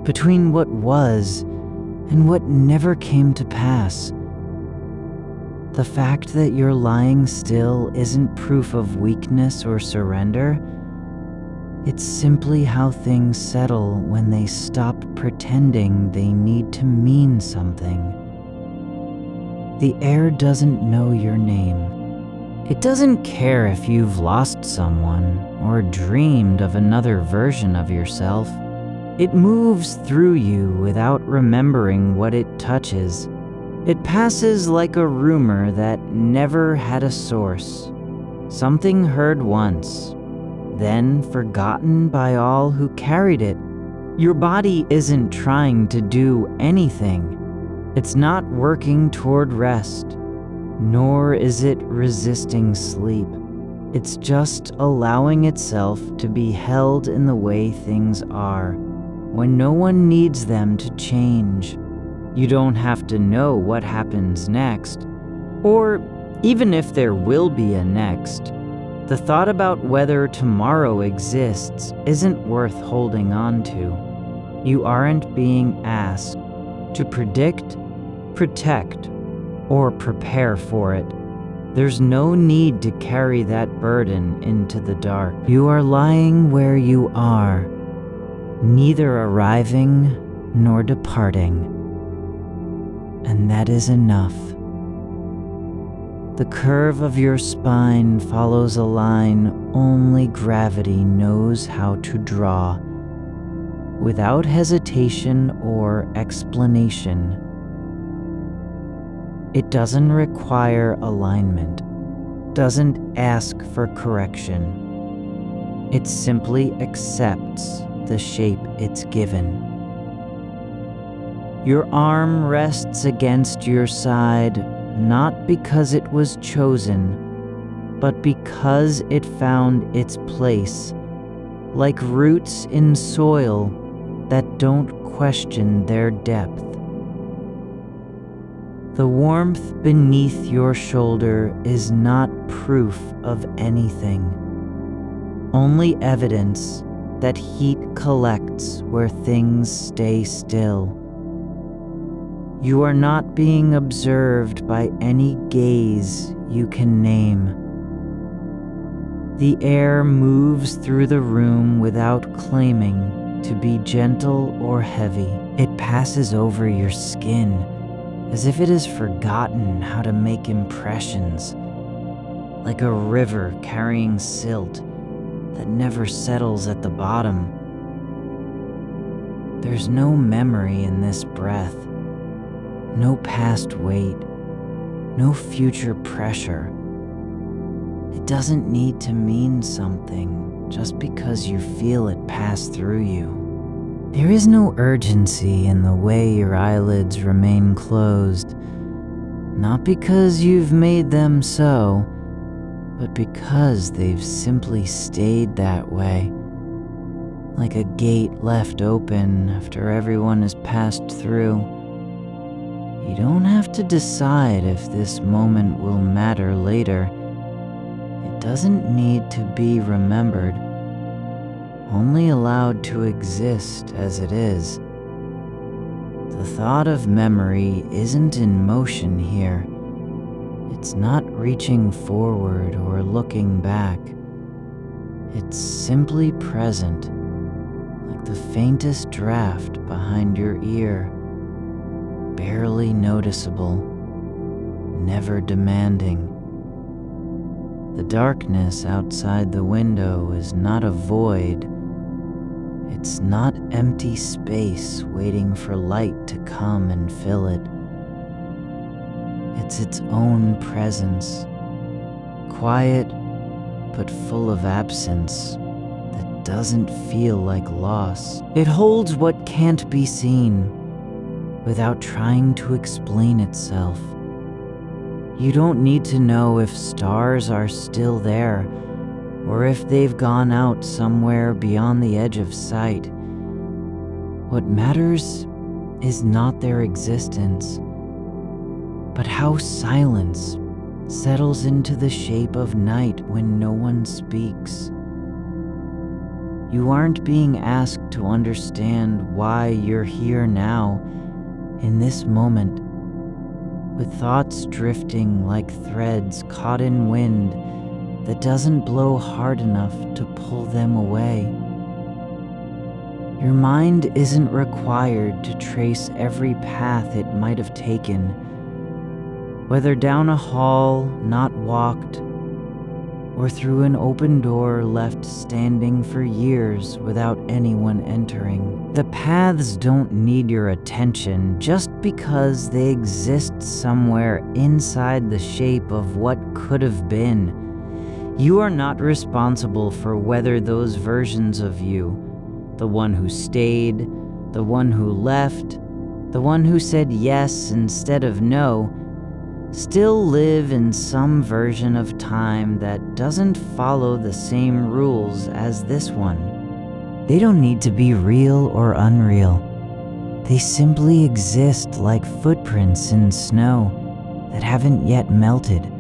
between what was and what never came to pass. The fact that you're lying still isn't proof of weakness or surrender. It's simply how things settle when they stop pretending they need to mean something. The air doesn't know your name. It doesn't care if you've lost someone or dreamed of another version of yourself. It moves through you without remembering what it touches. It passes like a rumor that never had a source. Something heard once, then forgotten by all who carried it. Your body isn't trying to do anything. It's not working toward rest, nor is it resisting sleep. It's just allowing itself to be held in the way things are, when no one needs them to change. You don't have to know what happens next, or even if there will be a next. The thought about whether tomorrow exists isn't worth holding on to. You aren't being asked to predict, protect, or prepare for it. There's no need to carry that burden into the dark. You are lying where you are, neither arriving nor departing. And that is enough. The curve of your spine follows a line only gravity knows how to draw, without hesitation or explanation. It doesn't require alignment, doesn't ask for correction. It simply accepts the shape it's given. Your arm rests against your side, not because it was chosen, but because it found its place, like roots in soil that don't question their depth. The warmth beneath your shoulder is not proof of anything, only evidence that heat collects where things stay still. You are not being observed by any gaze you can name. The air moves through the room without claiming to be gentle or heavy. It passes over your skin as if it has forgotten how to make impressions, like a river carrying silt that never settles at the bottom. There's no memory in this breath. No past weight, no future pressure. It doesn't need to mean something just because you feel it pass through you. There is no urgency in the way your eyelids remain closed, not because you've made them so, but because they've simply stayed that way, like a gate left open after everyone has passed through. You don't have to decide if this moment will matter later. It doesn't need to be remembered, only allowed to exist as it is. The thought of memory isn't in motion here. It's not reaching forward or looking back. It's simply present, like the faintest draft behind your ear. Barely noticeable, never demanding. The darkness outside the window is not a void. It's not empty space waiting for light to come and fill it. It's its own presence, quiet but full of absence that doesn't feel like loss. It holds what can't be seen without trying to explain itself. You don't need to know if stars are still there or if they've gone out somewhere beyond the edge of sight. What matters is not their existence, but how silence settles into the shape of night when no one speaks. You aren't being asked to understand why you're here now, in this moment, with thoughts drifting like threads caught in wind that doesn't blow hard enough to pull them away. Your mind isn't required to trace every path it might have taken, whether down a hall not walked or through an open door left standing for years without anyone entering. The paths don't need your attention just because they exist somewhere inside the shape of what could have been. You are not responsible for whether those versions of you, the one who stayed, the one who left, the one who said yes instead of no, still live in some version of time that doesn't follow the same rules as this one. They don't need to be real or unreal. They simply exist like footprints in snow that haven't yet melted.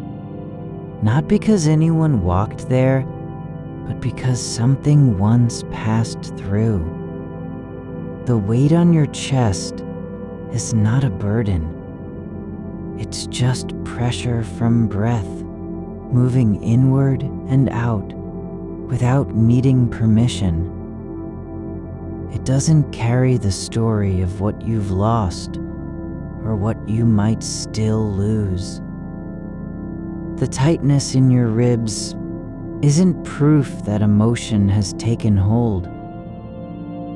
Not because anyone walked there, but because something once passed through. The weight on your chest is not a burden. It's just pressure from breath, moving inward and out without needing permission. It doesn't carry the story of what you've lost or what you might still lose. The tightness in your ribs isn't proof that emotion has taken hold,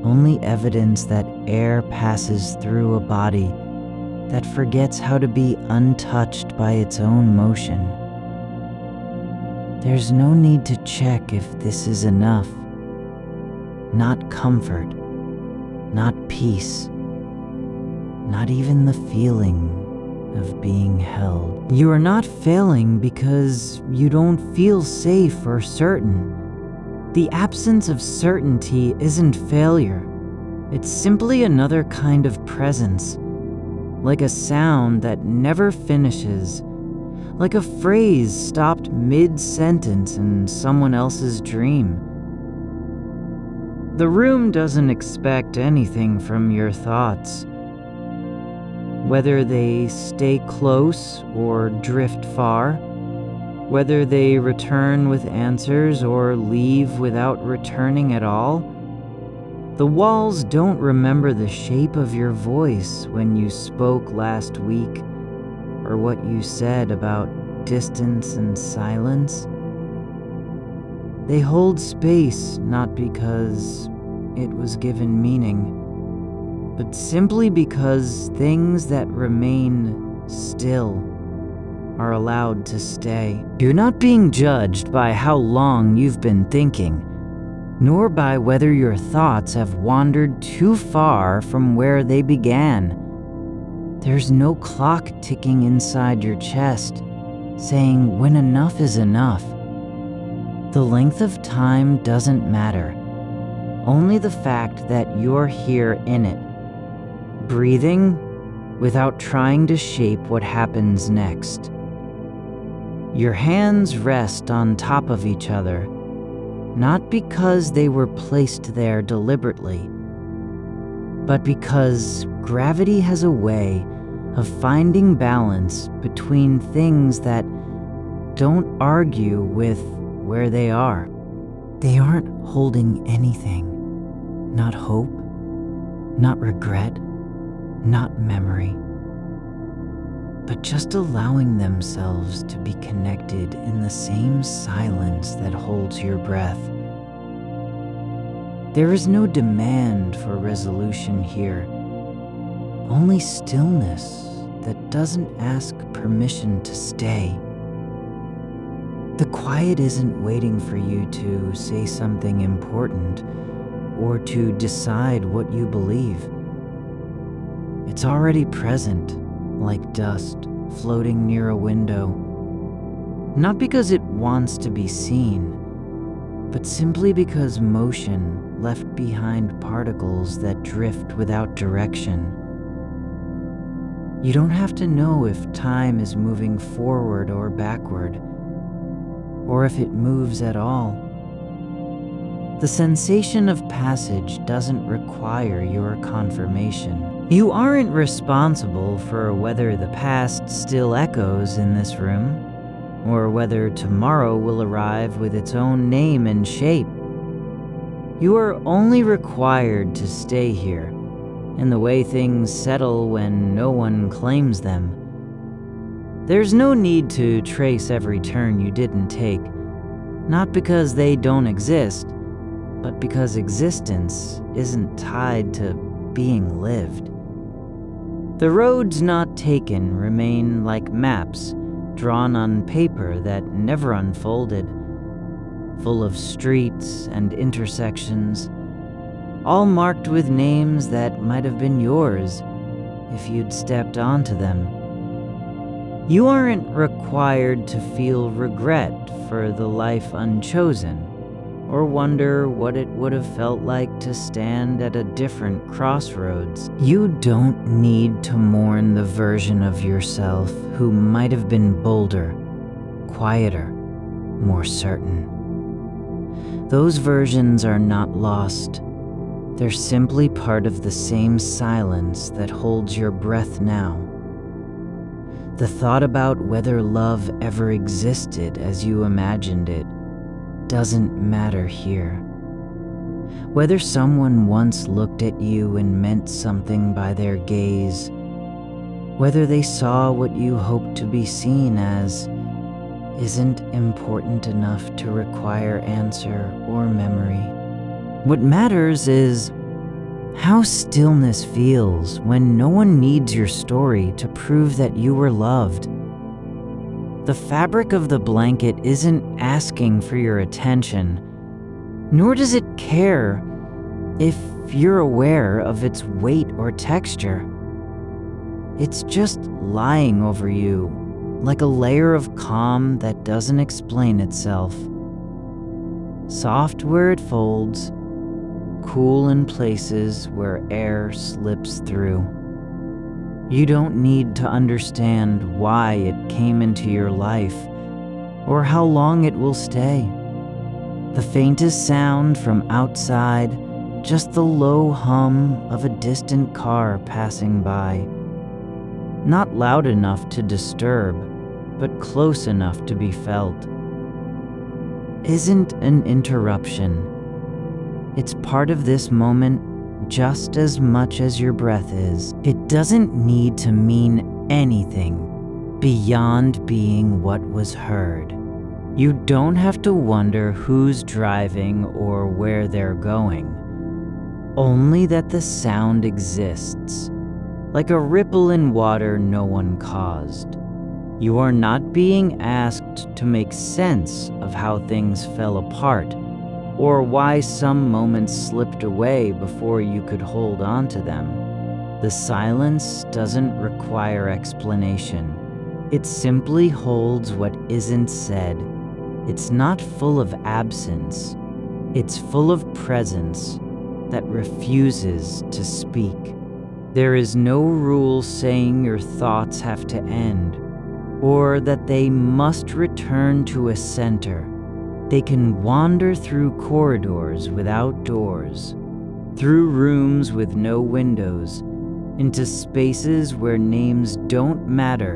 only evidence that air passes through a body that forgets how to be untouched by its own motion. There's no need to check if this is enough. Not comfort, not peace, not even the feeling of being held. You are not failing because you don't feel safe or certain. The absence of certainty isn't failure. It's simply another kind of presence. Like a sound that never finishes, like a phrase stopped mid-sentence in someone else's dream. The room doesn't expect anything from your thoughts. Whether they stay close or drift far, whether they return with answers or leave without returning at all, the walls don't remember the shape of your voice when you spoke last week, or what you said about distance and silence. They hold space not because it was given meaning, but simply because things that remain still are allowed to stay. You're not being judged by how long you've been thinking, nor by whether your thoughts have wandered too far from where they began. There's no clock ticking inside your chest, saying when enough is enough. The length of time doesn't matter, only the fact that you're here in it, breathing without trying to shape what happens next. Your hands rest on top of each other, not because they were placed there deliberately, but because gravity has a way of finding balance between things that don't argue with where they are. They aren't holding anything, not hope, not regret, not memory, but just allowing themselves to be connected in the same silence that holds your breath. There is no demand for resolution here, only stillness that doesn't ask permission to stay. The quiet isn't waiting for you to say something important or to decide what you believe. It's already present, like dust floating near a window, not because it wants to be seen, but simply because motion left behind particles that drift without direction. You don't have to know if time is moving forward or backward, or if it moves at all. The sensation of passage doesn't require your confirmation. You aren't responsible for whether the past still echoes in this room, or whether tomorrow will arrive with its own name and shape. You are only required to stay here, in the way things settle when no one claims them. There's no need to trace every turn you didn't take, not because they don't exist, but because existence isn't tied to being lived. The roads not taken remain like maps drawn on paper that never unfolded, full of streets and intersections, all marked with names that might have been yours if you'd stepped onto them. You aren't required to feel regret for the life unchosen, or wonder what it would have felt like to stand at a different crossroads. You don't need to mourn the version of yourself who might have been bolder, quieter, more certain. Those versions are not lost. They're simply part of the same silence that holds your breath now. The thought about whether love ever existed as you imagined it doesn't matter here. Whether someone once looked at you and meant something by their gaze, whether they saw what you hoped to be seen as, isn't important enough to require answer or memory. What matters is how stillness feels when no one needs your story to prove that you were loved. The fabric of the blanket isn't asking for your attention, nor does it care if you're aware of its weight or texture. It's just lying over you, like a layer of calm that doesn't explain itself. Soft where it folds, cool in places where air slips through. You don't need to understand why it came into your life, or how long it will stay. The faintest sound from outside, just the low hum of a distant car passing by. Not loud enough to disturb, but close enough to be felt. Isn't an interruption. It's part of this moment just as much as your breath is. It doesn't need to mean anything beyond being what was heard. You don't have to wonder who's driving or where they're going. Only that the sound exists, like a ripple in water no one caused. You are not being asked to make sense of how things fell apart, or why some moments slipped away before you could hold on to them. The silence doesn't require explanation. It simply holds what isn't said. It's not full of absence. It's full of presence that refuses to speak. There is no rule saying your thoughts have to end, or that they must return to a center. They can wander through corridors without doors, through rooms with no windows, into spaces where names don't matter,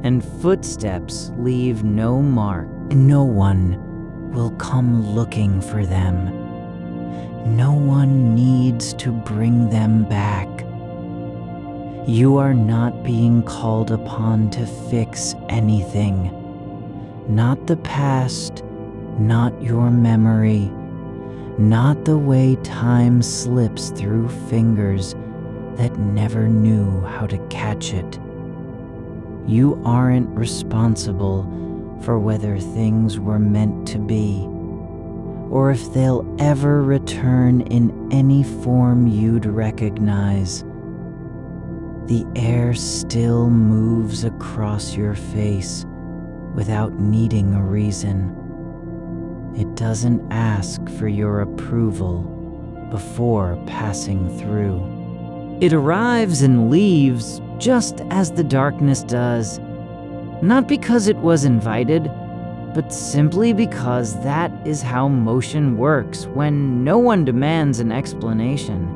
and footsteps leave no mark. No one will come looking for them. No one needs to bring them back. You are not being called upon to fix anything. Not the past, not your memory, not the way time slips through fingers that never knew how to catch it. You aren't responsible for whether things were meant to be, or if they'll ever return in any form you'd recognize. The air still moves across your face without needing a reason. It doesn't ask for your approval before passing through. It arrives and leaves just as the darkness does, not because it was invited, but simply because that is how motion works when no one demands an explanation.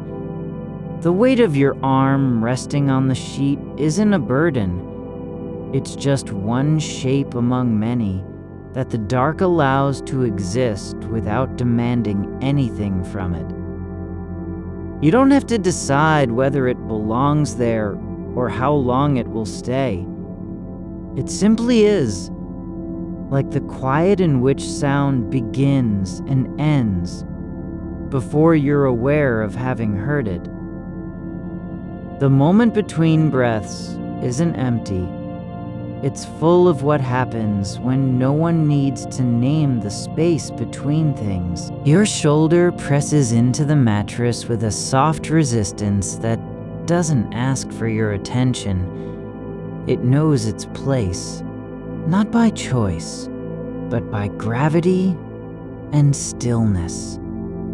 The weight of your arm resting on the sheet isn't a burden. It's just one shape among many that the dark allows to exist without demanding anything from it. You don't have to decide whether it belongs there or how long it will stay. It simply is, like the quiet in which sound begins and ends before you're aware of having heard it. The moment between breaths isn't empty. It's full of what happens when no one needs to name the space between things. Your shoulder presses into the mattress with a soft resistance that doesn't ask for your attention. It knows its place, not by choice, but by gravity and stillness.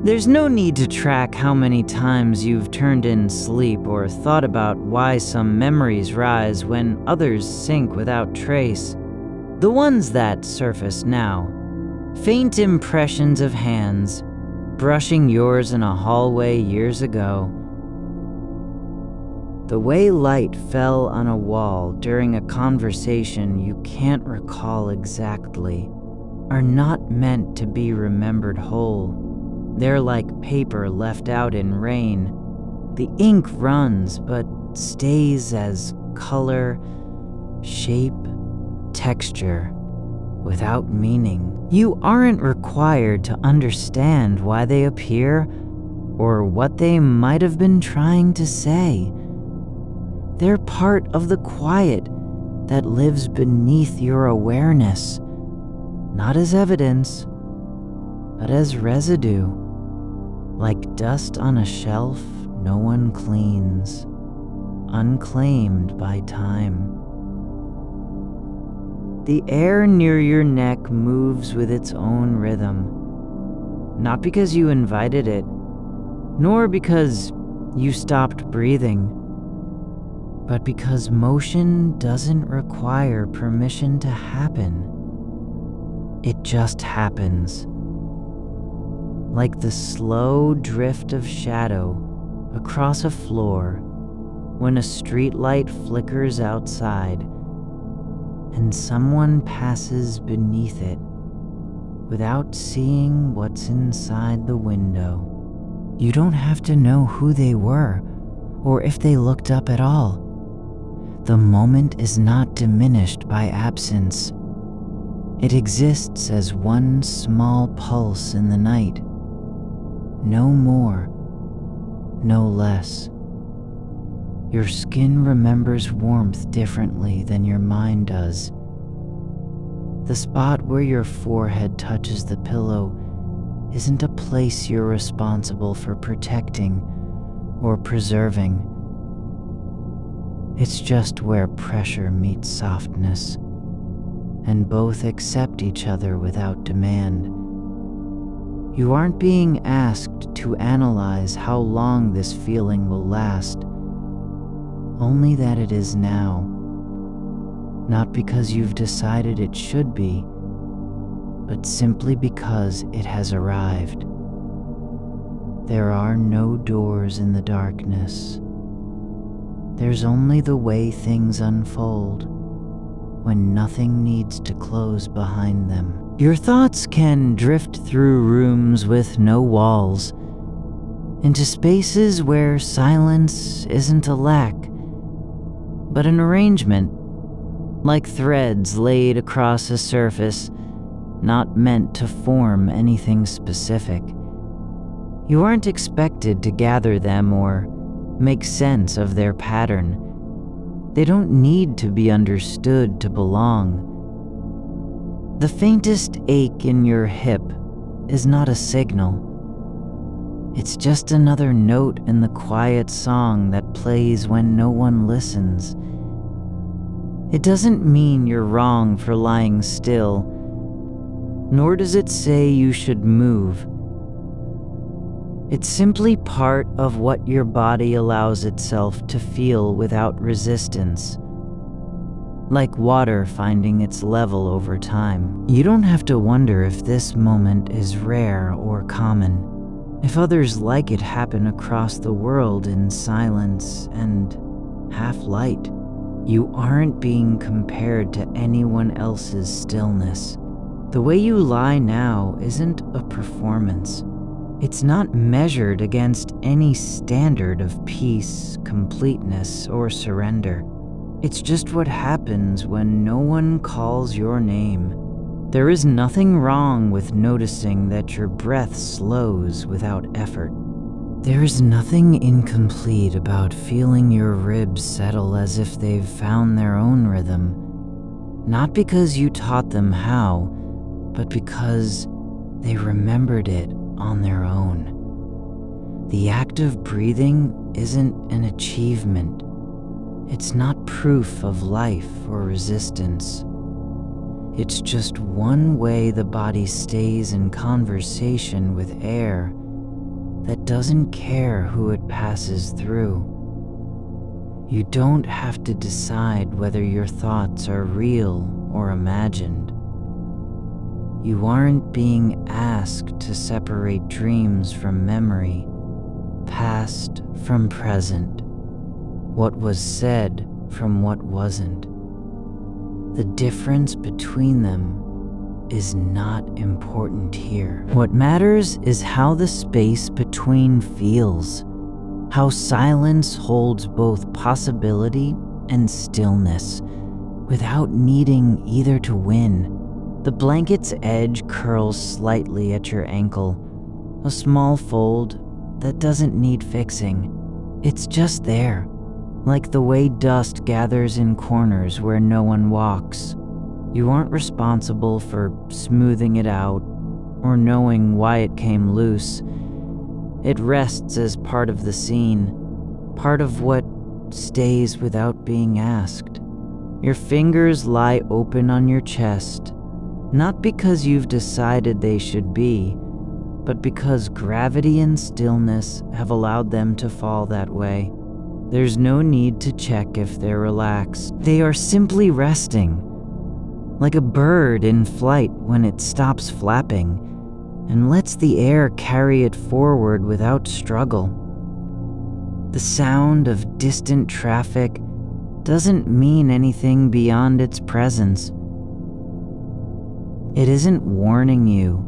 There's no need to track how many times you've turned in sleep or thought about why some memories rise when others sink without trace. The ones that surface now, faint impressions of hands brushing yours in a hallway years ago. The way light fell on a wall during a conversation you can't recall exactly are not meant to be remembered whole. They're like paper left out in rain. The ink runs but stays as color, shape, texture, without meaning. You aren't required to understand why they appear or what they might have been trying to say. They're part of the quiet that lives beneath your awareness, not as evidence, but as residue. Like dust on a shelf no one cleans, unclaimed by time. The air near your neck moves with its own rhythm, not because you invited it, nor because you stopped breathing, but because motion doesn't require permission to happen. It just happens. Like the slow drift of shadow across a floor when a streetlight flickers outside and someone passes beneath it without seeing what's inside the window. You don't have to know who they were or if they looked up at all. The moment is not diminished by absence. It exists as one small pulse in the night. No more, no less. Your skin remembers warmth differently than your mind does. The spot where your forehead touches the pillow isn't a place you're responsible for protecting or preserving. It's just where pressure meets softness, and both accept each other without demand. You aren't being asked to analyze how long this feeling will last, only that it is now. Not because you've decided it should be, but simply because it has arrived. There are no doors in the darkness. There's only the way things unfold when nothing needs to close behind them. Your thoughts can drift through rooms with no walls, into spaces where silence isn't a lack, but an arrangement, like threads laid across a surface, not meant to form anything specific. You aren't expected to gather them or make sense of their pattern. They don't need to be understood to belong. The faintest ache in your hip is not a signal. It's just another note in the quiet song that plays when no one listens. It doesn't mean you're wrong for lying still, nor does it say you should move. It's simply part of what your body allows itself to feel without resistance, like water finding its level over time. You don't have to wonder if this moment is rare or common, if others like it happen across the world in silence and half light. You aren't being compared to anyone else's stillness. The way you lie now isn't a performance. It's not measured against any standard of peace, completeness, or surrender. It's just what happens when no one calls your name. There is nothing wrong with noticing that your breath slows without effort. There is nothing incomplete about feeling your ribs settle as if they've found their own rhythm. Not because you taught them how, but because they remembered it on their own. The act of breathing isn't an achievement. It's not proof of life or resistance. It's just one way the body stays in conversation with air that doesn't care who it passes through. You don't have to decide whether your thoughts are real or imagined. You aren't being asked to separate dreams from memory, past from present, what was said from what wasn't. The difference between them is not important here. What matters is how the space between feels, how silence holds both possibility and stillness, without needing either to win. The blanket's edge curls slightly at your ankle, a small fold that doesn't need fixing. It's just there, like the way dust gathers in corners where no one walks. You aren't responsible for smoothing it out or knowing why it came loose. It rests as part of the scene, part of what stays without being asked. Your fingers lie open on your chest, not because you've decided they should be, but because gravity and stillness have allowed them to fall that way. There's no need to check if they're relaxed. They are simply resting, like a bird in flight when it stops flapping and lets the air carry it forward without struggle. The sound of distant traffic doesn't mean anything beyond its presence. It isn't warning you,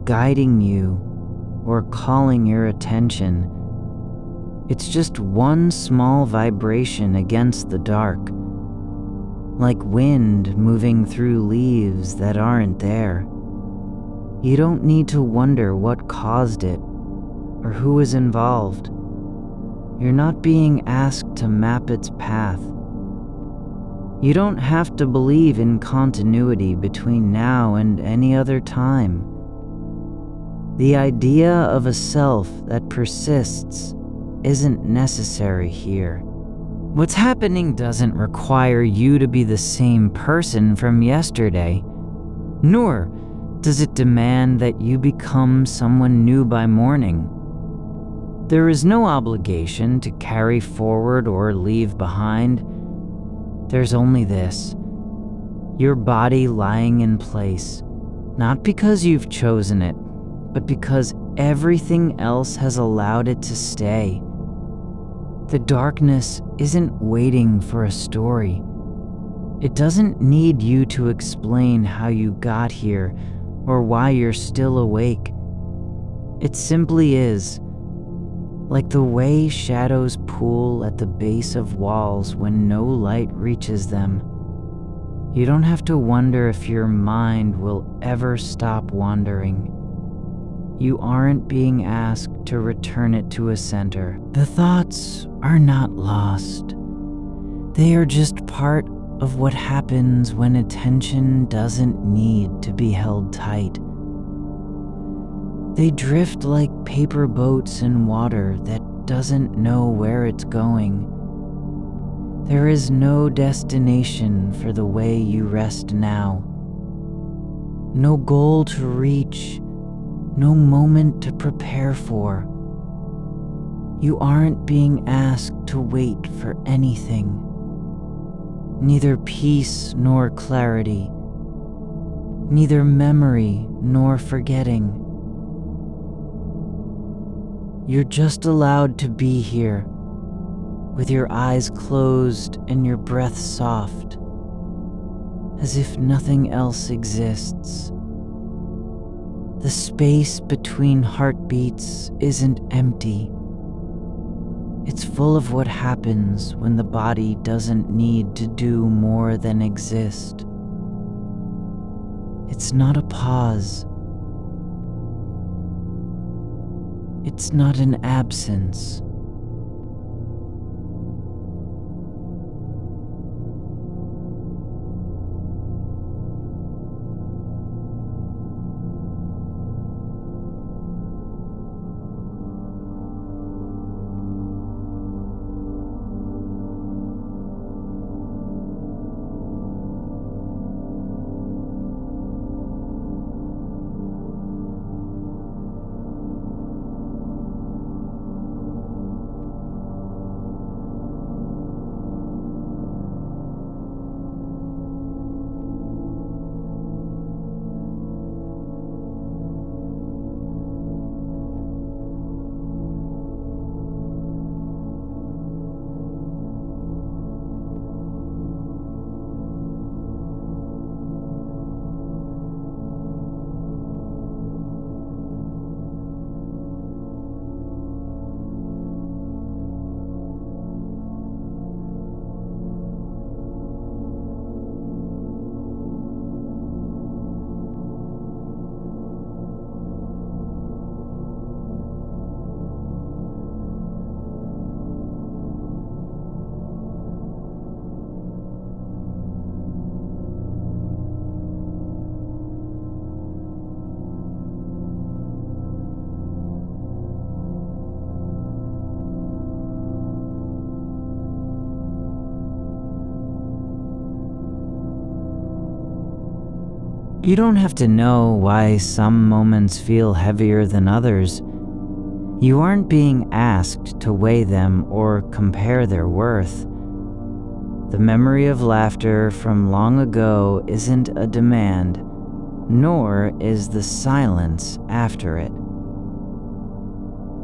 guiding you, or calling your attention. It's just one small vibration against the dark, like wind moving through leaves that aren't there. You don't need to wonder what caused it or who is involved. You're not being asked to map its path. You don't have to believe in continuity between now and any other time. The idea of a self that persists isn't necessary here. What's happening doesn't require you to be the same person from yesterday, nor does it demand that you become someone new by morning. There is no obligation to carry forward or leave behind. There's only this: your body lying in place, not because you've chosen it, but because everything else has allowed it to stay. The darkness isn't waiting for a story. It doesn't need you to explain how you got here or why you're still awake. It simply is, like the way shadows pool at the base of walls when no light reaches them. You don't have to wonder if your mind will ever stop wandering. You aren't being asked to return it to a center. The thoughts are not lost. They are just part of what happens when attention doesn't need to be held tight. They drift like paper boats in water that doesn't know where it's going. There is no destination for the way you rest now. No goal to reach, no moment to prepare for. You aren't being asked to wait for anything. Neither peace nor clarity, neither memory nor forgetting. You're just allowed to be here, with your eyes closed and your breath soft, as if nothing else exists. The space between heartbeats isn't empty. It's full of what happens when the body doesn't need to do more than exist. It's not a pause. It's not an absence. You don't have to know why some moments feel heavier than others. You aren't being asked to weigh them or compare their worth. The memory of laughter from long ago isn't a demand, nor is the silence after it.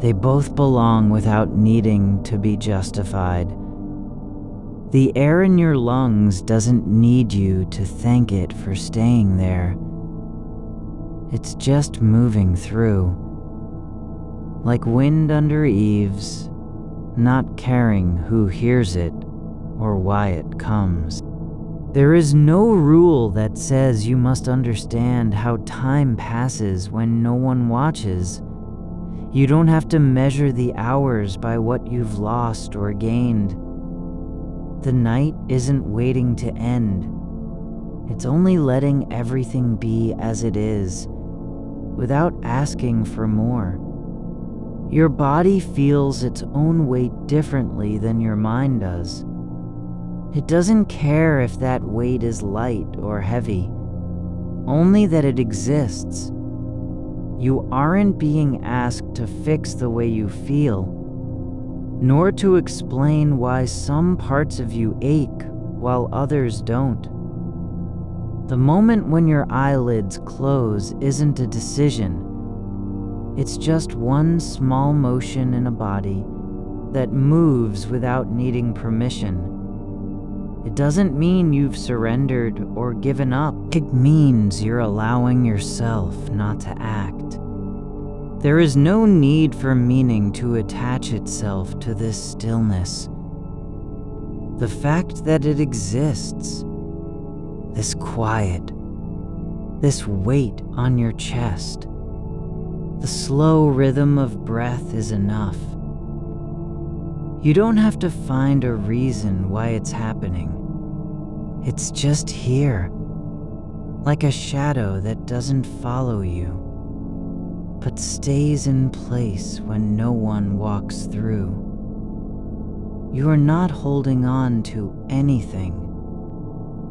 They both belong without needing to be justified. The air in your lungs doesn't need you to thank it for staying there. It's just moving through, like wind under eaves, not caring who hears it or why it comes. There is no rule that says you must understand how time passes when no one watches. You don't have to measure the hours by what you've lost or gained. The night isn't waiting to end. It's only letting everything be as it is, without asking for more. Your body feels its own weight differently than your mind does. It doesn't care if that weight is light or heavy, only that it exists. You aren't being asked to fix the way you feel, nor to explain why some parts of you ache while others don't. The moment when your eyelids close isn't a decision. It's just one small motion in a body that moves without needing permission. It doesn't mean you've surrendered or given up. It means you're allowing yourself not to act. There is no need for meaning to attach itself to this stillness. The fact that it exists, this quiet, this weight on your chest, the slow rhythm of breath is enough. You don't have to find a reason why it's happening. It's just here, like a shadow that doesn't follow you, but stays in place when no one walks through. You are not holding on to anything,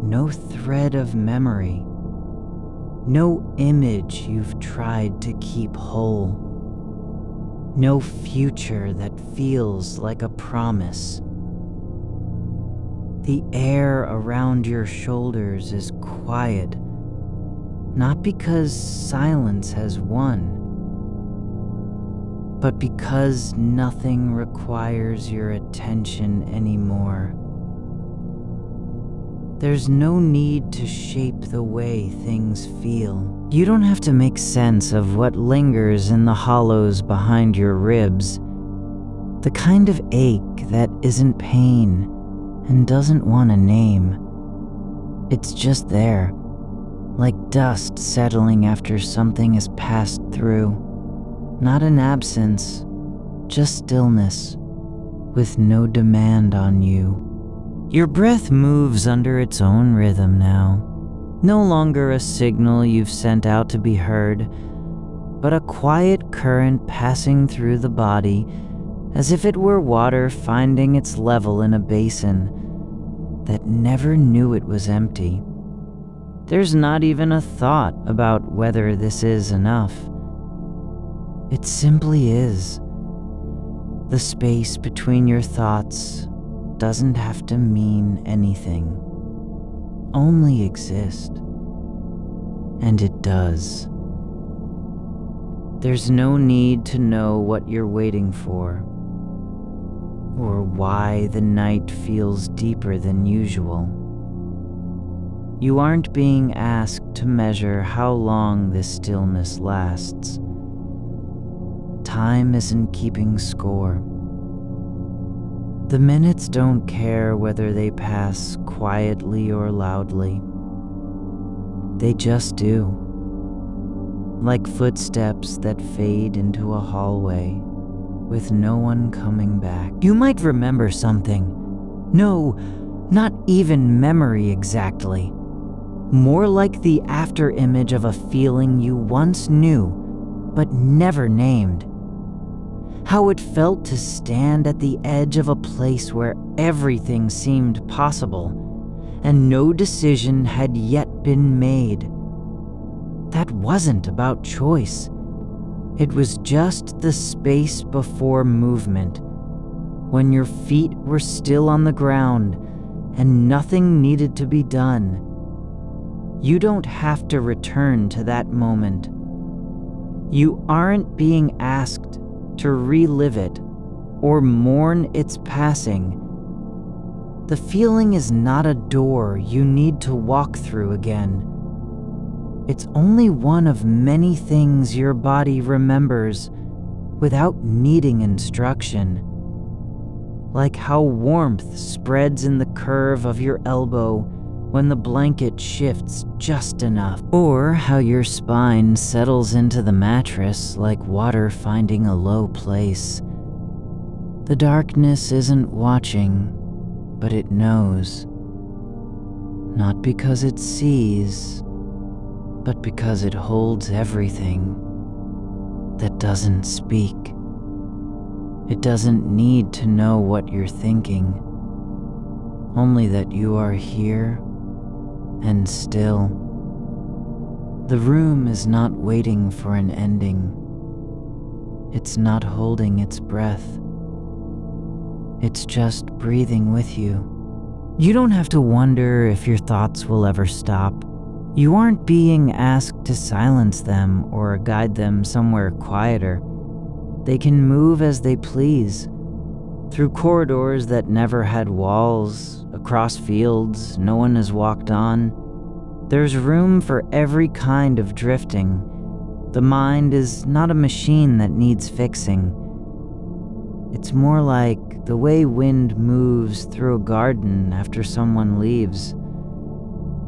no thread of memory, no image you've tried to keep whole. No future that feels like a promise. The air around your shoulders is quiet, not because silence has won, but because nothing requires your attention anymore. There's no need to shape the way things feel. You don't have to make sense of what lingers in the hollows behind your ribs, the kind of ache that isn't pain and doesn't want a name. It's just there, like dust settling after something has passed through. Not an absence, just stillness, with no demand on you. Your breath moves under its own rhythm now, no longer a signal you've sent out to be heard, but a quiet current passing through the body as if it were water finding its level in a basin that never knew it was empty. There's not even a thought about whether this is enough. It simply is. The space between your thoughts doesn't have to mean anything, only exist. And it does. There's no need to know what you're waiting for, or why the night feels deeper than usual. You aren't being asked to measure how long this stillness lasts. Time isn't keeping score. The minutes don't care whether they pass quietly or loudly. They just do. Like footsteps that fade into a hallway with no one coming back. You might remember something. No, not even memory exactly. More like the afterimage of a feeling you once knew, but never named. How it felt to stand at the edge of a place where everything seemed possible, and no decision had yet been made. That wasn't about choice. It was just the space before movement, when your feet were still on the ground and nothing needed to be done. You don't have to return to that moment. You aren't being asked to relive it or mourn its passing. The feeling is not a door you need to walk through again. It's only one of many things your body remembers without needing instruction. Like how warmth spreads in the curve of your elbow when the blanket shifts just enough, or how your spine settles into the mattress like water finding a low place. The darkness isn't watching, but it knows. Not because it sees, but because it holds everything that doesn't speak. It doesn't need to know what you're thinking, only that you are here and still. The room is not waiting for an ending. It's not holding its breath. It's just breathing with you. You don't have to wonder if your thoughts will ever stop. You aren't being asked to silence them or guide them somewhere quieter. They can move as they please, through corridors that never had walls, across fields no one has walked on. There's room for every kind of drifting. The mind is not a machine that needs fixing. It's more like the way wind moves through a garden after someone leaves.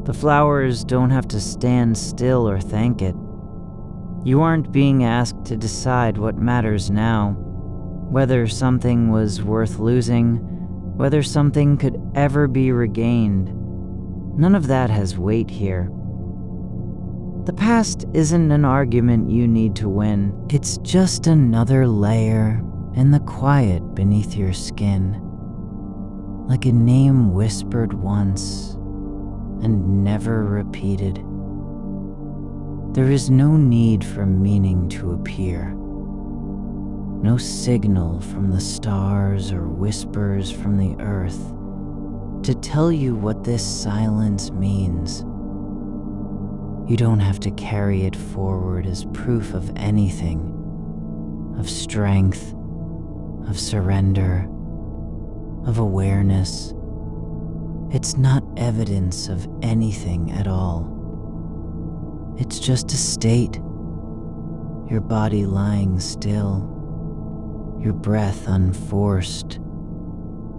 The flowers don't have to stand still or thank it. You aren't being asked to decide what matters now, whether something was worth losing, whether something could ever be regained. None of that has weight here. The past isn't an argument you need to win. It's just another layer in the quiet beneath your skin, like a name whispered once and never repeated. There is no need for meaning to appear. No signal from the stars or whispers from the earth to tell you what this silence means. You don't have to carry it forward as proof of anything, of strength, of surrender, of awareness. It's not evidence of anything at all. It's just a state, your body lying still, your breath unforced,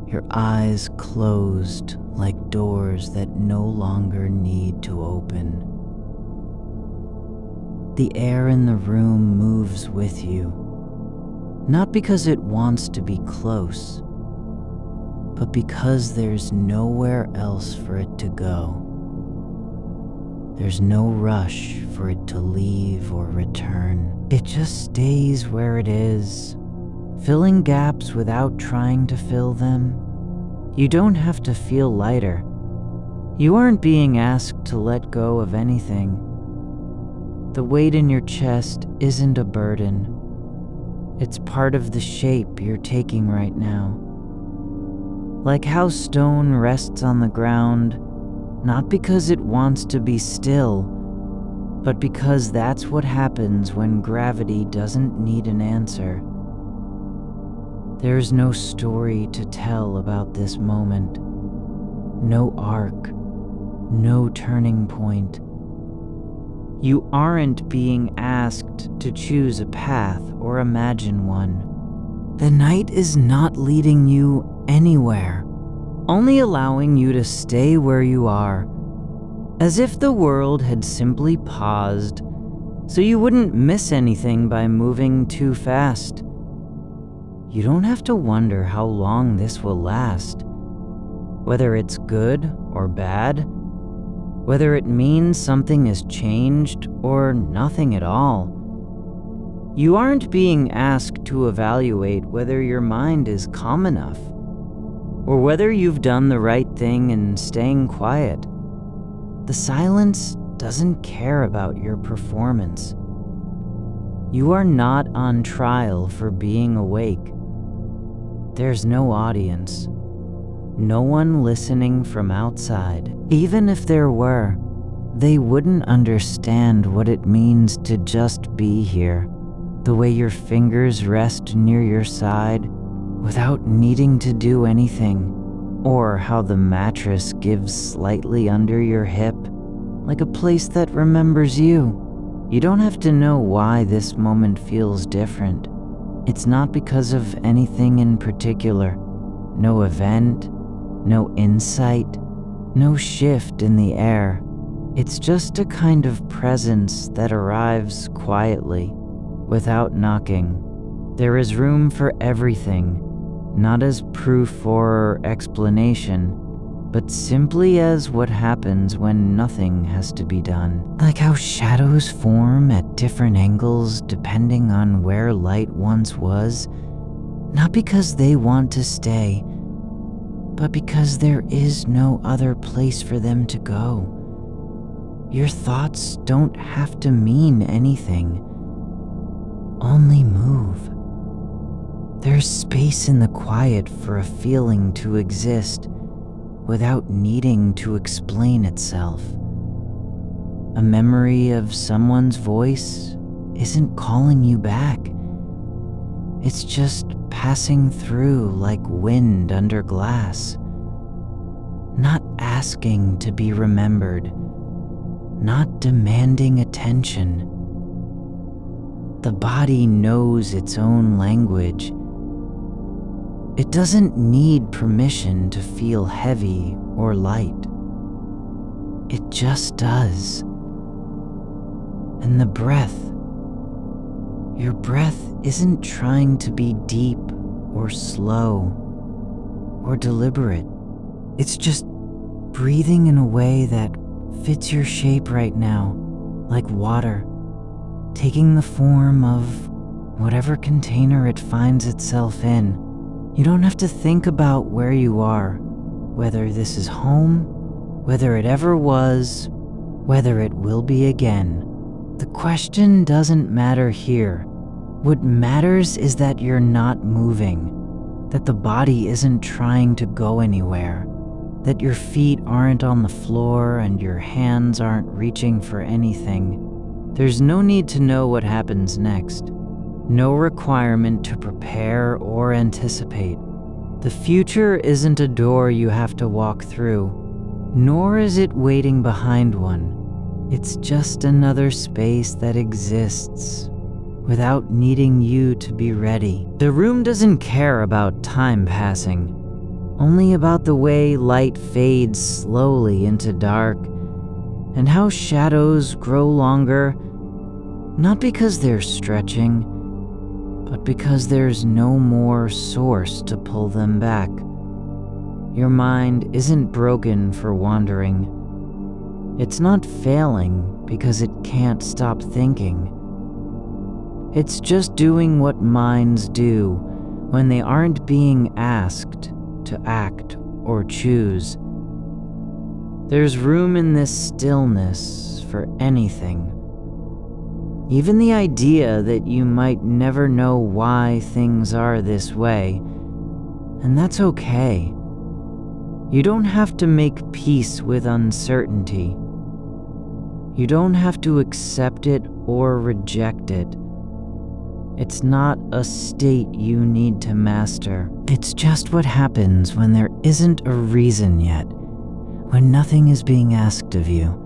your eyes closed like doors that no longer need to open. The air in the room moves with you, not because it wants to be close, but because there's nowhere else for it to go. There's no rush for it to leave or return. It just stays where it is, filling gaps without trying to fill them. You don't have to feel lighter. You aren't being asked to let go of anything. The weight in your chest isn't a burden. It's part of the shape you're taking right now. Like how stone rests on the ground, not because it wants to be still, but because that's what happens when gravity doesn't need an answer. There's no story to tell about this moment, no arc, no turning point. You aren't being asked to choose a path or imagine one. The night is not leading you anywhere, only allowing you to stay where you are, as if the world had simply paused so you wouldn't miss anything by moving too fast. You don't have to wonder how long this will last, whether it's good or bad, whether it means something has changed or nothing at all. You aren't being asked to evaluate whether your mind is calm enough, or whether you've done the right thing in staying quiet. The silence doesn't care about your performance. You are not on trial for being awake. There's no audience, no one listening from outside. Even if there were, they wouldn't understand what it means to just be here, the way your fingers rest near your side without needing to do anything, or how the mattress gives slightly under your hip, like a place that remembers you. You don't have to know why this moment feels different. It's not because of anything in particular. No event, no insight, no shift in the air. It's just a kind of presence that arrives quietly, without knocking. There is room for everything, not as proof or explanation, but simply as what happens when nothing has to be done. Like how shadows form at different angles depending on where light once was, not because they want to stay, but because there is no other place for them to go. Your thoughts don't have to mean anything, only move. There's space in the quiet for a feeling to exist without needing to explain itself. A memory of someone's voice isn't calling you back. It's just passing through like wind under glass, not asking to be remembered, not demanding attention. The body knows its own language. It doesn't need permission to feel heavy or light. It just does. And the breath, your breath isn't trying to be deep or slow or deliberate. It's just breathing in a way that fits your shape right now, like water, taking the form of whatever container it finds itself in. You don't have to think about where you are, whether this is home, whether it ever was, whether it will be again. The question doesn't matter here. What matters is that you're not moving, that the body isn't trying to go anywhere, that your feet aren't on the floor and your hands aren't reaching for anything. There's no need to know what happens next. No requirement to prepare or anticipate. The future isn't a door you have to walk through, nor is it waiting behind one. It's just another space that exists without needing you to be ready. The room doesn't care about time passing, only about the way light fades slowly into dark and how shadows grow longer, not because they're stretching, but because there's no more source to pull them back. Your mind isn't broken for wandering. It's not failing because it can't stop thinking. It's just doing what minds do when they aren't being asked to act or choose. There's room in this stillness for anything. Even the idea that you might never know why things are this way, and that's okay. You don't have to make peace with uncertainty. You don't have to accept it or reject it. It's not a state you need to master. It's just what happens when there isn't a reason yet, when nothing is being asked of you.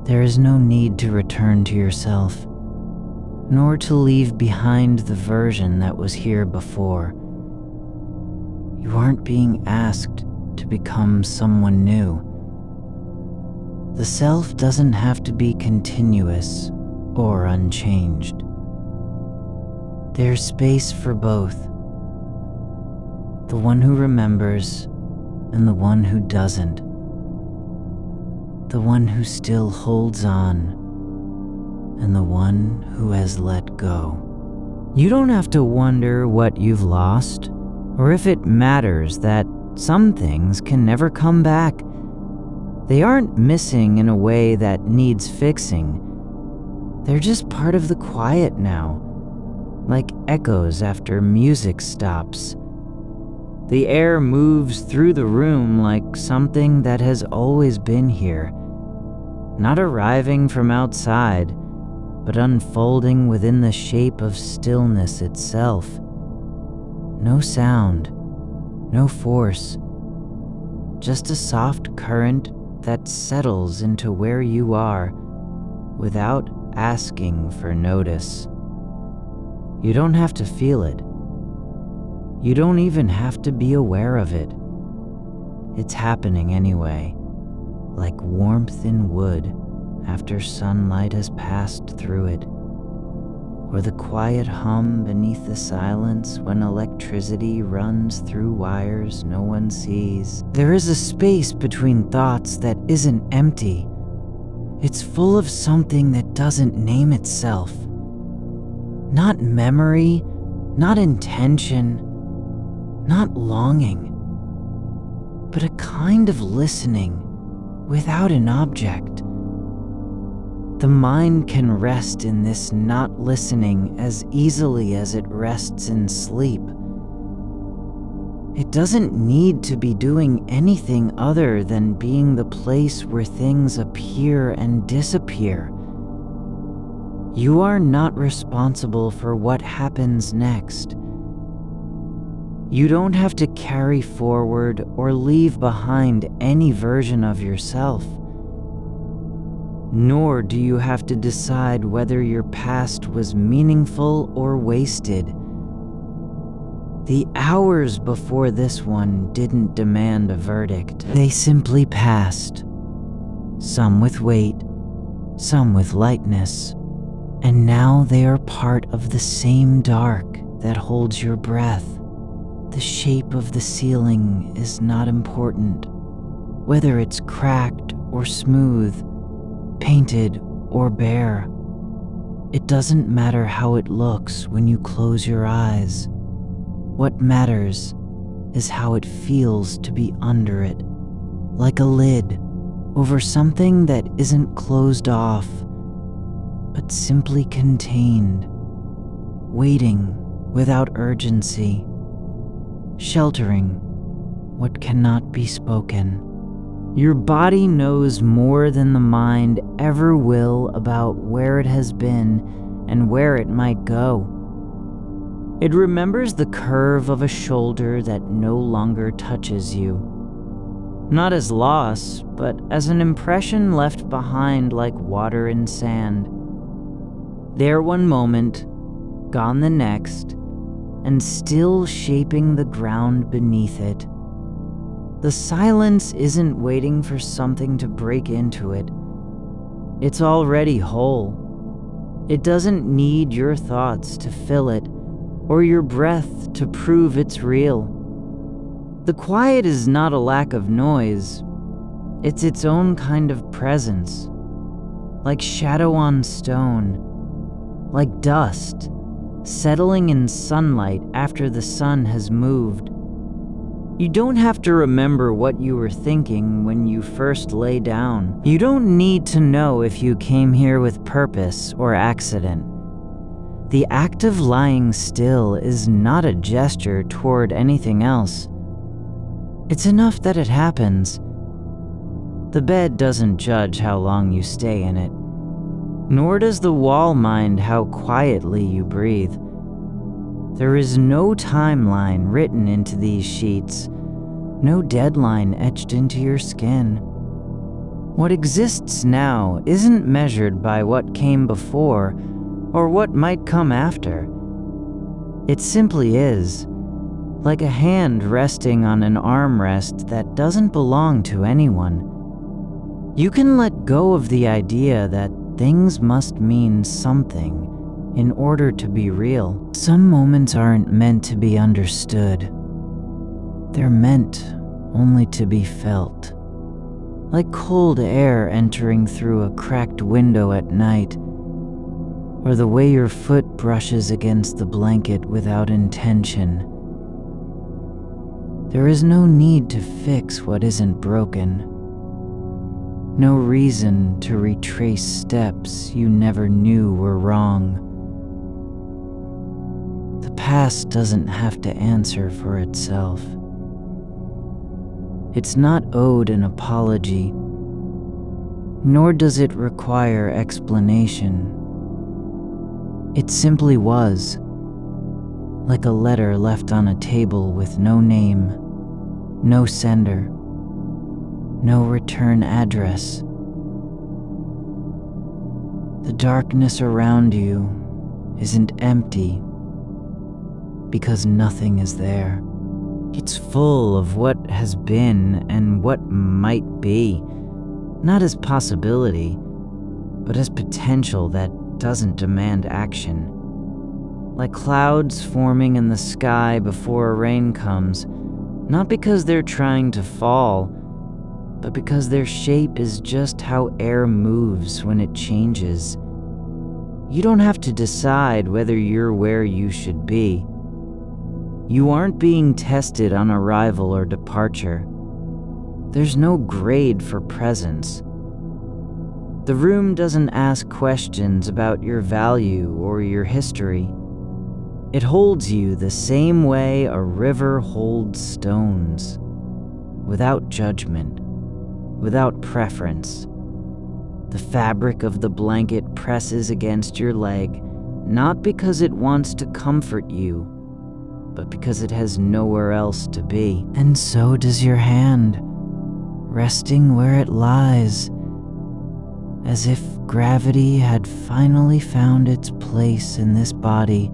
There is no need to return to yourself, nor to leave behind the version that was here before. You aren't being asked to become someone new. The self doesn't have to be continuous or unchanged. There's space for both. The one who remembers and the one who doesn't. The one who still holds on and the one who has let go. You don't have to wonder what you've lost or if it matters that some things can never come back. They aren't missing in a way that needs fixing. They're just part of the quiet now, like echoes after music stops. The air moves through the room like something that has always been here, not arriving from outside, but unfolding within the shape of stillness itself. No sound, no force, just a soft current that settles into where you are without asking for notice. You don't have to feel it. You don't even have to be aware of it. It's happening anyway, like warmth in wood after sunlight has passed through it, or the quiet hum beneath the silence when electricity runs through wires no one sees. There is a space between thoughts that isn't empty. It's full of something that doesn't name itself. Not memory, not intention, not longing, but a kind of listening without an object. The mind can rest in this not listening as easily as it rests in sleep. It doesn't need to be doing anything other than being the place where things appear and disappear. You are not responsible for what happens next. You don't have to carry forward or leave behind any version of yourself. Nor do you have to decide whether your past was meaningful or wasted. The hours before this one didn't demand a verdict. They simply passed. Some with weight, some with lightness. And now they are part of the same dark that holds your breath. The shape of the ceiling is not important, whether it's cracked or smooth, painted or bare. It doesn't matter how it looks when you close your eyes. What matters is how it feels to be under it, like a lid over something that isn't closed off, but simply contained, waiting without urgency, sheltering what cannot be spoken. Your body knows more than the mind ever will about where it has been and where it might go. It remembers the curve of a shoulder that no longer touches you, not as loss, but as an impression left behind like water and sand. There one moment, gone the next, and still shaping the ground beneath it. The silence isn't waiting for something to break into it. It's already whole. It doesn't need your thoughts to fill it, or your breath to prove it's real. The quiet is not a lack of noise. It's its own kind of presence, like shadow on stone, like dust settling in sunlight after the sun has moved. You don't have to remember what you were thinking when you first lay down. You don't need to know if you came here with purpose or accident. The act of lying still is not a gesture toward anything else. It's enough that it happens. The bed doesn't judge how long you stay in it, nor does the wall mind how quietly you breathe. There is no timeline written into these sheets, no deadline etched into your skin. What exists now isn't measured by what came before or what might come after. It simply is, like a hand resting on an armrest that doesn't belong to anyone. You can let go of the idea that things must mean something in order to be real. Some moments aren't meant to be understood. They're meant only to be felt. Like cold air entering through a cracked window at night, or the way your foot brushes against the blanket without intention. There is no need to fix what isn't broken. No reason to retrace steps you never knew were wrong. The past doesn't have to answer for itself. It's not owed an apology, nor does it require explanation. It simply was, like a letter left on a table with no name, no sender, no return address. The darkness around you isn't empty because nothing is there. It's full of what has been and what might be, not as possibility, but as potential that doesn't demand action. Like clouds forming in the sky before a rain comes, not because they're trying to fall, but because their shape is just how air moves when it changes. You don't have to decide whether you're where you should be. You aren't being tested on arrival or departure. There's no grade for presence. The room doesn't ask questions about your value or your history. It holds you the same way a river holds stones, without judgment, without preference. The fabric of the blanket presses against your leg, not because it wants to comfort you, but because it has nowhere else to be. And so does your hand, resting where it lies, as if gravity had finally found its place in this body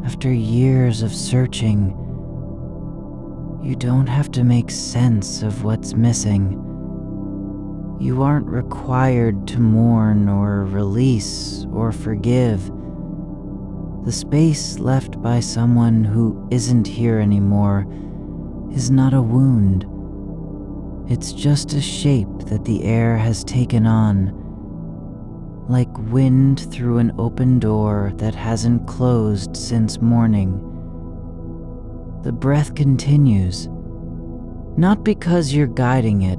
after years of searching. You don't have to make sense of what's missing. You aren't required to mourn or release or forgive. The space left by someone who isn't here anymore is not a wound. It's just a shape that the air has taken on, like wind through an open door that hasn't closed since morning. The breath continues, not because you're guiding it,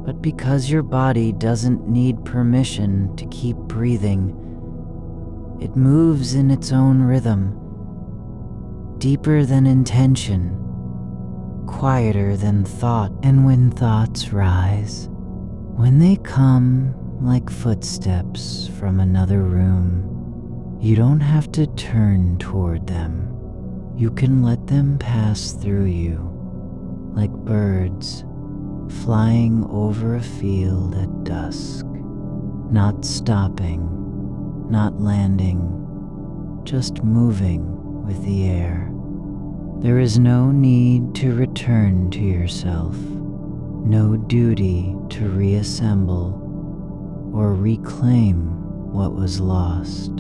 but because your body doesn't need permission to keep breathing. It moves in its own rhythm, deeper than intention, quieter than thought. And when thoughts rise, when they come like footsteps from another room, you don't have to turn toward them. You can let them pass through you, like birds flying over a field at dusk, not stopping, not landing, just moving with the air. There is no need to return to yourself, no duty to reassemble or reclaim what was lost.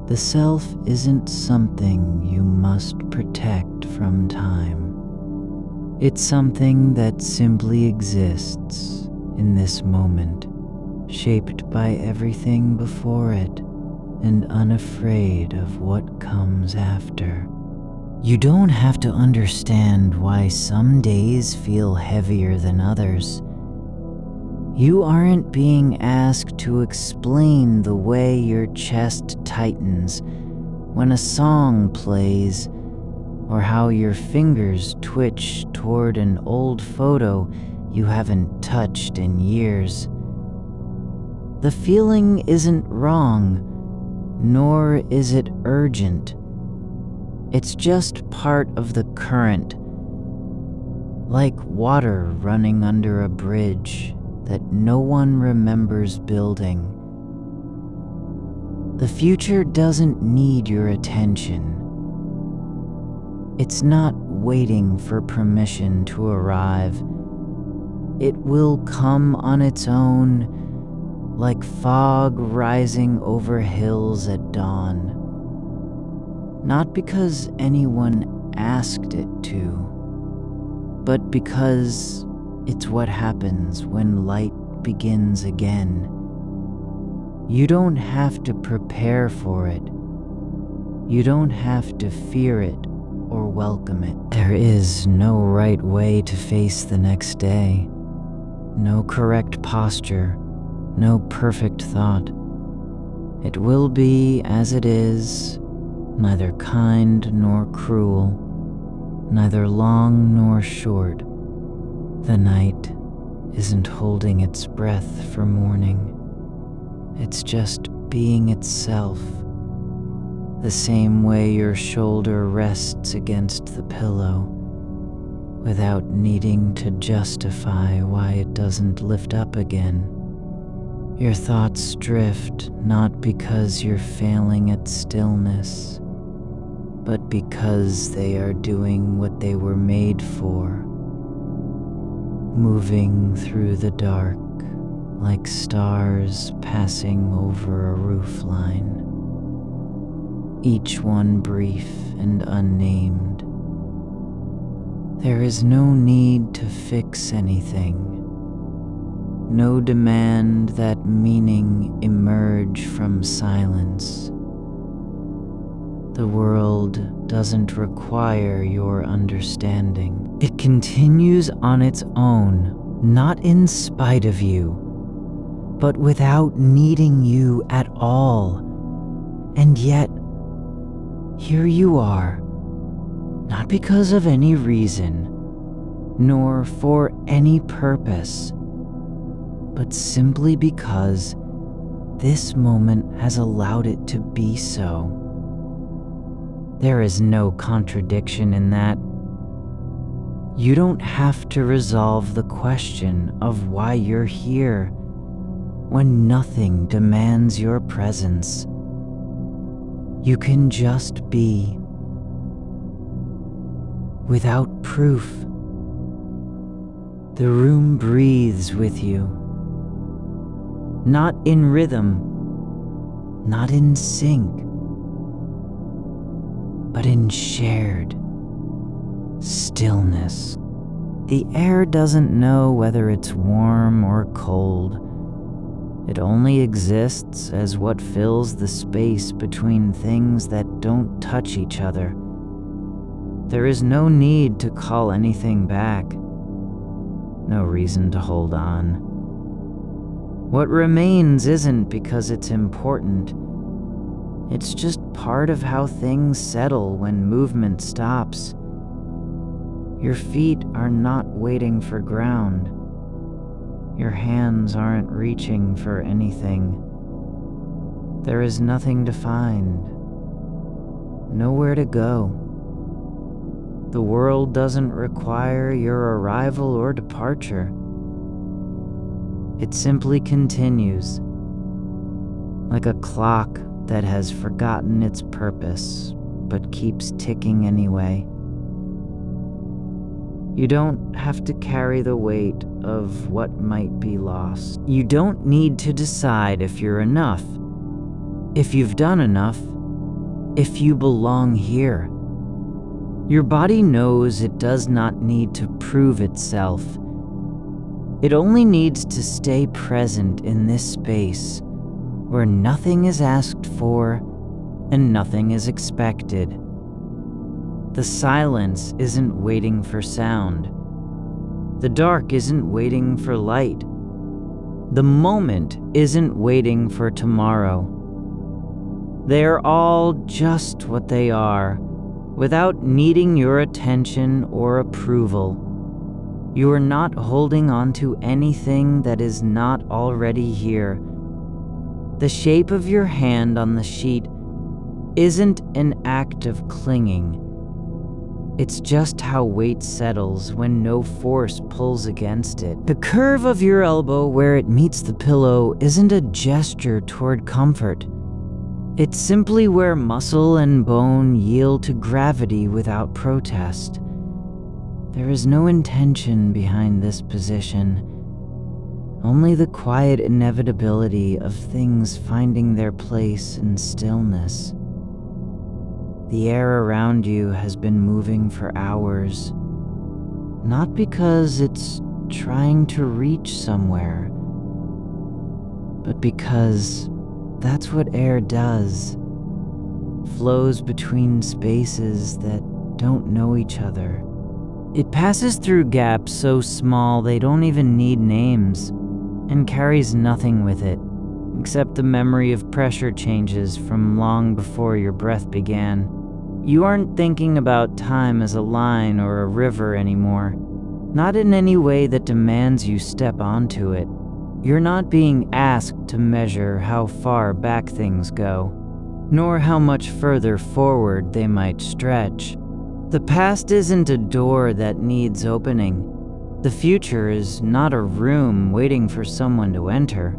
The self isn't something you must protect from time. It's something that simply exists in this moment, shaped by everything before it and unafraid of what comes after. You don't have to understand why some days feel heavier than others. You aren't being asked to explain the way your chest tightens when a song plays, or how your fingers twitch toward an old photo you haven't touched in years. The feeling isn't wrong, nor is it urgent. It's just part of the current, like water running under a bridge that no one remembers building. The future doesn't need your attention. It's not waiting for permission to arrive. It will come on its own, like fog rising over hills at dawn. Not because anyone asked it to, but because it's what happens when light begins again. You don't have to prepare for it. You don't have to fear it or welcome it. There is no right way to face the next day. No correct posture, no perfect thought. It will be as it is, neither kind nor cruel, neither long nor short. The night isn't holding its breath for morning. It's just being itself, the same way your shoulder rests against the pillow, without needing to justify why it doesn't lift up again. Your thoughts drift not because you're failing at stillness, but because they are doing what they were made for, moving through the dark like stars passing over a roofline, each one brief and unnamed. There is no need to fix anything, no demand that meaning emerge from silence. The world doesn't require your understanding. It continues on its own, not in spite of you, but without needing you at all. And yet, here you are, not because of any reason, nor for any purpose, but simply because this moment has allowed it to be so. There is no contradiction in that. You don't have to resolve the question of why you're here when nothing demands your presence. You can just be, without proof. The room breathes with you, not in rhythm, not in sync, but in shared stillness. The air doesn't know whether it's warm or cold. It only exists as what fills the space between things that don't touch each other. There is no need to call anything back. No reason to hold on. What remains isn't because it's important. It's just part of how things settle when movement stops. Your feet are not waiting for ground. Your hands aren't reaching for anything. There is nothing to find. Nowhere to go. The world doesn't require your arrival or departure. It simply continues, like a clock that has forgotten its purpose but keeps ticking anyway. You don't have to carry the weight of what might be lost. You don't need to decide if you're enough, if you've done enough, if you belong here. Your body knows it does not need to prove itself. It only needs to stay present in this space where nothing is asked for and nothing is expected. The silence isn't waiting for sound. The dark isn't waiting for light. The moment isn't waiting for tomorrow. They're all just what they are, without needing your attention or approval. You are not holding on to anything that is not already here. The shape of your hand on the sheet isn't an act of clinging. It's just how weight settles when no force pulls against it. The curve of your elbow where it meets the pillow isn't a gesture toward comfort. It's simply where muscle and bone yield to gravity without protest. There is no intention behind this position, only the quiet inevitability of things finding their place in stillness. The air around you has been moving for hours, not because it's trying to reach somewhere, but because that's what air does. Flows between spaces that don't know each other. It passes through gaps so small they don't even need names, and carries nothing with it, except the memory of pressure changes from long before your breath began. You aren't thinking about time as a line or a river anymore, not in any way that demands you step onto it. You're not being asked to measure how far back things go, nor how much further forward they might stretch. The past isn't a door that needs opening. The future is not a room waiting for someone to enter.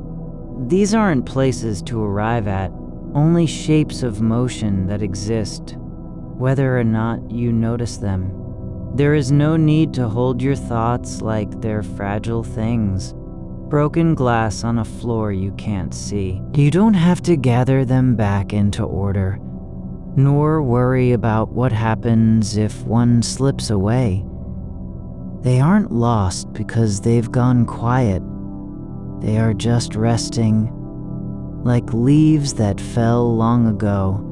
These aren't places to arrive at, only shapes of motion that exist, whether or not you notice them. There is no need to hold your thoughts like they're fragile things, broken glass on a floor you can't see. You don't have to gather them back into order, nor worry about what happens if one slips away. They aren't lost because they've gone quiet. They are just resting, like leaves that fell long ago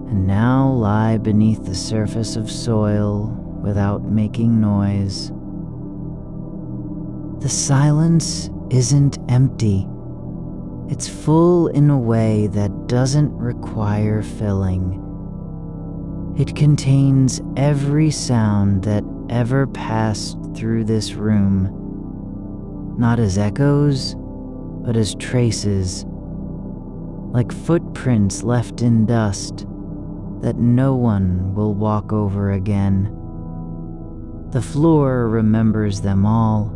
and now lie beneath the surface of soil without making noise. The silence isn't empty. It's full in a way that doesn't require filling. It contains every sound that ever passed through this room, not as echoes, but as traces, like footprints left in dust that no one will walk over again. The floor remembers them all.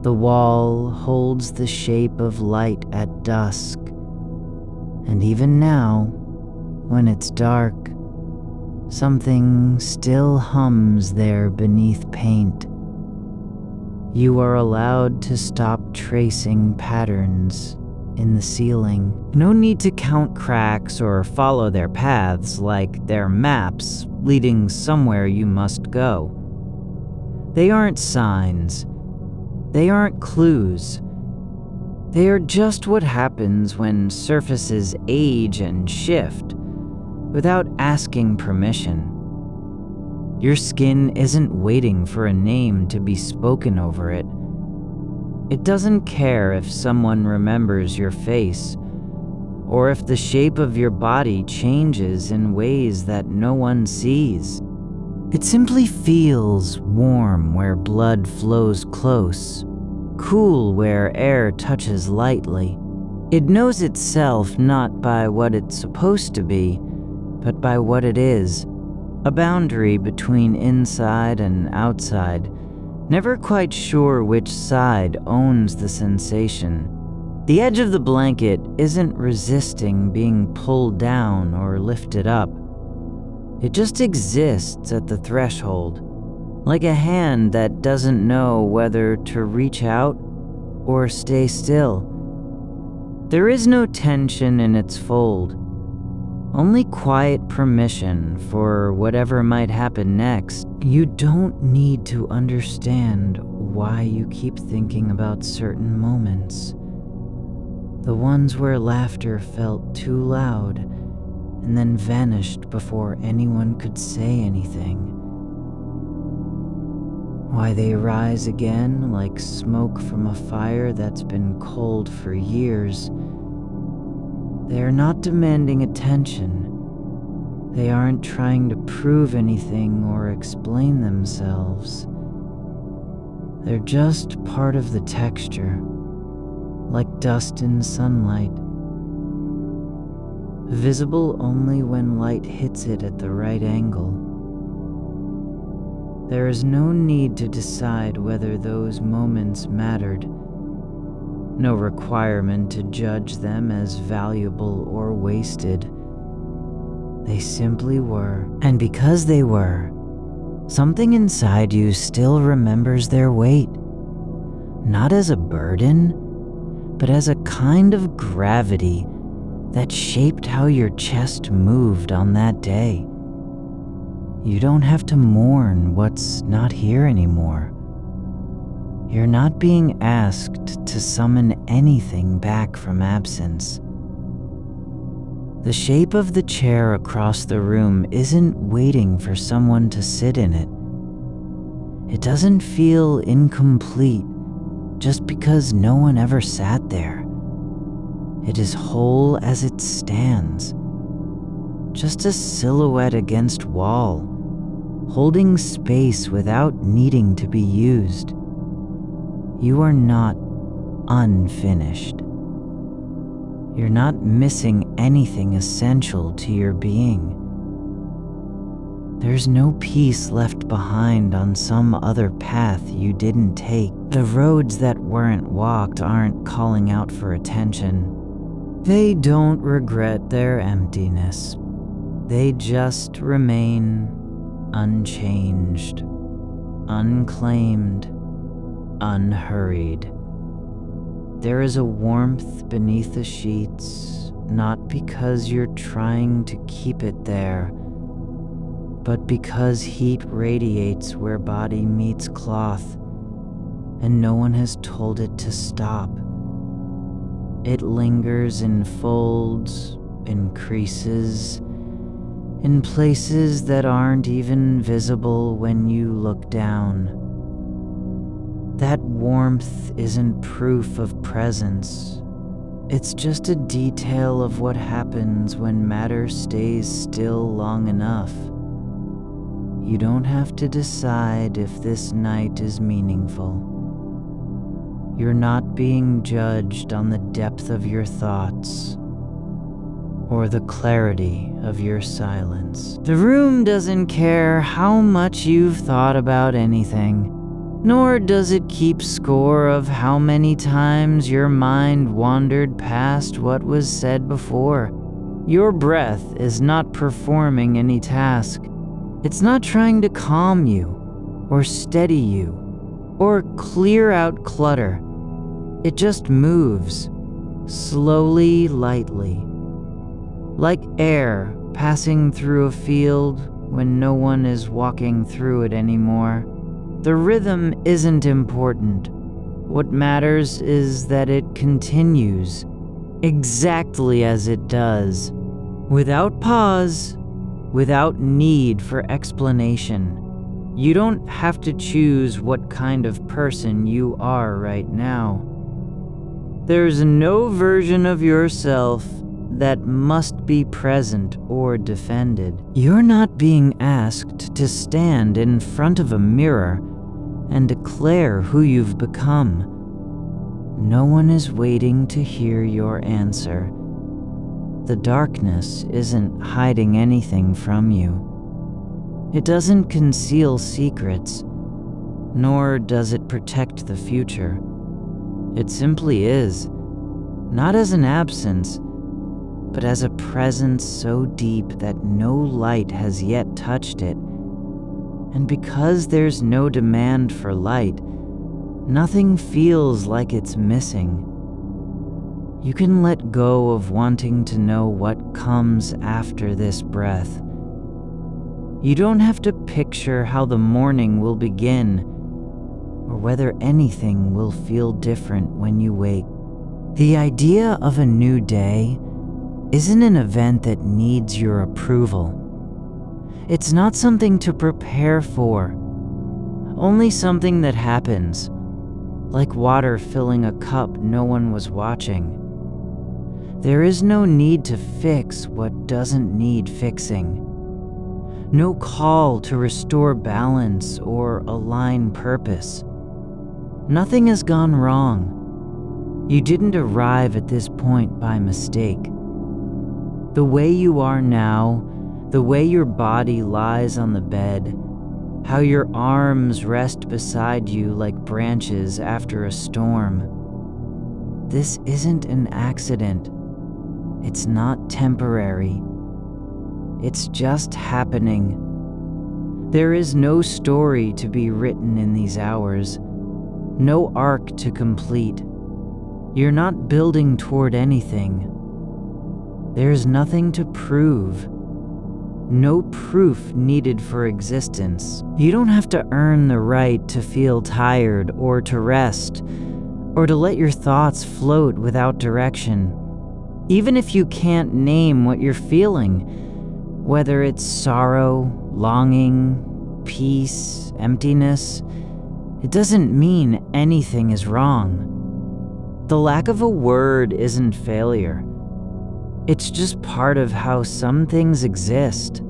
The wall holds the shape of light at dusk, and even now, when it's dark, something still hums there beneath paint. You are allowed to stop tracing patterns in the ceiling. No need to count cracks or follow their paths like they're maps leading somewhere you must go. They aren't signs. They aren't clues. They are just what happens when surfaces age and shift without asking permission. Your skin isn't waiting for a name to be spoken over it. It doesn't care if someone remembers your face, or if the shape of your body changes in ways that no one sees. It simply feels warm where blood flows close, cool where air touches lightly. It knows itself not by what it's supposed to be, but by what it is, a boundary between inside and outside, never quite sure which side owns the sensation. The edge of the blanket isn't resisting being pulled down or lifted up. It just exists at the threshold, like a hand that doesn't know whether to reach out or stay still. There is no tension in its fold, only quiet permission for whatever might happen next. You don't need to understand why you keep thinking about certain moments. The ones where laughter felt too loud and then vanished before anyone could say anything. Why they rise again like smoke from a fire that's been cold for years. They are not demanding attention. They aren't trying to prove anything or explain themselves. They're just part of the texture, like dust in sunlight, visible only when light hits it at the right angle. There is no need to decide whether those moments mattered, no requirement to judge them as valuable or wasted. They simply were. And because they were, something inside you still remembers their weight, not as a burden, but as a kind of gravity that shaped how your chest moved on that day. You don't have to mourn what's not here anymore. You're not being asked to summon anything back from absence. The shape of the chair across the room isn't waiting for someone to sit in it. It doesn't feel incomplete just because no one ever sat there. It is whole as it stands, just a silhouette against wall, holding space without needing to be used. You are not unfinished. You're not missing anything essential to your being. There's no piece left behind on some other path you didn't take. The roads that weren't walked aren't calling out for attention. They don't regret their emptiness. They just remain unchanged, unclaimed, unhurried. There is a warmth beneath the sheets, not because you're trying to keep it there, but because heat radiates where body meets cloth, and no one has told it to stop. It lingers in folds, in creases, in places that aren't even visible when you look down. That warmth isn't proof of presence. It's just a detail of what happens when matter stays still long enough. You don't have to decide if this night is meaningful. You're not being judged on the depth of your thoughts or the clarity of your silence. The room doesn't care how much you've thought about anything, nor does it keep score of how many times your mind wandered past what was said before. Your breath is not performing any task. It's not trying to calm you, or steady you, or clear out clutter. It just moves, slowly, lightly, like air passing through a field when no one is walking through it anymore. The rhythm isn't important. What matters is that it continues exactly as it does, without pause, without need for explanation. You don't have to choose what kind of person you are right now. There's no version of yourself that must be present or defended. You're not being asked to stand in front of a mirror and declare who you've become. No one is waiting to hear your answer. The darkness isn't hiding anything from you. It doesn't conceal secrets, nor does it protect the future. It simply is, not as an absence, but as a presence so deep that no light has yet touched it. And because there's no demand for light, nothing feels like it's missing. You can let go of wanting to know what comes after this breath. You don't have to picture how the morning will begin, or whether anything will feel different when you wake. The idea of a new day isn't an event that needs your approval. It's not something to prepare for, only something that happens, like water filling a cup no one was watching. There is no need to fix what doesn't need fixing. No call to restore balance or align purpose. Nothing has gone wrong. You didn't arrive at this point by mistake. The way you are now, the way your body lies on the bed, how your arms rest beside you like branches after a storm. This isn't an accident. It's not temporary. It's just happening. There is no story to be written in these hours, no arc to complete. You're not building toward anything. There's nothing to prove. No proof needed for existence. You don't have to earn the right to feel tired or to rest, or to let your thoughts float without direction. Even if you can't name what you're feeling, whether it's sorrow, longing, peace, emptiness, it doesn't mean anything is wrong. The lack of a word isn't failure. It's just part of how some things exist.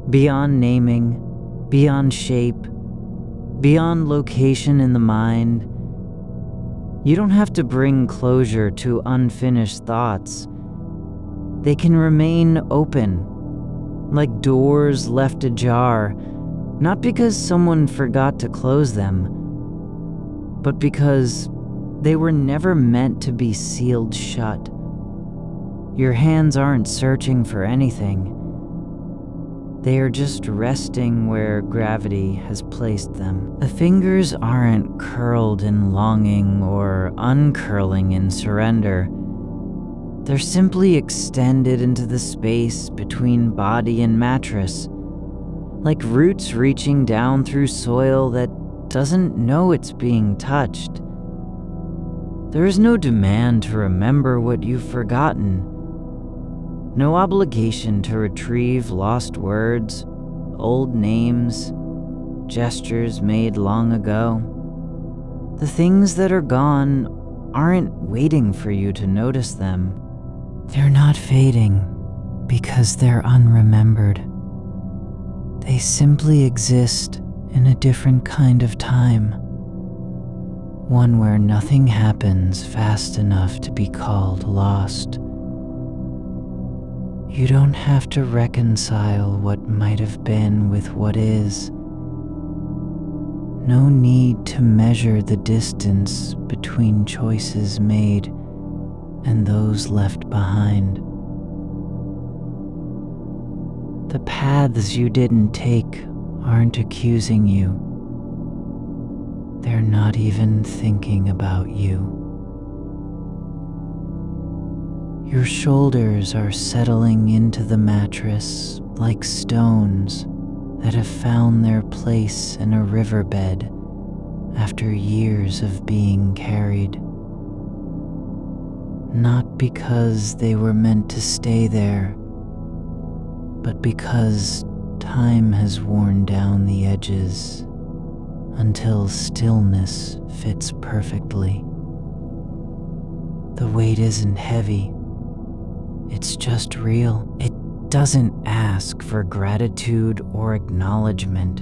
Beyond naming, beyond shape, beyond location in the mind. You don't have to bring closure to unfinished thoughts. They can remain open, like doors left ajar, not because someone forgot to close them, but because they were never meant to be sealed shut. Your hands aren't searching for anything. They are just resting where gravity has placed them. The fingers aren't curled in longing or uncurling in surrender. They're simply extended into the space between body and mattress, like roots reaching down through soil that doesn't know it's being touched. There is no demand to remember what you've forgotten. No obligation to retrieve lost words, old names, gestures made long ago. The things that are gone aren't waiting for you to notice them. They're not fading because they're unremembered. They simply exist in a different kind of time. One where nothing happens fast enough to be called lost. You don't have to reconcile what might have been with what is. No need to measure the distance between choices made and those left behind. The paths you didn't take aren't accusing you. They're not even thinking about you. Your shoulders are settling into the mattress like stones that have found their place in a riverbed after years of being carried. Not because they were meant to stay there, but because time has worn down the edges until stillness fits perfectly. The weight isn't heavy, it's just real. It doesn't ask for gratitude or acknowledgement.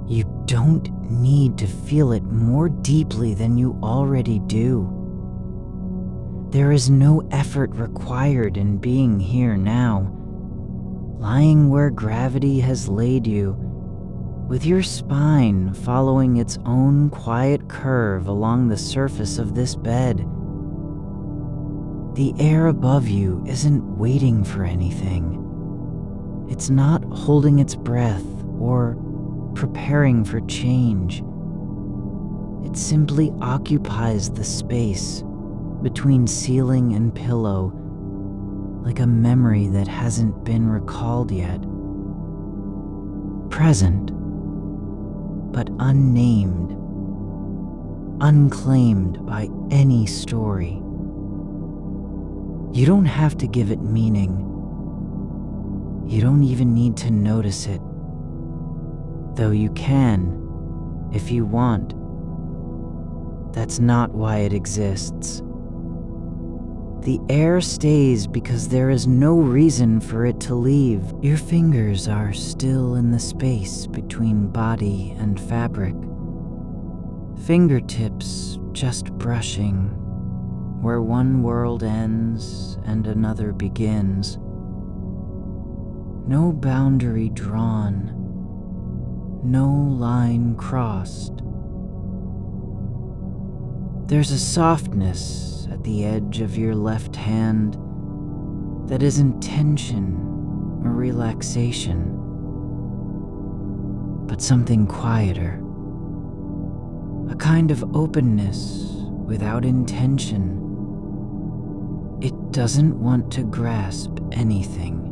You don't need to feel it more deeply than you already do. There is no effort required in being here now, lying where gravity has laid you, with your spine following its own quiet curve along the surface of this bed. The air above you isn't waiting for anything. It's not holding its breath or preparing for change. It simply occupies the space between ceiling and pillow, like a memory that hasn't been recalled yet. Present, but unnamed, unclaimed by any story. You don't have to give it meaning. You don't even need to notice it, though you can if you want. That's not why it exists. The air stays because there is no reason for it to leave. Your fingers are still in the space between body and fabric. Fingertips just brushing where one world ends and another begins. No boundary drawn, no line crossed. There's a softness at the edge of your left hand that isn't tension or relaxation, but something quieter. A kind of openness without intention. It doesn't want to grasp anything.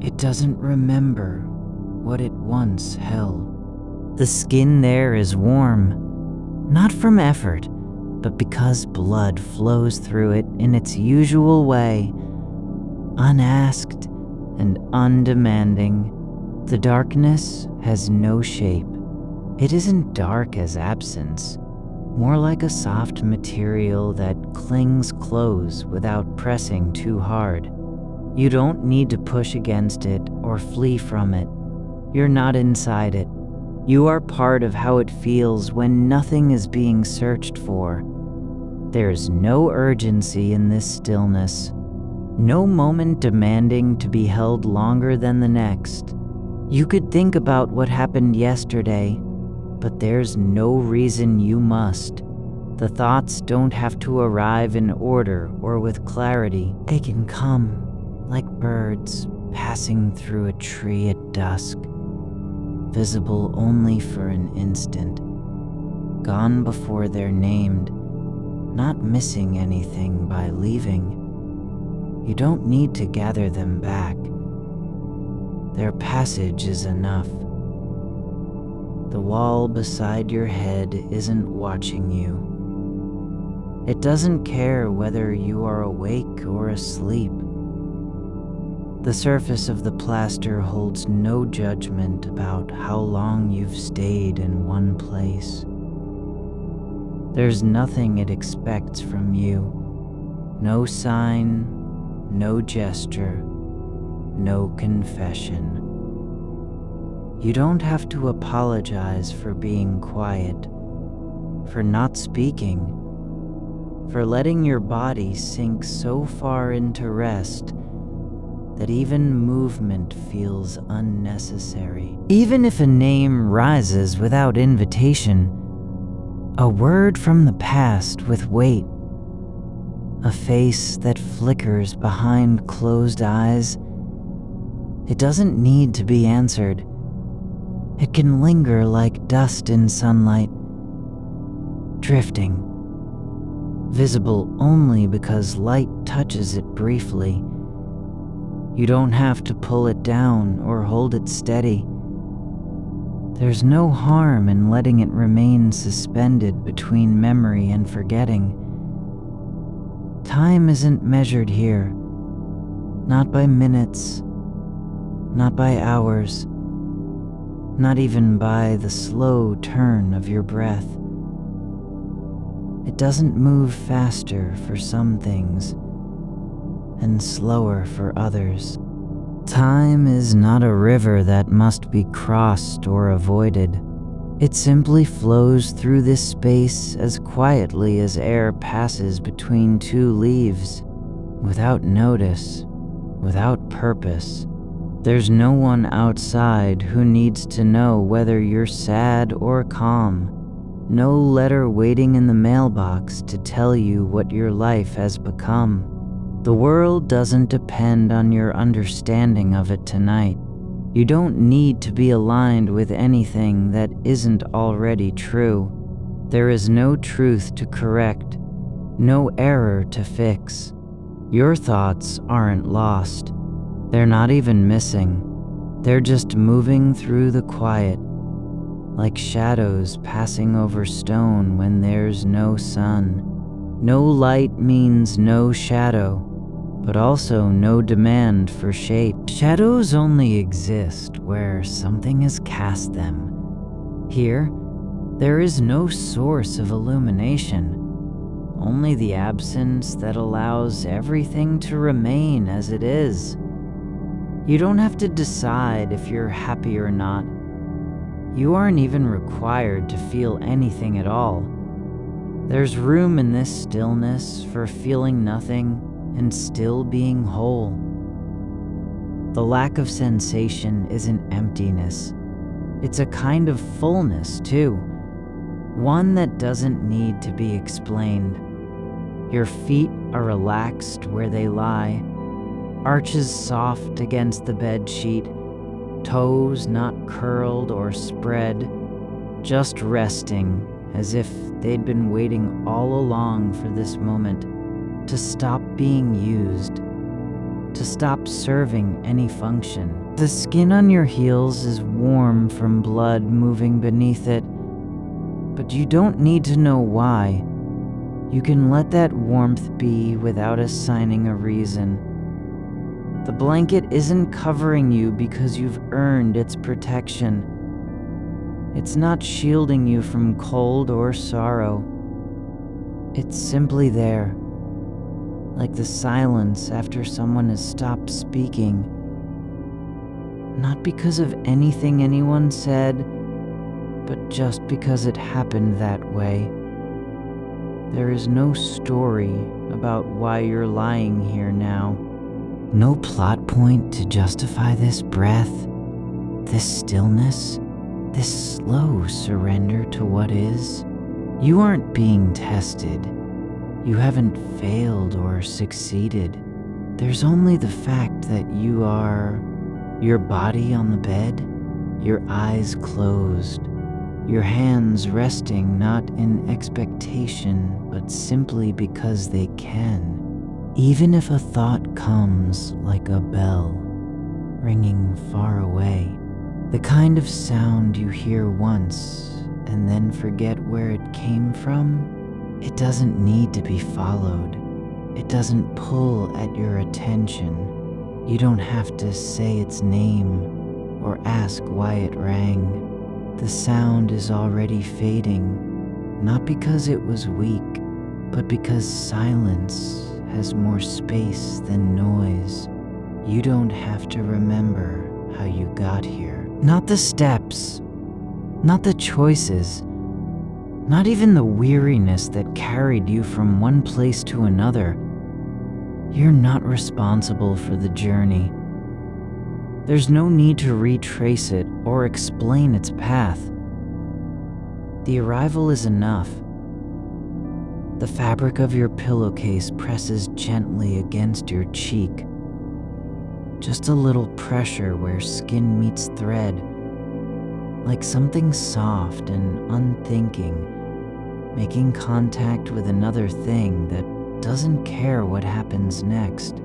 It doesn't remember what it once held. The skin there is warm, not from effort, but because blood flows through it in its usual way, unasked and undemanding. The darkness has no shape. It isn't dark as absence, more like a soft material that clings close without pressing too hard. You don't need to push against it or flee from it. You're not inside it. You are part of how it feels when nothing is being searched for. There's no urgency in this stillness, no moment demanding to be held longer than the next. You could think about what happened yesterday, but there's no reason you must. The thoughts don't have to arrive in order or with clarity. They can come like birds passing through a tree at dusk, visible only for an instant, gone before they're named, not missing anything by leaving. You don't need to gather them back. Their passage is enough. The wall beside your head isn't watching you. It doesn't care whether you are awake or asleep. The surface of the plaster holds no judgment about how long you've stayed in one place. There's nothing it expects from you. No sign, no gesture, no confession. You don't have to apologize for being quiet, for not speaking, for letting your body sink so far into rest that even movement feels unnecessary. Even if a name rises without invitation, a word from the past with weight, a face that flickers behind closed eyes, it doesn't need to be answered. It can linger like dust in sunlight, drifting, visible only because light touches it briefly. You don't have to pull it down or hold it steady. There's no harm in letting it remain suspended between memory and forgetting. Time isn't measured here, not by minutes, not by hours, not even by the slow turn of your breath. It doesn't move faster for some things and slower for others. Time is not a river that must be crossed or avoided. It simply flows through this space as quietly as air passes between two leaves, without notice, without purpose. There's no one outside who needs to know whether you're sad or calm. No letter waiting in the mailbox to tell you what your life has become. The world doesn't depend on your understanding of it tonight. You don't need to be aligned with anything that isn't already true. There is no truth to correct, no error to fix. Your thoughts aren't lost. They're not even missing. They're just moving through the quiet, like shadows passing over stone when there's no sun. No light means no shadow, but also no demand for shape. Shadows only exist where something has cast them. Here, there is no source of illumination, only the absence that allows everything to remain as it is. You don't have to decide if you're happy or not. You aren't even required to feel anything at all. There's room in this stillness for feeling nothing and still being whole. The lack of sensation isn't emptiness. It's a kind of fullness, too. One that doesn't need to be explained. Your feet are relaxed where they lie, arches soft against the bed sheet, toes not curled or spread, just resting as if they'd been waiting all along for this moment, to stop being used, to stop serving any function. The skin on your heels is warm from blood moving beneath it, but you don't need to know why. You can let that warmth be without assigning a reason. The blanket isn't covering you because you've earned its protection. It's not shielding you from cold or sorrow. It's simply there, like the silence after someone has stopped speaking. Not because of anything anyone said, but just because it happened that way. There is no story about why you're lying here now. No plot point to justify this breath, this stillness, this slow surrender to what is. You aren't being tested. You haven't failed or succeeded. There's only the fact that you are your body on the bed, your eyes closed, your hands resting not in expectation, but simply because they can. Even if a thought comes like a bell, ringing far away, the kind of sound you hear once and then forget where it came from, it doesn't need to be followed. It doesn't pull at your attention. You don't have to say its name or ask why it rang. The sound is already fading, not because it was weak, but because silence has more space than noise. You don't have to remember how you got here. Not the steps, not the choices, not even the weariness that carried you from one place to another. You're not responsible for the journey. There's no need to retrace it or explain its path. The arrival is enough. The fabric of your pillowcase presses gently against your cheek. Just a little pressure where skin meets thread, like something soft and unthinking, making contact with another thing that doesn't care what happens next.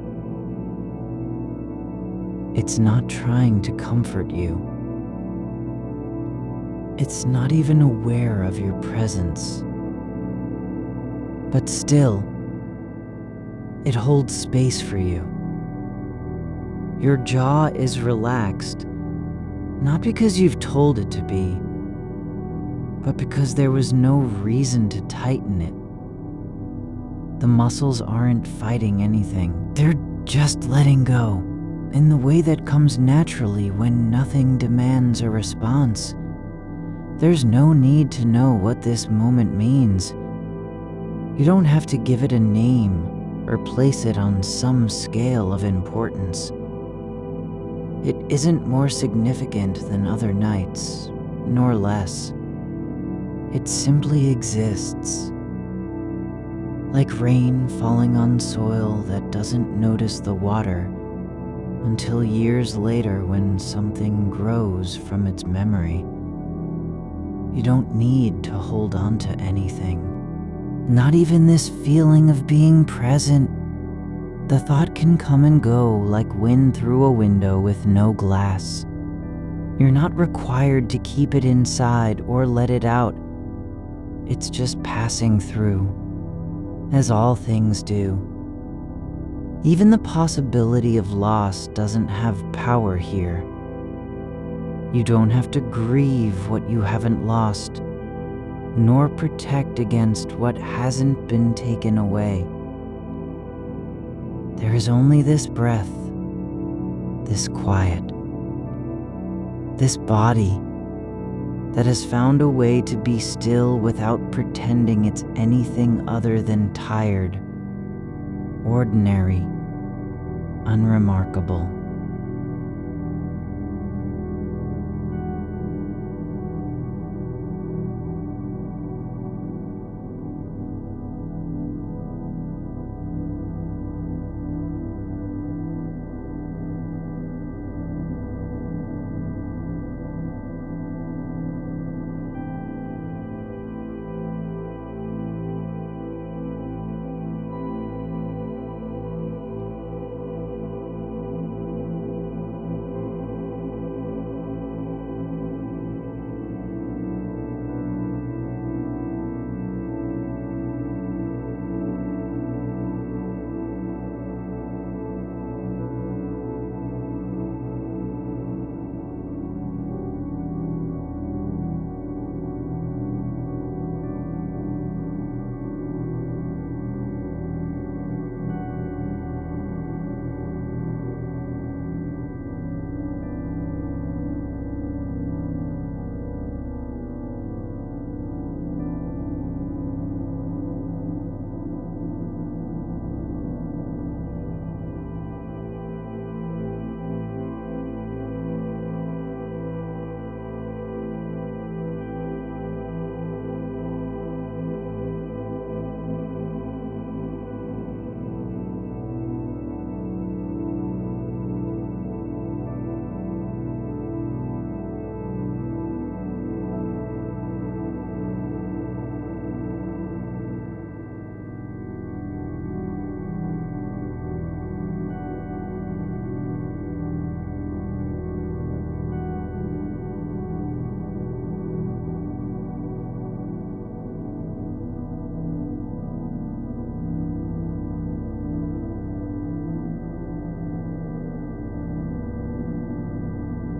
It's not trying to comfort you. It's not even aware of your presence. But still, it holds space for you. Your jaw is relaxed, not because you've told it to be, but because there was no reason to tighten it. The muscles aren't fighting anything. They're just letting go in the way that comes naturally when nothing demands a response. There's no need to know what this moment means. You don't have to give it a name or place it on some scale of importance. It isn't more significant than other nights, nor less. It simply exists. Like rain falling on soil that doesn't notice the water until years later when something grows from its memory. You don't need to hold on to anything. Not even this feeling of being present. The thought can come and go like wind through a window with no glass. You're not required to keep it inside or let it out. It's just passing through, as all things do. Even the possibility of loss doesn't have power here. You don't have to grieve what you haven't lost, nor protect against what hasn't been taken away. There is only this breath, this quiet, this body that has found a way to be still without pretending it's anything other than tired, ordinary, unremarkable.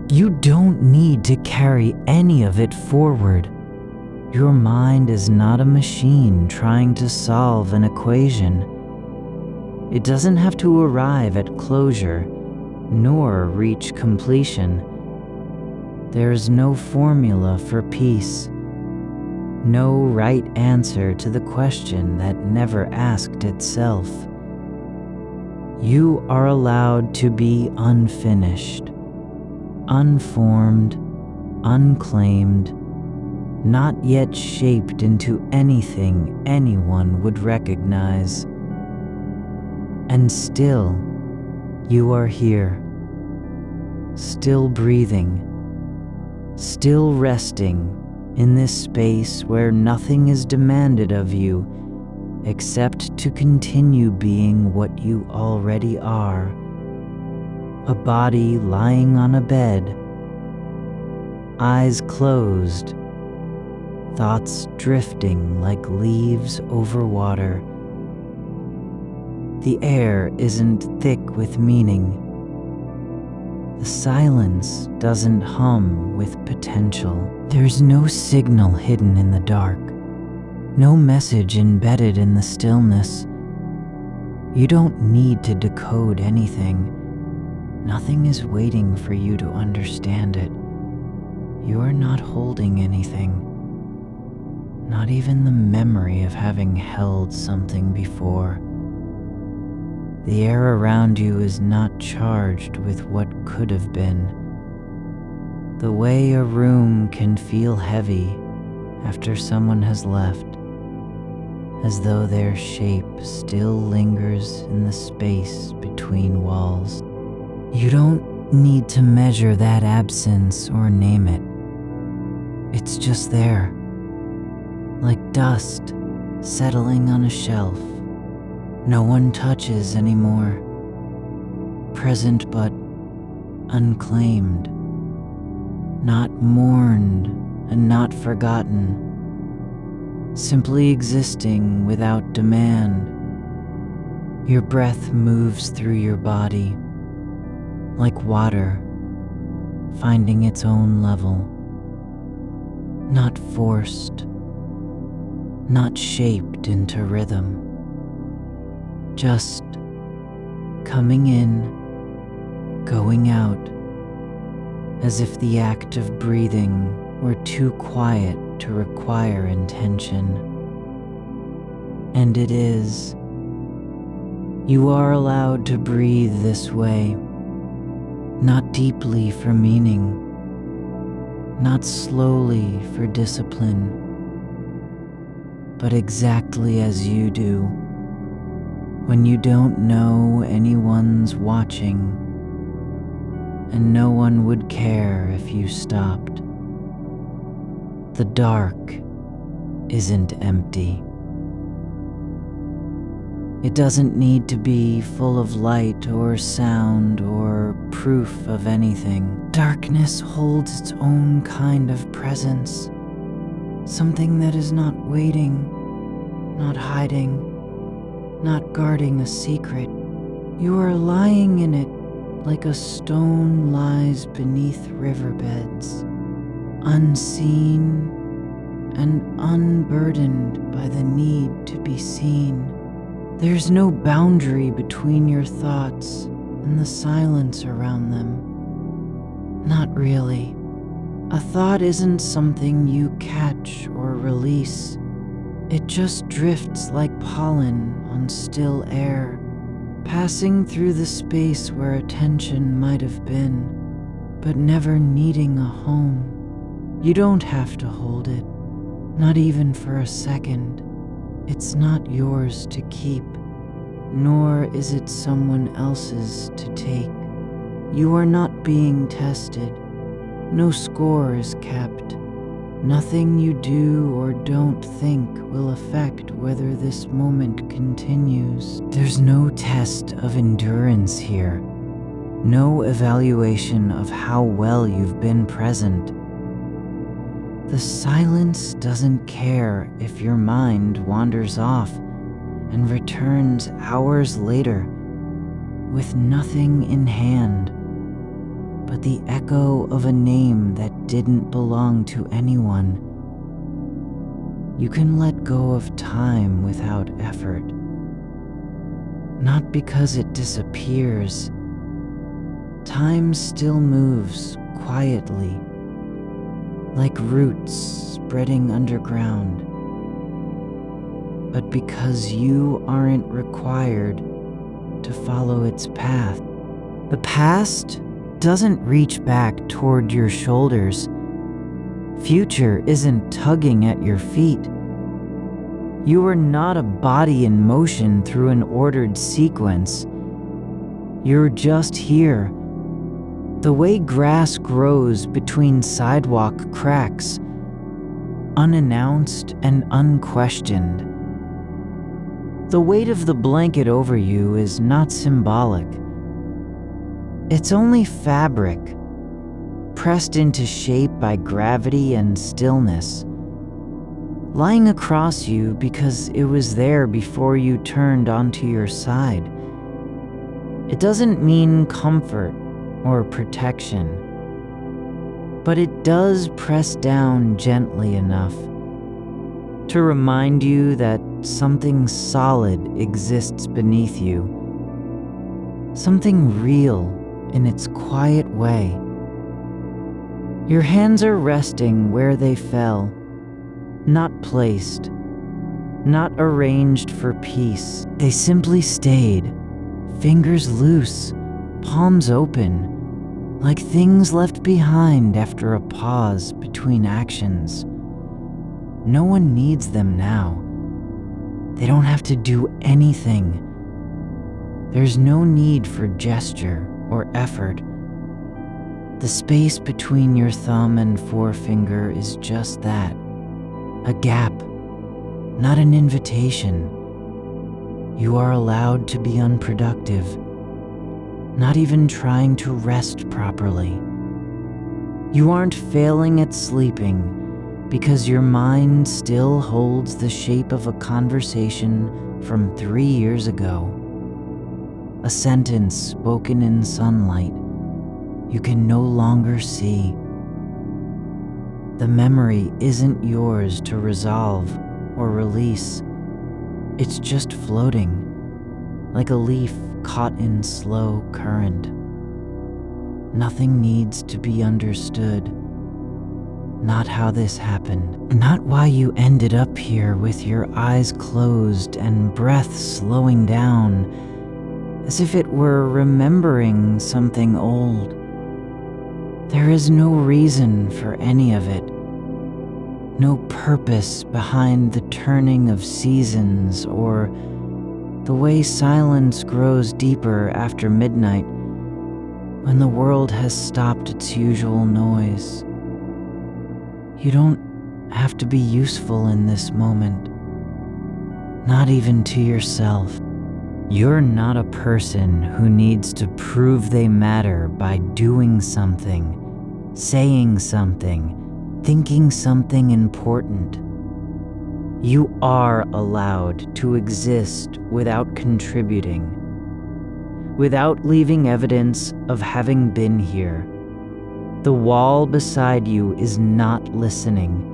You don't need to carry any of it forward. Your mind is not a machine trying to solve an equation. It doesn't have to arrive at closure, nor reach completion. There is no formula for peace, no right answer to the question that never asked itself. You are allowed to be unfinished, unformed, unclaimed, not yet shaped into anything anyone would recognize. And still, you are here, still breathing, still resting in this space where nothing is demanded of you except to continue being what you already are. A body lying on a bed, eyes closed, thoughts drifting like leaves over water. The air isn't thick with meaning. The silence doesn't hum with potential. There's no signal hidden in the dark, no message embedded in the stillness. You don't need to decode anything. Nothing is waiting for you to understand it. You are not holding anything, not even the memory of having held something before. The air around you is not charged with what could have been. The way a room can feel heavy after someone has left, as though their shape still lingers in the space between walls. You don't need to measure that absence or name it. It's just there, like dust settling on a shelf. No one touches anymore, present but unclaimed, not mourned and not forgotten, simply existing without demand. Your breath moves through your body like water, finding its own level, not forced, not shaped into rhythm. Just coming in, going out, as if the act of breathing were too quiet to require intention. And it is. You are allowed to breathe this way, not deeply for meaning, not slowly for discipline, but exactly as you do. When you don't know anyone's watching, and no one would care if you stopped. The dark isn't empty. It doesn't need to be full of light or sound or proof of anything. Darkness holds its own kind of presence, something that is not waiting, not hiding, not guarding a secret. You are lying in it like a stone lies beneath riverbeds, unseen and unburdened by the need to be seen. There's no boundary between your thoughts and the silence around them. Not really. A thought isn't something you catch or release. It just drifts like pollen on still air, passing through the space where attention might have been, but never needing a home. You don't have to hold it, not even for a second. It's not yours to keep, nor is it someone else's to take. You are not being tested. No score is kept. Nothing you do or don't think will affect whether this moment continues. There's no test of endurance here, no evaluation of how well you've been present. The silence doesn't care if your mind wanders off and returns hours later with nothing in hand but the echo of a name that didn't belong to anyone. You can let go of time without effort, not because it disappears. Time still moves quietly, like roots spreading underground, but because you aren't required to follow its path. The past doesn't reach back toward your shoulders. Future isn't tugging at your feet. You are not a body in motion through an ordered sequence. You're just here. The way grass grows between sidewalk cracks, unannounced and unquestioned. The weight of the blanket over you is not symbolic. It's only fabric, pressed into shape by gravity and stillness, lying across you because it was there before you turned onto your side. It doesn't mean comfort or protection, but it does press down gently enough to remind you that something solid exists beneath you, something real in its quiet way. Your hands are resting where they fell, not placed, not arranged for peace. They simply stayed, fingers loose, palms open, like things left behind after a pause between actions. No one needs them now. They don't have to do anything. There's no need for gesture or effort. The space between your thumb and forefinger is just that, a gap, not an invitation. You are allowed to be unproductive, not even trying to rest properly. You aren't failing at sleeping because your mind still holds the shape of a conversation from 3 years ago. A sentence spoken in sunlight you can no longer see. The memory isn't yours to resolve or release. It's just floating, like a leaf caught in slow current. Nothing needs to be understood. Not how this happened, not why you ended up here with your eyes closed and breath slowing down, as if it were remembering something old. There is no reason for any of it, no purpose behind the turning of seasons or the way silence grows deeper after midnight when the world has stopped its usual noise. You don't have to be useful in this moment, not even to yourself. You're not a person who needs to prove they matter by doing something, saying something, thinking something important. You are allowed to exist without contributing, without leaving evidence of having been here. The wall beside you is not listening.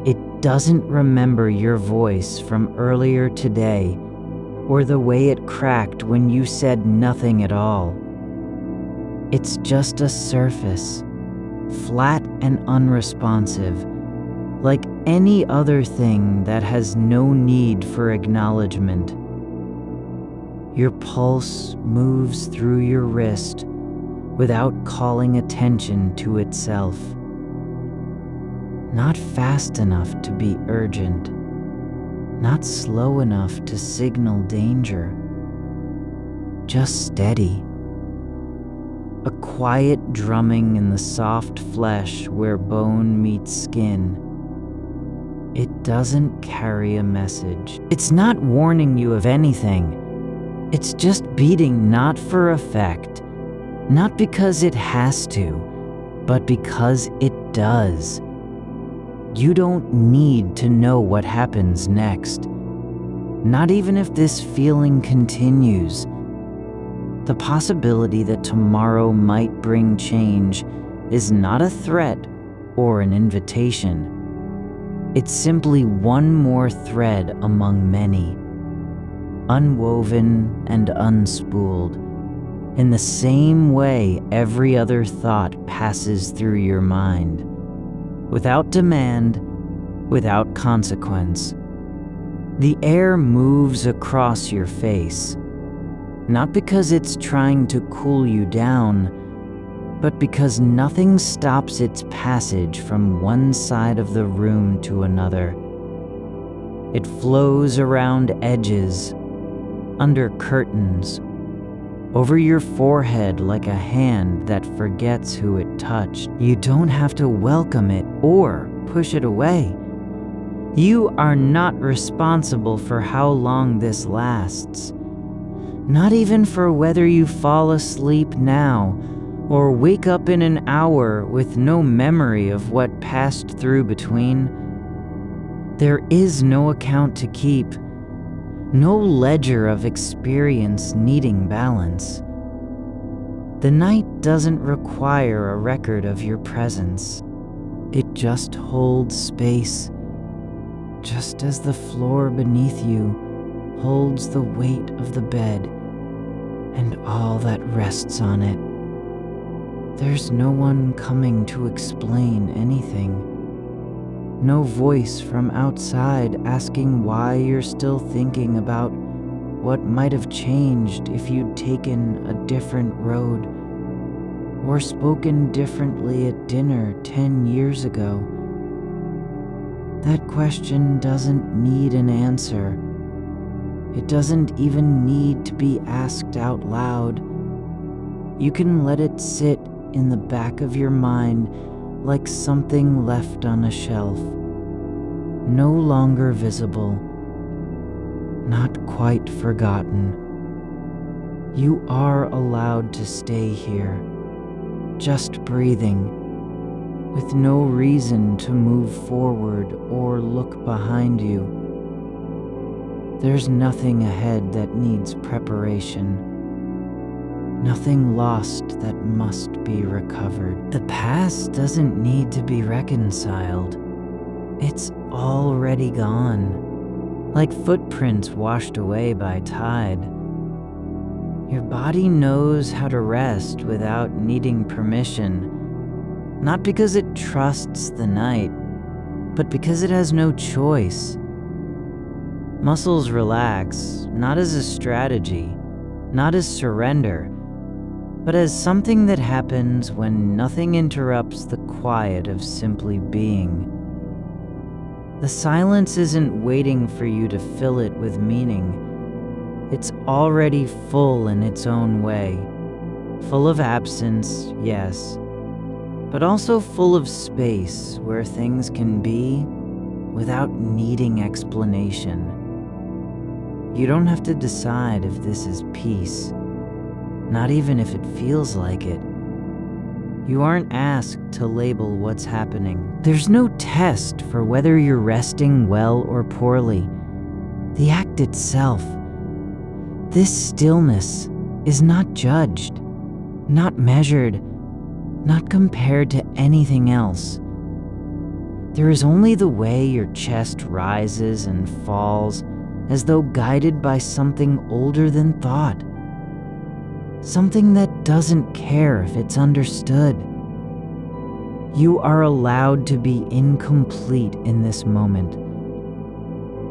It doesn't remember your voice from earlier today or the way it cracked when you said nothing at all. It's just a surface, flat and unresponsive, like any other thing that has no need for acknowledgement. Your pulse moves through your wrist without calling attention to itself. Not fast enough to be urgent, not slow enough to signal danger. Just steady. A quiet drumming in the soft flesh where bone meets skin. It doesn't carry a message. It's not warning you of anything. It's just beating not for effect. Not because it has to, but because it does. You don't need to know what happens next. Not even if this feeling continues. The possibility that tomorrow might bring change is not a threat or an invitation. It's simply one more thread among many, unwoven and unspooled. In the same way every other thought passes through your mind, without demand, without consequence. The air moves across your face, not because it's trying to cool you down, but because nothing stops its passage from one side of the room to another. It flows around edges, under curtains, over your forehead like a hand that forgets who it touched. You don't have to welcome it or push it away. You are not responsible for how long this lasts. Not even for whether you fall asleep now or wake up in an hour with no memory of what passed through between. There is no account to keep, no ledger of experience needing balance. The night doesn't require a record of your presence. It just holds space, just as the floor beneath you holds the weight of the bed and all that rests on it. There's no one coming to explain anything. No voice from outside asking why you're still thinking about what might have changed if you'd taken a different road or spoken differently at dinner 10 years ago. That question doesn't need an answer. It doesn't even need to be asked out loud. You can let it sit in the back of your mind like something left on a shelf, no longer visible, not quite forgotten. You are allowed to stay here, just breathing, with no reason to move forward or look behind you. There's nothing ahead that needs preparation. Nothing lost that must be recovered. The past doesn't need to be reconciled. It's already gone, like footprints washed away by tide. Your body knows how to rest without needing permission, not because it trusts the night, but because it has no choice. Muscles relax, not as a strategy, not as surrender, but as something that happens when nothing interrupts the quiet of simply being. The silence isn't waiting for you to fill it with meaning. It's already full in its own way. Full of absence, yes, but also full of space where things can be without needing explanation. You don't have to decide if this is peace, not even if it feels like it. You aren't asked to label what's happening. There's no test for whether you're resting well or poorly. The act itself, this stillness, is not judged, not measured, not compared to anything else. There is only the way your chest rises and falls, as though guided by something older than thought. Something that doesn't care if it's understood. You are allowed to be incomplete in this moment.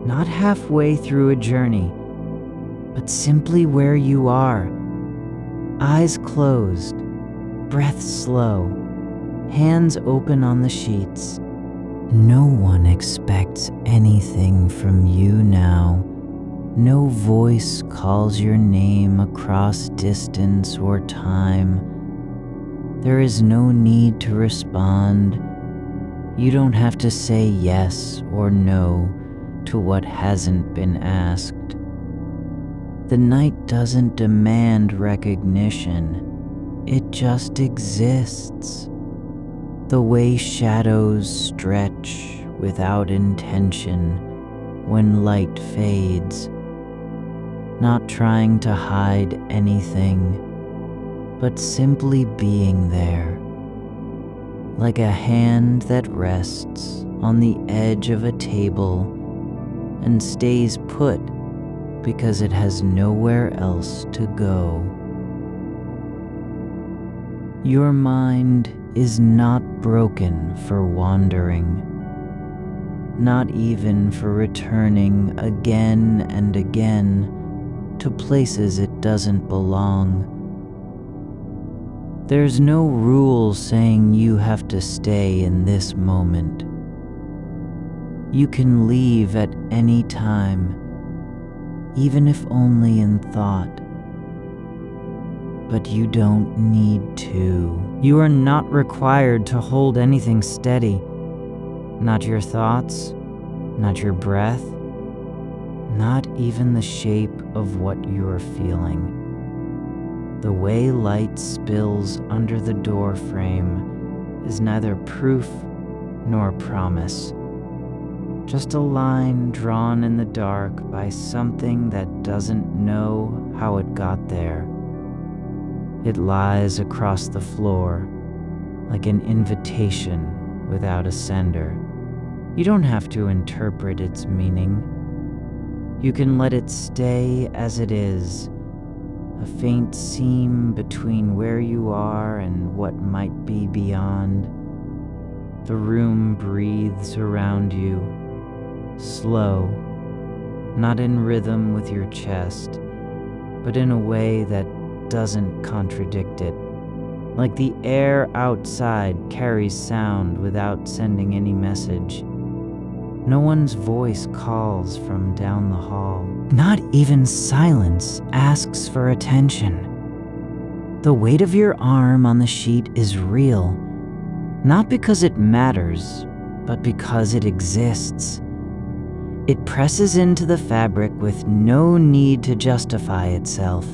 Not halfway through a journey, but simply where you are. Eyes closed, breath slow, hands open on the sheets. No one expects anything from you now. No voice calls your name across distance or time. There is no need to respond. You don't have to say yes or no to what hasn't been asked. The night doesn't demand recognition. It just exists. The way shadows stretch without intention when light fades. Not trying to hide anything, but simply being there, like a hand that rests on the edge of a table and stays put because it has nowhere else to go. Your mind is not broken for wandering, not even for returning again and again to places it doesn't belong. There's no rule saying you have to stay in this moment. You can leave at any time, even if only in thought. But you don't need to. You are not required to hold anything steady. Not your thoughts, not your breath, not even the shape of what you're feeling. The way light spills under the door frame is neither proof nor promise, just a line drawn in the dark by something that doesn't know how it got there. It lies across the floor like an invitation without a sender. You don't have to interpret its meaning. You can let it stay as it is, a faint seam between where you are and what might be beyond. The room breathes around you, slow, not in rhythm with your chest, but in a way that doesn't contradict it. Like the air outside carries sound without sending any message. No one's voice calls from down the hall. Not even silence asks for attention. The weight of your arm on the sheet is real, not because it matters, but because it exists. It presses into the fabric with no need to justify itself.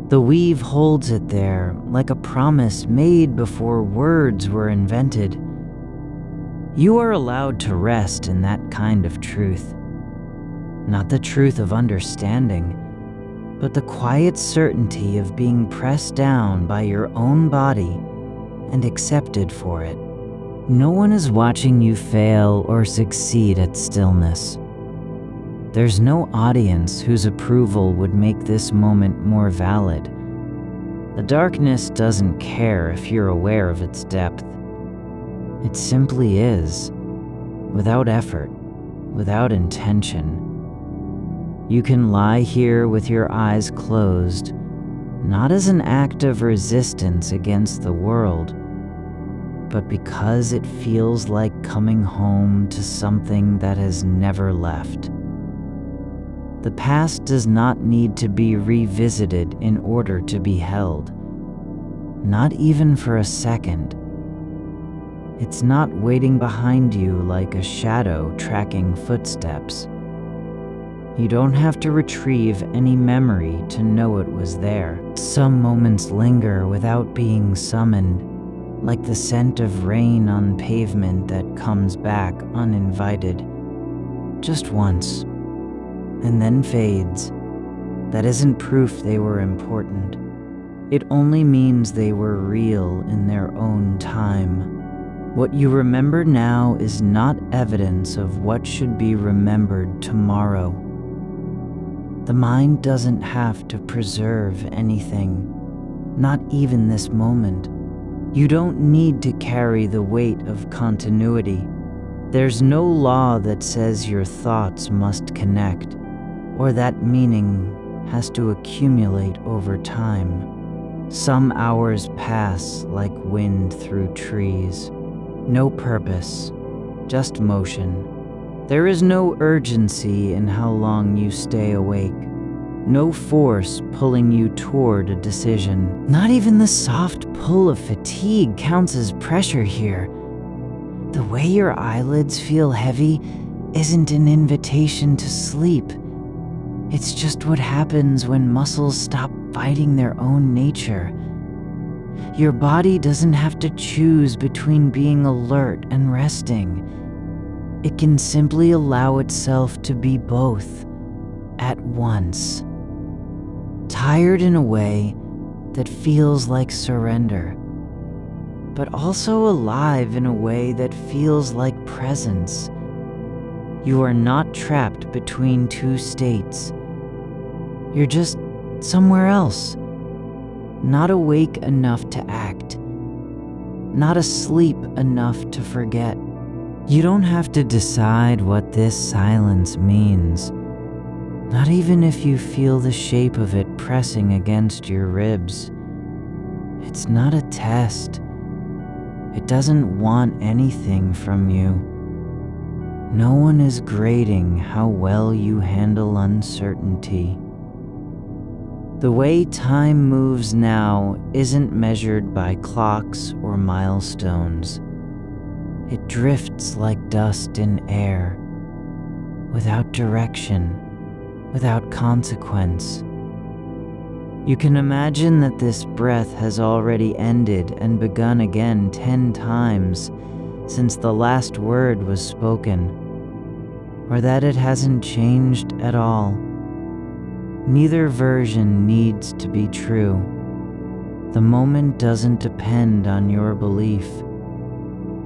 The weave holds it there like a promise made before words were invented. You are allowed to rest in that kind of truth. Not the truth of understanding, but the quiet certainty of being pressed down by your own body and accepted for it. No one is watching you fail or succeed at stillness. There's no audience whose approval would make this moment more valid. The darkness doesn't care if you're aware of its depth. It simply is, without effort, without intention. You can lie here with your eyes closed, not as an act of resistance against the world, but because it feels like coming home to something that has never left. The past does not need to be revisited in order to be held, not even for a second. It's not waiting behind you like a shadow tracking footsteps. You don't have to retrieve any memory to know it was there. Some moments linger without being summoned, like the scent of rain on pavement that comes back uninvited. Just once, and then fades. That isn't proof they were important. It only means they were real in their own time. What you remember now is not evidence of what should be remembered tomorrow. The mind doesn't have to preserve anything, not even this moment. You don't need to carry the weight of continuity. There's no law that says your thoughts must connect, or that meaning has to accumulate over time. Some hours pass like wind through trees. No purpose, just motion. There is no urgency in how long you stay awake. No force pulling you toward a decision. Not even the soft pull of fatigue counts as pressure here. The way your eyelids feel heavy isn't an invitation to sleep. It's just what happens when muscles stop fighting their own nature. Your body doesn't have to choose between being alert and resting. It can simply allow itself to be both at once. Tired in a way that feels like surrender, but also alive in a way that feels like presence. You are not trapped between two states. You're just somewhere else. Not awake enough to act, not asleep enough to forget. You don't have to decide what this silence means, not even if you feel the shape of it pressing against your ribs. It's not a test. It doesn't want anything from you. No one is grading how well you handle uncertainty. The way time moves now isn't measured by clocks or milestones. It drifts like dust in air, without direction, without consequence. You can imagine that this breath has already ended and begun again 10 times since the last word was spoken, or that it hasn't changed at all. Neither version needs to be true. The moment doesn't depend on your belief.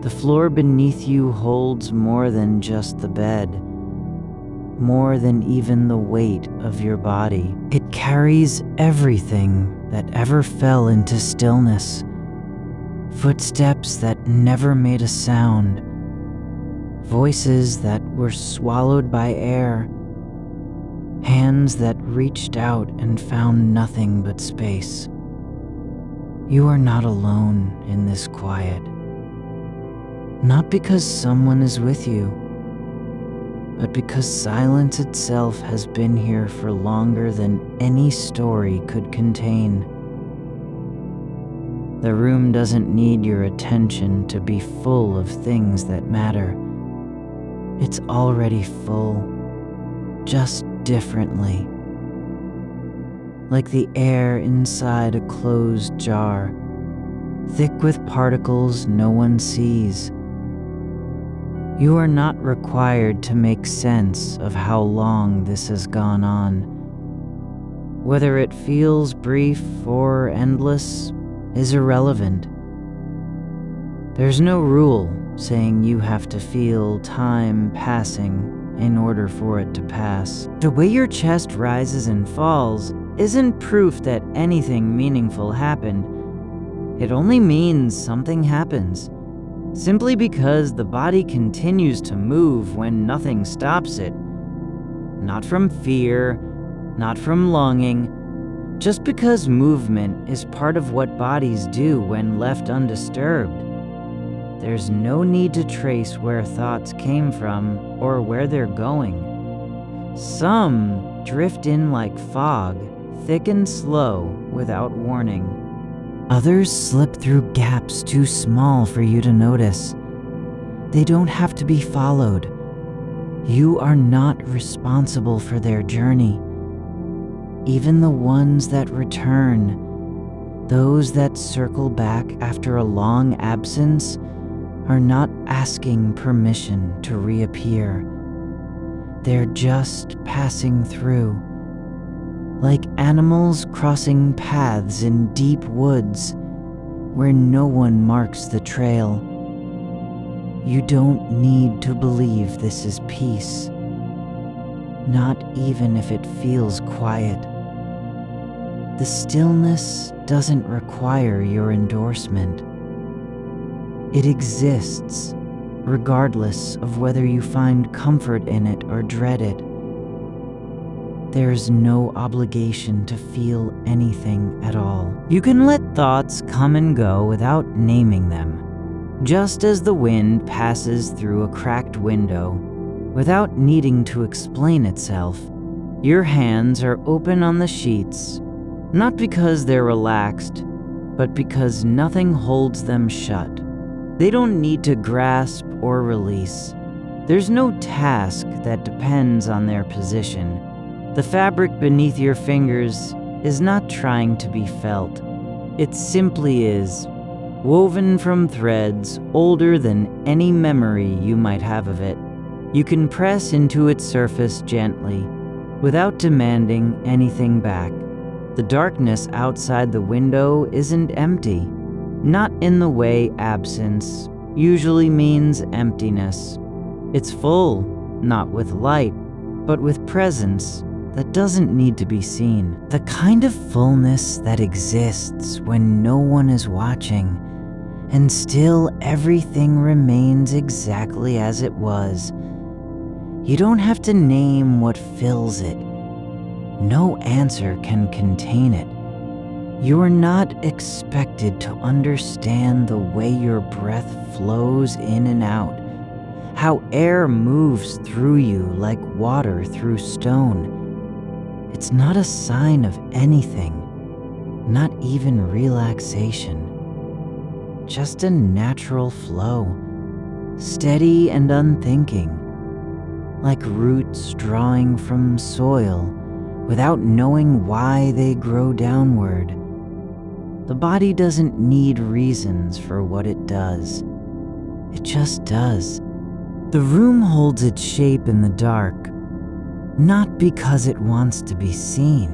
The floor beneath you holds more than just the bed, more than even the weight of your body. It carries everything that ever fell into stillness. Footsteps that never made a sound. Voices that were swallowed by air. Hands that reached out and found nothing but space. You are not alone in this quiet. Not because someone is with you, but because silence itself has been here for longer than any story could contain. The room doesn't need your attention to be full of things that matter. It's already full, just differently. Like the air inside a closed jar, thick with particles no one sees. You are not required to make sense of how long this has gone on. Whether it feels brief or endless is irrelevant. There's no rule saying you have to feel time passing in order for it to pass. The way your chest rises and falls isn't proof that anything meaningful happened. It only means something happens. Simply because the body continues to move when nothing stops it. Not from fear, not from longing, just because movement is part of what bodies do when left undisturbed. There's no need to trace where thoughts came from or where they're going. Some drift in like fog, thick and slow, without warning. Others slip through gaps too small for you to notice. They don't have to be followed. You are not responsible for their journey. Even the ones that return, those that circle back after a long absence, are not asking permission to reappear. They're just passing through. Like animals crossing paths in deep woods where no one marks the trail. You don't need to believe this is peace, not even if it feels quiet. The stillness doesn't require your endorsement. It exists, regardless of whether you find comfort in it or dread it. There's no obligation to feel anything at all. You can let thoughts come and go without naming them, just as the wind passes through a cracked window, without needing to explain itself. Your hands are open on the sheets, not because they're relaxed, but because nothing holds them shut. They don't need to grasp or release. There's no task that depends on their position. The fabric beneath your fingers is not trying to be felt. It simply is, woven from threads older than any memory you might have of it. You can press into its surface gently, without demanding anything back. The darkness outside the window isn't empty, not in the way absence usually means emptiness. It's full, not with light, but with presence that doesn't need to be seen. The kind of fullness that exists when no one is watching, and still everything remains exactly as it was. You don't have to name what fills it. No answer can contain it. You are not expected to understand the way your breath flows in and out, how air moves through you like water through stone. It's not a sign of anything, not even relaxation. Just a natural flow, steady and unthinking, like roots drawing from soil without knowing why they grow downward. The body doesn't need reasons for what it does. It just does. The room holds its shape in the dark, not because it wants to be seen,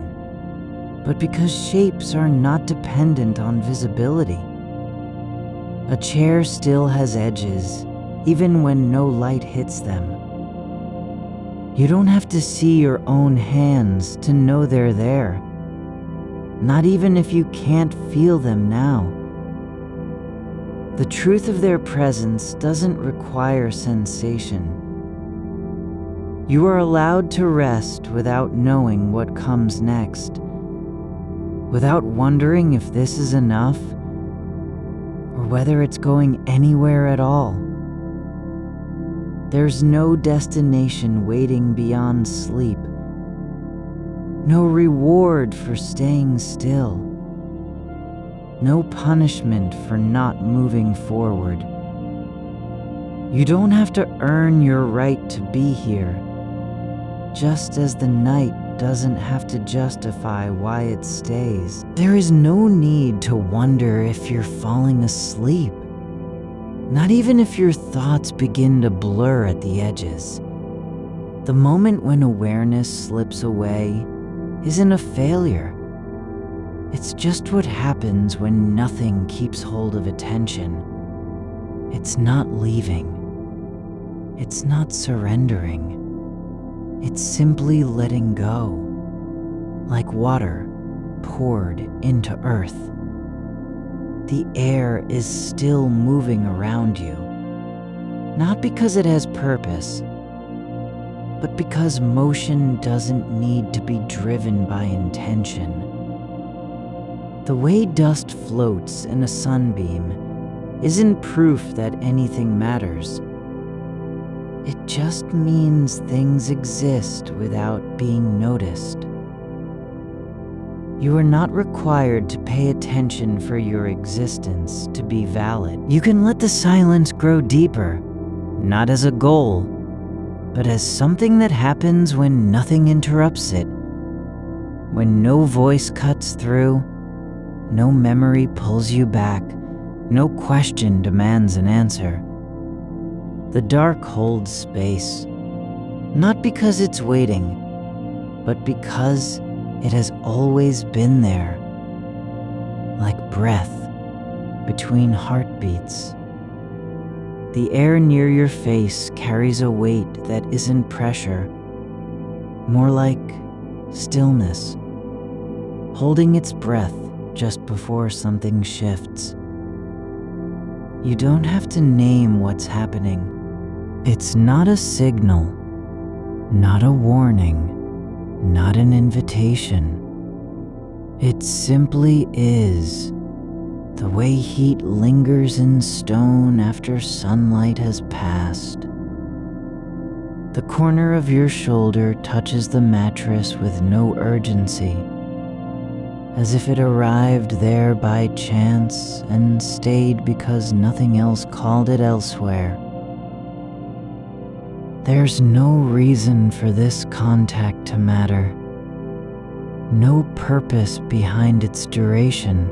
but because shapes are not dependent on visibility. A chair still has edges, even when no light hits them. You don't have to see your own hands to know they're there, not even if you can't feel them now. The truth of their presence doesn't require sensation. You are allowed to rest without knowing what comes next, without wondering if this is enough or whether it's going anywhere at all. There's no destination waiting beyond sleep, no reward for staying still, no punishment for not moving forward. You don't have to earn your right to be here, just as the night doesn't have to justify why it stays. There is no need to wonder if you're falling asleep, not even if your thoughts begin to blur at the edges. The moment when awareness slips away isn't a failure. It's just what happens when nothing keeps hold of attention. It's not leaving. It's not surrendering. It's simply letting go, like water poured into earth. The air is still moving around you, not because it has purpose, but because motion doesn't need to be driven by intention. The way dust floats in a sunbeam isn't proof that anything matters. It just means things exist without being noticed. You are not required to pay attention for your existence to be valid. You can let the silence grow deeper, not as a goal, but as something that happens when nothing interrupts it, when no voice cuts through, no memory pulls you back, no question demands an answer. The dark holds space, not because it's waiting, but because it has always been there, like breath between heartbeats. The air near your face carries a weight that isn't pressure, more like stillness, holding its breath just before something shifts. You don't have to name what's happening. It's not a signal, not a warning, not an invitation. It simply is, the way heat lingers in stone after sunlight has passed. The corner of your shoulder touches the mattress with no urgency, as if it arrived there by chance and stayed because nothing else called it elsewhere. There's no reason for this contact to matter, no purpose behind its duration,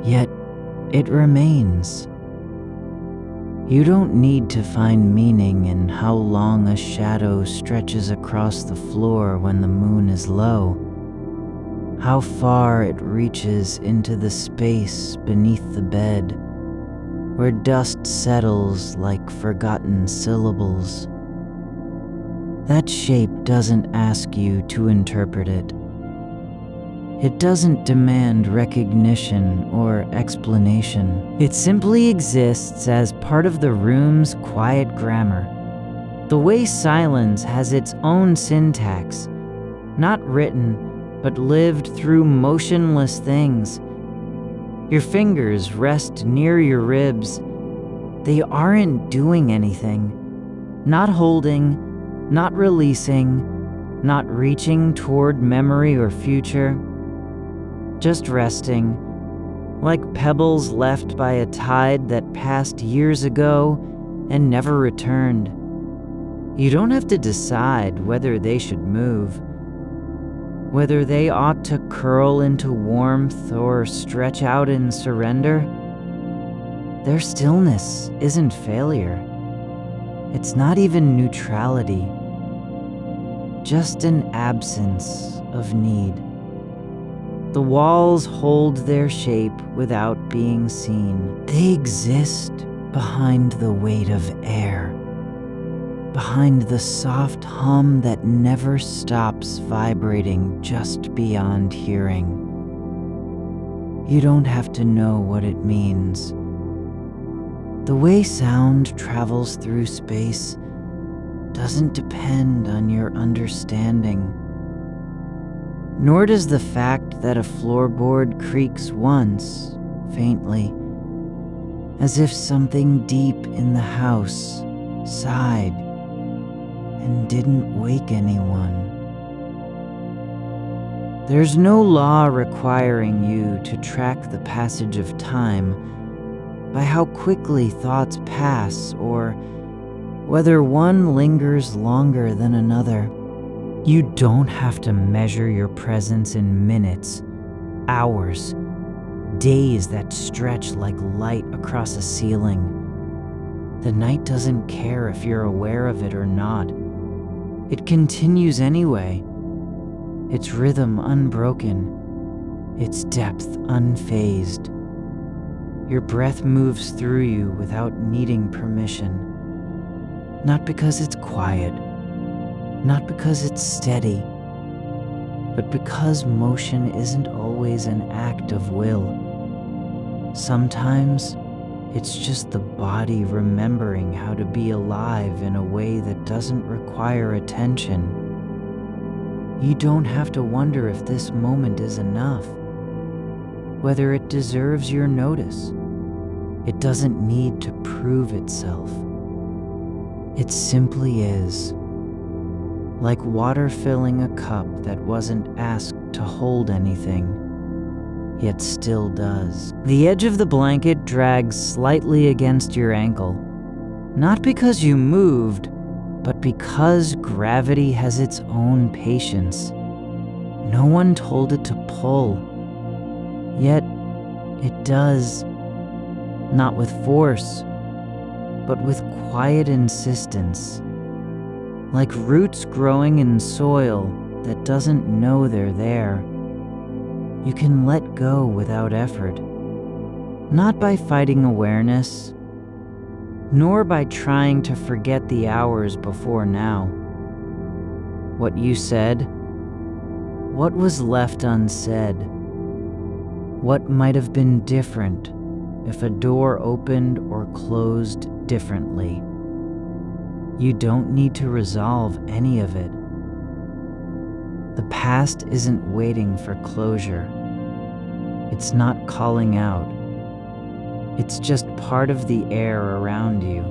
yet it remains. You don't need to find meaning in how long a shadow stretches across the floor when the moon is low, how far it reaches into the space beneath the bed, where dust settles like forgotten syllables. That shape doesn't ask you to interpret it. It doesn't demand recognition or explanation. It simply exists as part of the room's quiet grammar, the way silence has its own syntax, not written, but lived through motionless things. Your fingers rest near your ribs. They aren't doing anything, not holding, not releasing, not reaching toward memory or future, just resting, like pebbles left by a tide that passed years ago and never returned. You don't have to decide whether they should move, whether they ought to curl into warmth or stretch out in surrender. Their stillness isn't failure. It's not even neutrality, just an absence of need. The walls hold their shape without being seen. They exist behind the weight of air, behind the soft hum that never stops vibrating just beyond hearing. You don't have to know what it means. The way sound travels through space doesn't depend on your understanding. Nor does the fact that a floorboard creaks once, faintly, as if something deep in the house sighed and didn't wake anyone. There's no law requiring you to track the passage of time by how quickly thoughts pass or whether one lingers longer than another. You don't have to measure your presence in minutes, hours, days that stretch like light across a ceiling. The night doesn't care if you're aware of it or not. It continues anyway, its rhythm unbroken, its depth unfazed. Your breath moves through you without needing permission. Not because it's quiet, not because it's steady, but because motion isn't always an act of will. Sometimes it's just the body remembering how to be alive in a way that doesn't require attention. You don't have to wonder if this moment is enough, whether it deserves your notice. It doesn't need to prove itself. It simply is. Like water filling a cup that wasn't asked to hold anything, yet still does. The edge of the blanket drags slightly against your ankle, not because you moved, but because gravity has its own patience. No one told it to pull, yet it does, not with force, but with quiet insistence. Like roots growing in soil that doesn't know they're there. You can let go without effort, not by fighting awareness, nor by trying to forget the hours before now. What you said, what was left unsaid, what might have been different if a door opened or closed differently. You don't need to resolve any of it. The past isn't waiting for closure. It's not calling out. It's just part of the air around you,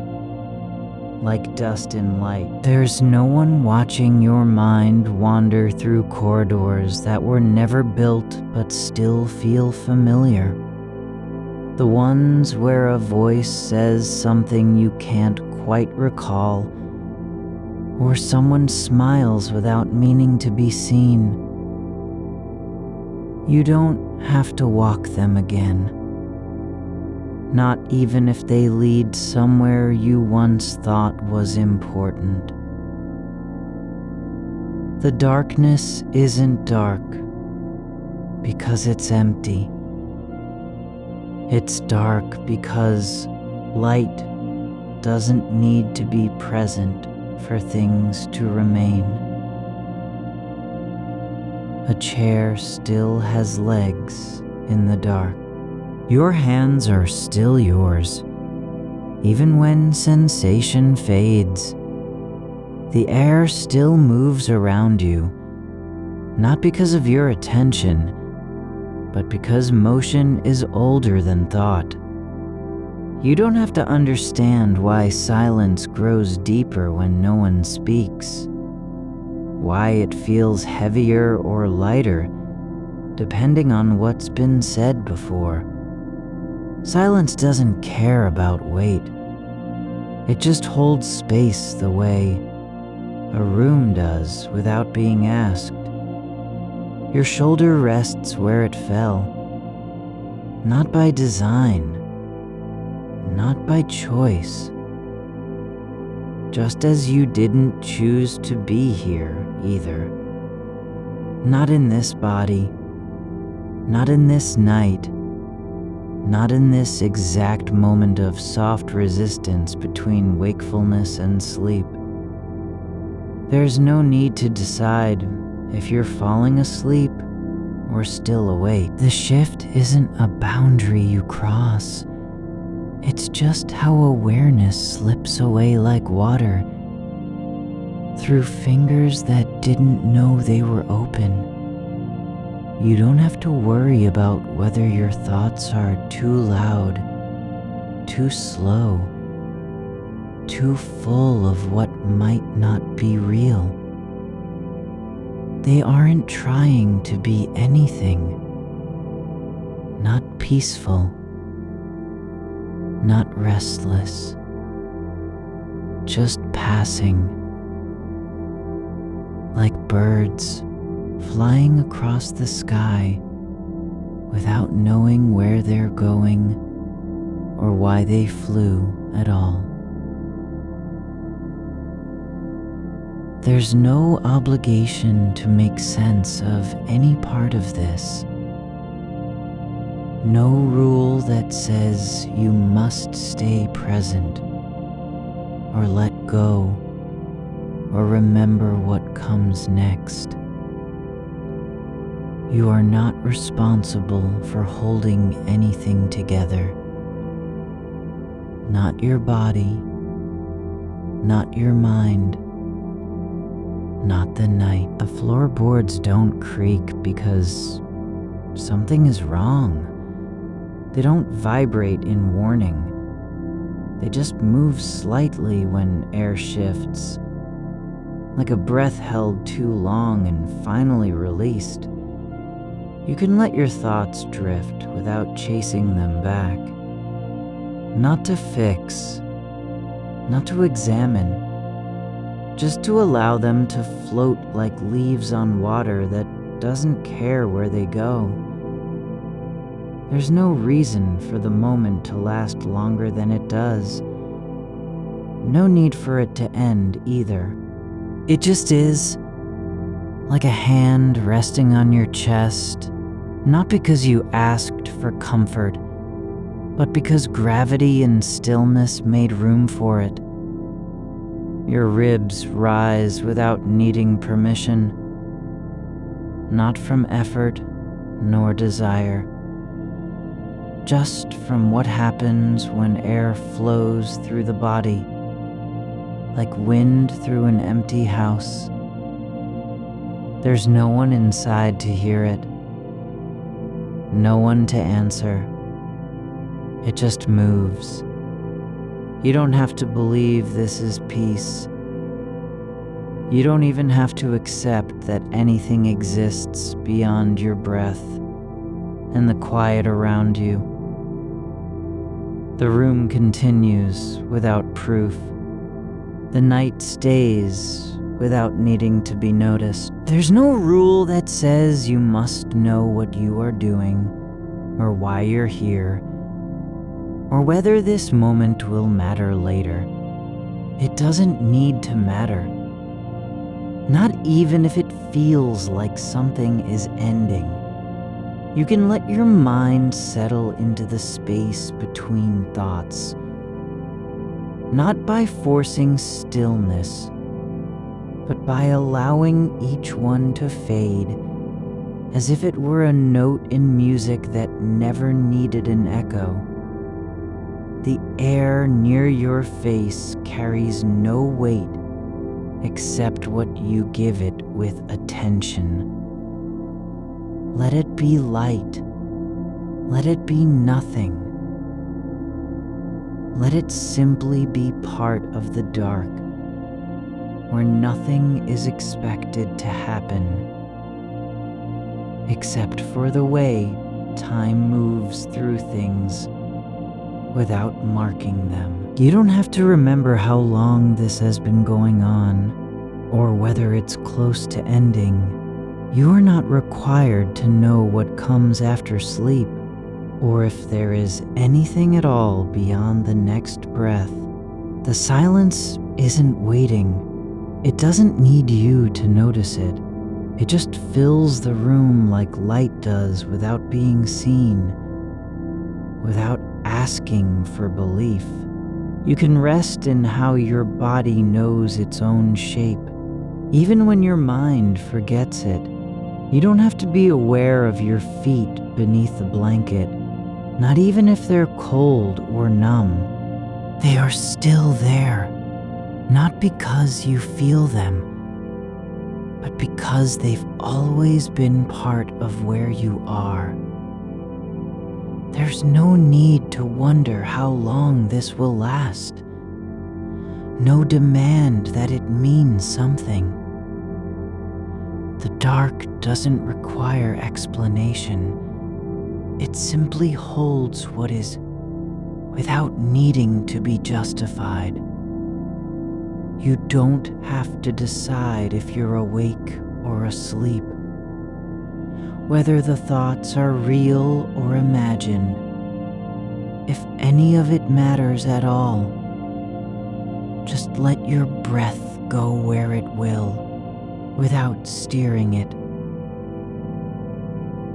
like dust in light. There's no one watching your mind wander through corridors that were never built but still feel familiar. The ones where a voice says something you can't quite recall, or someone smiles without meaning to be seen. You don't have to walk them again, not even if they lead somewhere you once thought was important. The darkness isn't dark because it's empty. It's dark because light doesn't need to be present for things to remain. A chair still has legs in the dark. Your hands are still yours, even when sensation fades. The air still moves around you, not because of your attention, but because motion is older than thought. You don't have to understand why silence grows deeper when no one speaks, why it feels heavier or lighter, depending on what's been said before. Silence doesn't care about weight. It just holds space the way A room does without being asked. Your shoulder rests where it fell, not by design, not by choice. Just as you didn't choose to be here either. Not in this body, not in this night, not in this exact moment of soft resistance between wakefulness and sleep. There's no need to decide if you're falling asleep or still awake. The shift isn't a boundary you cross. It's just how awareness slips away like water through fingers that didn't know they were open. You don't have to worry about whether your thoughts are too loud, too slow, too full of what might not be real. They aren't trying to be anything. Not peaceful, not restless, just passing, like birds flying across the sky without knowing where they're going or why they flew at all. There's no obligation to make sense of any part of this. No rule that says you must stay present, or let go, or remember what comes next. You are not responsible for holding anything together. Not your body, not your mind, not the night. The floorboards don't creak because something is wrong. They don't vibrate in warning. They just move slightly when air shifts, like a breath held too long and finally released. You can let your thoughts drift without chasing them back. Not to fix, not to examine, just to allow them to float like leaves on water that doesn't care where they go. There's no reason for the moment to last longer than it does. No need for it to end either. It just is, like a hand resting on your chest, not because you asked for comfort, but because gravity and stillness made room for it. Your ribs rise without needing permission, not from effort nor desire, just from what happens when air flows through the body, like wind through an empty house. There's no one inside to hear it, no one to answer. It just moves. You don't have to believe this is peace. You don't even have to accept that anything exists beyond your breath and the quiet around you. The room continues without proof. The night stays without needing to be noticed. There's no rule that says you must know what you are doing or why you're here, or whether this moment will matter later. It doesn't need to matter. Not even if it feels like something is ending. You can let your mind settle into the space between thoughts, not by forcing stillness, but by allowing each one to fade, as if it were a note in music that never needed an echo. The air near your face carries no weight except what you give it with attention. Let it be light. Let it be nothing. Let it simply be part of the dark, where nothing is expected to happen, except for the way time moves through things without marking them. You don't have to remember how long this has been going on. or whether it's close to ending, you are not required to know what comes after sleep, or if there is anything at all beyond the next breath. The silence isn't waiting. It doesn't need you to notice it. It just fills the room like light does without being seen, without asking for belief. You can rest in how your body knows its own shape, even when your mind forgets it. You don't have to be aware of your feet beneath the blanket, not even if they're cold or numb. They are still there, not because you feel them, but because they've always been part of where you are. There's no need to wonder how long this will last. No demand that it means something. The dark doesn't require explanation. It simply holds what is without needing to be justified. You don't have to decide if you're awake or asleep, whether the thoughts are real or imagined, if any of it matters at all. Just let your breath go where it will, without steering it.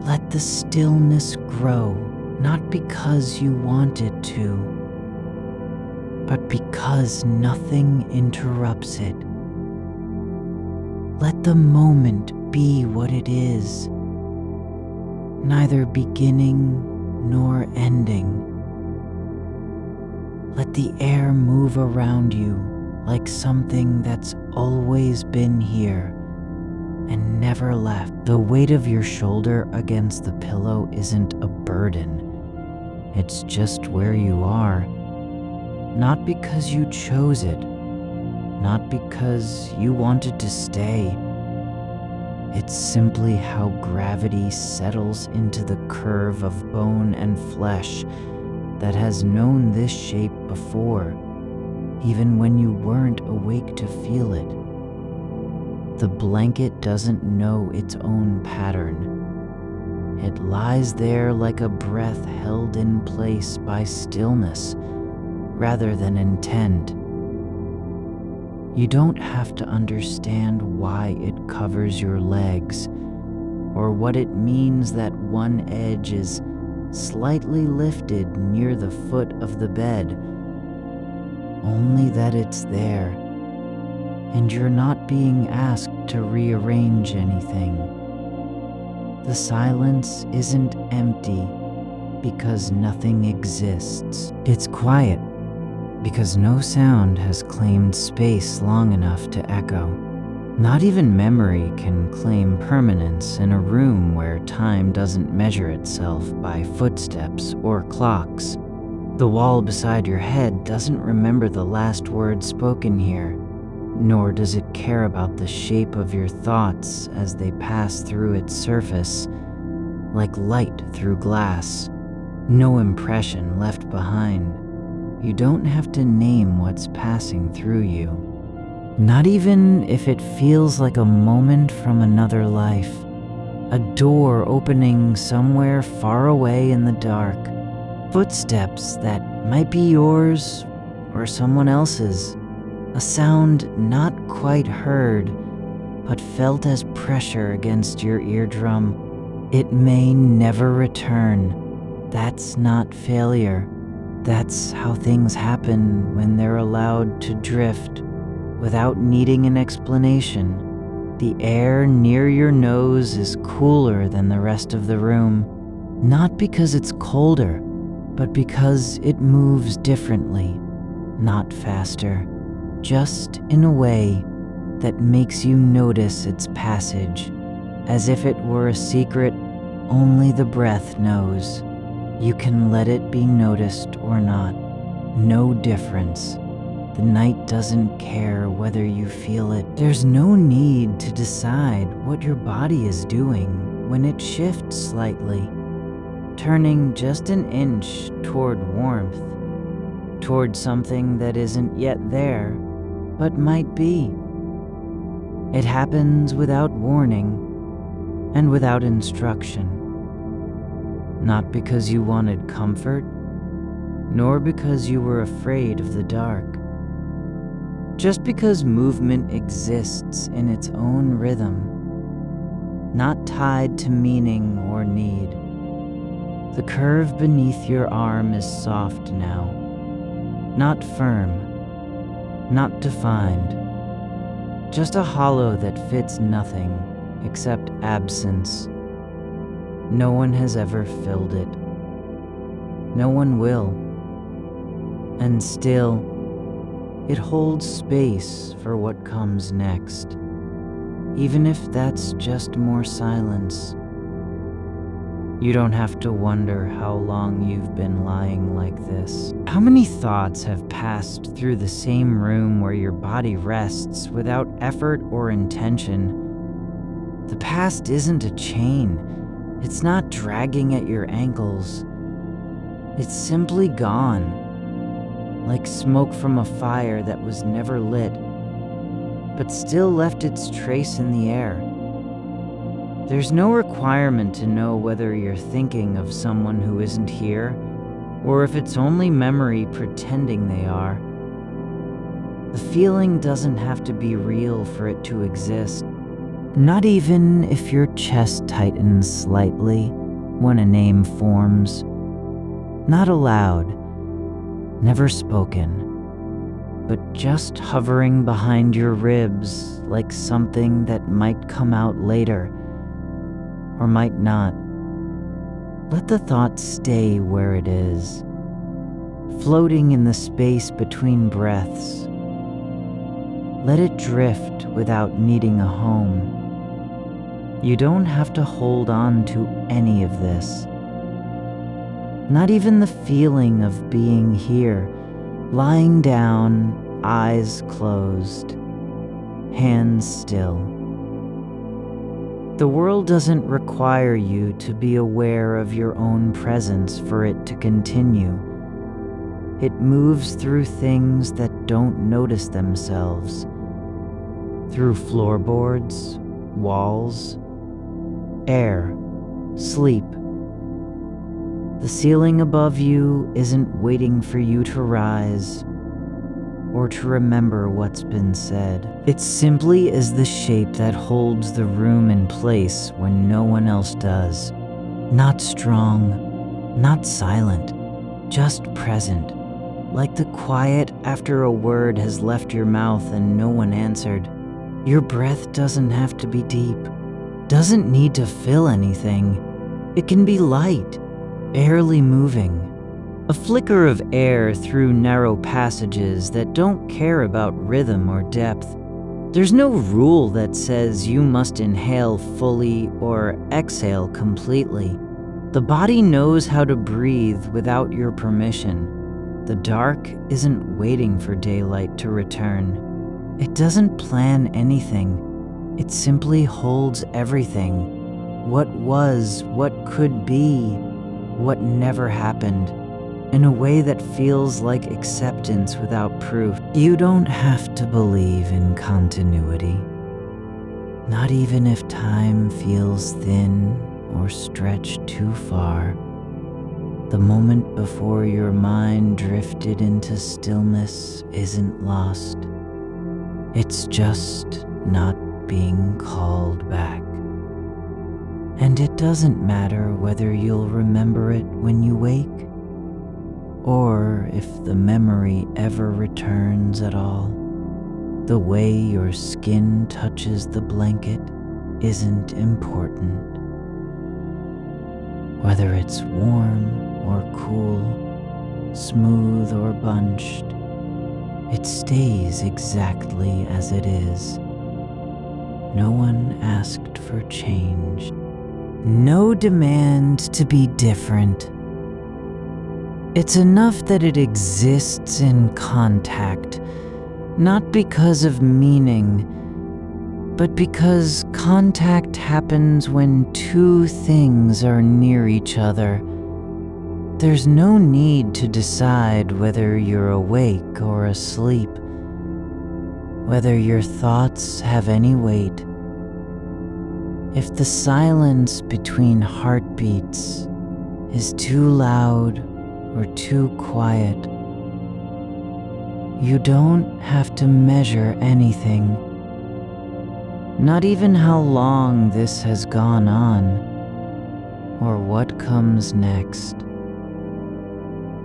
Let the stillness grow, not because you want it to, but because nothing interrupts it. Let the moment be what it is, neither beginning nor ending. Let the air move around you like something that's always been here and never left. The weight of your shoulder against the pillow isn't a burden. It's just where you are. Not because you chose it, not because you wanted to stay. It's simply how gravity settles into the curve of bone and flesh that has known this shape before, even when you weren't awake to feel it. The blanket doesn't know its own pattern. It lies there like a breath held in place by stillness rather than intent. You don't have to understand why it covers your legs, or what it means that one edge is slightly lifted near the foot of the bed. Only that it's there, and you're not being asked to rearrange anything. The silence isn't empty because nothing exists. It's quiet because no sound has claimed space long enough to echo. Not even memory can claim permanence in a room where time doesn't measure itself by footsteps or clocks. The wall beside your head doesn't remember the last word spoken here, nor does it care about the shape of your thoughts as they pass through its surface, like light through glass. No impression left behind. You don't have to name what's passing through you, not even if it feels like a moment from another life, a door opening somewhere far away in the dark, footsteps that might be yours or someone else's, a sound not quite heard but felt as pressure against your eardrum. It may never return. That's not failure. That's how things happen when they're allowed to drift without needing an explanation. The air near your nose is cooler than the rest of the room, not because it's colder, but because it moves differently, not faster, just in a way that makes you notice its passage, as if it were a secret only the breath knows. You can let it be noticed or not. No difference. The night doesn't care whether you feel it. There's no need to decide what your body is doing when it shifts slightly, turning just an inch toward warmth, toward something that isn't yet there, but might be. It happens without warning and without instruction. Not because you wanted comfort, nor because you were afraid of the dark. Just because movement exists in its own rhythm, not tied to meaning or need. The curve beneath your arm is soft now, not firm, not defined, just a hollow that fits nothing except absence. No one has ever filled it. No one will. And still, it holds space for what comes next, even if that's just more silence. You don't have to wonder how long you've been lying like this. How many thoughts have passed through the same room where your body rests without effort or intention? The past isn't a chain. It's not dragging at your ankles. It's simply gone, like smoke from a fire that was never lit, but still left its trace in the air. There's no requirement to know whether you're thinking of someone who isn't here, or if it's only memory pretending they are. The feeling doesn't have to be real for it to exist. Not even if your chest tightens slightly when a name forms. Not aloud, never spoken, but just hovering behind your ribs like something that might come out later, or might not. Let the thought stay where it is, floating in the space between breaths. Let it drift without needing a home. You don't have to hold on to any of this. Not even the feeling of being here, lying down, eyes closed, hands still. The world doesn't require you to be aware of your own presence for it to continue. It moves through things that don't notice themselves. Through floorboards, walls, air, sleep. The ceiling above you isn't waiting for you to rise or to remember what's been said. It simply is the shape that holds the room in place when no one else does. Not strong, not silent, just present, like the quiet after a word has left your mouth and no one answered. Your breath doesn't have to be deep, doesn't need to fill anything. It can be light, barely moving. A flicker of air through narrow passages that don't care about rhythm or depth. There's no rule that says you must inhale fully or exhale completely. The body knows how to breathe without your permission. The dark isn't waiting for daylight to return. It doesn't plan anything. It simply holds everything. What was, what could be, what never happened. In a way that feels like acceptance without proof. You don't have to believe in continuity. Not even if time feels thin or stretched too far. The moment before your mind drifted into stillness isn't lost. It's just not being called back. And it doesn't matter whether you'll remember it when you wake, or if the memory ever returns at all. The way your skin touches the blanket isn't important. Whether it's warm or cool, smooth or bunched, it stays exactly as it is. No one asked for change. No demand to be different. It's enough that it exists in contact, not because of meaning, but because contact happens when two things are near each other. There's no need to decide whether you're awake or asleep, whether your thoughts have any weight. If the silence between heartbeats is too loud or too quiet, you don't have to measure anything, not even how long this has gone on or what comes next.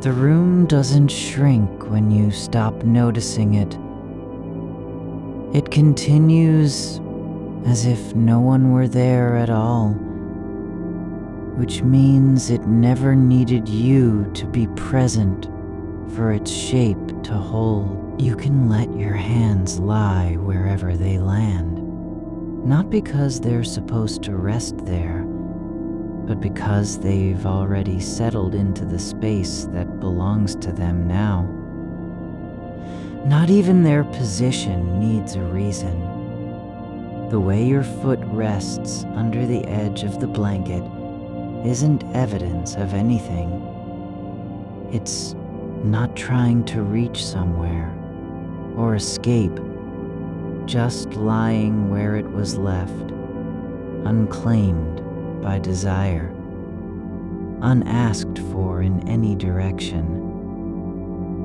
The room doesn't shrink when you stop noticing it. It continues as if no one were there at all, which means it never needed you to be present for its shape to hold. You can let your hands lie wherever they land, not because they're supposed to rest there, but because they've already settled into the space that belongs to them now. Not even their position needs a reason. The way your foot rests under the edge of the blanket isn't evidence of anything. It's not trying to reach somewhere or escape, just lying where it was left, unclaimed by desire, unasked for in any direction.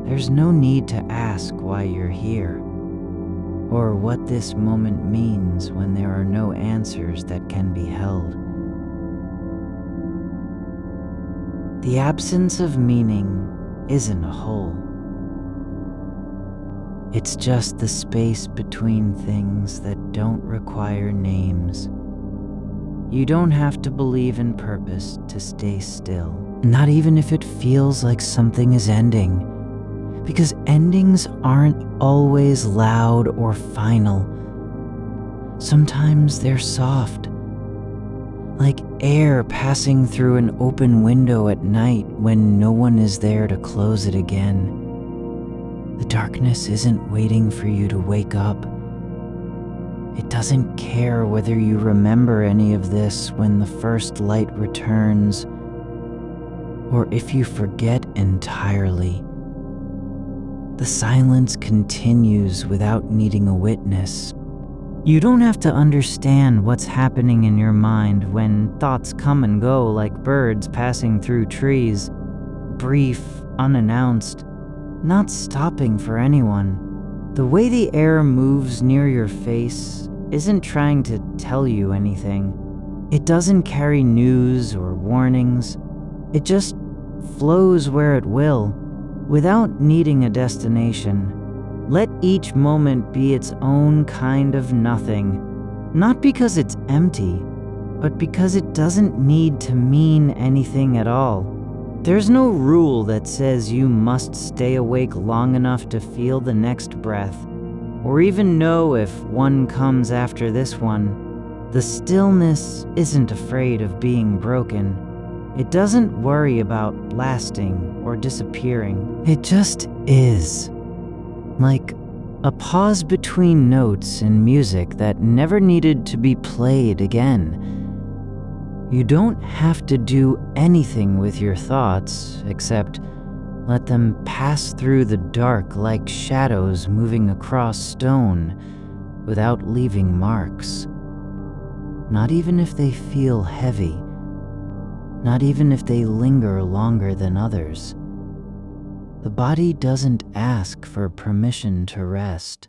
There's no need to ask why you're here, or what this moment means when there are no answers that can be held. The absence of meaning isn't a hole. It's just the space between things that don't require names. You don't have to believe in purpose to stay still, not even if it feels like something is ending. Because endings aren't always loud or final. Sometimes they're soft, like air passing through an open window at night when no one is there to close it again. The darkness isn't waiting for you to wake up. It doesn't care whether you remember any of this when the first light returns, or if you forget entirely. The silence continues without needing a witness. You don't have to understand what's happening in your mind when thoughts come and go like birds passing through trees, brief, unannounced, not stopping for anyone. The way the air moves near your face isn't trying to tell you anything. It doesn't carry news or warnings. It just flows where it will, without needing a destination. Let each moment be its own kind of nothing, not because it's empty, but because it doesn't need to mean anything at all. There's no rule that says you must stay awake long enough to feel the next breath, or even know if one comes after this one. The stillness isn't afraid of being broken. It doesn't worry about lasting or disappearing. It just is. Like a pause between notes in music that never needed to be played again. You don't have to do anything with your thoughts except let them pass through the dark like shadows moving across stone without leaving marks. Not even if they feel heavy. Not even if they linger longer than others. The body doesn't ask for permission to rest.